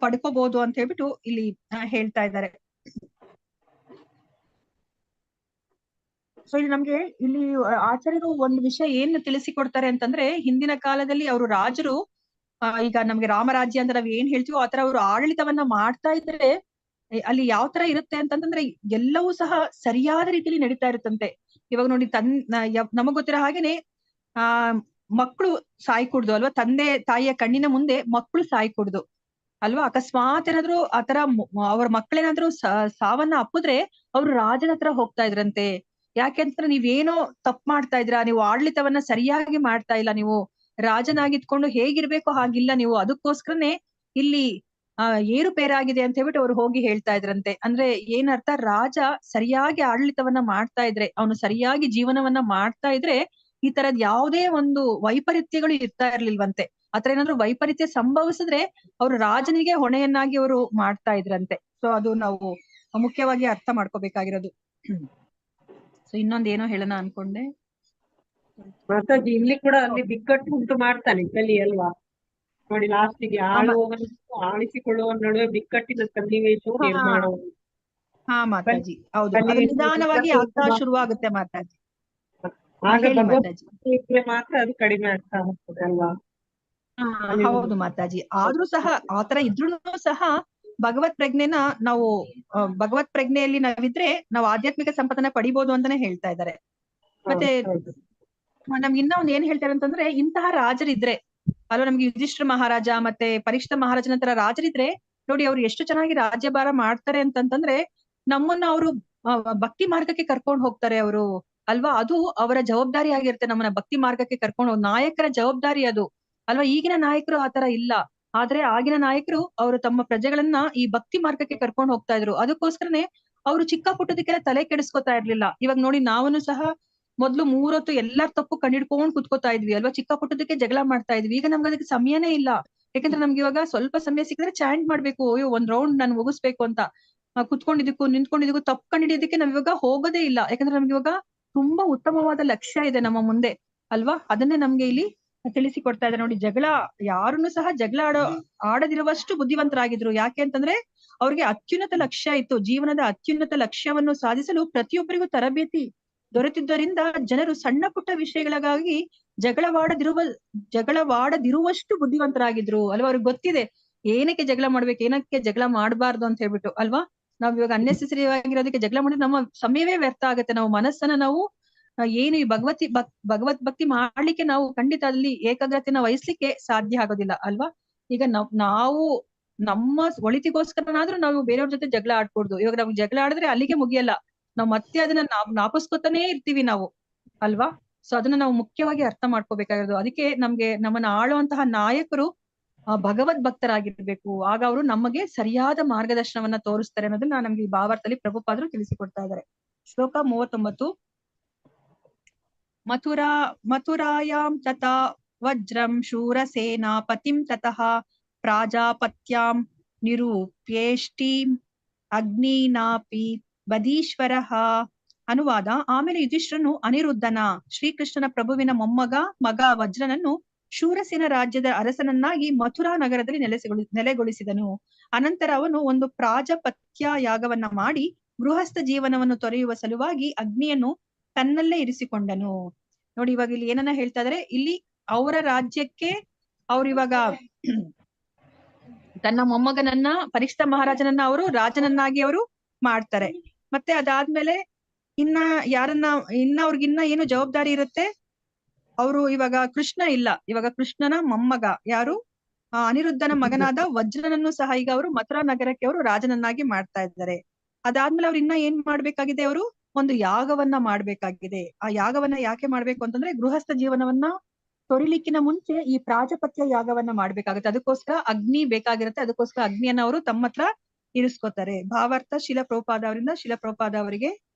ಪಡ್ಕೋಬಹುದು ಅಂತ ಹೇಳ್ಬಿಟ್ಟು ಇಲ್ಲಿ ಹೇಳ್ತಾ ಇದ್ದಾರೆ. ಸೊ ಇಲ್ಲಿ ನಮ್ಗೆ ಇಲ್ಲಿ ಆಚಾರ್ಯರು ಒಂದು ವಿಷಯ ಏನ್ ತಿಳಿಸಿಕೊಡ್ತಾರೆ ಅಂತಂದ್ರೆ, ಹಿಂದಿನ ಕಾಲದಲ್ಲಿ ಅವರು ರಾಜರು ಈಗ ನಮ್ಗೆ ರಾಮರಾಜ್ಯ ಅಂತ ನಾವ್ ಏನ್ ಹೇಳ್ತೀವೋ ಆತರ ಅವರು ಆಡಳಿತವನ್ನ ಮಾಡ್ತಾ ಇದ್ರೆ ಅಲ್ಲಿ ಯಾವ ತರ ಇರುತ್ತೆ ಅಂತಂದ್ರೆ ಎಲ್ಲವೂ ಸಹ ಸರಿಯಾದ ರೀತಿಯಲ್ಲಿ ನಡೀತಾ ಇರುತ್ತಂತೆ. ಇವಾಗ ನೋಡಿ ನಮಗ್ ಗೊತ್ತಿರೋ ಹಾಗೇನೆ ಮಕ್ಕಳು ಸಾಯ್ ಕುಡ್ದು ಅಲ್ವಾ, ತಂದೆ ತಾಯಿಯ ಕಣ್ಣಿನ ಮುಂದೆ ಮಕ್ಕಳು ಸಾಯ್ ಕುಡ್ದು ಅಲ್ವಾ, ಅಕಸ್ಮಾತ್ ಏನಾದ್ರು ಆತರ ಅವ್ರ ಮಕ್ಳೇನಾದ್ರು ಸಾವನ್ನ ಅಪ್ಪಿದ್ರೆ ಅವ್ರು ರಾಜನ ಹತ್ರ ಹೋಗ್ತಾ ಇದ್ರಂತೆ. ಯಾಕೆಂದ್ರೆ ನೀವೇನೋ ತಪ್ಪು ಮಾಡ್ತಾ ಇದ್ರ, ನೀವು ಆಡಳಿತವನ್ನ ಸರಿಯಾಗಿ ಮಾಡ್ತಾ ಇಲ್ಲ, ನೀವು ರಾಜನಾಗಿದ್ಕೊಂಡು ಹೇಗಿರ್ಬೇಕೋ ಹಾಗಿಲ್ಲ ನೀವು, ಅದಕ್ಕೋಸ್ಕರನೇ ಇಲ್ಲಿ ಏರುಪೇರಾಗಿದೆ ಅಂತ ಹೇಳ್ಬಿಟ್ಟು ಅವ್ರು ಹೋಗಿ ಹೇಳ್ತಾ ಇದ್ರಂತೆ. ಅಂದ್ರೆ ಏನರ್ಥ, ರಾಜ ಸರಿಯಾಗಿ ಆಡಳಿತವನ್ನ ಮಾಡ್ತಾ ಇದ್ರೆ, ಅವನು ಸರಿಯಾಗಿ ಜೀವನವನ್ನ ಮಾಡ್ತಾ ಇದ್ರೆ ಈ ತರದ್ ಯಾವುದೇ ಒಂದು ವೈಪರೀತ್ಯಗಳು ಇರ್ತಾ ಇರ್ಲಿಲ್ವಂತೆ. ಆತರ ಏನಾದ್ರು ವೈಪರೀತ್ಯ ಸಂಭವಿಸಿದ್ರೆ ಅವ್ರು ರಾಜನಿಗೆ ಹೊಣೆಯನ್ನಾಗಿ ಅವರು ಮಾಡ್ತಾ ಇದ್ರಂತೆ. ಸೊ ಅದು ನಾವು ಮುಖ್ಯವಾಗಿ ಅರ್ಥ ಮಾಡ್ಕೋಬೇಕಾಗಿರೋದು. ಸೊ ಇನ್ನೊಂದೇನೋ ಹೇಳೋಣ ಅನ್ಕೊಂಡೆ ಮಾತಾಜಿ. ಇಲ್ಲಿ ಕೂಡ ಅಲ್ಲಿ ಬಿಕ್ಕಟ್ಟು ಉಂಟು ಮಾಡ್ತಾನೆ ಕಲಿ ಅಲ್ವಾ. ನೋಡಿ ಲಾಸ್ಟಿಗೆ ಆಳುವವನು ಆಳಿಸಿಕೊಳ್ಳುವ ನಡುವೆ ಬಿಕ್ಕಟ್ಟಿನ ಸನ್ನಿವೇಶವು ನಿರ್ಮಾಣ. ಹಾ ಮಾತಾಜಿ, ಹೌದು, ಅದು ನಿಧಾನವಾಗಿ ಆಗ್ತಾ ಶುರುವಾಗುತ್ತೆ ಮಾತಾಜಿ. ಮಾತ್ರ ಅದು ಕಡಿಮೆ ಆಗ್ತಾ ಹೋಗ್ತದೆ ಅಲ್ವಾ. ಹೌದು ಮಾತಾಜಿ. ಆದ್ರೂ ಸಹ ಆತರ ಇದ್ರೂ ಸಹ ಭಗವತ್ ಪ್ರಜ್ಞೆನ ನಾವು ಭಗವತ್ ಪ್ರಜ್ಞೆಯಲ್ಲಿ ನಾವಿದ್ರೆ ನಾವು ಆಧ್ಯಾತ್ಮಿಕ ಸಂಪತ್ತನ್ನ ಪಡಿಬಹುದು ಅಂತಾನೆ ಹೇಳ್ತಾ ಇದ್ದಾರೆ. ಮತ್ತೆ ನಮ್ಗೆ ಇನ್ನ ಒಂದ್ ಏನ್ ಹೇಳ್ತಾರೆ ಅಂತಂದ್ರೆ, ಇಂತಹ ರಾಜರಿದ್ರೆ ಅಲ್ವಾ, ನಮ್ಗೆ ಯುಧಿಷ್ಠಿರ ಮಹಾರಾಜ ಮತ್ತೆ ಪರೀಕ್ಷಿತ ಮಹಾರಾಜನ ತರ ರಾಜರಿದ್ರೆ ನೋಡಿ ಅವ್ರು ಎಷ್ಟು ಚೆನ್ನಾಗಿ ರಾಜ್ಯಭಾರ ಮಾಡ್ತಾರೆ ಅಂತಂತಂದ್ರೆ ನಮ್ಮನ್ನ ಅವರು ಭಕ್ತಿ ಮಾರ್ಗಕ್ಕೆ ಕರ್ಕೊಂಡು ಹೋಗ್ತಾರೆ ಅವರು ಅಲ್ವಾ. ಅದು ಅವರ ಜವಾಬ್ದಾರಿ ಆಗಿರುತ್ತೆ, ನಮ್ಮನ್ನ ಭಕ್ತಿ ಮಾರ್ಗಕ್ಕೆ ಕರ್ಕೊಂಡು ನಾಯಕರ ಜವಾಬ್ದಾರಿ ಅದು ಅಲ್ವಾ. ಈಗಿನ ನಾಯಕರು ಆತರ ಇಲ್ಲ, ಆದ್ರೆ ಆಗಿನ ನಾಯಕರು ಅವರು ತಮ್ಮ ಪ್ರಜೆಗಳನ್ನ ಈ ಭಕ್ತಿ ಮಾರ್ಗಕ್ಕೆ ಕರ್ಕೊಂಡು ಹೋಗ್ತಾ ಇದ್ರು. ಅದಕ್ಕೋಸ್ಕರನೇ ಅವರು ಚಿಕ್ಕ ಪುಟ್ಟದಕ್ಕೆಲ್ಲ ತಲೆ ಕೆಡಿಸ್ಕೊತಾ ಇರ್ಲಿಲ್ಲ. ಇವಾಗ ನೋಡಿ ನಾವನು ಸಹ ಮೊದ್ಲು 3 ಹೊತ್ತು ಎಲ್ಲಾರ ತಪ್ಪು ಕಂಡಿಡ್ಕೊಂಡ್ ಕುತ್ಕೋತಾ ಇದ್ವಿ ಅಲ್ವಾ, ಚಿಕ್ಕ ಪುಟ್ಟದಕ್ಕೆ ಜಗಳ ಮಾಡ್ತಾ ಇದ್ವಿ. ಈಗ ನಮ್ಗೆ ಅದಕ್ಕೆ ಸಮಯನೇ ಇಲ್ಲ. ಯಾಕಂದ್ರೆ ನಮ್ಗೆ ಇವಾಗ ಸ್ವಲ್ಪ ಸಮಯ ಸಿಕ್ಕಿದ್ರೆ ಚಾಂಟ್ ಮಾಡ್ಬೇಕು, ಅಯ್ಯೋ ಒಂದ್ ರೌಂಡ್ ನಾನು ಮುಗಿಸ್ಬೇಕು ಅಂತ ಕುತ್ಕೊಂಡಿದ್ದಕ್ಕೂ ನಿಂತ್ಕೊಂಡಿದ್ದಕ್ಕೂ ತಪ್ಪು ಕಂಡಿಡಿಯೋದಕ್ಕೆ ನಾವ್ ಇವಾಗ ಹೋಗೋದೇ ಇಲ್ಲ. ಯಾಕಂದ್ರೆ ನಮ್ಗೆ ಇವಾಗ ತುಂಬಾ ಉತ್ತಮವಾದ ಲಕ್ಷ್ಯ ಇದೆ ನಮ್ಮ ಮುಂದೆ ಅಲ್ವಾ. ಅದನ್ನೇ ನಮ್ಗೆ ಇಲ್ಲಿ ತಿಳಿಸಿಕೊಡ್ತಾ ಇದ್ದಾರೆ ನೋಡಿ. ಜಗಳ ಯಾರನ್ನು ಸಹ ಜಗಳ ಆಡದಿರುವಷ್ಟು ಬುದ್ಧಿವಂತರಾಗಿದ್ರು. ಯಾಕೆ ಅಂತಂದ್ರೆ ಅವ್ರಿಗೆ ಅತ್ಯುನ್ನತ ಲಕ್ಷ್ಯ ಇತ್ತು. ಜೀವನದ ಅತ್ಯುನ್ನತ ಲಕ್ಷ್ಯವನ್ನು ಸಾಧಿಸಲು ಪ್ರತಿಯೊಬ್ಬರಿಗೂ ತರಬೇತಿ ದೊರೆತಿದ್ದರಿಂದ ಜನರು ಸಣ್ಣ ಪುಟ್ಟ ವಿಷಯಗಳಿಗಾಗಿ ಜಗಳವಾಡದಿರುವಷ್ಟು ಬುದ್ಧಿವಂತರಾಗಿದ್ರು ಅಲ್ವಾ. ಅವ್ರಿಗೆ ಗೊತ್ತಿದೆ ಏನಕ್ಕೆ ಜಗಳ ಮಾಡ್ಬೇಕು, ಏನಕ್ಕೆ ಜಗಳ ಮಾಡಬಾರ್ದು ಅಂತ ಹೇಳ್ಬಿಟ್ಟು ಅಲ್ವಾ. ನಾವ್ ಇವಾಗ ಅನ್ನೆಸೆಸರಿ ಆಗಿರೋದಕ್ಕೆ ಜಗಳ ಮಾಡಿದ್ರೆ ನಮ್ಮ ಸಮಯವೇ ವ್ಯರ್ಥ ಆಗುತ್ತೆ. ನಾವು ಮನಸ್ಸನ್ನ ನಾವು ಏನು ಈ ಭಗವತ್ ಭಕ್ತಿ ಮಾಡ್ಲಿಕ್ಕೆ ನಾವು ಖಂಡಿತ ಅಲ್ಲಿ ಏಕಾಗ್ರತೆನ ವಹಿಸ್ಲಿಕ್ಕೆ ಸಾಧ್ಯ ಆಗೋದಿಲ್ಲ ಅಲ್ವಾ. ಈಗ ನಾವು ನಮ್ಮ ಒಳಿತಿಗೋಸ್ಕರನಾದ್ರೂ ನಾವು ಬೇರೆಯವ್ರ ಜೊತೆ ಜಗಳ ಆಡ್ಕೊಡ್ದು. ಇವಾಗ ನಾವು ಜಗಳ ಆಡಿದ್ರೆ ಅಲ್ಲಿಗೆ ಮುಗಿಯಲ್ಲ, ನಾವ್ ಮತ್ತೆ ಅದನ್ನ ನಾಪಸ್ಕೊತಾನೇ ಇರ್ತೀವಿ ನಾವು ಅಲ್ವಾ. ಸೊ ಅದನ್ನ ನಾವು ಮುಖ್ಯವಾಗಿ ಅರ್ಥ ಮಾಡ್ಕೋಬೇಕಾಗಿರೋದು. ಅದಕ್ಕೆ ನಮ್ಗೆ ನಮ್ಮನ್ನ ಆಳುವಂತಹ ನಾಯಕರು ಭಗವದ್ ಭಕ್ತರಾಗಿರ್ಬೇಕು. ಆಗ ಅವರು ನಮಗೆ ಸರಿಯಾದ ಮಾರ್ಗದರ್ಶನವನ್ನ ತೋರಿಸ್ತಾರೆ ಅನ್ನೋದನ್ನ ನಮ್ಗೆ ಈ ಭಾವಾರ್ಥದಲ್ಲಿ ಪ್ರಭುಪಾದರು ತಿಳಿಸಿಕೊಡ್ತಾ ಇದ್ದಾರೆ. ಶ್ಲೋಕ 39. ಮಥುರಾಯಾಂ ತಥಾ ವಜ್ರಂ ಶೂರಸೇನಾ ಪತಿಂ ತತಃ ಪ್ರಾಜಾಪತ್ಯಾಂ ನಿರೂಪ್ಯೇಷ್ಟೀಂ ಅಗ್ನಿನಾಪಿ ಬದೀಶ್ವರಃ. ಅನುವಾದ. ಆಮೇಲೆ ಯುಧಿಷ್ಠಿರನು ಅನಿರುದ್ಧನ ಶ್ರೀಕೃಷ್ಣನ ಪ್ರಭುವಿನ ಮಗ ವಜ್ರನನ್ನು ಶೂರಸೇನ ರಾಜ್ಯದ ಅರಸನನ್ನಾಗಿ ಮಥುರಾ ನಗರದಲ್ಲಿ ನೆಲೆಗೊಳಿಸಿದನು. ಅನಂತರ ಅವನು ಒಂದು ಪ್ರಾಜಾಪತ್ಯ ಯಾಗವನ್ನ ಮಾಡಿ ಗೃಹಸ್ಥ ಜೀವನವನ್ನು ತೊರೆಯುವ ಸಲುವಾಗಿ ಅಗ್ನಿಯನ್ನು ತನ್ನಲ್ಲೇ ಇರಿಸಿಕೊಂಡನು. ನೋಡಿ ಇವಾಗ ಇಲ್ಲಿ ಏನನ್ನ ಹೇಳ್ತಾ ಇದಾರೆ, ಇಲ್ಲಿ ಅವರ ರಾಜ್ಯಕ್ಕೆ ಅವ್ರು ಇವಾಗ ತನ್ನ ಮೊಮ್ಮಗನನ್ನ ಪರೀಕ್ಷಿತ ಮಹಾರಾಜನನ್ನ ಅವರು ರಾಜನನ್ನಾಗಿ ಅವರು ಮಾಡ್ತಾರೆ. ಮತ್ತೆ ಅದಾದ್ಮೇಲೆ ಅವ್ರಿಗಿನ್ನ ಏನು ಜವಾಬ್ದಾರಿ ಇರುತ್ತೆ, ಅವರು ಇವಾಗ ಕೃಷ್ಣ ಇಲ್ಲ, ಇವಾಗ ಕೃಷ್ಣನ ಮೊಮ್ಮಗ ಯಾರು ಅನಿರುದ್ಧನ ಮಗನಾದ ವಜ್ರನನ್ನು ಸಹ ಈಗ ಅವರು ಮಥುರಾ ನಗರಕ್ಕೆ ಅವರು ರಾಜನನ್ನಾಗಿ ಮಾಡ್ತಾ ಇದ್ದಾರೆ. ಅದಾದ್ಮೇಲೆ ಅವ್ರು ಇನ್ನ ಏನ್ ಮಾಡ್ಬೇಕಾಗಿದೆ, ಅವರು ಒಂದು ಯಾಗವನ್ನ ಮಾಡ್ಬೇಕಾಗಿದೆ. ಆ ಯಾಗವನ್ನ ಯಾಕೆ ಮಾಡ್ಬೇಕು ಅಂತಂದ್ರೆ ಗೃಹಸ್ಥ ಜೀವನವನ್ನ ತೊರಿಲಿಕ್ಕಿನ ಮುಂಚೆ ಈ ಪ್ರಾಜಾಪತ್ಯ ಯಾಗವನ್ನ ಮಾಡ್ಬೇಕಾಗುತ್ತೆ. ಅದಕ್ಕೋಸ್ಕರ ಅಗ್ನಿ ಬೇಕಾಗಿರುತ್ತೆ. ಅದಕ್ಕೋಸ್ಕರ ಅಗ್ನಿಯನ್ನ ಅವರು ತಮ್ಮ ಹತ್ರ ಇರಿಸ್ಕೋತಾರೆ. ಭಾವಾರ್ಥ ಶಿಲ ಪ್ರಭುಪಾದ ಅವರಿಂದ ಶಿಲ ಪ್ರಭುಪಾದ ಅವರಿಗೆ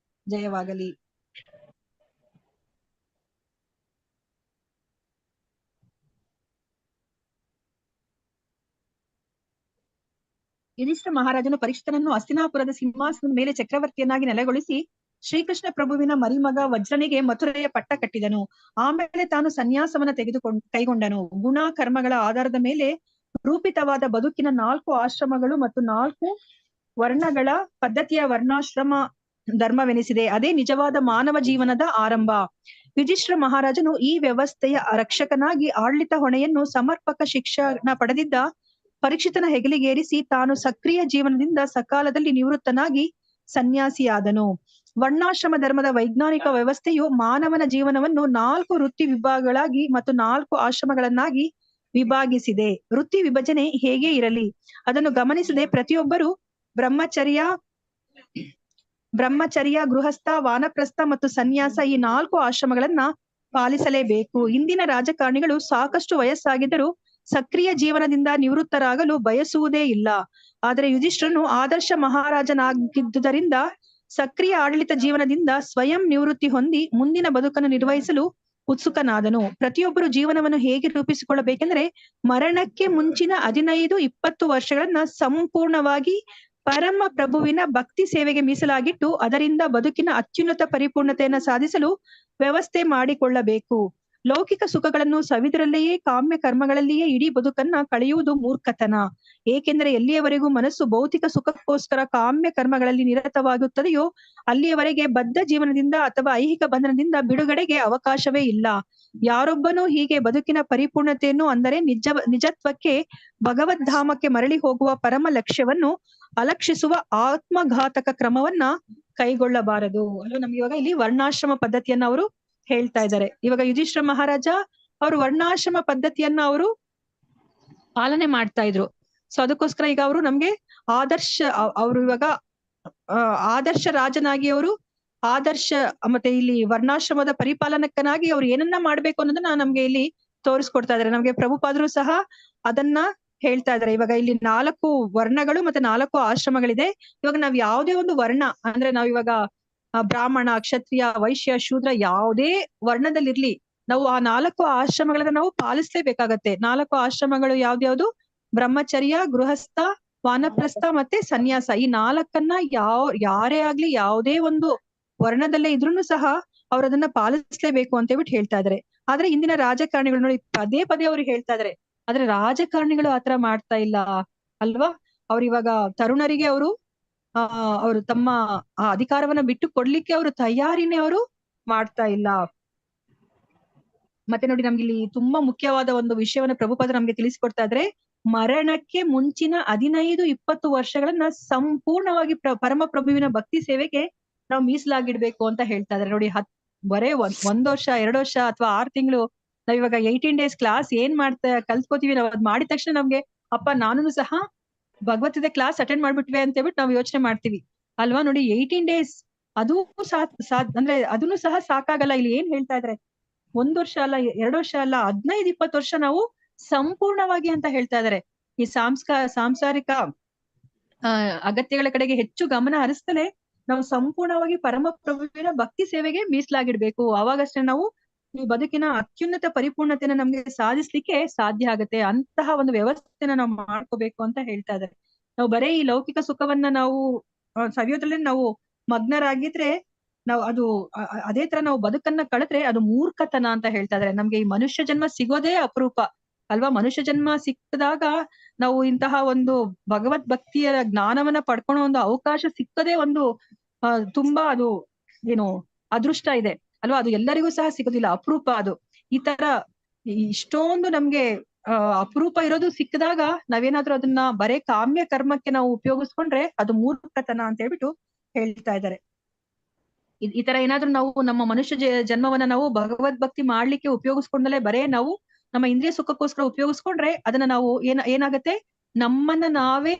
ಜಯವಾಗಲಿ. ಯುಧಿಷ್ಠಿರ ಮಹಾರಾಜನು ಪರೀಕ್ಷಿತನನ್ನು ಹಸ್ತಿನಾಪುರದ ಸಿಂಹಾಸನದ ಮೇಲೆ ಚಕ್ರವರ್ತಿಯನ್ನಾಗಿ ನೆಲೆಗೊಳಿಸಿ ಶ್ರೀಕೃಷ್ಣ ಪ್ರಭುವಿನ ಮರಿಮಗ ವಜ್ರನಿಗೆ ಮಥುರೆಯ ಪಟ್ಟ ಕಟ್ಟಿದನು. ಆಮೇಲೆ ತಾನು ಸನ್ಯಾಸವನ್ನ ಕೈಗೊಂಡನು. ಗುಣ ಕರ್ಮಗಳ ಆಧಾರದ ಮೇಲೆ ರೂಪಿತವಾದ ಬದುಕಿನ 4 ಆಶ್ರಮಗಳು ಮತ್ತು 4 ವರ್ಣಗಳ ಪದ್ಧತಿಯ ವರ್ಣಾಶ್ರಮ ಧರ್ಮವೆನಿಸಿದೆ. ಅದೇ ನಿಜವಾದ ಮಾನವ ಜೀವನದ ಆರಂಭ. ಯುಧಿಷ್ಠಿರ ಮಹಾರಾಜನು ಈ ವ್ಯವಸ್ಥೆಯ ರಕ್ಷಕನಾಗಿ ಆಡಳಿತ ಹೊಣೆಯನ್ನು ಸಮರ್ಪಕ ಶಿಕ್ಷಣ ಪಡೆದಿದ್ದ ಪರೀಕ್ಷಿತನ ಹೆಗಲಿಗೇರಿಸಿ ತಾನು ಸಕ್ರಿಯ ಜೀವನದಿಂದ ಸಕಾಲದಲ್ಲಿ ನಿವೃತ್ತನಾಗಿ ಸನ್ಯಾಸಿಯಾದನು. ವರ್ಣಾಶ್ರಮ ಧರ್ಮದ ವೈಜ್ಞಾನಿಕ ವ್ಯವಸ್ಥೆಯು ಮಾನವನ ಜೀವನವನ್ನು 4 ವೃತ್ತಿ ವಿಭಾಗಗಳಾಗಿ ಮತ್ತು 4 ಆಶ್ರಮಗಳನ್ನಾಗಿ ವಿಭಾಗಿಸಿದೆ. ವೃತ್ತಿ ವಿಭಜನೆ ಹೇಗೆ ಇರಲಿ ಅದನ್ನು ಗಮನಿಸದೆ ಪ್ರತಿಯೊಬ್ಬರು ಬ್ರಹ್ಮಚರ್ಯ, ಗೃಹಸ್ಥ, ವಾನಪ್ರಸ್ಥ ಮತ್ತು ಸನ್ಯಾಸ ಈ 4 ಆಶ್ರಮಗಳನ್ನ ಪಾಲಿಸಲೇಬೇಕು. ಇಂದಿನ ರಾಜಕಾರಣಿಗಳು ಸಾಕಷ್ಟು ವಯಸ್ಸಾಗಿದ್ದರೂ ಸಕ್ರಿಯ ಜೀವನದಿಂದ ನಿವೃತ್ತರಾಗಲು ಬಯಸುವುದೇ ಇಲ್ಲ. ಆದರೆ ಯುಧಿಷ್ಠಿರನು ಆದರ್ಶ ಮಹಾರಾಜನಾಗಿದ್ದುದರಿಂದ ಸಕ್ರಿಯ ಆಡಳಿತ ಜೀವನದಿಂದ ಸ್ವಯಂ ನಿವೃತ್ತಿ ಹೊಂದಿ ಮುಂದಿನ ಬದುಕನ್ನು ನಿರ್ವಹಿಸಲು ಉತ್ಸುಕನಾದನು. ಪ್ರತಿಯೊಬ್ಬರು ಜೀವನವನ್ನು ಹೇಗೆ ರೂಪಿಸಿಕೊಳ್ಳಬೇಕೆಂದರೆ ಮರಣಕ್ಕೆ ಮುಂಚಿನ 15-20 ವರ್ಷಗಳನ್ನ ಸಂಪೂರ್ಣವಾಗಿ ಪರಮ ಪ್ರಭುವಿನ ಭಕ್ತಿ ಸೇವೆಗೆ ಮೀಸಲಾಗಿಟ್ಟು ಅದರಿಂದ ಬದುಕಿನ ಅತ್ಯುನ್ನತ ಪರಿಪೂರ್ಣತೆಯನ್ನು ಸಾಧಿಸಲು ವ್ಯವಸ್ಥೆ ಮಾಡಿಕೊಳ್ಳಬೇಕು. ಲೌಕಿಕ ಸುಖಗಳನ್ನು ಸವಿದರಲ್ಲಿಯೇ ಕಾಮ್ಯ ಕರ್ಮಗಳಲ್ಲಿಯೇ ಇಡೀ ಬದುಕನ್ನ ಕಳೆಯುವುದು ಮೂರ್ಖತನ. ಏಕೆಂದರೆ ಎಲ್ಲಿಯವರೆಗೂ ಮನಸ್ಸು ಭೌತಿಕ ಸುಖಕ್ಕೋಸ್ಕರ ಕಾಮ್ಯ ಕರ್ಮಗಳಲ್ಲಿ ನಿರತವಾಗುತ್ತದೆಯೋ ಅಲ್ಲಿಯವರೆಗೆ ಬದ್ಧ ಜೀವನದಿಂದ ಅಥವಾ ಐಹಿಕ ಬಂಧನದಿಂದ ಬಿಡುಗಡೆಗೆ ಅವಕಾಶವೇ ಇಲ್ಲ. ಯಾರೊಬ್ಬನೂ ಹೀಗೆ ಬದುಕಿನ ಪರಿಪೂರ್ಣತೆಯನ್ನು ಅಂದರೆ ನಿಜತ್ವಕ್ಕೆ ಭಗವದ್ಧಾಮಕ್ಕೆ ಮರಳಿ ಹೋಗುವ ಪರಮ ಲಕ್ಷ್ಯವನ್ನು ಅಲಕ್ಷಿಸುವ ಆತ್ಮಘಾತಕ ಕ್ರಮವನ್ನ ಕೈಗೊಳ್ಳಬಾರದು. ಅಲ್ಲೂ ನಮ್ಗೆ ಇವಾಗ ಇಲ್ಲಿ ವರ್ಣಾಶ್ರಮ ಪದ್ಧತಿಯನ್ನ ಅವರು ಹೇಳ್ತಾ ಇದ್ದಾರೆ. ಇವಾಗ ಯುಧಿಷ್ಠಿರ ಮಹಾರಾಜ ಅವರು ವರ್ಣಾಶ್ರಮ ಪದ್ಧತಿಯನ್ನ ಅವರು ಪಾಲನೆ ಮಾಡ್ತಾ ಇದ್ರು. ಸೊ ಅದಕ್ಕೋಸ್ಕರ ಈಗ ಅವರು ನಮ್ಗೆ ಅವರು ಇವಾಗ ಆದರ್ಶ ರಾಜನಾಗಿ ಅವರು ಆದರ್ಶ ಮತ್ತೆ ಇಲ್ಲಿ ವರ್ಣಾಶ್ರಮದ ಪರಿಪಾಲನಕ್ಕನಾಗಿ ಅವ್ರು ಏನನ್ನ ಮಾಡ್ಬೇಕು ಅನ್ನೋದನ್ನ ನಮ್ಗೆ ಇಲ್ಲಿ ತೋರಿಸ್ಕೊಡ್ತಾ ಇದಾರೆ. ನಮ್ಗೆ ಪ್ರಭುಪಾದರು ಸಹ ಅದನ್ನ ಹೇಳ್ತಾ ಇದಾರೆ. ಇವಾಗ ಇಲ್ಲಿ 4 ವರ್ಣಗಳು ಮತ್ತೆ 4 ಆಶ್ರಮಗಳಿದೆ. ಇವಾಗ ನಾವ್ ಯಾವುದೇ ಒಂದು ವರ್ಣ ಅಂದ್ರೆ ನಾವ್ ಇವಾಗ ಬ್ರಾಹ್ಮಣ, ಕ್ಷತ್ರಿಯ, ವೈಶ್ಯ, ಶೂದ್ರ ಯಾವುದೇ ವರ್ಣದಲ್ಲಿರ್ಲಿ ನಾವು ಆ 4 ಆಶ್ರಮಗಳನ್ನ ನಾವು ಪಾಲಿಸ್ಲೇಬೇಕಾಗತ್ತೆ. 4 ಆಶ್ರಮಗಳು ಯಾವ್ದ್ಯಾವ್ದು? ಬ್ರಹ್ಮಚರ್ಯ, ಗೃಹಸ್ಥ, ವಾನಪ್ರಸ್ಥ ಮತ್ತೆ ಸನ್ಯಾಸ. ಈ 4ನ್ನ ಯಾರೇ ಆಗ್ಲಿ ಯಾವುದೇ ಒಂದು ವರ್ಣದಲ್ಲೇ ಇದ್ರೂನು ಸಹ ಅವ್ರು ಅದನ್ನ ಪಾಲಿಸ್ಲೇಬೇಕು ಅಂತ ಹೇಳ್ಬಿಟ್ಟು ಹೇಳ್ತಾ ಇದಾರೆ. ಆದ್ರೆ ಇಂದಿನ ರಾಜಕಾರಣಿಗಳು ನೋಡಿ ಪದೇ ಅವ್ರು ಹೇಳ್ತಾ ಇದಾರೆ. ಆದ್ರೆ ರಾಜಕಾರಣಿಗಳು ಆತರ ಮಾಡ್ತಾ ಇಲ್ಲ ಅಲ್ವಾ? ಅವ್ರು ಇವಾಗ ತರುಣರಿಗೆ ಅವರು ತಮ್ಮ ಆ ಅಧಿಕಾರವನ್ನ ಬಿಟ್ಟು ಕೊಡ್ಲಿಕ್ಕೆ ಅವರು ತಯಾರಿನೇ ಅವರು ಮಾಡ್ತಾ ಇಲ್ಲ. ಮತ್ತೆ ನೋಡಿ ನಮ್ಗೆ ಇಲ್ಲಿ ತುಂಬಾ ಮುಖ್ಯವಾದ ಒಂದು ವಿಷಯವನ್ನ ಪ್ರಭುಪಾದರು ನಮ್ಗೆ ತಿಳಿಸ್ಕೊಡ್ತಾ ಇದ್ರೆ, ಮರಣಕ್ಕೆ ಮುಂಚಿನ 15-20 ವರ್ಷಗಳನ್ನ ಸಂಪೂರ್ಣವಾಗಿ ಪರಮ ಪ್ರಭುವಿನ ಭಕ್ತಿ ಸೇವೆಗೆ ನಾವು ಮೀಸಲಾಗಿಡ್ಬೇಕು ಅಂತ ಹೇಳ್ತಾ ಇದಾರೆ. ನೋಡಿ ಬರೇ 1 ವರ್ಷ 2 ವರ್ಷ ಅಥವಾ 6 ತಿಂಗಳು ನಾವ್ ಇವಾಗ 18 days ಕ್ಲಾಸ್ ಏನ್ ಕಲ್ತ್ಕೋತೀವಿ, ನಾವ್ ಅದ್ ಮಾಡಿದ ತಕ್ಷಣ ನಮ್ಗೆ ಅಪ್ಪ ನಾನು ಸಹ ಭಗವದ್ಗೀತೆ ಕ್ಲಾಸ್ ಅಟೆಂಡ್ ಮಾಡ್ಬಿಟ್ವಿ ಅಂತ ಹೇಳ್ಬಿಟ್ಟು ನಾವು ಯೋಚನೆ ಮಾಡ್ತೀವಿ ಅಲ್ವಾ? ನೋಡಿ 18 days ಅದು ಅಂದ್ರೆ ಅದನ್ನು ಸಹ ಸಾಕಾಗಲ್ಲ. ಇಲ್ಲಿ ಏನ್ ಹೇಳ್ತಾ ಇದ್ರೆ 1 ವರ್ಷ ಅಲ್ಲ 2 ವರ್ಷ ಅಲ್ಲ 15-20 ವರ್ಷ ನಾವು ಸಂಪೂರ್ಣವಾಗಿ ಅಂತ ಹೇಳ್ತಾ ಇದಾರೆ. ಈ ಸಾಂಸಾರಿಕ ಅಗತ್ಯಗಳ ಕಡೆಗೆ ಹೆಚ್ಚು ಗಮನ ಹರಿಸ್ತಲೇ ನಾವು ಸಂಪೂರ್ಣವಾಗಿ ಪರಮ ಪ್ರಭುವಿನ ಭಕ್ತಿ ಸೇವೆಗೆ ಮೀಸಲಾಗಿಡ್ಬೇಕು. ಅವಾಗಷ್ಟೇ ನಾವು ಈ ಬದುಕಿನ ಅತ್ಯುನ್ನತ ಪರಿಪೂರ್ಣತೆನ ನಮ್ಗೆ ಸಾಧಿಸ್ಲಿಕ್ಕೆ ಸಾಧ್ಯ ಆಗತ್ತೆ. ಅಂತಹ ಒಂದು ವ್ಯವಸ್ಥೆನ ನಾವು ಮಾಡ್ಕೋಬೇಕು ಅಂತ ಹೇಳ್ತಾ ಇದ್ದಾರೆ. ನಾವು ಬರೇ ಈ ಲೌಕಿಕ ಸುಖವನ್ನ ನಾವು ಸವಿಯೋದ್ರಲ್ಲಿ ನಾವು ಮಗ್ನರಾಗಿದ್ರೆ ನಾವು ಅದೇ ತರ ನಾವು ಬದುಕನ್ನ ಕಳೆದ್ರೆ ಅದು ಮೂರ್ಖತನ ಅಂತ ಹೇಳ್ತಾ ಇದಾರೆ. ನಮ್ಗೆ ಈ ಮನುಷ್ಯ ಜನ್ಮ ಸಿಗೋದೇ ಅಪರೂಪ ಅಲ್ವಾ? ಮನುಷ್ಯ ಜನ್ಮ ಸಿಕ್ಕಿದಾಗ ನಾವು ಇಂತಹ ಒಂದು ಭಗವದ್ ಭಕ್ತಿಯ ಜ್ಞಾನವನ್ನ ಪಡ್ಕೊಳ್ಳೋ ಒಂದು ಅವಕಾಶ ಸಿಕ್ಕದೇ ಒಂದು ತುಂಬಾ ಅದು ಏನು ಅದೃಷ್ಟ ಇದೆ ಅಲ್ವಾ? ಅದು ಎಲ್ಲರಿಗೂ ಸಹ ಸಿಗೋದಿಲ್ಲ, ಅಪರೂಪ ಅದು. ಈ ತರ ಇಷ್ಟೊಂದು ನಮ್ಗೆ ಅಪರೂಪ ಇರೋದು ಸಿಕ್ಕಿದಾಗ ನಾವೇನಾದ್ರೂ ಅದನ್ನ ಬರೇ ಕಾಮ್ಯ ಕರ್ಮಕ್ಕೆ ನಾವು ಉಪಯೋಗಿಸ್ಕೊಂಡ್ರೆ ಅದು ಮೂರ್ಖತನ ಅಂತ ಹೇಳ್ಬಿಟ್ಟು ಹೇಳ್ತಾ ಇದ್ದಾರೆ. ಈ ತರ ಏನಾದ್ರೂ ನಾವು ನಮ್ಮ ಮನುಷ್ಯ ಜನ್ಮವನ್ನ ನಾವು ಭಗವದ್ ಭಕ್ತಿ ಮಾಡ್ಲಿಕ್ಕೆ ಉಪಯೋಗಿಸ್ಕೊಂಡಲೇ ಬರೇ ನಾವು ನಮ್ಮ ಇಂದ್ರಿಯ ಸುಖಕ್ಕೋಸ್ಕರ ಉಪಯೋಗಿಸ್ಕೊಂಡ್ರೆ ಅದನ್ನ ನಾವು ಏನಾಗತ್ತೆ, ನಮ್ಮನ್ನ ನಾವೇ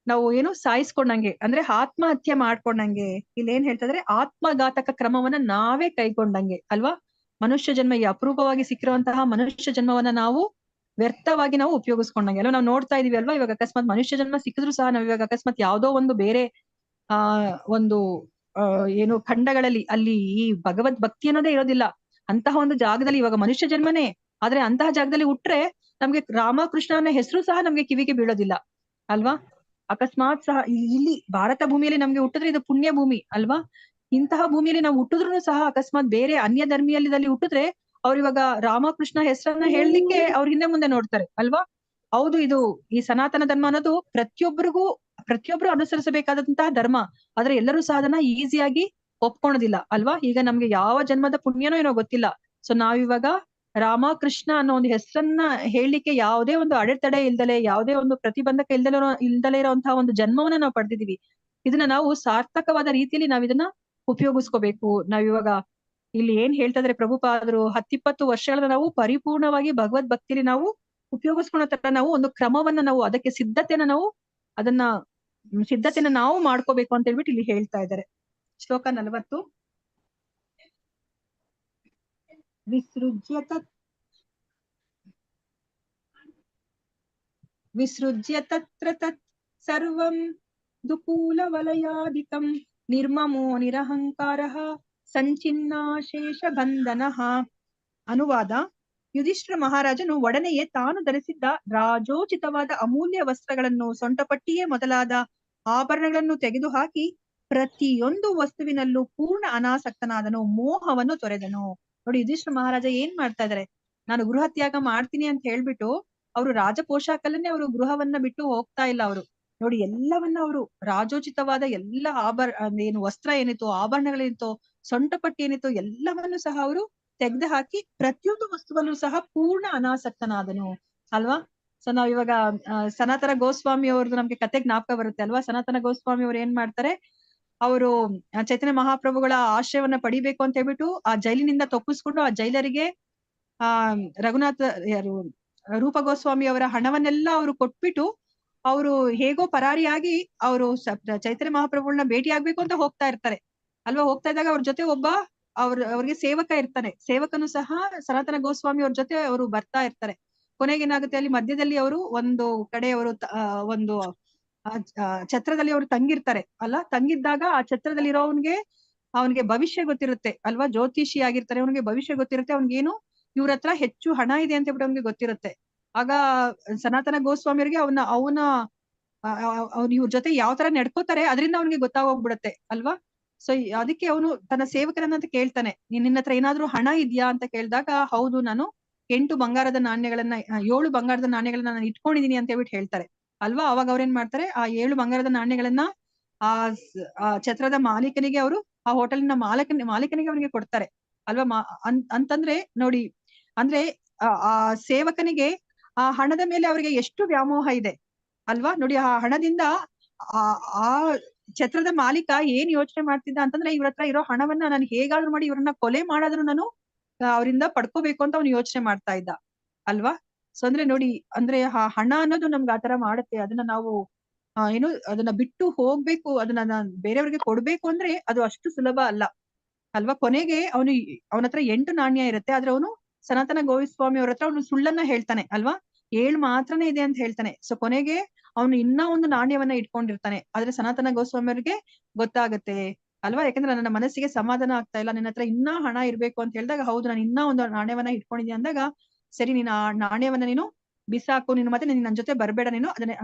ನಾವು ಸಾಯಿಸ್ಕೊಂಡಂಗೆ ಅಂದ್ರೆ ಆತ್ಮಹತ್ಯೆ ಮಾಡ್ಕೊಂಡಂಗೆ. ಇಲ್ಲಿ ಏನ್ ಹೇಳ್ತಾ ಇದ್ರೆ ಆತ್ಮಘಾತಕ ಕ್ರಮವನ್ನ ನಾವೇ ಕೈಗೊಂಡಂಗೆ ಅಲ್ವಾ? ಮನುಷ್ಯ ಜನ್ಮ ಈ ಅಪರೂಪವಾಗಿ ಸಿಕ್ಕಿರುವಂತಹ ಮನುಷ್ಯ ಜನ್ಮವನ್ನ ನಾವು ವ್ಯರ್ಥವಾಗಿ ನಾವು ಉಪಯೋಗಿಸ್ಕೊಂಡಂಗೆ ಅಲ್ವಾ? ನಾವು ನೋಡ್ತಾ ಇದೀವಿ ಅಲ್ವಾ? ಇವಾಗ ಅಕಸ್ಮಾತ್ ಮನುಷ್ಯ ಜನ್ಮ ಸಿಕ್ಕಿದ್ರು ಸಹ ನಾವ್ ಇವಾಗ ಅಕಸ್ಮಾತ್ ಯಾವ್ದೋ ಒಂದು ಬೇರೆ ಒಂದು ಖಂಡಗಳಲ್ಲಿ ಅಲ್ಲಿ ಈ ಭಗವದ್ ಭಕ್ತಿ ಅನ್ನೋದೇ ಇರೋದಿಲ್ಲ. ಅಂತಹ ಒಂದು ಜಾಗದಲ್ಲಿ ಇವಾಗ ಮನುಷ್ಯ ಜನ್ಮನೇ, ಆದ್ರೆ ಅಂತಹ ಜಾಗದಲ್ಲಿ ಹುಟ್ರೆ ನಮ್ಗೆ ರಾಮಕೃಷ್ಣನ ಹೆಸರು ಸಹ ನಮ್ಗೆ ಕಿವಿಗೆ ಬೀಳೋದಿಲ್ಲ ಅಲ್ವಾ? ಅಕಸ್ಮಾತ್ ಸಹ ಇಲ್ಲಿ ಭಾರತ ಭೂಮಿಯಲ್ಲಿ ನಮ್ಗೆ ಹುಟ್ಟಿದ್ರೆ ಇದು ಪುಣ್ಯ ಭೂಮಿ ಅಲ್ವಾ. ಇಂತಹ ಭೂಮಿಯಲ್ಲಿ ನಾವು ಹುಟ್ಟಿದ್ರು ಸಹ ಅಕಸ್ಮಾತ್ ಬೇರೆ ಅನ್ಯ ಧರ್ಮೀಯದಲ್ಲಿ ಹುಟ್ಟಿದ್ರೆ ಅವ್ರು ಇವಾಗ ರಾಮಕೃಷ್ಣ ಹೆಸರನ್ನ ಹೇಳಲಿಕ್ಕೆ ಅವ್ರ ಹಿಂದೆ ಮುಂದೆ ನೋಡ್ತಾರೆ ಅಲ್ವಾ. ಹೌದು, ಇದು ಈ ಸನಾತನ ಧರ್ಮ ಅನ್ನೋದು ಪ್ರತಿಯೊಬ್ರು ಅನುಸರಿಸಬೇಕಾದಂತಹ ಧರ್ಮ. ಆದ್ರೆ ಎಲ್ಲರೂ ಸಹ ಅದನ್ನ ಈಸಿಯಾಗಿ ಒಪ್ಕೊಳೋದಿಲ್ಲ ಅಲ್ವಾ. ಈಗ ನಮ್ಗೆ ಯಾವ ಜನ್ಮದ ಪುಣ್ಯನೋ ಏನೋ ಗೊತ್ತಿಲ್ಲ. ಸೊ ನಾವಿವಾಗ ರಾಮಕೃಷ್ಣ ಅನ್ನೋ ಒಂದು ಹೆಸರನ್ನ ಹೇಳಲಿಕ್ಕೆ ಯಾವುದೇ ಒಂದು ಅಡೆತಡೆ ಇಲ್ದಲೆ, ಯಾವುದೇ ಒಂದು ಪ್ರತಿಬಂಧಕ ಇಲ್ದಲೆ ಇರುವಂತಹ ಒಂದು ಜನ್ಮವನ್ನ ನಾವು ಪಡೆದಿದೀವಿ. ಇದನ್ನ ನಾವು ಸಾರ್ಥಕವಾದ ರೀತಿಯಲ್ಲಿ ನಾವ್ ಇದನ್ನ ಉಪಯೋಗಿಸ್ಕೋಬೇಕು. ನಾವಿವಾಗ ಇಲ್ಲಿ ಏನ್ ಹೇಳ್ತಾ ಇದ್ರೆ ಪ್ರಭುಪಾದರು 10-20 ವರ್ಷಗಳನ್ನ ನಾವು ಪರಿಪೂರ್ಣವಾಗಿ ಭಗವದ್ ಭಕ್ತಿಯಲ್ಲಿ ನಾವು ಉಪಯೋಗಿಸ್ಕೊಳೋ ತರ ನಾವು ಒಂದು ಕ್ರಮವನ್ನ ನಾವು ಅದಕ್ಕೆ ಸಿದ್ಧತೆನ ನಾವು ಮಾಡ್ಕೋಬೇಕು ಅಂತ ಹೇಳ್ಬಿಟ್ಟು ಇಲ್ಲಿ ಹೇಳ್ತಾ ಇದ್ದಾರೆ. ಶ್ಲೋಕ 40. ವಿಸೃಜ್ಯ ತತ್ರ ತತ್ ಸರ್ವಂ ದುಕೂಲ ವಲಯಾದಿಕಂ ನಿರ್ಮಮೋ ನಿರಹಂಕಾರಃ ಸಂಚಿನ್ನಾಶೇಷ ಬಂಧನಃ. ಅನುವಾದ: ಯುಧಿಷ್ಠಿರ ಮಹಾರಾಜನು ಒಡನೆಯೇ ತಾನು ಧರಿಸಿದ್ದ ರಾಜೋಚಿತವಾದ ಅಮೂಲ್ಯ ವಸ್ತ್ರಗಳನ್ನು, ಸೊಂಟಪಟ್ಟಿಯೇ ಮೊದಲಾದ ಆಭರಣಗಳನ್ನು ತೆಗೆದುಹಾಕಿ ಪ್ರತಿಯೊಂದು ವಸ್ತುವಿನಲ್ಲೂ ಪೂರ್ಣ ಅನಾಸಕ್ತನಾದನು, ಮೋಹವನ್ನು ತೊರೆದನು. ನೋಡಿ, ಯುಧಿಷ್ಠಿರ ಮಹಾರಾಜ ಏನ್ ಮಾಡ್ತಾ ಇದಾರೆ, ನಾನು ಗೃಹ ತ್ಯಾಗ ಮಾಡ್ತೀನಿ ಅಂತ ಹೇಳ್ಬಿಟ್ಟು ಅವರು ರಾಜ ಪೋಷಾಕಲ್ಲೇ ಅವರು ಗೃಹವನ್ನ ಬಿಟ್ಟು ಹೋಗ್ತಾ ಇಲ್ಲ. ಅವರು ನೋಡಿ ಎಲ್ಲವನ್ನ ಅವರು ರಾಜೋಚಿತವಾದ ಎಲ್ಲ ಏನು ವಸ್ತ್ರ ಏನಿತ್ತು, ಆಭರಣಗಳೇನಿತ್ತು, ಸೊಂಟಪಟ್ಟಿ ಏನಿತ್ತು, ಎಲ್ಲವನ್ನು ಸಹ ಅವರು ತೆಗೆದು ಹಾಕಿ ಪ್ರತಿಯೊಂದು ವಸ್ತುವಲ್ಲೂ ಸಹ ಪೂರ್ಣ ಅನಾಸಕ್ತನಾದನು ಅಲ್ವಾ. ಸೊ ನಾವ್ ಇವಾಗ ಸನಾತನ ಗೋಸ್ವಾಮಿ ಅವ್ರದ್ದು ನಮ್ಗೆ ಕತೆ ಜ್ಞಾಪಕ ಬರುತ್ತೆ ಅಲ್ವಾ. ಸನಾತನ ಗೋಸ್ವಾಮಿ ಅವ್ರು ಏನ್ ಮಾಡ್ತಾರೆ, ಅವರು ಚೈತನ್ಯ ಮಹಾಪ್ರಭುಗಳ ಆಶ್ರಯವನ್ನ ಪಡಿಬೇಕು ಅಂತ ಹೇಳ್ಬಿಟ್ಟು ಆ ಜೈಲಿನಿಂದ ತಪ್ಪಿಸ್ಕೊಂಡು ಆ ಜೈಲರಿಗೆ ರಘುನಾಥ ರೂಪ ಗೋಸ್ವಾಮಿ ಅವರ ಹಣವನ್ನೆಲ್ಲ ಅವರು ಕೊಟ್ಬಿಟ್ಟು ಅವರು ಹೇಗೋ ಪರಾರಿಯಾಗಿ ಅವರು ಚೈತನ್ಯ ಮಹಾಪ್ರಭುಗಳನ್ನ ಭೇಟಿ ಆಗ್ಬೇಕು ಅಂತ ಹೋಗ್ತಾ ಇರ್ತಾರೆ ಅಲ್ವಾ. ಹೋಗ್ತಾ ಇದ್ದಾಗ ಅವ್ರ ಜೊತೆ ಒಬ್ಬ ಅವ್ರಿಗೆ ಸೇವಕ ಇರ್ತಾನೆ. ಸೇವಕನು ಸಹ ಸನಾತನ ಗೋಸ್ವಾಮಿ ಅವ್ರ ಜೊತೆ ಅವರು ಬರ್ತಾ ಇರ್ತಾರೆ. ಕೊನೆಗೆ ಏನಾಗುತ್ತೆ, ಅಲ್ಲಿ ಮಧ್ಯದಲ್ಲಿ ಅವರು ಒಂದು ಕಡೆ ಅವರು ಒಂದು ಛತ್ರದಲ್ಲಿ ಅವರು ತಂಗಿರ್ತಾರೆ ಅಲ್ಲ. ತಂಗಿದ್ದಾಗ ಆ ಛತ್ರದಲ್ಲಿ ಅವನಿಗೆ ಭವಿಷ್ಯ ಗೊತ್ತಿರುತ್ತೆ ಅಲ್ವಾ. ಜ್ಯೋತಿಷಿ ಆಗಿರ್ತಾರೆ, ಅವನಿಗೆ ಭವಿಷ್ಯ ಗೊತ್ತಿರುತ್ತೆ. ಅವ್ನಿಗೇನು ಇವ್ರ ಹತ್ರ ಹೆಚ್ಚು ಹಣ ಇದೆ ಅಂತ ಹೇಳ್ಬಿಟ್ಟು ಅವ್ನಿಗೆ ಗೊತ್ತಿರುತ್ತೆ. ಆಗ ಸನಾತನ ಗೋಸ್ವಾಮಿಯವ್ರಿಗೆ ಅವ್ನ ಇವ್ರ ಜೊತೆ ಯಾವ ತರ ನಡ್ಕೋತಾರೆ ಅದರಿಂದ ಅವ್ನಿಗೆ ಗೊತ್ತಾಗೋಗ್ಬಿಡುತ್ತೆ ಅಲ್ವಾ. ಸೊ ಅದಕ್ಕೆ ಅವನು ತನ್ನ ಸೇವಕರನ್ನ ಕೇಳ್ತಾನೆ, ನಿನ್ನ ಹತ್ರ ಏನಾದ್ರೂ ಹಣ ಇದ್ಯಾ ಅಂತ ಕೇಳಿದಾಗ, ಹೌದು, ನಾನು 7 ಬಂಗಾರದ ನಾಣ್ಯಗಳನ್ನ ನಾನು ಇಟ್ಕೊಂಡಿದೀನಿ ಅಂತ ಹೇಳ್ಬಿಟ್ಟು ಹೇಳ್ತಾರೆ ಅಲ್ವಾ. ಅವಾಗ ಅವ್ರೇನ್ ಮಾಡ್ತಾರೆ, ಆ 7 ಬಂಗಾರದ ನಾಣ್ಯಗಳನ್ನ ಆ ಛತ್ರದ ಮಾಲೀಕನಿಗೆ, ಅವರು ಆ ಹೋಟೆಲಿನ ಮಾಲೀಕನಿಗೆ ಅವನಿಗೆ ಕೊಡ್ತಾರೆ ಅಲ್ವಾ. ಅಂತಂದ್ರೆ ನೋಡಿ, ಅಂದ್ರೆ ಆ ಸೇವಕನಿಗೆ ಆ ಹಣದ ಮೇಲೆ ಅವರಿಗೆ ಎಷ್ಟು ವ್ಯಾಮೋಹ ಇದೆ ಅಲ್ವಾ. ನೋಡಿ, ಆ ಹಣದಿಂದ ಆ ಛತ್ರದ ಮಾಲೀಕ ಏನ್ ಯೋಚನೆ ಮಾಡ್ತಿದ್ದ ಅಂತಂದ್ರೆ, ಇವ್ರ ಹತ್ರ ಇರೋ ಹಣವನ್ನ ನಾನು ಹೇಗಾದ್ರೂ ಮಾಡಿ ಇವ್ರನ್ನ ಕೊಲೆ ಮಾಡಾದ್ರೂ ನಾನು ಅವರಿಂದ ಪಡ್ಕೋಬೇಕು ಅಂತ ಅವ್ನು ಯೋಚನೆ ಮಾಡ್ತಾ ಇದ್ದ ಅಲ್ವಾ. ಸೊ ಅಂದ್ರೆ ನೋಡಿ, ಅಂದ್ರೆ ಆ ಹಣ ಅನ್ನೋದು ನಮ್ಗೆ ಆತರ ಮಾಡುತ್ತೆ. ಅದನ್ನ ನಾವು ಅದನ್ನ ಬಿಟ್ಟು ಹೋಗ್ಬೇಕು, ಅದನ್ನ ಬೇರೆಯವ್ರಿಗೆ ಕೊಡ್ಬೇಕು ಅಂದ್ರೆ ಅದು ಅಷ್ಟು ಸುಲಭ ಅಲ್ಲ ಅಲ್ವಾ. ಕೊನೆಗೆ ಅವನ ಹತ್ರ 8 ನಾಣ್ಯ ಇರುತ್ತೆ. ಆದ್ರೆ ಅವನು ಸನಾತನ ಗೋಸ್ವಾಮಿ ಅವ್ರ ಹತ್ರ ಅವನು ಸುಳ್ಳನ್ನ ಹೇಳ್ತಾನೆ ಅಲ್ವಾ. 7 ಮಾತ್ರನೇ ಇದೆ ಅಂತ ಹೇಳ್ತಾನೆ. ಸೊ ಕೊನೆಗೆ ಅವನು ಇನ್ನ ಒಂದು ನಾಣ್ಯವನ್ನ ಇಟ್ಕೊಂಡಿರ್ತಾನೆ. ಆದ್ರೆ ಸನಾತನ ಗೋಸ್ವಾಮಿ ಅವ್ರಿಗೆ ಗೊತ್ತಾಗತ್ತೆ ಅಲ್ವಾ. ಯಾಕಂದ್ರೆ ನನ್ನ ಮನಸ್ಸಿಗೆ ಸಮಾಧಾನ ಆಗ್ತಾ ಇಲ್ಲ, ನಿನ್ನ ಹತ್ರ ಇನ್ನೂ ಹಣ ಇರ್ಬೇಕು ಅಂತ ಹೇಳಿದಾಗ, ಹೌದು, ನಾನು ಇನ್ನೂ ಒಂದು ನಾಣ್ಯವನ್ನ ಇಟ್ಕೊಂಡಿದ್ದೆ ಅಂದಾಗ, ಸರಿ, ನೀನು ಆ ನಾಣ್ಯವನ್ನ ನೀನು ಬಿಸಾಕು, ನೀನು ಮತ್ತೆ ನನ್ನ ಜೊತೆ ಬರ್ಬೇಡ, ನೀನು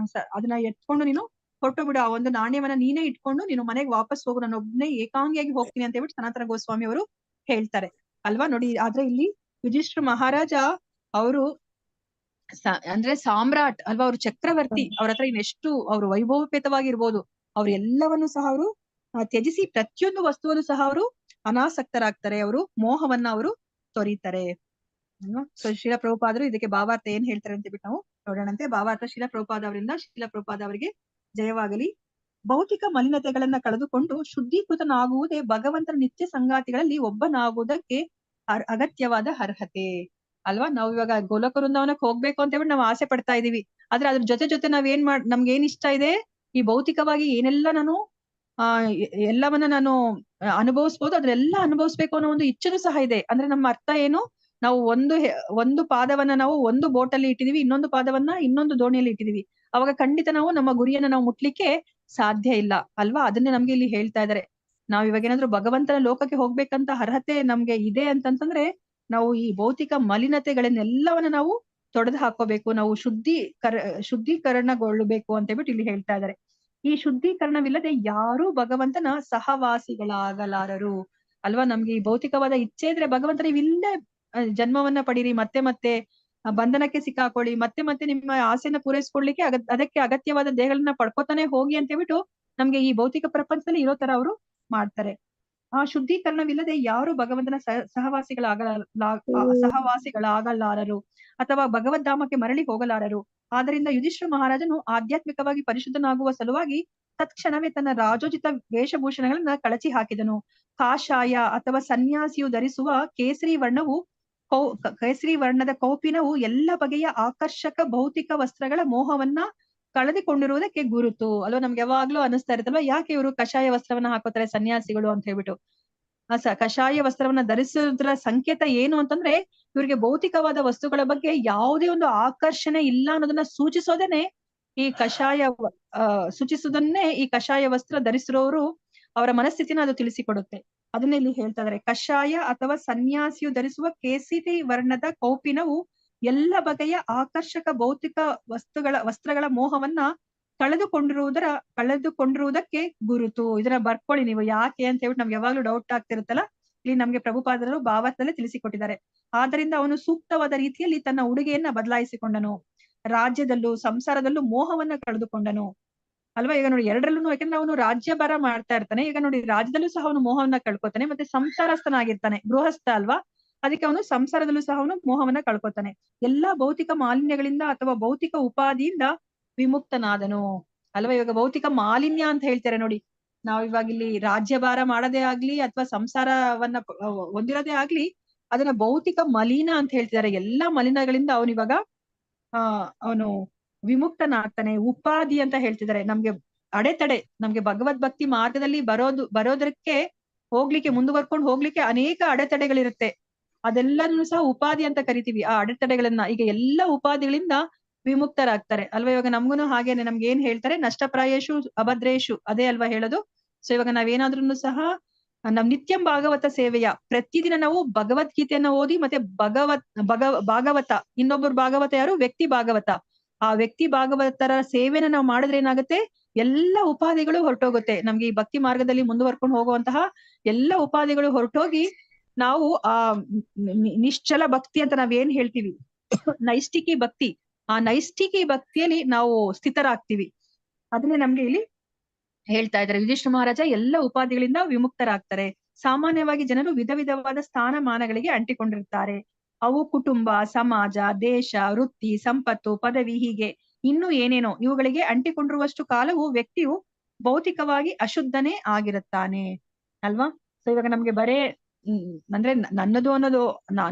ಅದನ್ನ ಎತ್ಕೊಂಡು ನೀನು ಹೊರಟು ಬಿಡು. ಆ ಒಂದು ನಾಣ್ಯವನ್ನ ನೀನೇ ಇಟ್ಕೊಂಡು ನೀನು ಮನೆಗೆ ವಾಪಸ್ ಹೋಗು, ನಾನು ಒಬ್ಬನೇ ಏಕಾಂಗಿಯಾಗಿ ಹೋಗ್ತೀನಿ ಅಂತ ಹೇಳ್ಬಿಟ್ಟು ಸನಾತನ ಗೋಸ್ವಾಮಿ ಅವರು ಹೇಳ್ತಾರೆ ಅಲ್ವಾ. ನೋಡಿ, ಆದ್ರೆ ಇಲ್ಲಿ ಯುಧಿಷ್ಠಿರ ಮಹಾರಾಜ ಅವರು ಅಂದ್ರೆ ಸಾಮ್ರಾಟ್ ಅಲ್ವಾ, ಅವ್ರು ಚಕ್ರವರ್ತಿ. ಅವ್ರ ಹತ್ರ ಇನ್ನೆಷ್ಟು ಅವ್ರು ವೈಭವಪೇತವಾಗಿರ್ಬೋದು, ಅವ್ರ ಎಲ್ಲವನ್ನು ಸಹ ಅವರು ತ್ಯಜಿಸಿ ಪ್ರತಿಯೊಂದು ವಸ್ತುವಲ್ಲೂ ಸಹ ಅವರು ಅನಾಸಕ್ತರಾಗ್ತಾರೆ. ಅವರು ಮೋಹವನ್ನ ಅವರು ತೊರೀತಾರೆ ಅಲ್ವಾ. ಸೊ ಶಿಲ ಪ್ರಭುಪಾದರು ಇದಕ್ಕೆ ಭಾವಾರ್ಥ ಏನ್ ಹೇಳ್ತಾರೆ ಅಂತ ಬಿಟ್ಟು ನಾವು ನೋಡೋಣಂತೆ. ಭಾವಾರ್ಥ: ಶಿಲ ಪ್ರಭುಪಾದ ಅವರಿಂದ, ಶಿಲ ಪ್ರಭುಪಾದ ಅವರಿಗೆ ಜಯವಾಗಲಿ. ಭೌತಿಕ ಮಲಿನತೆಗಳನ್ನ ಕಳೆದುಕೊಂಡು ಶುದ್ಧೀಕೃತನಾಗುವುದೇ ಭಗವಂತನ ನಿತ್ಯ ಸಂಗಾತಿಗಳಲ್ಲಿ ಒಬ್ಬನಾಗುವುದಕ್ಕೆ ಅಗತ್ಯವಾದ ಅರ್ಹತೆ ಅಲ್ವಾ. ನಾವು ಇವಾಗ ಗೋಲಕ ವೃಂದಾವನಕ್ಕೆ ಹೋಗ್ಬೇಕು ಅಂತ ಹೇಳ್ಬಿಟ್ಟು ನಾವು ಆಸೆ ಪಡ್ತಾ ಇದೀವಿ. ಆದ್ರೆ ಅದ್ರ ಜೊತೆ ನಾವೇನ್ ನಮ್ಗೆ ಏನ್ ಇಷ್ಟ ಇದೆ, ಈ ಭೌತಿಕವಾಗಿ ಏನೆಲ್ಲ ನಾನು ಎಲ್ಲವನ್ನ ನಾನು ಅನುಭವಿಸ್ಬೋದು, ಅದ್ರೆಲ್ಲ ಅನುಭವಿಸ್ಬೇಕು ಅನ್ನೋ ಒಂದು ಇಚ್ಛೆನೂ ಸಹ ಇದೆ. ಅಂದ್ರೆ ನಮ್ಮ ಅರ್ಥ ಏನು, ನಾವು ಒಂದು ಪಾದವನ್ನ ನಾವು ಒಂದು ಬೋಟಲ್ಲಿ ಇಟ್ಟಿದೀವಿ, ಇನ್ನೊಂದು ಪಾದವನ್ನ ಇನ್ನೊಂದು ದೋಣಿಯಲ್ಲಿ ಇಟ್ಟಿದೀವಿ. ಅವಾಗ ಖಂಡಿತ ನಾವು ನಮ್ಮ ಗುರಿಯನ್ನ ನಾವು ಮುಟ್ಲಿಕ್ಕೆ ಸಾಧ್ಯ ಇಲ್ಲ ಅಲ್ವಾ. ಅದನ್ನೇ ನಮ್ಗೆ ಇಲ್ಲಿ ಹೇಳ್ತಾ ಇದಾರೆ. ನಾವ್ ಇವಾಗ ಏನಾದ್ರು ಭಗವಂತನ ಲೋಕಕ್ಕೆ ಹೋಗ್ಬೇಕಂತ ಅರ್ಹತೆ ನಮ್ಗೆ ಇದೆ ಅಂತಂತಂದ್ರೆ, ನಾವು ಈ ಭೌತಿಕ ಮಲಿನತೆಗಳನ್ನೆಲ್ಲವನ್ನ ನಾವು ತೊಡೆದು ಹಾಕೋಬೇಕು, ನಾವು ಶುದ್ಧೀಕರಣಗೊಳ್ಳಬೇಕು ಅಂತ ಹೇಳ್ಬಿಟ್ಟು ಇಲ್ಲಿ ಹೇಳ್ತಾ ಇದ್ದಾರೆ. ಈ ಶುದ್ಧೀಕರಣವಿಲ್ಲದೆ ಯಾರೂ ಭಗವಂತನ ಸಹವಾಸಿಗಳಾಗಲಾರರು ಅಲ್ವಾ. ನಮ್ಗೆ ಈ ಭೌತಿಕವಾದ ಇಚ್ಛೆ ಇದ್ರೆ ಭಗವಂತ ನೀವು ಇಲ್ಲೇ ಜನ್ಮವನ್ನ ಪಡೀರಿ, ಮತ್ತೆ ಮತ್ತೆ ಬಂಧನಕ್ಕೆ ಸಿಕ್ಕಾಕೊಳ್ಳಿ, ಮತ್ತೆ ಮತ್ತೆ ನಿಮ್ಮ ಆಸೆನ ಪೂರೈಸ್ಕೊಳ್ಲಿಕ್ಕೆ ಅದಕ್ಕೆ ಅಗತ್ಯವಾದ ದೇಹಗಳನ್ನ ಪಡ್ಕೋತಾನೆ ಹೋಗಿ ಅಂತ ಹೇಳ್ಬಿಟ್ಟು ನಮ್ಗೆ ಈ ಭೌತಿಕ ಪ್ರಪಂಚದಲ್ಲಿ ಇರೋ ತರ ಅವರು ಮಾಡ್ತಾರೆ. ಆ ಶುದ್ಧೀಕರಣವಿಲ್ಲದೆ ಯಾರು ಭಗವಂತನ ಸಹವಾಸಿಗಳಾಗಲಾರರು ಅಥವಾ ಭಗವದ್ಧಾಮಕ್ಕೆ ಮರಳಿ ಹೋಗಲಾರರು. ಆದ್ದರಿಂದ ಯುಧಿಷ್ಠಿರ ಮಹಾರಾಜನು ಆಧ್ಯಾತ್ಮಿಕವಾಗಿ ಪರಿಶುದ್ಧನಾಗುವ ಸಲುವಾಗಿ ತತ್ಕ್ಷಣವೇ ತನ್ನ ರಾಜೋಚಿತ ವೇಷಭೂಷಣಗಳನ್ನ ಕಳಚಿ ಹಾಕಿದನು. ಕಾಷಾಯ ಅಥವಾ ಸನ್ಯಾಸಿಯು ಧರಿಸುವ ಕೇಸರಿ ವರ್ಣದ ಕೌಪಿನವು ಎಲ್ಲ ಬಗೆಯ ಆಕರ್ಷಕ ಭೌತಿಕ ವಸ್ತ್ರಗಳ ಮೋಹವನ್ನ ಕಳೆದುಕೊಂಡಿರುವುದಕ್ಕೆ ಗುರುತು ಅಲ್ವಾ. ನಮ್ಗೆ ಯಾವಾಗ್ಲೂ ಅನಿಸ್ತಾ ಇರುತ್ತಲ್ವಾ, ಯಾಕೆ ಇವರು ಕಷಾಯ ವಸ್ತ್ರವನ್ನ ಹಾಕೋತಾರೆ ಸನ್ಯಾಸಿಗಳು ಅಂತ ಹೇಳ್ಬಿಟ್ಟು. ಕಷಾಯ ವಸ್ತ್ರವನ್ನ ಧರಿಸೋದ್ರ ಸಂಕೇತ ಏನು ಅಂತಂದ್ರೆ ಇವ್ರಿಗೆ ಭೌತಿಕವಾದ ವಸ್ತುಗಳ ಬಗ್ಗೆ ಯಾವುದೇ ಒಂದು ಆಕರ್ಷಣೆ ಇಲ್ಲ ಅನ್ನೋದನ್ನ ಸೂಚಿಸೋದನ್ನೇ ಈ ಕಷಾಯ ವಸ್ತ್ರ ಧರಿಸಿರೋರು ಅವರ ಮನಸ್ಥಿತಿನ ಅದು ತಿಳಿಸಿಕೊಡುತ್ತೆ. ಅದನ್ನ ಇಲ್ಲಿ ಹೇಳ್ತಾ ಇದಾರೆ. ಕಷಾಯ ಅಥವಾ ಸನ್ಯಾಸಿಯು ಧರಿಸುವ ಕೇಸರಿ ವರ್ಣದ ಕೌಪಿನವು ಎಲ್ಲ ಬಗೆಯ ಆಕರ್ಷಕ ಭೌತಿಕ ವಸ್ತ್ರಗಳ ಮೋಹವನ್ನ ಕಳೆದುಕೊಂಡಿರುವುದಕ್ಕೆ ಗುರುತು. ಇದನ್ನ ಬರ್ಕೊಳ್ಳಿ ನೀವು, ಯಾಕೆ ಅಂತ ಹೇಳ್ಬಿಟ್ಟು ನಮ್ಗೆ ಯಾವಾಗ್ಲೂ ಡೌಟ್ ಆಗ್ತಿರುತ್ತಲ್ಲ, ಇಲ್ಲಿ ನಮ್ಗೆ ಪ್ರಭುಪಾದರು ಭಾವದಲ್ಲೇ ತಿಳಿಸಿಕೊಟ್ಟಿದ್ದಾರೆ. ಆದ್ದರಿಂದ ಅವನು ಸೂಕ್ತವಾದ ರೀತಿಯಲ್ಲಿ ತನ್ನ ಉಡುಗೆಯನ್ನ ಬದಲಾಯಿಸಿಕೊಂಡನು. ರಾಜ್ಯದಲ್ಲೂ ಸಂಸಾರದಲ್ಲೂ ಮೋಹವನ್ನ ಕಳೆದುಕೊಂಡನು ಅಲ್ವಾ. ಈಗ ನೋಡಿ ಎರಡರಲ್ಲೂ, ಯಾಕಂದ್ರೆ ಅವನು ರಾಜ್ಯಭಾರ ಮಾಡ್ತಾ ಇರ್ತಾನೆ. ಈಗ ನೋಡಿ ರಾಜ್ಯದಲ್ಲೂ ಸಹ ಅವನು ಮೋಹವನ್ನ ಕಳ್ಕೊತಾನೆ, ಮತ್ತೆ ಸಂಸಾರಸ್ಥನಾಗಿರ್ತಾನೆ, ಗೃಹಸ್ಥ ಅಲ್ವಾ. ಅದಕ್ಕೆ ಅವನು ಸಂಸಾರದಲ್ಲೂ ಸಹ ಅವನು ಮೋಹವನ್ನ ಕಳ್ಕೊತಾನೆ. ಎಲ್ಲಾ ಭೌತಿಕ ಮಾಲಿನ್ಯಗಳಿಂದ ಅಥವಾ ಭೌತಿಕ ಉಪಾದಿಯಿಂದ ವಿಮುಕ್ತನಾದನು ಅಲ್ವಾ. ಇವಾಗ ಭೌತಿಕ ಮಾಲಿನ್ಯ ಅಂತ ಹೇಳ್ತಾರೆ ನೋಡಿ, ನಾವ್ ಇವಾಗ ಇಲ್ಲಿ ರಾಜ್ಯಭಾರ ಮಾಡದೇ ಆಗ್ಲಿ ಅಥವಾ ಸಂಸಾರವನ್ನ ಹೊಂದಿರೋದೇ ಆಗ್ಲಿ, ಅದನ್ನ ಭೌತಿಕ ಮಲಿನ ಅಂತ ಹೇಳ್ತಿದ್ದಾರೆ. ಎಲ್ಲಾ ಮಲಿನಗಳಿಂದ ಅವನಿವಾಗ ಅವನು ವಿಮುಕ್ತನಾಗ್ತಾನೆ. ಉಪಾಧಿ ಅಂತ ಹೇಳ್ತಿದ್ದಾರೆ, ನಮ್ಗೆ ಅಡೆತಡೆ, ನಮ್ಗೆ ಭಗವದ್ ಭಕ್ತಿ ಮಾರ್ಗದಲ್ಲಿ ಬರೋದಕ್ಕೆ ಹೋಗ್ಲಿಕ್ಕೆ ಮುಂದುವರ್ಕೊಂಡು ಹೋಗ್ಲಿಕ್ಕೆ ಅನೇಕ ಅಡೆತಡೆಗಳಿರುತ್ತೆ. ಅದೆಲ್ಲನೂ ಸಹ ಉಪಾಧಿ ಅಂತ ಕರಿತೀವಿ. ಆ ಅಡೆತಡೆಗಳನ್ನ ಈಗ ಎಲ್ಲ ಉಪಾಧಿಗಳಿಂದ ವಿಮುಕ್ತರಾಗ್ತಾರೆ ಅಲ್ವಾ. ಇವಾಗ ನಮ್ಗುನು ಹಾಗೇನೆ, ನಮ್ಗೆ ಏನ್ ಹೇಳ್ತಾರೆ, ನಷ್ಟಪ್ರಾಯೇಶು ಅಭದ್ರೇಶು, ಅದೇ ಅಲ್ವಾ ಹೇಳೋದು. ಸೊ ಇವಾಗ ನಾವೇನಾದ್ರೂ ಸಹ ನಮ್ ನಿತ್ಯಂ ಭಾಗವತ ಸೇವೆಯ ಪ್ರತಿದಿನ ನಾವು ಭಗವದ್ಗೀತೆಯನ್ನ ಓದಿ ಮತ್ತೆ ಭಾಗವತ, ಇನ್ನೊಬ್ಬರು ಭಾಗವತ ಯಾರು, ವ್ಯಕ್ತಿ ಭಾಗವತ, ಆ ವ್ಯಕ್ತಿ ಭಾಗವತರ ಸೇವೆನ ನಾವು ಮಾಡಿದ್ರೆ ಏನಾಗುತ್ತೆ, ಎಲ್ಲ ಉಪಾಧಿಗಳು ಹೊರಟೋಗುತ್ತೆ. ನಮ್ಗೆ ಈ ಭಕ್ತಿ ಮಾರ್ಗದಲ್ಲಿ ಮುಂದುವರ್ಕೊಂಡು ಹೋಗುವಂತಹ ಎಲ್ಲ ಉಪಾಧಿಗಳು ಹೊರಟೋಗಿ ನಾವು ಆ ನಿಶ್ಚಲ ಭಕ್ತಿ ಅಂತ ನಾವೇನ್ ಹೇಳ್ತೀವಿ, ನೈಷ್ಠಿಕಿ ಭಕ್ತಿ, ಆ ನೈಷ್ಠಿಕಿ ಭಕ್ತಿಯಲ್ಲಿ ನಾವು ಸ್ಥಿತರಾಗ್ತೀವಿ. ಅದನ್ನೇ ನಮ್ಗೆ ಇಲ್ಲಿ ಹೇಳ್ತಾ ಇದ್ದಾರೆ. ಯುಧಿಷ್ಠಿರ ಮಹಾರಾಜ ಎಲ್ಲ ಉಪಾಧಿಗಳಿಂದ ವಿಮುಕ್ತರಾಗ್ತಾರೆ. ಸಾಮಾನ್ಯವಾಗಿ ಜನರು ವಿಧ ವಿಧವಾದ ಸ್ಥಾನಮಾನಗಳಿಗೆ ಅಂಟಿಕೊಂಡಿರ್ತಾರೆ. ಅವು ಕುಟುಂಬ, ಸಮಾಜ, ದೇಶ, ವೃತ್ತಿ, ಸಂಪತ್ತು, ಪದವಿ, ಹೀಗೆ ಇನ್ನು ಏನೇನೋ ಇವುಗಳಿಗೆ ಅಂಟಿಕೊಂಡಿರುವಷ್ಟು ಕಾಲವು ವ್ಯಕ್ತಿಯು ಭೌತಿಕವಾಗಿ ಅಶುದ್ಧನೇ ಆಗಿರುತ್ತಾನೆ ಅಲ್ವಾ. ಸೊ ಇವಾಗ ನಮ್ಗೆ ಬರೇ ಅಂದ್ರೆ ನನ್ನದು ಅನ್ನೋದು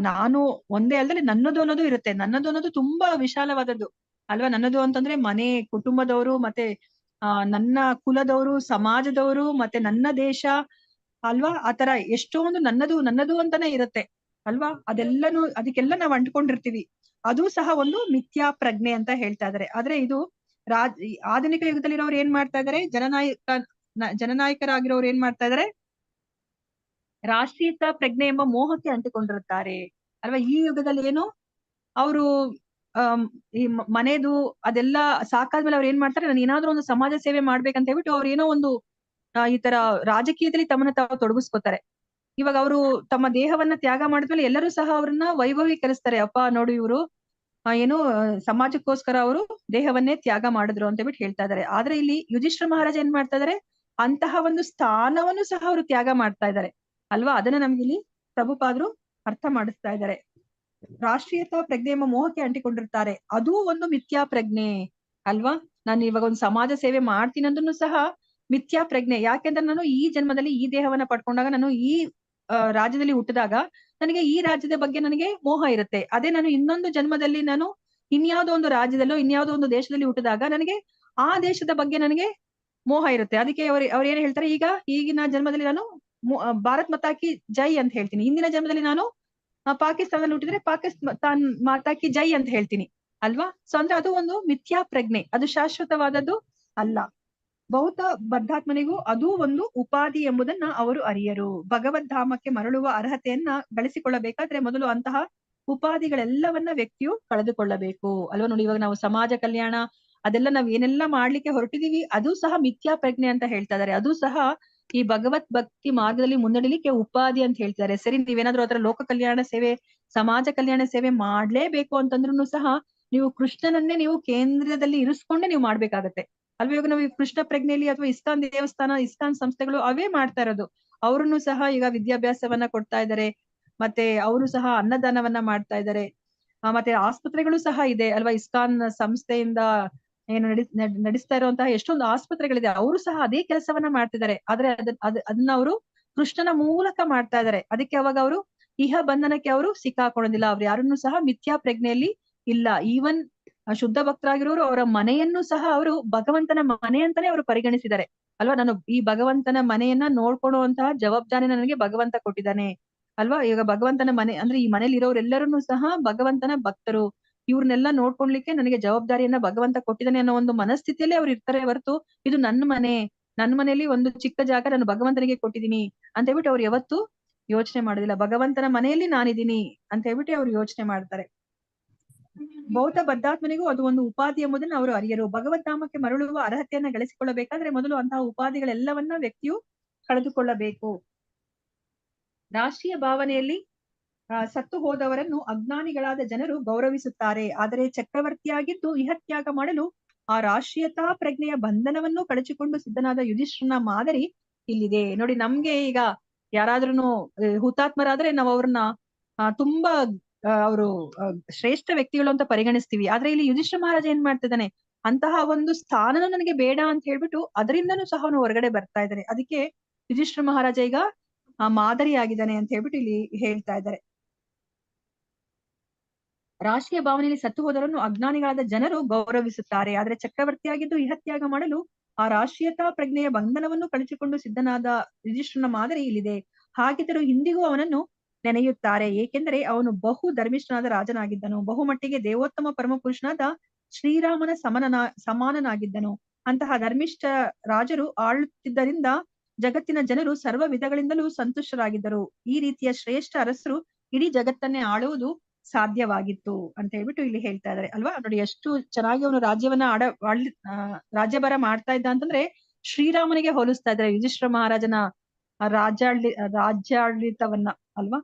ನಾನು ಒಂದೇ ಅಲ್ಲದೆ ನನ್ನದು ಅನ್ನೋದು ಇರುತ್ತೆ. ನನ್ನದು ಅನ್ನೋದು ತುಂಬಾ ವಿಶಾಲವಾದದ್ದು ಅಲ್ವಾ. ನನ್ನದು ಅಂತಂದ್ರೆ ಮನೆ, ಕುಟುಂಬದವರು, ಮತ್ತೆ ನನ್ನ ಕುಲದವರು, ಸಮಾಜದವರು, ಮತ್ತೆ ನನ್ನ ದೇಶ ಅಲ್ವಾ. ಆತರ ಎಷ್ಟೊಂದು ನನ್ನದು ಅಂತಾನೆ ಇರುತ್ತೆ ಅಲ್ವಾ. ಅದಕ್ಕೆಲ್ಲ ನಾವು ಅಂಟ್ಕೊಂಡಿರ್ತೀವಿ. ಅದು ಸಹ ಒಂದು ಮಿಥ್ಯಾ ಪ್ರಜ್ಞೆ ಅಂತ ಹೇಳ್ತಾ ಇದಾರೆ. ಆದ್ರೆ ಇದು ಆಧುನಿಕ ಯುಗದಲ್ಲಿರೋರು ಏನ್ ಮಾಡ್ತಾ ಇದಾರೆ, ಜನನಾಯಕರಾಗಿರೋರು ಏನ್ ಮಾಡ್ತಾ ಇದಾರೆ, ರಾಷ್ಟ್ರೀಯತ ಪ್ರಜ್ಞೆ ಎಂಬ ಮೋಹಕ್ಕೆ ಅಂಟಿಕೊಂಡಿರುತ್ತಾರೆ ಅಲ್ವಾ. ಈ ಯುಗದಲ್ಲಿ ಏನು, ಅವರು ಈ ಮನೆದು ಅದೆಲ್ಲ ಸಾಕಾದ್ಮೇಲೆ ಅವ್ರು ಏನ್ ಮಾಡ್ತಾರೆ, ನಾನು ಏನಾದ್ರೂ ಒಂದು ಸಮಾಜ ಸೇವೆ ಮಾಡ್ಬೇಕಂತ ಹೇಳ್ಬಿಟ್ಟು ಅವ್ರು ಏನೋ ಒಂದು ಈ ತರ ರಾಜಕೀಯದಲ್ಲಿ ತಮ್ಮನ್ನ ತಾವು ತೊಡಗಿಸ್ಕೊತಾರೆ. ಇವಾಗ ಅವರು ತಮ್ಮ ದೇಹವನ್ನ ತ್ಯಾಗ ಮಾಡಿದ್ಮೇಲೆ ಎಲ್ಲರೂ ಸಹ ಅವ್ರನ್ನ ವೈಭವೀಕರಿಸ್ತಾರೆ. ಅಪ್ಪ ನೋಡು, ಇವರು ಏನು ಸಮಾಜಕ್ಕೋಸ್ಕರ ಅವರು ದೇಹವನ್ನೇ ತ್ಯಾಗ ಮಾಡಿದ್ರು ಅಂತ ಹೇಳ್ಬಿಟ್ಟು ಹೇಳ್ತಾ ಇದಾರೆ. ಆದ್ರೆ ಇಲ್ಲಿ ಯುಧಿಷ್ಠಿರ ಮಹಾರಾಜ ಏನ್ ಮಾಡ್ತಾ ಇದಾರೆ, ಅಂತಹ ಒಂದು ಸ್ಥಾನವನ್ನು ಸಹ ಅವರು ತ್ಯಾಗ ಮಾಡ್ತಾ ಇದ್ದಾರೆ ಅಲ್ವಾ. ಅದನ್ನ ನಮ್ಗೆ ಇಲ್ಲಿ ಪ್ರಭುಪಾದರು ಅರ್ಥ ಮಾಡಿಸ್ತಾ ಇದ್ದಾರೆ. ರಾಷ್ಟ್ರೀಯತಾ ಪ್ರಜ್ಞೆ ಎಂಬ ಮೋಹಕ್ಕೆ ಅಂಟಿಕೊಂಡಿರ್ತಾರೆ, ಅದೂ ಒಂದು ಮಿಥ್ಯಾ ಪ್ರಜ್ಞೆ ಅಲ್ವಾ. ನಾನು ಇವಾಗ ಒಂದು ಸಮಾಜ ಸೇವೆ ಮಾಡ್ತೀನಿ ಅಂದ್ರೂ ಸಹ ಮಿಥ್ಯಾ ಪ್ರಜ್ಞೆ. ಯಾಕೆಂದ್ರೆ ನಾನು ಈ ಜನ್ಮದಲ್ಲಿ ಈ ದೇಹವನ್ನ ಪಡ್ಕೊಂಡಾಗ, ನಾನು ಈ ರಾಜ್ಯದಲ್ಲಿ ಹುಟ್ಟಿದಾಗ ನನಗೆ ಈ ರಾಜ್ಯದ ಬಗ್ಗೆ ನನಗೆ ಮೋಹ ಇರುತ್ತೆ. ಅದೇ ನಾನು ಇನ್ನೊಂದು ಜನ್ಮದಲ್ಲಿ ನಾನು ಇನ್ಯಾವುದೋ ಒಂದು ರಾಜ್ಯದಲ್ಲೋ ಇನ್ಯಾವುದೋ ಒಂದು ದೇಶದಲ್ಲಿ ಹುಟ್ಟಿದಾಗ ನನಗೆ ಆ ದೇಶದ ಬಗ್ಗೆ ನನಗೆ ಮೋಹ ಇರುತ್ತೆ. ಅದಕ್ಕೆ ಅವ್ರು ಏನ್ ಹೇಳ್ತಾರೆ, ಈಗಿನ ಜನ್ಮದಲ್ಲಿ ನಾನು ಭಾರತ್ ಮಾತಾ ಕಿ ಜೈ ಅಂತ ಹೇಳ್ತೀನಿ, ಹಿಂದಿನ ಜನ್ಮದಲ್ಲಿ ನಾನು ಪಾಕಿಸ್ತಾನದಲ್ಲಿ ಹುಟ್ಟಿದ್ರೆ ಪಾಕಿಸ್ತಾನ್ ಮಾತಾ ಕಿ ಜೈ ಅಂತ ಹೇಳ್ತೀನಿ ಅಲ್ವಾ. ಸೊ ಅಂದ್ರೆ ಅದು ಒಂದು ಮಿಥ್ಯಾ ಪ್ರಜ್ಞೆ, ಅದು ಶಾಶ್ವತವಾದದ್ದು ಅಲ್ಲ. ಭೌತ ಬದ್ಧಾತ್ಮನಿಗೂ ಅದೂ ಒಂದು ಉಪಾಧಿ ಎಂಬುದನ್ನ ಅವರು ಅರಿಯರು. ಭಗವದ್ಧಾಮಕ್ಕೆ ಮರಳುವ ಅರ್ಹತೆಯನ್ನ ಗಳಿಸಿಕೊಳ್ಳಬೇಕಾದ್ರೆ ಮೊದಲು ಅಂತಹ ಉಪಾಧಿಗಳೆಲ್ಲವನ್ನ ವ್ಯಕ್ತಿಯು ಕಳೆದುಕೊಳ್ಳಬೇಕು ಅಲ್ವಾ. ನೋಡಿ, ಇವಾಗ ನಾವು ಸಮಾಜ ಕಲ್ಯಾಣ ಅದೆಲ್ಲ ನಾವ್ ಏನೆಲ್ಲ ಮಾಡ್ಲಿಕ್ಕೆ ಹೊರಟಿದೀವಿ ಅದು ಸಹ ಮಿಥ್ಯಾ ಪ್ರಜ್ಞೆ ಅಂತ ಹೇಳ್ತಾ ಇದಾರೆ. ಅದು ಸಹ ಈ ಭಗವತ್ ಭಕ್ತಿ ಮಾರ್ಗದಲ್ಲಿ ಮುನ್ನಡೆಲಿಕ್ಕೆ ಉಪಾಧಿ ಅಂತ ಹೇಳ್ತಾರೆ. ಸರಿ, ನೀವೇನಾದ್ರೂ ಅದರ ಲೋಕ ಕಲ್ಯಾಣ ಸೇವೆ, ಸಮಾಜ ಕಲ್ಯಾಣ ಸೇವೆ ಮಾಡ್ಲೇಬೇಕು ಅಂತಂದ್ರೂ ಸಹ ನೀವು ಕೃಷ್ಣನನ್ನೇ ನೀವು ಕೇಂದ್ರದಲ್ಲಿ ಇರಿಸ್ಕೊಂಡೆ ನೀವು ಮಾಡ್ಬೇಕಾಗತ್ತೆ ಅಲ್ವಾ. ಇವಾಗ ನಾವು ಈ ಕೃಷ್ಣ ಪ್ರಜ್ಞೆಯಲ್ಲಿ ಅಥವಾ ಇಸ್ಕಾನ್ ದೇವಸ್ಥಾನ, ಇಸ್ಕಾನ್ ಸಂಸ್ಥೆಗಳು ಅವೇ ಮಾಡ್ತಾ ಇರೋದು. ಅವ್ರನ್ನು ಸಹ ಈಗ ವಿದ್ಯಾಭ್ಯಾಸವನ್ನ ಕೊಡ್ತಾ ಇದ್ದಾರೆ, ಮತ್ತೆ ಅವರು ಸಹ ಅನ್ನದಾನವನ್ನ ಮಾಡ್ತಾ ಇದ್ದಾರೆ. ಮತ್ತೆ ಆಸ್ಪತ್ರೆಗಳು ಸಹ ಇದೆ ಅಲ್ವಾ. ಇಸ್ಕಾನ್ ಸಂಸ್ಥೆಯಿಂದ ಏನು ನಡೆಸ್ತಾ ಇರುವಂತಹ ಎಷ್ಟೊಂದು ಆಸ್ಪತ್ರೆಗಳಿದೆ, ಅವರು ಸಹ ಅದೇ ಕೆಲಸವನ್ನ ಮಾಡ್ತಿದ್ದಾರೆ. ಆದ್ರೆ ಅದನ್ನ ಅವರು ಕೃಷ್ಣನ ಮೂಲಕ ಮಾಡ್ತಾ ಇದ್ದಾರೆ. ಅದಕ್ಕೆ ಅವಾಗ ಅವರು ಇಹ ಬಂಧನಕ್ಕೆ ಅವರು ಸಿಕ್ಕಾಕೊಳ್ಳೋದಿಲ್ಲ. ಅವ್ರು ಯಾರನ್ನು ಸಹ ಮಿಥ್ಯಾ ಪ್ರಜ್ಞೆಯಲ್ಲಿ ಇಲ್ಲ. ಈವನ್ ಶುದ್ಧ ಭಕ್ತರಾಗಿರೋರು ಅವರ ಮನೆಯನ್ನು ಸಹ ಅವರು ಭಗವಂತನ ಮನೆ ಅಂತಾನೆ ಅವರು ಪರಿಗಣಿಸಿದ್ದಾರೆ ಅಲ್ವಾ. ನಾನು ಈ ಭಗವಂತನ ಮನೆಯನ್ನ ನೋಡ್ಕೊಳ್ಳುವಂತಹ ಜವಾಬ್ದಾರಿ ನನಗೆ ಭಗವಂತ ಕೊಟ್ಟಿದ್ದಾನೆ ಅಲ್ವಾ. ಈಗ ಭಗವಂತನ ಮನೆ ಅಂದ್ರೆ ಈ ಮನೇಲಿ ಇರೋರೆಲ್ಲರನ್ನೂ ಸಹ ಭಗವಂತನ ಭಕ್ತರು, ಇವ್ರನ್ನೆಲ್ಲ ನೋಡ್ಕೊಳ್ಲಿಕ್ಕೆ ನನಗೆ ಜವಾಬ್ದಾರಿಯನ್ನ ಭಗವಂತ ಕೊಟ್ಟಿದ್ದಾನೆ ಅನ್ನೋ ಒಂದು ಮನಸ್ಥಿತಿಯಲ್ಲಿ ಅವ್ರು ಇರ್ತಾರೆ ಹೊರತು ಇದು ನನ್ನ ಮನೆಯಲ್ಲಿ ಒಂದು ಚಿಕ್ಕ ಜಾಗ ನಾನು ಭಗವಂತನಿಗೆ ಕೊಟ್ಟಿದ್ದೀನಿ ಅಂತ ಹೇಳ್ಬಿಟ್ಟು ಅವ್ರು ಯಾವತ್ತೂ ಯೋಚನೆ ಮಾಡೋದಿಲ್ಲ. ಭಗವಂತನ ಮನೆಯಲ್ಲಿ ನಾನಿದ್ದೀನಿ ಅಂತ ಹೇಳ್ಬಿಟ್ಟು ಅವ್ರು ಯೋಚನೆ ಮಾಡ್ತಾರೆ. ಬೌದ್ಧ ಬದ್ಧಾತ್ಮನಿಗೂ ಅದು ಒಂದು ಉಪಾಧಿ ಎಂಬುದನ್ನು ಅವರು ಅರಿಯರು. ಭಗವದ್ಧಾಮಕ್ಕೆ ಮರಳುವ ಅರ್ಹತೆಯನ್ನ ಗಳಿಸಿಕೊಳ್ಳಬೇಕಾದ್ರೆ ಮೊದಲು ಅಂತಹ ಉಪಾಧಿಗಳೆಲ್ಲವನ್ನ ವ್ಯಕ್ತಿಯು ಕಳೆದುಕೊಳ್ಳಬೇಕು. ರಾಷ್ಟ್ರೀಯ ಭಾವನೆಯಲ್ಲಿ ಸತ್ತು ಹೋದವರನ್ನು ಅಜ್ಞಾನಿಗಳಾದ ಜನರು ಗೌರವಿಸುತ್ತಾರೆ. ಆದರೆ ಚಕ್ರವರ್ತಿಯಾಗಿದ್ದು ಇಹತ್ಯಾಗ ಮಾಡಲು ಆ ರಾಷ್ಟ್ರೀಯತಾ ಪ್ರಜ್ಞೆಯ ಬಂಧನವನ್ನು ಕಳಚಿಕೊಂಡು ಸಿದ್ಧನಾದ ಯುಧಿಷ್ಠಿರನ ಮಾದರಿ ಇಲ್ಲಿದೆ. ನೋಡಿ, ನಮ್ಗೆ ಈಗ ಯಾರಾದ್ರೂ ಹುತಾತ್ಮರಾದ್ರೆ ನಾವು ಅವ್ರನ್ನ ತುಂಬಾ ಅವರು ಶ್ರೇಷ್ಠ ವ್ಯಕ್ತಿಗಳು ಅಂತ ಪರಿಗಣಿಸ್ತೀವಿ. ಆದ್ರೆ ಇಲ್ಲಿ ಯುಧಿಷ್ಠಿರ ಮಹಾರಾಜ ಏನ್ ಮಾಡ್ತಿದ್ದಾನೆ, ಅಂತಹ ಒಂದು ಸ್ಥಾನನೂ ನನಗೆ ಬೇಡ ಅಂತ ಹೇಳ್ಬಿಟ್ಟು ಅದರಿಂದನೂ ಸಹ ಅವನು ಹೊರಗಡೆ ಬರ್ತಾ ಇದ್ದಾನೆ. ಅದಕ್ಕೆ ಯುಧಿಷ್ಠಿರ ಮಹಾರಾಜ ಈಗ ಮಾದರಿ ಆಗಿದ್ದಾನೆ ಅಂತ ಹೇಳ್ಬಿಟ್ಟು ಇಲ್ಲಿ ಹೇಳ್ತಾ ಇದ್ದಾರೆ. ರಾಷ್ಟ್ರೀಯ ಭಾವನೆಯಲ್ಲಿ ಸತ್ತು ಹೋದವರನ್ನು ಅಜ್ಞಾನಿಗಳಾದ ಜನರು ಗೌರವಿಸುತ್ತಾರೆ. ಆದ್ರೆ ಚಕ್ರವರ್ತಿಯಾಗಿದ್ದು ಇಹತ್ಯಾಗ ಮಾಡಲು ಆ ರಾಷ್ಟ್ರೀಯತಾ ಪ್ರಜ್ಞೆಯ ಬಂಧನವನ್ನು ಕಳಚಿಕೊಂಡು ಸಿದ್ಧನಾದ ಯುಧಿಷ್ಠಿರನ ಮಾದರಿ ಇಲ್ಲಿದೆ. ಹಾಗಿದ್ದರೂ ಇಂದಿಗೂ ಅವನನ್ನು ನೆನೆಯುತ್ತಾರೆ, ಏಕೆಂದರೆ ಅವನು ಬಹು ಧರ್ಮಿಷ್ಠನಾದ ರಾಜನಾಗಿದ್ದನು. ಬಹುಮಟ್ಟಿಗೆ ದೇವೋತ್ತಮ ಪರಮಪುರುಷನಾದ ಶ್ರೀರಾಮನ ಸಮಾನನಾಗಿದ್ದನು. ಅಂತಹ ಧರ್ಮಿಷ್ಠ ರಾಜರು ಆಳುತ್ತಿದ್ದರಿಂದ ಜಗತ್ತಿನ ಜನರು ಸರ್ವ ವಿಧಗಳಿಂದಲೂ ಸಂತುಷ್ಟರಾಗಿದ್ದರು. ಈ ರೀತಿಯ ಶ್ರೇಷ್ಠ ಅರಸರು ಇಡೀ ಜಗತ್ತನ್ನೇ ಆಳುವುದು ಸಾಧ್ಯವಾಗಿತ್ತು ಅಂತ ಹೇಳ್ಬಿಟ್ಟು ಇಲ್ಲಿ ಹೇಳ್ತಾ ಇದ್ದಾರೆ ಅಲ್ವಾ. ನೋಡಿ, ಎಷ್ಟು ಚೆನ್ನಾಗಿ ಅವನು ರಾಜ್ಯವನ್ನ ರಾಜ್ಯಭಾರ ಮಾಡ್ತಾ ಇದ್ದ ಅಂತಂದ್ರೆ ಶ್ರೀರಾಮನಿಗೆ ಹೋಲಿಸ್ತಾ ಇದ್ದಾರೆ ಯುಧಿಷ್ಠಿರ ಮಹಾರಾಜನ ರಾಜ್ಯಾಡಳಿತವನ್ನ ಅಲ್ವಾ.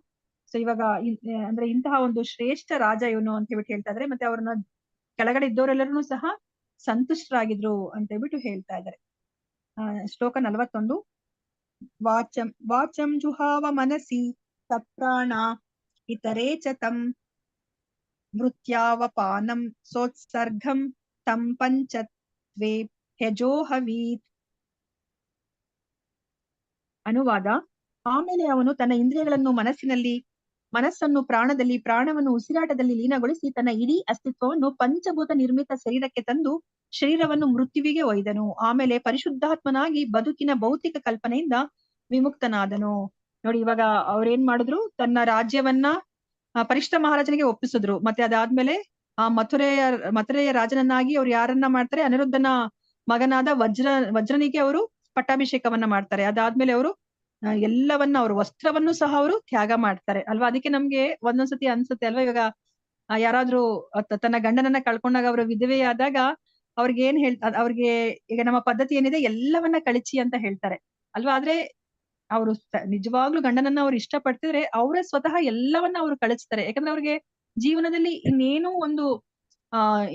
ಸೊ ಇವಾಗ ಅಂದ್ರೆ ಇಂತಹ ಒಂದು ಶ್ರೇಷ್ಠ ರಾಜ ಇವನು ಅಂತ ಹೇಳ್ಬಿಟ್ಟು ಹೇಳ್ತಾ ಇದ್ದಾರೆ. ಮತ್ತೆ ಅವ್ರನ್ನ ಕೆಳಗಡೆ ಇದ್ದವರೆಲ್ಲರೂ ಸಹ ಸಂತುಷ್ಟರಾಗಿದ್ರು ಅಂತ ಹೇಳ್ಬಿಟ್ಟು ಹೇಳ್ತಾ ಇದ್ದಾರೆ. ಶ್ಲೋಕ 41. ವಾಚಂ ಜುಹಾವ ಮನಸಿ ಸಪ್ರಾಣ ಇತರೇ ಚ ತಂ ಮೃತ್ಯಾವಪಾನಂ ಸೋತ್ಸರ್ಗಂ ತಂ ಪಂಚತ್ವೇ ಹ್ಯಜೋಹವೀತ್. ಅನುವಾದ: ಆಮೇಲೆ ಅವನು ತನ್ನ ಇಂದ್ರಿಯಗಳನ್ನು ಮನಸ್ಸನ್ನು ಪ್ರಾಣದಲ್ಲಿ, ಪ್ರಾಣವನ್ನು ಉಸಿರಾಟದಲ್ಲಿ ಲೀನಗೊಳಿಸಿ ತನ್ನ ಇಡೀ ಅಸ್ತಿತ್ವವನ್ನು ಪಂಚಭೂತ ನಿರ್ಮಿತ ಶರೀರಕ್ಕೆ ತಂದು ಶರೀರವನ್ನು ಮೃತ್ಯುವಿಗೆ ಒಯ್ದನು. ಆಮೇಲೆ ಪರಿಶುದ್ಧಾತ್ಮನಾಗಿ ಬದುಕಿನ ಭೌತಿಕ ಕಲ್ಪನೆಯಿಂದ ವಿಮುಕ್ತನಾದನು. ನೋಡಿ, ಇವಾಗ ಅವ್ರೇನ್ ಮಾಡಿದ್ರು, ತನ್ನ ರಾಜ್ಯವನ್ನ ಪರಿಷ್ಠ ಮಹಾರಾಜನಿಗೆ ಒಪ್ಪಿಸಿದ್ರು. ಮತ್ತೆ ಅದಾದ್ಮೇಲೆ ಆ ಮಥುರೆಯ ರಾಜನನ್ನಾಗಿ ಅವ್ರು ಯಾರನ್ನ ಮಾಡ್ತಾರೆ, ಅನಿರುದ್ಧನ ಮಗನಾದ ವಜ್ರನಿಗೆ ಅವರು ಪಟ್ಟಾಭಿಷೇಕವನ್ನ ಮಾಡ್ತಾರೆ. ಅದಾದ್ಮೇಲೆ ಅವರು ಎಲ್ಲವನ್ನ ಅವ್ರ ವಸ್ತ್ರವನ್ನು ಸಹ ಅವರು ತ್ಯಾಗ ಮಾಡ್ತಾರೆ ಅಲ್ವಾ. ಅದಕ್ಕೆ ನಮ್ಗೆ ಒಂದೊಂದ್ಸತಿ ಅನ್ಸುತ್ತೆ ಅಲ್ವಾ, ಇವಾಗ ಯಾರಾದ್ರೂ ತನ್ನ ಗಂಡನನ್ನ ಕಳ್ಕೊಂಡಾಗ ಅವರು ವಿಧವೆಯಾದಾಗ ಅವ್ರಿಗೆ ಅವ್ರಿಗೆ ಈಗ ನಮ್ಮ ಪದ್ಧತಿ ಏನಿದೆ, ಎಲ್ಲವನ್ನ ಕಳಿಸಿ ಅಂತ ಹೇಳ್ತಾರೆ ಅಲ್ವಾ. ಆದ್ರೆ ಅವರು ನಿಜವಾಗ್ಲೂ ಗಂಡನನ್ನ ಅವ್ರು ಇಷ್ಟ ಪಡ್ತಿದ್ರೆ ಅವರೇ ಸ್ವತಃ ಎಲ್ಲವನ್ನ ಅವ್ರು ಕಳಿಸ್ತಾರೆ. ಯಾಕಂದ್ರೆ ಅವ್ರಿಗೆ ಜೀವನದಲ್ಲಿ ಇನ್ನೇನು ಒಂದು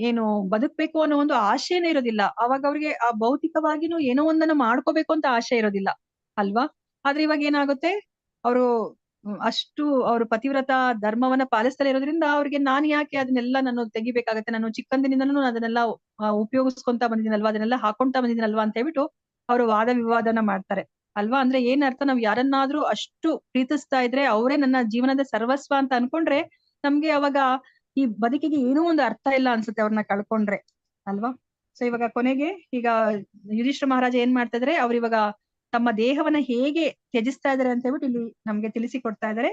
ಏನು ಬದುಕ್ಬೇಕು ಅನ್ನೋ ಒಂದು ಆಶೆನೇ ಇರೋದಿಲ್ಲ. ಅವಾಗ ಅವ್ರಿಗೆ ಆ ಭೌತಿಕವಾಗಿನೂ ಏನೋ ಒಂದನ್ನು ಮಾಡ್ಕೋಬೇಕು ಅಂತ ಆಶೆ ಇರೋದಿಲ್ಲ ಅಲ್ವಾ. ಆದ್ರೆ ಇವಾಗ ಏನಾಗುತ್ತೆ, ಅವರು ಅಷ್ಟು ಅವರು ಪತಿವ್ರತ ಧರ್ಮವನ್ನ ಪಾಲಿಸ್ತಾ ಇರೋದ್ರಿಂದ ಅವ್ರಿಗೆ ನಾನು ಯಾಕೆ ಅದನ್ನೆಲ್ಲ ನಾನು ತೆಗಿಬೇಕಾಗತ್ತೆ, ನಾನು ಚಿಕ್ಕಂದಿನಿಂದನೂ ಅದನ್ನೆಲ್ಲ ಉಪಯೋಗಿಸ್ಕೊಂತ ಬಂದಿದ್ದೀನಲ್ವಾ, ಅದನ್ನೆಲ್ಲ ಹಾಕೊಂತ ಬಂದಿದ್ದೀನಲ್ವಾ ಅಂತ ಹೇಳ್ಬಿಟ್ಟು ಅವರು ವಾದ ವಿವಾದನ ಮಾಡ್ತಾರೆ ಅಲ್ವಾ. ಅಂದ್ರೆ ಏನ್ ಅರ್ಥ, ನಾವ್ ಯಾರನ್ನಾದ್ರೂ ಅಷ್ಟು ಪ್ರೀತಿಸ್ತಾ ಇದ್ರೆ ಅವರೇ ನನ್ನ ಜೀವನದ ಸರ್ವಸ್ವ ಅಂತ ಅನ್ಕೊಂಡ್ರೆ ನಮ್ಗೆ ಅವಾಗ ಈ ಬದುಕಿಗೆ ಏನೋ ಒಂದು ಅರ್ಥ ಇಲ್ಲ ಅನ್ಸುತ್ತೆ ಅವ್ರನ್ನ ಕಳ್ಕೊಂಡ್ರೆ ಅಲ್ವಾ. ಸೊ ಇವಾಗ ಕೊನೆಗೆ ಈಗ ಯುಧಿಷ್ಠಿರ ಮಹಾರಾಜ ಏನ್ ಮಾಡ್ತಾ ಇದ್ರೆ, ಅವ್ರು ಇವಾಗ ತಮ್ಮ ದೇಹವನ್ನ ಹೇಗೆ ತ್ಯಜಿಸ್ತಾ ಇದಾರೆ ಅಂತ ಹೇಳ್ಬಿಟ್ಟು ಇಲ್ಲಿ ನಮ್ಗೆ ತಿಳಿಸಿಕೊಡ್ತಾ ಇದಾರೆ.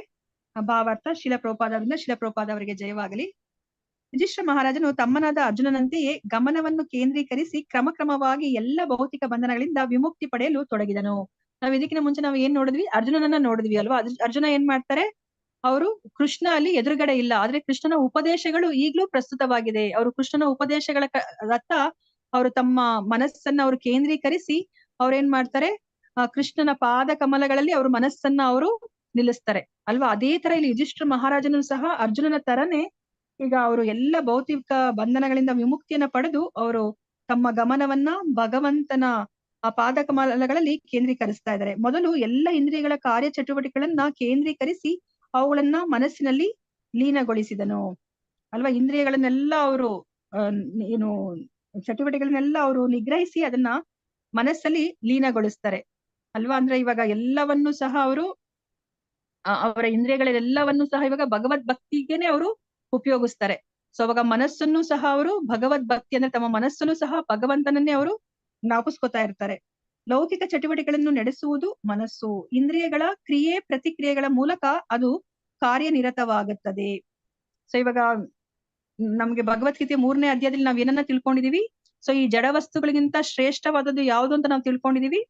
ಭಾವಾರ್ಥ: ಶಿಲಪ್ರಭುಪಾದ ಅವರಿಗೆ ಜಯವಾಗಲಿ. ಯುಧಿಷ್ಠಿರ ಮಹಾರಾಜನು ತಮ್ಮನಾದ ಅರ್ಜುನನಂತೆಯೇ ಗಮನವನ್ನು ಕೇಂದ್ರೀಕರಿಸಿ ಕ್ರಮಕ್ರಮವಾಗಿ ಎಲ್ಲ ಭೌತಿಕ ಬಂಧನಗಳಿಂದ ವಿಮುಕ್ತಿ ಪಡೆಯಲು ತೊಡಗಿದನು. ನಾವ್ ಇದಕ್ಕಿಂತ ಮುಂಚೆ ನಾವು ಏನ್ ನೋಡಿದ್ವಿ, ಅರ್ಜುನನನ್ನ ನೋಡಿದ್ವಿ ಅಲ್ವಾ. ಅರ್ಜುನ ಏನ್ ಮಾಡ್ತಾರೆ, ಅವರು ಕೃಷ್ಣ ಅಲ್ಲಿ ಎದುರುಗಡೆ ಇಲ್ಲ, ಆದ್ರೆ ಕೃಷ್ಣನ ಉಪದೇಶಗಳು ಈಗ್ಲೂ ಪ್ರಸ್ತುತವಾಗಿದೆ. ಅವರು ಕೃಷ್ಣನ ಉಪದೇಶಗಳ ದತ್ತ ಅವರು ತಮ್ಮ ಮನಸ್ಸನ್ನ ಅವರು ಕೇಂದ್ರೀಕರಿಸಿ ಅವ್ರೇನ್ ಮಾಡ್ತಾರೆ, ಕೃಷ್ಣನ ಪಾದ ಕಮಲಗಳಲ್ಲಿ ಅವ್ರ ಮನಸ್ಸನ್ನ ಅವರು ನಿಲ್ಲಿಸ್ತಾರೆ ಅಲ್ವಾ. ಅದೇ ತರ ಇಲ್ಲಿ ಯುಧಿಷ್ಠಿರ ಮಹಾರಾಜನು ಸಹ ಅರ್ಜುನನ ತರನೇ ಈಗ ಅವರು ಎಲ್ಲ ಭೌತಿಕ ಬಂಧನಗಳಿಂದ ವಿಮುಕ್ತಿಯನ್ನ ಪಡೆದು ಅವರು ತಮ್ಮ ಗಮನವನ್ನ ಭಗವಂತನ ಆ ಪಾದ ಕಮಲಗಳಲ್ಲಿ ಕೇಂದ್ರೀಕರಿಸ್ತಾ ಇದ್ದಾರೆ. ಮೊದಲು ಎಲ್ಲ ಇಂದ್ರಿಯಗಳ ಕಾರ್ಯ ಚಟುವಟಿಕೆಗಳನ್ನ ಕೇಂದ್ರೀಕರಿಸಿ ಅವುಗಳನ್ನ ಮನಸ್ಸಿನಲ್ಲಿ ಲೀನಗೊಳಿಸಿದನು ಅಲ್ವಾ. ಇಂದ್ರಿಯಗಳನ್ನೆಲ್ಲ ಅವರು ಏನು ಚಟುವಟಿಕೆಗಳನ್ನೆಲ್ಲ ಅವರು ನಿಗ್ರಹಿಸಿ ಅದನ್ನ ಮನಸ್ಸಲ್ಲಿ ಲೀನಗೊಳಿಸ್ತಾರೆ ಅಲ್ವಾ. ಅಂದ್ರೆ ಇವಾಗ ಎಲ್ಲವನ್ನೂ ಸಹ ಅವರು ಅವರ ಇಂದ್ರಿಯಗಳೆಲ್ಲವನ್ನೂ ಸಹ ಇವಾಗ ಭಗವದ್ ಭಕ್ತಿಗೆನೆ ಅವರು ಉಪಯೋಗಿಸ್ತಾರೆ. ಸೊ ಅವಾಗ ಮನಸ್ಸನ್ನು ಸಹ ಅವರು ಭಗವದ್ ಭಕ್ತಿ ಅಂದ್ರೆ ತಮ್ಮ ಮನಸ್ಸನ್ನು ಸಹ ಭಗವಂತನನ್ನೇ ಅವರು ಜ್ಞಾಪಿಸ್ಕೊತಾ ಇರ್ತಾರೆ. ಲೌಕಿಕ ಚಟುವಟಿಕೆಗಳನ್ನು ನಡೆಸುವುದು ಮನಸ್ಸು. ಇಂದ್ರಿಯಗಳ ಕ್ರಿಯೆ ಪ್ರತಿಕ್ರಿಯೆಗಳ ಮೂಲಕ ಅದು ಕಾರ್ಯನಿರತವಾಗುತ್ತದೆ. ಸೊ ಇವಾಗ ನಮ್ಗೆ ಭಗವದ್ಗೀತೆ 3ನೇ ಅಧ್ಯಾಯದಲ್ಲಿ ನಾವ್ ಏನನ್ನ ತಿಳ್ಕೊಂಡಿದೀವಿ, ಸೊ ಈ ಜಡ ವಸ್ತುಗಳಿಗಿಂತ ಶ್ರೇಷ್ಠವಾದದ್ದು ಯಾವುದು ಅಂತ ನಾವು ತಿಳ್ಕೊಂಡಿದೀವಿ.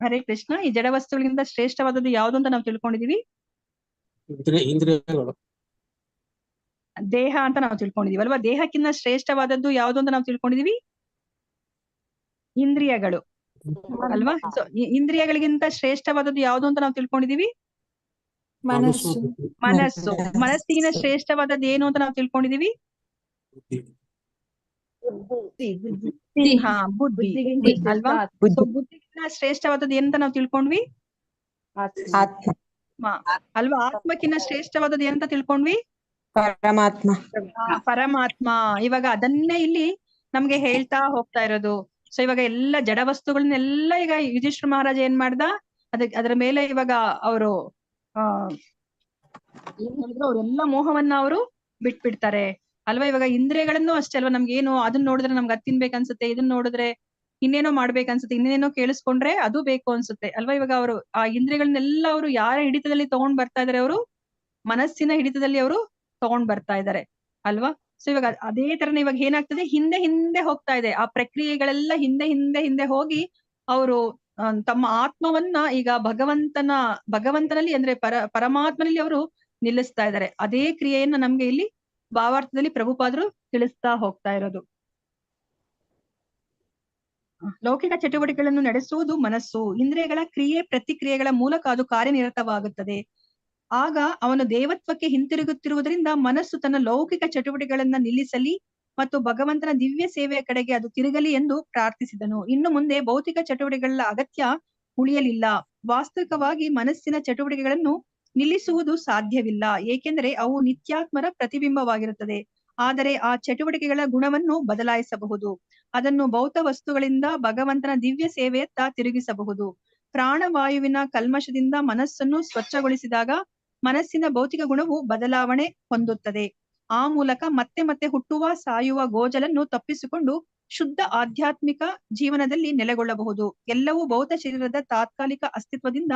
ಹರೇ ಕೃಷ್ಣ. ಈ ಜಡ ವಸ್ತುಗಳಿಗಿಂತ ಶ್ರೇಷ್ಠವಾದದ್ದು ಯಾವುದು ಅಂತ ನಾವು ತಿಳ್ಕೊಂಡಿದೀವಿ, ಇಂದ್ರಿಯಗಳು, ದೇಹ ಅಂತ ನಾವು ತಿಳ್ಕೊಂಡಿದೀವಿ ಅಲ್ವಾ. ದೇಹಕ್ಕಿಂತ ಶ್ರೇಷ್ಠವಾದದ್ದು ಯಾವುದು ಅಂತ ನಾವು ತಿಳ್ಕೊಂಡಿದೀವಿ, ಇಂದ್ರಿಯಗಳು ಅಲ್ವಾ. ಸೊ ಇಂದ್ರಿಯಗಳಿಗಿಂತ ಶ್ರೇಷ್ಠವಾದದ್ದು ಯಾವುದು ಅಂತ ನಾವು ತಿಳ್ಕೊಂಡಿದೀವಿ, ಮನಸ್ಸು, ಮನಸ್ಸು. ಮನಸ್ಸಿಗಿನ ಶ್ರೇಷ್ಠವಾದದ್ದು ಏನು ಅಂತ ನಾವು ತಿಳ್ಕೊಂಡಿದೀವಿ, ಬುದ್ಧಿ ಅಲ್ವಾ. ಸೊ ಬುದ್ಧಿಗಿಂತ ಶ್ರೇಷ್ಠವಾದದ್ದು ಏನಂತ ನಾವು ತಿಳ್ಕೊಂಡ್ವಿ, ಆತ್ಮ ಅಲ್ವಾ. ಆತ್ಮಕ್ಕಿಂತ ಶ್ರೇಷ್ಠವಾದದ್ದು ಏನಂತ ತಿಳ್ಕೊಂಡ್ವಿ, ಪರಮಾತ್ಮ. ಪರಮಾತ್ಮ. ಇವಾಗ ಅದನ್ನೇ ಇಲ್ಲಿ ನಮ್ಗೆ ಹೇಳ್ತಾ ಹೋಗ್ತಾ ಇರೋದು. ಸೊ ಇವಾಗ ಎಲ್ಲ ಜಡ ವಸ್ತುಗಳನ್ನೆಲ್ಲ ಈಗ ಯುಧಿಷ್ಠಿರ ಮಹಾರಾಜ ಏನ್ ಮಾಡ್ದ, ಅದರ ಮೇಲೆ ಇವಾಗ ಅವರು ಏನ್ ಹೇಳಿದ್ರು, ಅವ್ರೆಲ್ಲ ಮೋಹವನ್ನ ಅವರು ಬಿಟ್ಬಿಡ್ತಾರೆ ಅಲ್ವಾ. ಇವಾಗ ಇಂದ್ರಿಯಗಳನ್ನು ಅಷ್ಟೇ ಅಲ್ವಾ, ನಮ್ಗೆ ಏನು ಅದನ್ನ ನೋಡಿದ್ರೆ ನಮ್ಗೆ ಅದ್ ತಿನ್ಬೇಕನ್ಸುತ್ತೆ, ಇದನ್ನ ನೋಡಿದ್ರೆ ಇನ್ನೇನೋ ಮಾಡ್ಬೇಕನ್ಸುತ್ತೆ, ಇನ್ನೇನೋ ಕೇಳಿಸ್ಕೊಂಡ್ರೆ ಅದು ಬೇಕು ಅನ್ಸುತ್ತೆ ಅಲ್ವಾ. ಇವಾಗ ಅವರು ಆ ಇಂದ್ರಿಯಗಳನ್ನೆಲ್ಲ ಅವರು ಯಾರ ಹಿಡಿತದಲ್ಲಿ ತಗೊಂಡ್ ಬರ್ತಾ ಇದಾರೆ, ಅವರು ಮನಸ್ಸಿನ ಹಿಡಿತದಲ್ಲಿ ಅವರು ತಗೊಂಡ್ ಬರ್ತಾ ಇದ್ದಾರೆ ಅಲ್ವಾ. ಸೊ ಇವಾಗ ಅದೇ ತರನೇ ಇವಾಗ ಏನಾಗ್ತದೆ, ಹಿಂದೆ ಹಿಂದೆ ಹೋಗ್ತಾ ಇದೆ ಆ ಪ್ರಕ್ರಿಯೆಗಳೆಲ್ಲ, ಹಿಂದೆ ಹಿಂದೆ ಹಿಂದೆ ಹೋಗಿ ಅವರು ತಮ್ಮ ಆತ್ಮವನ್ನ ಈಗ ಭಗವಂತನಲ್ಲಿ ಅಂದ್ರೆ ಪರಮಾತ್ಮನಲ್ಲಿ ಅವರು ನಿಲ್ಲಿಸ್ತಾ ಇದ್ದಾರೆ. ಅದೇ ಕ್ರಿಯೆಯನ್ನ ನಮ್ಗೆ ಇಲ್ಲಿ ಭಾವಾರ್ಥದಲ್ಲಿ ಪ್ರಭುಪಾದರು ತಿಳಿಸ್ತಾ ಹೋಗ್ತಾ ಇರೋದು. ಲೌಕಿಕ ಚಟುವಟಿಕೆಗಳನ್ನು ನಡೆಸುವುದು ಮನಸ್ಸು. ಇಂದ್ರಿಯಗಳ ಕ್ರಿಯೆ ಪ್ರತಿಕ್ರಿಯೆಗಳ ಮೂಲಕ ಅದು ಕಾರ್ಯನಿರತವಾಗುತ್ತದೆ. ಆಗ ಅವನು ದೇವತ್ವಕ್ಕೆ ಹಿಂತಿರುಗುತ್ತಿರುವುದರಿಂದ ಮನಸ್ಸು ತನ್ನ ಲೌಕಿಕ ಚಟುವಟಿಕೆಗಳನ್ನ ನಿಲ್ಲಿಸಲಿ ಮತ್ತು ಭಗವಂತನ ದಿವ್ಯ ಸೇವೆಯ ಕಡೆಗೆ ಅದು ತಿರುಗಲಿ ಎಂದು ಪ್ರಾರ್ಥಿಸಿದನು. ಇನ್ನು ಮುಂದೆ ಭೌತಿಕ ಚಟುವಟಿಕೆಗಳ ಅಗತ್ಯ ಉಳಿಯಲಿಲ್ಲ. ವಾಸ್ತವಿಕವಾಗಿ ಮನಸ್ಸಿನ ಚಟುವಟಿಕೆಗಳನ್ನು ನಿಲ್ಲಿಸುವುದು ಸಾಧ್ಯವಿಲ್ಲ, ಏಕೆಂದರೆ ಅವು ನಿತ್ಯಾತ್ಮರ ಪ್ರತಿಬಿಂಬವಾಗಿರುತ್ತದೆ. ಆದರೆ ಆ ಚಟುವಟಿಕೆಗಳ ಗುಣವನ್ನು ಬದಲಾಯಿಸಬಹುದು. ಅದನ್ನು ಭೌತ ವಸ್ತುಗಳಿಂದ ಭಗವಂತನ ದಿವ್ಯ ಸೇವೆಯತ್ತ ತಿರುಗಿಸಬಹುದು. ಪ್ರಾಣವಾಯುವಿನ ಕಲ್ಮಶದಿಂದ ಮನಸ್ಸನ್ನು ಸ್ವಚ್ಛಗೊಳಿಸಿದಾಗ ಮನಸ್ಸಿನ ಭೌತಿಕ ಗುಣವು ಬದಲಾವಣೆ ಹೊಂದುತ್ತದೆ. ಆ ಮೂಲಕ ಮತ್ತೆ ಮತ್ತೆ ಹುಟ್ಟುವ ಸಾಯುವ ಗೋಜಲನ್ನು ತಪ್ಪಿಸಿಕೊಂಡು ಶುದ್ಧ ಆಧ್ಯಾತ್ಮಿಕ ಜೀವನದಲ್ಲಿ ನೆಲೆಗೊಳ್ಳಬಹುದು. ಎಲ್ಲವೂ ಭೌತ ಶರೀರದ ತಾತ್ಕಾಲಿಕ ಅಸ್ತಿತ್ವದಿಂದ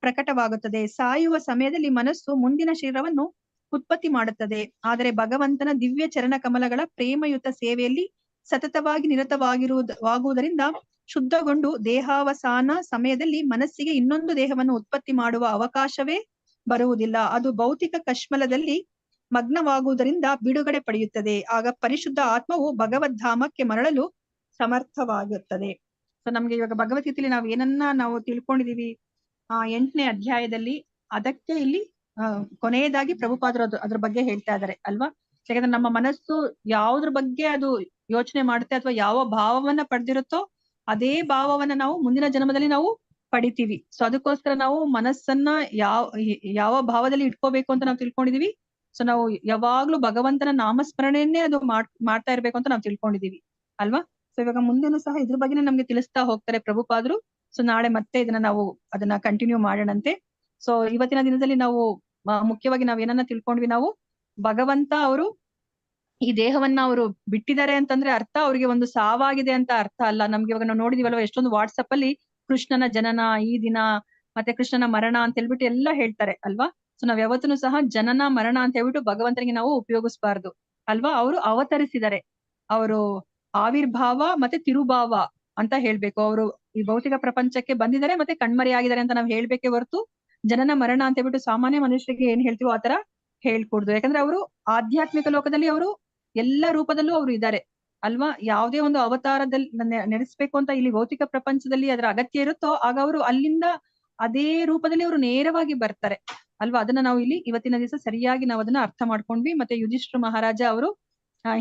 ಪ್ರಕಟವಾಗುತ್ತದೆ. ಸಾಯುವ ಸಮಯದಲ್ಲಿ ಮನಸ್ಸು ಮುಂದಿನ ಶರೀರವನ್ನು ಉತ್ಪತ್ತಿ ಮಾಡುತ್ತದೆ. ಆದರೆ ಭಗವಂತನ ದಿವ್ಯ ಚರಣ ಕಮಲಗಳ ಪ್ರೇಮಯುತ ಸೇವೆಯಲ್ಲಿ ಸತತವಾಗಿ ನಿರತವಾಗುವುದರಿಂದ ಶುದ್ಧಗೊಂಡು ದೇಹಾವಸಾನ ಸಮಯದಲ್ಲಿ ಮನಸ್ಸಿಗೆ ಇನ್ನೊಂದು ದೇಹವನ್ನು ಉತ್ಪತ್ತಿ ಮಾಡುವ ಅವಕಾಶವೇ ಬರುವುದಿಲ್ಲ. ಅದು ಭೌತಿಕ ಕಶ್ಮಲದಲ್ಲಿ ಮಗ್ನವಾಗುವುದರಿಂದ ಬಿಡುಗಡೆ ಪಡೆಯುತ್ತದೆ. ಆಗ ಪರಿಶುದ್ಧ ಆತ್ಮವು ಭಗವದ್ಧಾಮಕ್ಕೆ ಮರಳಲು ಸಮರ್ಥವಾಗುತ್ತದೆ. ಸೊ ನಮ್ಗೆ ಇವಾಗ ಭಗವದ್ಗೀತೆಯಲ್ಲಿ ನಾವು ಏನನ್ನ ನಾವು ತಿಳ್ಕೊಂಡಿದೀವಿ 8ನೇ ಅಧ್ಯಾಯದಲ್ಲಿ, ಅದಕ್ಕೆ ಇಲ್ಲಿ ಕೊನೆಯದಾಗಿ ಪ್ರಭುಪಾದರು ಅದ್ರ ಬಗ್ಗೆ ಹೇಳ್ತಾ ಇದ್ದಾರೆ ಅಲ್ವಾ. ಯಾಕಂದ್ರೆ ನಮ್ಮ ಮನಸ್ಸು ಯಾವ್ದ್ರ ಬಗ್ಗೆ ಅದು ಯೋಚನೆ ಮಾಡುತ್ತೆ ಅಥವಾ ಯಾವ ಭಾವವನ್ನ ಪಡೆದಿರುತ್ತೋ ಅದೇ ಭಾವವನ್ನ ನಾವು ಮುಂದಿನ ಜನ್ಮದಲ್ಲಿ ನಾವು ಪಡಿತೀವಿ. ಸೊ ಅದಕ್ಕೋಸ್ಕರ ನಾವು ಮನಸ್ಸನ್ನ ಯಾವ ಭಾವದಲ್ಲಿ ಇಟ್ಕೋಬೇಕು ಅಂತ ನಾವು ತಿಳ್ಕೊಂಡಿದೀವಿ. ಸೊ ನಾವು ಯಾವಾಗ್ಲೂ ಭಗವಂತನ ನಾಮಸ್ಮರಣೆಯನ್ನೇ ಅದು ಮಾಡ್ತಾ ಇರ್ಬೇಕು ಅಂತ ನಾವು ತಿಳ್ಕೊಂಡಿದೀವಿ ಅಲ್ವಾ. ಸೊ ಇವಾಗ ಮುಂದೆನೂ ಸಹ ಇದ್ರ ಬಗ್ಗೆನೇ ನಮ್ಗೆ ತಿಳಿಸ್ತಾ ಹೋಗ್ತಾರೆ ಪ್ರಭುಪಾದರು. ಸೊ ನಾಳೆ ಮತ್ತೆ ಅದನ್ನ ಕಂಟಿನ್ಯೂ ಮಾಡೋಣಂತೆ. ಸೊ ಇವತ್ತಿನ ದಿನದಲ್ಲಿ ನಾವು ಮುಖ್ಯವಾಗಿ ನಾವ್ ಏನನ್ನ ತಿಳ್ಕೊಂಡ್ವಿ, ನಾವು ಭಗವಂತ ಅವರು ಈ ದೇಹವನ್ನ ಅವರು ಬಿಟ್ಟಿದ್ದಾರೆ ಅಂತಂದ್ರೆ ಅರ್ಥ ಅವ್ರಿಗೆ ಒಂದು ಸಾವಾಗಿದೆ ಅಂತ ಅರ್ಥ ಅಲ್ಲ. ನಮ್ಗೆ ಇವಾಗ ನಾವು ನೋಡಿದಿವಲ್ವ, ಎಷ್ಟೊಂದು ವಾಟ್ಸಪ್ ಅಲ್ಲಿ ಕೃಷ್ಣನ ಜನನ ಈ ದಿನ ಮತ್ತೆ ಕೃಷ್ಣನ ಮರಣ ಅಂತ ಹೇಳ್ಬಿಟ್ಟು ಎಲ್ಲ ಹೇಳ್ತಾರೆ ಅಲ್ವಾ. ಸೊ ನಾವ್ ಯಾವತ್ತೂ ಸಹ ಜನನ ಮರಣ ಅಂತ ಹೇಳ್ಬಿಟ್ಟು ಭಗವಂತನಿಗೆ ನಾವು ಉಪಯೋಗಿಸಬಾರ್ದು ಅಲ್ವಾ. ಅವರು ಅವತರಿಸಿದ್ದಾರೆ, ಅವರು ಆವಿರ್ಭಾವ ಮತ್ತೆ ತಿರುಭಾವ ಅಂತ ಹೇಳ್ಬೇಕು. ಅವರು ಈ ಭೌತಿಕ ಪ್ರಪಂಚಕ್ಕೆ ಬಂದಿದ್ದಾರೆ ಮತ್ತೆ ಕಣ್ಮರೆಯಾಗಿದ್ದಾರೆ ಅಂತ ನಾವ್ ಹೇಳ್ಬೇಕೆ ಹೊರತು ಜನನ ಮರಣ ಅಂತ ಹೇಳ್ಬಿಟ್ಟು ಸಾಮಾನ್ಯ ಮನುಷ್ಯರಿಗೆ ಏನ್ ಹೇಳ್ತೀವೋ ಆತರ ಹೇಳ್ಕೊಡ್ದು. ಯಾಕಂದ್ರೆ ಅವರು ಆಧ್ಯಾತ್ಮಿಕ ಲೋಕದಲ್ಲಿ ಅವರು ಎಲ್ಲಾ ರೂಪದಲ್ಲೂ ಅವರು ಇದ್ದಾರೆ ಅಲ್ವಾ. ಯಾವುದೇ ಒಂದು ಅವತಾರದಲ್ಲಿ ನಡೆಸ್ಬೇಕು ಅಂತ ಇಲ್ಲಿ ಭೌತಿಕ ಪ್ರಪಂಚದಲ್ಲಿ ಅದರ ಅಗತ್ಯ ಇರುತ್ತೋ ಆಗ ಅವರು ಅಲ್ಲಿಂದ ಅದೇ ರೂಪದಲ್ಲಿ ಅವರು ನೇರವಾಗಿ ಬರ್ತಾರೆ ಅಲ್ವಾ. ಅದನ್ನ ನಾವು ಇಲ್ಲಿ ಇವತ್ತಿನ ದಿವಸ ಸರಿಯಾಗಿ ನಾವು ಅದನ್ನ ಅರ್ಥ ಮಾಡ್ಕೊಂಡ್ವಿ. ಮತ್ತೆ ಯುಧಿಷ್ಠಿರ ಮಹಾರಾಜ ಅವರು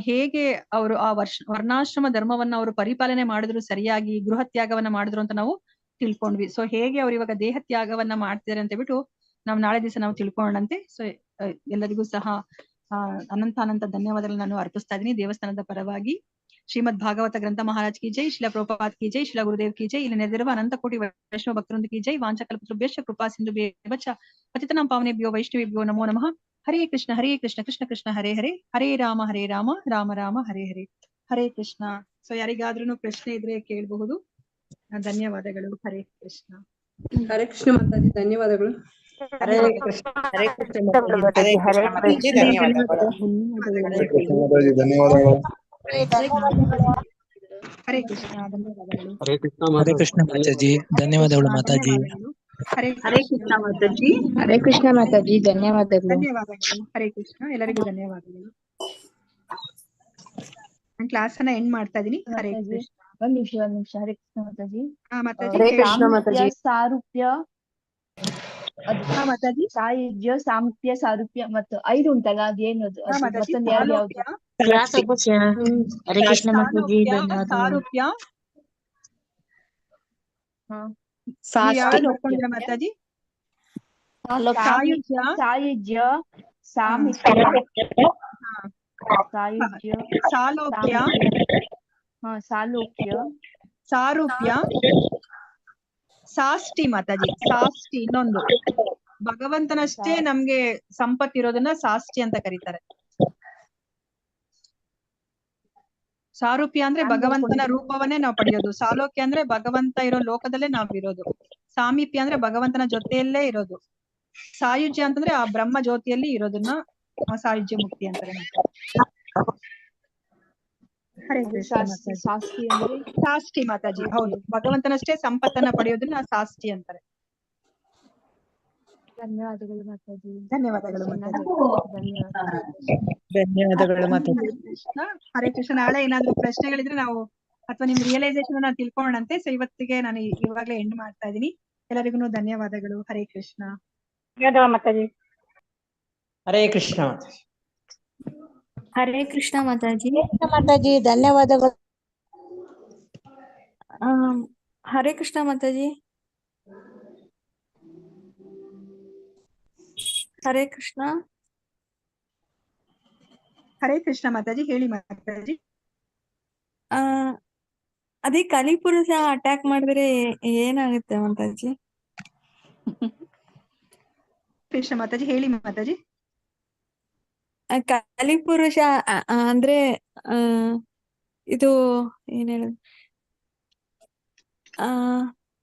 ಹೇಗೆ ಅವರು ಆ ವರ್ಣಾಶ್ರಮ ಧರ್ಮವನ್ನ ಅವರು ಪರಿಪಾಲನೆ ಮಾಡಿದ್ರು, ಸರಿಯಾಗಿ ಗೃಹ ತ್ಯಾಗವನ್ನ ಮಾಡಿದ್ರು ಅಂತ ನಾವು ತಿಳ್ಕೊಂಡ್ವಿ. ಸೊ ಹೇಗೆ ಅವ್ರು ಇವಾಗ ದೇಹ ತ್ಯಾಗವನ್ನ ಮಾಡ್ತಿದ್ದಾರೆ ಅಂತ ಹೇಳ್ಬಿಟ್ಟು ನಾವು ನಾಳೆ ದಿವಸ ನಾವು ತಿಳ್ಕೊಂಡಂತೆ. ಸೊ ಎಲ್ಲರಿಗೂ ಸಹ ಅನಂತ ಧನ್ಯವಾದಗಳು ನಾನು ಅರ್ಪಿಸ್ತಾ ಇದ್ದೀನಿ ದೇವಸ್ಥಾನದ ಪರವಾಗಿ. ಶ್ರೀಮದ್ ಭಾಗವತ ಗ್ರಂಥ ಮಹಾರಾಜ್ ಕಿ ಜೈ, ಶಿಲಾ ಪ್ರಭುಪಾದ್ ಕಿ ಜೈ, ಶಿಲಾ ಗುರುದೇವ್ ಕಿ ಜೈ. ಇಲ್ಲಿ ನೆರೆದಿರುವ ಅನಂತ ಕೋಟಿ ವೈಷ್ಣವ ಭಕ್ತರೊಂದು ಕಿ ಜೈ. ವಾಂಚಕಲ್ಪತೃಭ್ಯಶ್ಚ ಕೃಪಾ ಸಿಂಧುಭ್ಯಶ್ಚ ಪತಿತನಾಂ ಪಾವನೇಭ್ಯೋ ವೈಷ್ಣವೇಭ್ಯೋ ನಮೋ ನಮಃ. ಹರೇ ಕೃಷ್ಣ ಕೃಷ್ಣ ಕೃಷ್ಣ ಹರೇ ಹರೇ, ಹರೇ ರಾಮ ರಾಮ ರಾಮ ಹರೇ ಹರೇ. ಹರೇ ಕೃಷ್ಣ. ಸೊ ಯಾರಿಗಾದ್ರೂ ಪ್ರಶ್ನೆ ಇದ್ರೆ ಕೇಳಬಹುದು. ಧನ್ಯವಾದಗಳು. ಹರೇ ಕೃಷ್ಣ. ಹರೇ ಕೃಷ್ಣ ಮಾತಾಜಿ, ಧನ್ಯವಾದಗಳು. ಹರೇ ಕೃಷ್ಣ. ಹರೇ ಕೃಷ್ಣ ಮಾತಾಜಿ. ಹರೇ ಕೃಷ್ಣ ಮಾತಾಜಿ, ಧನ್ಯವಾದಗಳು. ಮಾತಾಜಿ ಧನ್ಯವಾದಗಳು. ಹರೇ ಕೃಷ್ಣ. ಧನ್ಯವಾದಗಳು. ಹರೇ ಕೃಷ್ಣ ಮಾತಾಜಿ, ಧನ್ಯವಾದಗಳು ಮಾತಾಜಿ. ಹರೇ ಕೃಷ್ಣ ಮಾತಾಜಿ. ಹರೇ ಕೃಷ್ಣ ಮಾತಾಜಿ, ಧನ್ಯವಾದಗಳು. ಧನ್ಯವಾದಗಳು. ಹರೇ ಕೃಷ್ಣ. ಎಲ್ಲರಿಗೂ ಧನ್ಯವಾದಗಳು. ನಾನು ಕ್ಲಾಸ್ ಅನ್ನ ಎಂಡ್ ಮಾಡ್ತಾ ಇದೀನಿ. ಹರೇ ಕೃಷ್ಣ. ಒಂದ್ ನಿಮಿಷ. ಹರೇ ಕೃಷ್ಣ ಮಾತಾಜಿ. ಮಾತಾಜಿ ಹರೇ ಕೃಷ್ಣ ಮಾತಾಜಿ. ಸಾರೂಪ್ಯ ಮಾತಾಜಿ ಸಾಯುಜ್ಯ, ಸಾಮೀಪ್ಯ, ಸಾರೂಪ್ಯ ಮತ್ತು 5 ಉಂಟಲ್ಲ ಅದೇನದು? ಮತ್ತೊಂದು ಯಾವ್ದು? ಹರೇ ಕೃಷ್ಣ ಮಾತಾಜಿ, ಧನ್ಯವಾದಗಳು. ಸಾರೂಪ್ಯ ನೋಡ್ಕೊಂಡಿರ ಮಾತಾಜಿ. ಸಾಯುಜ್ಯ, ಸಾಮೀಪ್ಯ, ಸಾಲೋಕ್ಯ, ಸಾಲೋಕ್ಯ, ಸಾರೂಪ್ಯ, ಸಾಷ್ಟಿ ಮಾತಾಜಿ. ಸಾಷ್ಟಿ ಇನ್ನೊಂದು ಭಗವಂತನಷ್ಟೇ ನಮ್ಗೆ ಸಂಪತ್ತಿರೋದನ್ನ ಸಾಷ್ಟಿ ಅಂತ ಕರೀತಾರೆ. ಸಾರೂಪ್ಯ ಅಂದ್ರೆ ಭಗವಂತನ ರೂಪವನ್ನೇ ನಾವು ಪಡೆಯೋದು. ಸಾಲೋಕ್ಯ ಅಂದ್ರೆ ಭಗವಂತ ಇರೋ ಲೋಕದಲ್ಲೇ ನಾವ್ ಇರೋದು. ಸಾಮೀಪ್ಯ ಅಂದ್ರೆ ಭಗವಂತನ ಜೊತೆಯಲ್ಲೇ ಇರೋದು. ಸಾಯುಜ್ಯ ಅಂತಂದ್ರೆ ಆ ಬ್ರಹ್ಮ ಜ್ಯೋತಿಯಲ್ಲಿ ಇರೋದನ್ನ ಸಾಯುಜ್ಯ ಮುಕ್ತಿ ಅಂತಾರೆ. ಹರೇ ಕೃಷ್ಣ ಮಾತಾಜಿ. ಸಾಷ್ಟಿ ಮಾತಾಜಿ, ಹೌದು. ಭಗವಂತನಷ್ಟೇ ಸಂಪತ್ತನ್ನ ಪಡೆಯೋದನ್ನ ಸಾಷ್ಟಿ ಅಂತಾರೆ. ಧನ್ಯವಾದಗಳು ಮಾತಾಜಿ. ಧನ್ಯವಾದಗಳು ಮಾತಾಜಿ. ಧನ್ಯವಾದಗಳು ಮಾತಾಜಿ. ಹರೇ ಕೃಷ್ಣ. ನಾಳೆ ಏನಾದ್ರು ಪ್ರಶ್ನೆಗಳಿದ್ರೆ ನಾವು ಅಥವಾ ನಿಮ್ ರಿಯಲೈಸೇಷನ್ ಅನ್ನ ತಿಳ್ಕೊಂಡಂತೆ. ಸೊ ಇವತ್ತಿಗೆ ನಾನು ಇವಾಗ್ಲೇ ಎಂಡ್ ಮಾಡ್ತಾ ಇದೀನಿ. ಎಲ್ಲರಿಗೂ ಧನ್ಯವಾದಗಳು. ಹರೇ ಕೃಷ್ಣ. ಮಾತಾಜಿ. ಹರೇ ಕೃಷ್ಣ ಮಾತಾಜಿ. ಹರೇ ಕೃಷ್ಣ ಮಾತಾಜಿ. ಮಾತಾಜಿ, ಧನ್ಯವಾದಗಳು. ಹರೇ ಕೃಷ್ಣ ಮಾತಾಜಿ. ಹರೇ ಕೃಷ್ಣ. ಹರೇ ಕೃಷ್ಣ ಮಾತಾಜಿ. ಹೇಳಿ ಮಾತಾಜಿ. ಅದೇ ಕಲಿಪುರುಷ ಅಟ್ಯಾಕ್ ಮಾಡಿದ್ರೆ ಏನಾಗುತ್ತೆ ಮಾತಾಜಿ? ಕೃಷ್ಣ ಮಾತಾಜಿ. ಹೇಳಿ ಮಾತಾಜಿ. ಕಲಿಪುರುಷ ಅಂದ್ರೆ ಇದು ಏನ್ ಹೇಳುದು,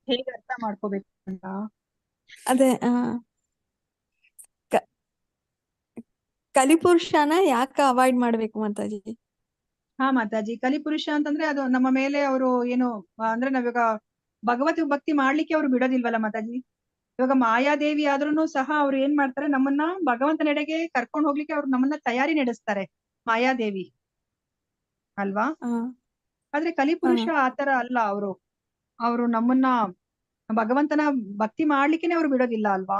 ಹೇಗೆ ಅರ್ಥ ಮಾಡ್ಕೋಬೇಕು ಅಂತ. ಅದೇ ಕಲಿಪುರುಷನ ಯಾಕ ಅವಾಯ್ಡ್ ಮಾಡ್ಬೇಕು ಮಾತಾಜಿ? ಹಾ ಮಾತಾಜಿ. ಕಲಿಪುರುಷ ಅಂತಂದ್ರೆ ಅದು ನಮ್ಮ ಮೇಲೆ ಅವರು ಏನು ಅಂದ್ರೆ ನಾವಿವಾಗ ಭಗವತ್ ಭಕ್ತಿ ಮಾಡ್ಲಿಕ್ಕೆ ಅವ್ರು ಬಿಡೋದಿಲ್ವಲ್ಲ ಮಾತಾಜಿ. ಇವಾಗ ಮಾಯಾದೇವಿ ಆದ್ರೂನು ಸಹ ಅವ್ರು ಏನ್ ಮಾಡ್ತಾರೆ, ನಮ್ಮನ್ನ ಭಗವಂತನೆಡೆಗೆ ಕರ್ಕೊಂಡು ಹೋಗ್ಲಿಕ್ಕೆ ಅವ್ರು ನಮ್ಮನ್ನ ತಯಾರಿ ನಡೆಸ್ತಾರೆ, ಮಾಯಾದೇವಿ ಅಲ್ವಾ. ಆದ್ರೆ ಕಲಿಪುರುಷ ಆತರ ಅಲ್ಲ. ಅವರು ನಮ್ಮನ್ನ ಭಗವಂತನ ಭಕ್ತಿ ಮಾಡ್ಲಿಕ್ಕೆನೆ ಅವ್ರು ಬಿಡೋದಿಲ್ಲ ಅಲ್ವಾ.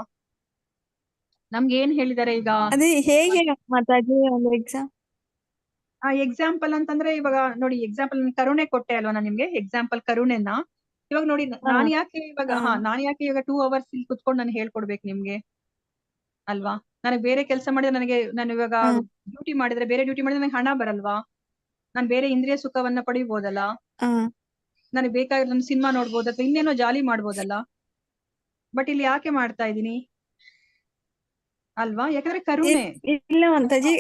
ನಮ್ಗೆ ಏನ್ ಹೇಳಿದಾರೆ ಈಗ? ಅದೇ ಹೇಗೆ ಮಾತಾಜಿ ಒಂದು ಎಕ್ಸಾಂಪಲ್ ಅಂತಂದ್ರೆ ಇವಾಗ ನೋಡಿ, ಎಕ್ಸಾಂಪಲ್ ಕರುಣೆ ಕೊಟ್ಟೆ ಅಲ್ವಾ ನಾನು ನಿಮ್ಗೆ ಎಕ್ಸಾಂಪಲ್ ಕರುಣೆನ. ಇವಾಗ ನೋಡಿ ನಾನ್ ಯಾಕೆ ಇವಾಗ 2 hours ಇಲ್ಲಿ ಕುತ್ಕೊಂಡು ನಾನು ಹೇಳ್ಕೊಡ್ಬೇಕು ನಿಮ್ಗೆ ಅಲ್ವಾ. ನನಗೆ ಬೇರೆ ಕೆಲಸ ಮಾಡಿದ್ರೆ ನಾನು ಇವಾಗ ಡ್ಯೂಟಿ ಮಾಡಿದ್ರೆ ಬೇರೆ ಡ್ಯೂಟಿ ಮಾಡಿದ್ರೆ ನನಗೆ ಹಣ ಬರಲ್ವಾ. ನಾನು ಬೇರೆ ಇಂದ್ರಿಯ ಸುಖವನ್ನ ಪಡಿಬೋದಲ್ಲ. ನನಗೆ ಬೇಕಾಗಿರೋ ನನ್ನ ಸಿನಿಮಾ ನೋಡ್ಬೋದು ಅಥವಾ ಇನ್ನೇನೋ ಜಾಲಿ ಮಾಡ್ಬೋದಲ್ಲ. ಬಟ್ ಇಲ್ಲಿ ಯಾಕೆ ಮಾಡ್ತಾ ಇದೀನಿ ಅಲ್ವಾ? ಯಾಕಂದ್ರೆ ಕರುಣೆ ಇಲ್ಲ ಮಾತಾಜಿ.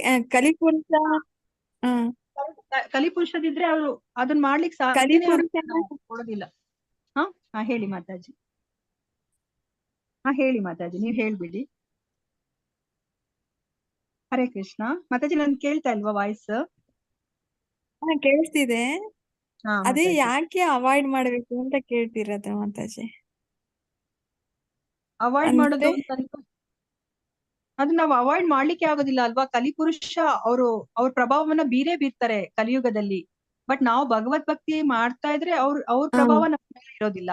ಕಲಿಪುರುಷದಿದ್ರೆ ಅವ್ರು ಅದನ್ನ ಮಾಡ್ಲಿಕ್ಕೆ ಕೊಡೋದಿಲ್ಲ. ಹೇಳಿ ಮಾತಾಜಿ. ಹೇಳಿ ಮಾತಾಜಿ, ನೀವ್ ಹೇಳ್ಬಿಡಿ. ಹರೇ ಕೃಷ್ಣ ಮಾತಾಜಿ. ನನ್ ಕೇಳ್ತಾ ಇಲ್ವಾ ವಾಯ್ಸ್? ಕೇಳಿಸ್ತಿದೆ. ಅದೇ ಯಾಕೆ ಅವಾಯ್ಡ್ ಮಾಡ್ಬೇಕು ಅಂತ ಕೇಳ್ತಿರತ್ತೆ ಮಾತಾಜಿ. ಅವಾಯ್ಡ್ ಮಾಡೋದು ಅಂದ್ರೆ ಅದು ನಾವು ಅವಾಯ್ಡ್ ಮಾಡ್ಲಿಕ್ಕೆ ಆಗೋದಿಲ್ಲ ಅಲ್ವಾ. ಕಲಿಪುರುಷ ಅವರು ಅವ್ರ ಪ್ರಭಾವವನ್ನ ಬೀರ್ತಾರೆ ಕಲಿಯುಗದಲ್ಲಿ. ಬಟ್ ನಾವು ಭಗವದ್ ಭಕ್ತಿ ಮಾಡ್ತಾ ಇದ್ರೆ ಅವ್ರ ಪ್ರಭಾವ ನಮ್ಮ ಮೇಲೆ ಇರೋದಿಲ್ಲ.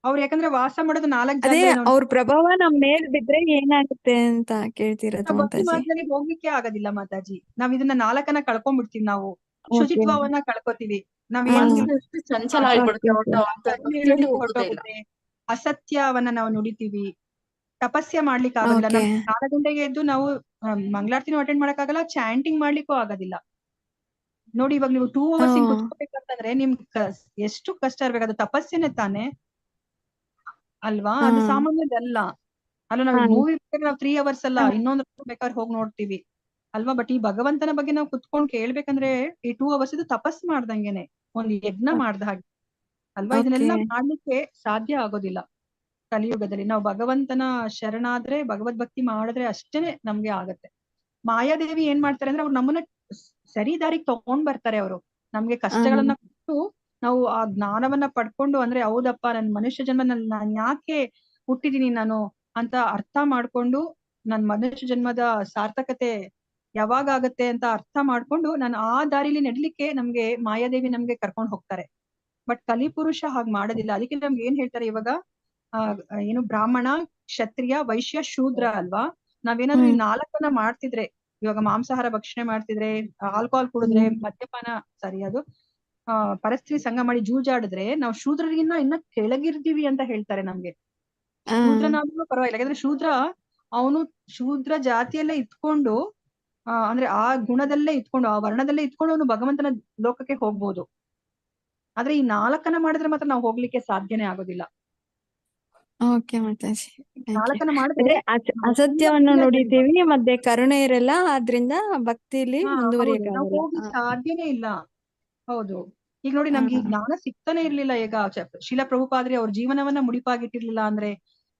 ಅವ್ರು ಯಾಕಂದ್ರೆ ವಾಸ ಮಾಡೋದು 4 ಅದೇ ಜಾಗದಲ್ಲಿ ಅವ್ರ ಪ್ರಭಾವ ನಮ್ ಮೇಲ್ ಬಿದ್ರೆ ಏನಾಗುತ್ತೆ ಅಂತ ಕೇಳ್ತಿರೋದು ಭಕ್ತಿ ಮಾತಾಜಿ. ಮಾರ್ಗದಲ್ಲಿ ಹೋಗ್ಲಿಕ್ಕೆ ಆಗೋದಿಲ್ಲ ಮಾತಾಜಿ. ನಾವ್ ಇದನ್ನ 4 ಕಳ್ಕೊಂಡ್ಬಿಡ್ತೀವಿ ನಾವು. ಓಕೆ. ಶುಚಿತ್ವವನ್ನ ಕಳ್ಕೊತೀವಿ. ನಾವ್ ಮನಸ್ಸು ಚಂಚಲ ಆಗ್ಬಿಡುತ್ತೆ, ಹೊರಟೋಗುತ್ತೆ. ಅಸತ್ಯವನ್ನ ನಾವು ನುಡಿತೀವಿ. ತಪಸ್ಯ ಮಾಡ್ಲಿಕ್ಕೆ ಆಗೋದಿಲ್ಲ. ಓಕೆ. ನಮ್ಗೆ 4 ಗಂಟೆಗೆ ಎದ್ದು ನಾವು ಮಂಗಳಾರತಿನೂ ಅಟೆಂಡ್ ಮಾಡಕ್ಕಾಗಲ್ಲ, ಚಾಂಟಿಂಗ್ ಮಾಡ್ಲಿಕ್ಕೂ ಆಗೋದಿಲ್ಲ. ನೋಡಿ ಇವಾಗ ನೀವು 2 hours ಹಿಂಗ್ ಕುತ್ಕೋಬೇಕಂತಂದ್ರೆ ಎಷ್ಟು ಕಷ್ಟ ಇರ್ಬೇಕು. ಅದು ತಪಸ್ಸೇನೆ ತಾನೆ ಅಲ್ವಾ. ಅದು ಸಾಮಾನ್ಯದಲ್ಲ ಅಲ್ಲ. ನಾವು ಮೂವಿ ನಾವು 3 hours ಅಲ್ಲ, ಇನ್ನೊಂದು ಬೇಕಾದ್ರೆ ಹೋಗಿ ನೋಡ್ತೀವಿ ಅಲ್ವಾ. ಬಟ್ ಈ ಭಗವಂತನ ಬಗ್ಗೆ ನಾವು ಕುತ್ಕೊಂಡ್ ಕೇಳ್ಬೇಕಂದ್ರೆ ಈ 2 hours ಇದು ತಪಸ್ ಮಾಡ್ದಂಗೆನೆ, ಒಂದು ಯಜ್ಞ ಮಾಡ್ದ ಹಾಗೆ ಅಲ್ವಾ. ಇದನ್ನೆಲ್ಲ ಮಾಡ್ಲಿಕ್ಕೆ ಸಾಧ್ಯ ಆಗೋದಿಲ್ಲ ಕಲಿಯುಗದಲ್ಲಿ. ನಾವು ಭಗವಂತನ ಶರಣಾದ್ರೆ, ಭಗವದ್ ಭಕ್ತಿ ಮಾಡಿದ್ರೆ ಅಷ್ಟೇನೆ ನಮ್ಗೆ ಆಗತ್ತೆ. ಮಾಯಾದೇವಿ ಏನ್ ಮಾಡ್ತಾರೆ ಅಂದ್ರೆ ಅವ್ರು ನಮ್ಮನ್ನ ಸರಿ ದಾರಿಗೆ ತಗೊಂಡ್ ಬರ್ತಾರೆ. ಅವರು ನಮ್ಗೆ ಕಷ್ಟಗಳನ್ನ ಕೊಟ್ಟು ನಾವು ಆ ಜ್ಞಾನವನ್ನ ಪಡ್ಕೊಂಡು, ಅಂದ್ರೆ ಹೌದಪ್ಪ ನನ್ ಮನುಷ್ಯ ಜನ್ಮ ನಾನ್ ಯಾಕೆ ಹುಟ್ಟಿದೀನಿ ನಾನು ಅಂತ ಅರ್ಥ ಮಾಡ್ಕೊಂಡು, ನನ್ ಮನುಷ್ಯ ಜನ್ಮದ ಸಾರ್ಥಕತೆ ಯಾವಾಗ ಆಗತ್ತೆ ಅಂತ ಅರ್ಥ ಮಾಡ್ಕೊಂಡು ನಾನು ಆ ದಾರಿಲಿ ನಡಿಲಿಕ್ಕೆ ನಮ್ಗೆ ಮಾಯಾದೇವಿ ನಮ್ಗೆ ಕರ್ಕೊಂಡ್ ಹೋಗ್ತಾರೆ. ಬಟ್ ಕಲಿಪುರುಷ ಹಾಗ್ ಮಾಡೋದಿಲ್ಲ. ಅದಕ್ಕೆ ನಮ್ಗೆ ಏನ್ ಹೇಳ್ತಾರೆ ಇವಾಗ, ಏನು ಬ್ರಾಹ್ಮಣ, ಕ್ಷತ್ರಿಯ, ವೈಶ್ಯ, ಶೂದ್ರ ಅಲ್ವಾ. ನಾವೇನಾದ್ರೂ ಈ 4 ಮಾಡ್ತಿದ್ರೆ, ಇವಾಗ ಮಾಂಸಾಹಾರ ಭಕ್ಷಣೆ ಮಾಡ್ತಿದ್ರೆ, ಆಲ್ಕೋಹಾಲ್ ಕುಡಿದ್ರೆ, ಮದ್ಯಪಾನ ಅದು ಪರಸ್ತ್ರೀ ಸಂಘ ಮಾಡಿ ಜೂಜಾಡಿದ್ರೆ ನಾವು ಶೂದ್ರರಿಗಿನ್ನ ಇನ್ನ ಕೆಳಗಿರ್ತೀವಿ ಅಂತ ಹೇಳ್ತಾರೆ ನಮ್ಗೆ. ಶೂದ್ರನಾದ್ರೂ ಪರವಾಗಿಲ್ಲ, ಯಾಕಂದ್ರೆ ಅವನು ಶೂದ್ರ ಜಾತಿಯಲ್ಲೇ ಇತ್ಕೊಂಡು ಅಂದ್ರೆ ಆ ಗುಣದಲ್ಲೇ ಇತ್ಕೊಂಡು, ಆ ವರ್ಣದಲ್ಲೇ ಇತ್ಕೊಂಡು ಅವನು ಭಗವಂತನ ಲೋಕಕ್ಕೆ ಹೋಗ್ಬೋದು. ಆದ್ರೆ ಈ 4 ಮಾಡಿದ್ರೆ ಮಾತ್ರ ನಾವು ಹೋಗ್ಲಿಕ್ಕೆ ಸಾಧ್ಯನೇ ಆಗೋದಿಲ್ಲ. ಓಕೆ ಮಾತಾಜಿ. 4 ಮಾಡಿದ್ರೆ ಅಂದ್ರೆ ಅಸತ್ಯವನ್ನು ನುಡಿತೀವಿ, ಮತ್ತೆ ಕರುಣೆ ಇರಲ್ಲ, ಆದ್ರಿಂದ ಭಕ್ತಿಲಿ ನಾವು ಮುಂದುವರಿಯಕ್ಕಾಗಲ್ಲ. ಹೋಗ್ಲಿಕ್ಕೆ ಸಾಧ್ಯನೇ ಇಲ್ಲ. ಹೌದು. ಈಗ ನೋಡಿ ನಮ್ಗೆ ಈ ಜ್ಞಾನ ಸಿಗ್ತಾನೆ ಇರ್ಲಿಲ್ಲ. ಈಗ ಶಿಲ ಪ್ರಭುಪಾದ್ರಿ ಅವ್ರ ಜೀವನವನ್ನ ಮುಡಿಪಾಗಿಟ್ಟಿರ್ಲಿಲ್ಲ ಅಂದ್ರೆ,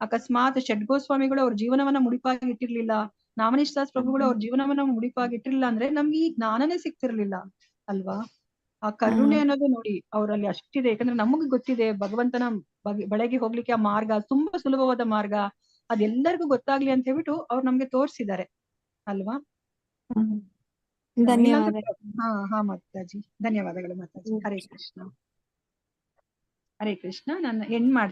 ಅಕಸ್ಮಾತ್ ಷಡ್ಗೋಸ್ವಾಮಿಗಳು ಅವ್ರ ಜೀವನವನ್ನ ಮುಡಿಪಾಗಿಟ್ಟಿರ್ಲಿಲ್ಲ, ನಾಮನಿಷ್ಠಾಸ್ ಪ್ರಭುಗಳು ಅವ್ರ ಜೀವನವನ್ನ ಮುಡಿಪಾಗಿಟ್ಟಿರ್ಲಿಲ್ಲ ಅಂದ್ರೆ ನಮ್ಗೆ ಈ ಜ್ಞಾನನೇ ಸಿಗ್ತಿರ್ಲಿಲ್ಲ ಅಲ್ವಾ. ಆ ಕರುಣೆ ಅನ್ನೋದು ನೋಡಿ ಅವರಲ್ಲಿ ಅಷ್ಟಿದೆ. ಯಾಕಂದ್ರೆ ನಮಗ್ ಗೊತ್ತಿದೆ ಭಗವಂತನ ಬಳೆಗೆ ಹೋಗ್ಲಿಕ್ಕೆ ಆ ಮಾರ್ಗ ತುಂಬಾ ಸುಲಭವಾದ ಮಾರ್ಗ, ಅದೆಲ್ಲರಿಗೂ ಗೊತ್ತಾಗ್ಲಿ ಅಂತ ಹೇಳ್ಬಿಟ್ಟು ಅವ್ರು ನಮ್ಗೆ ತೋರ್ಸಿದ್ದಾರೆ ಅಲ್ವಾ. ಧನ್ಯವಾದ. ಹಾ ಮಾತಾಜಿ, ಧನ್ಯವಾದಗಳು ಮಾತಾಜಿ. ಹರೇ ಕೃಷ್ಣ. ಹರೇ ಕೃಷ್ಣ. ನಾನು ಎಂಡ್ ಮಾಡ್ತೀನಿ.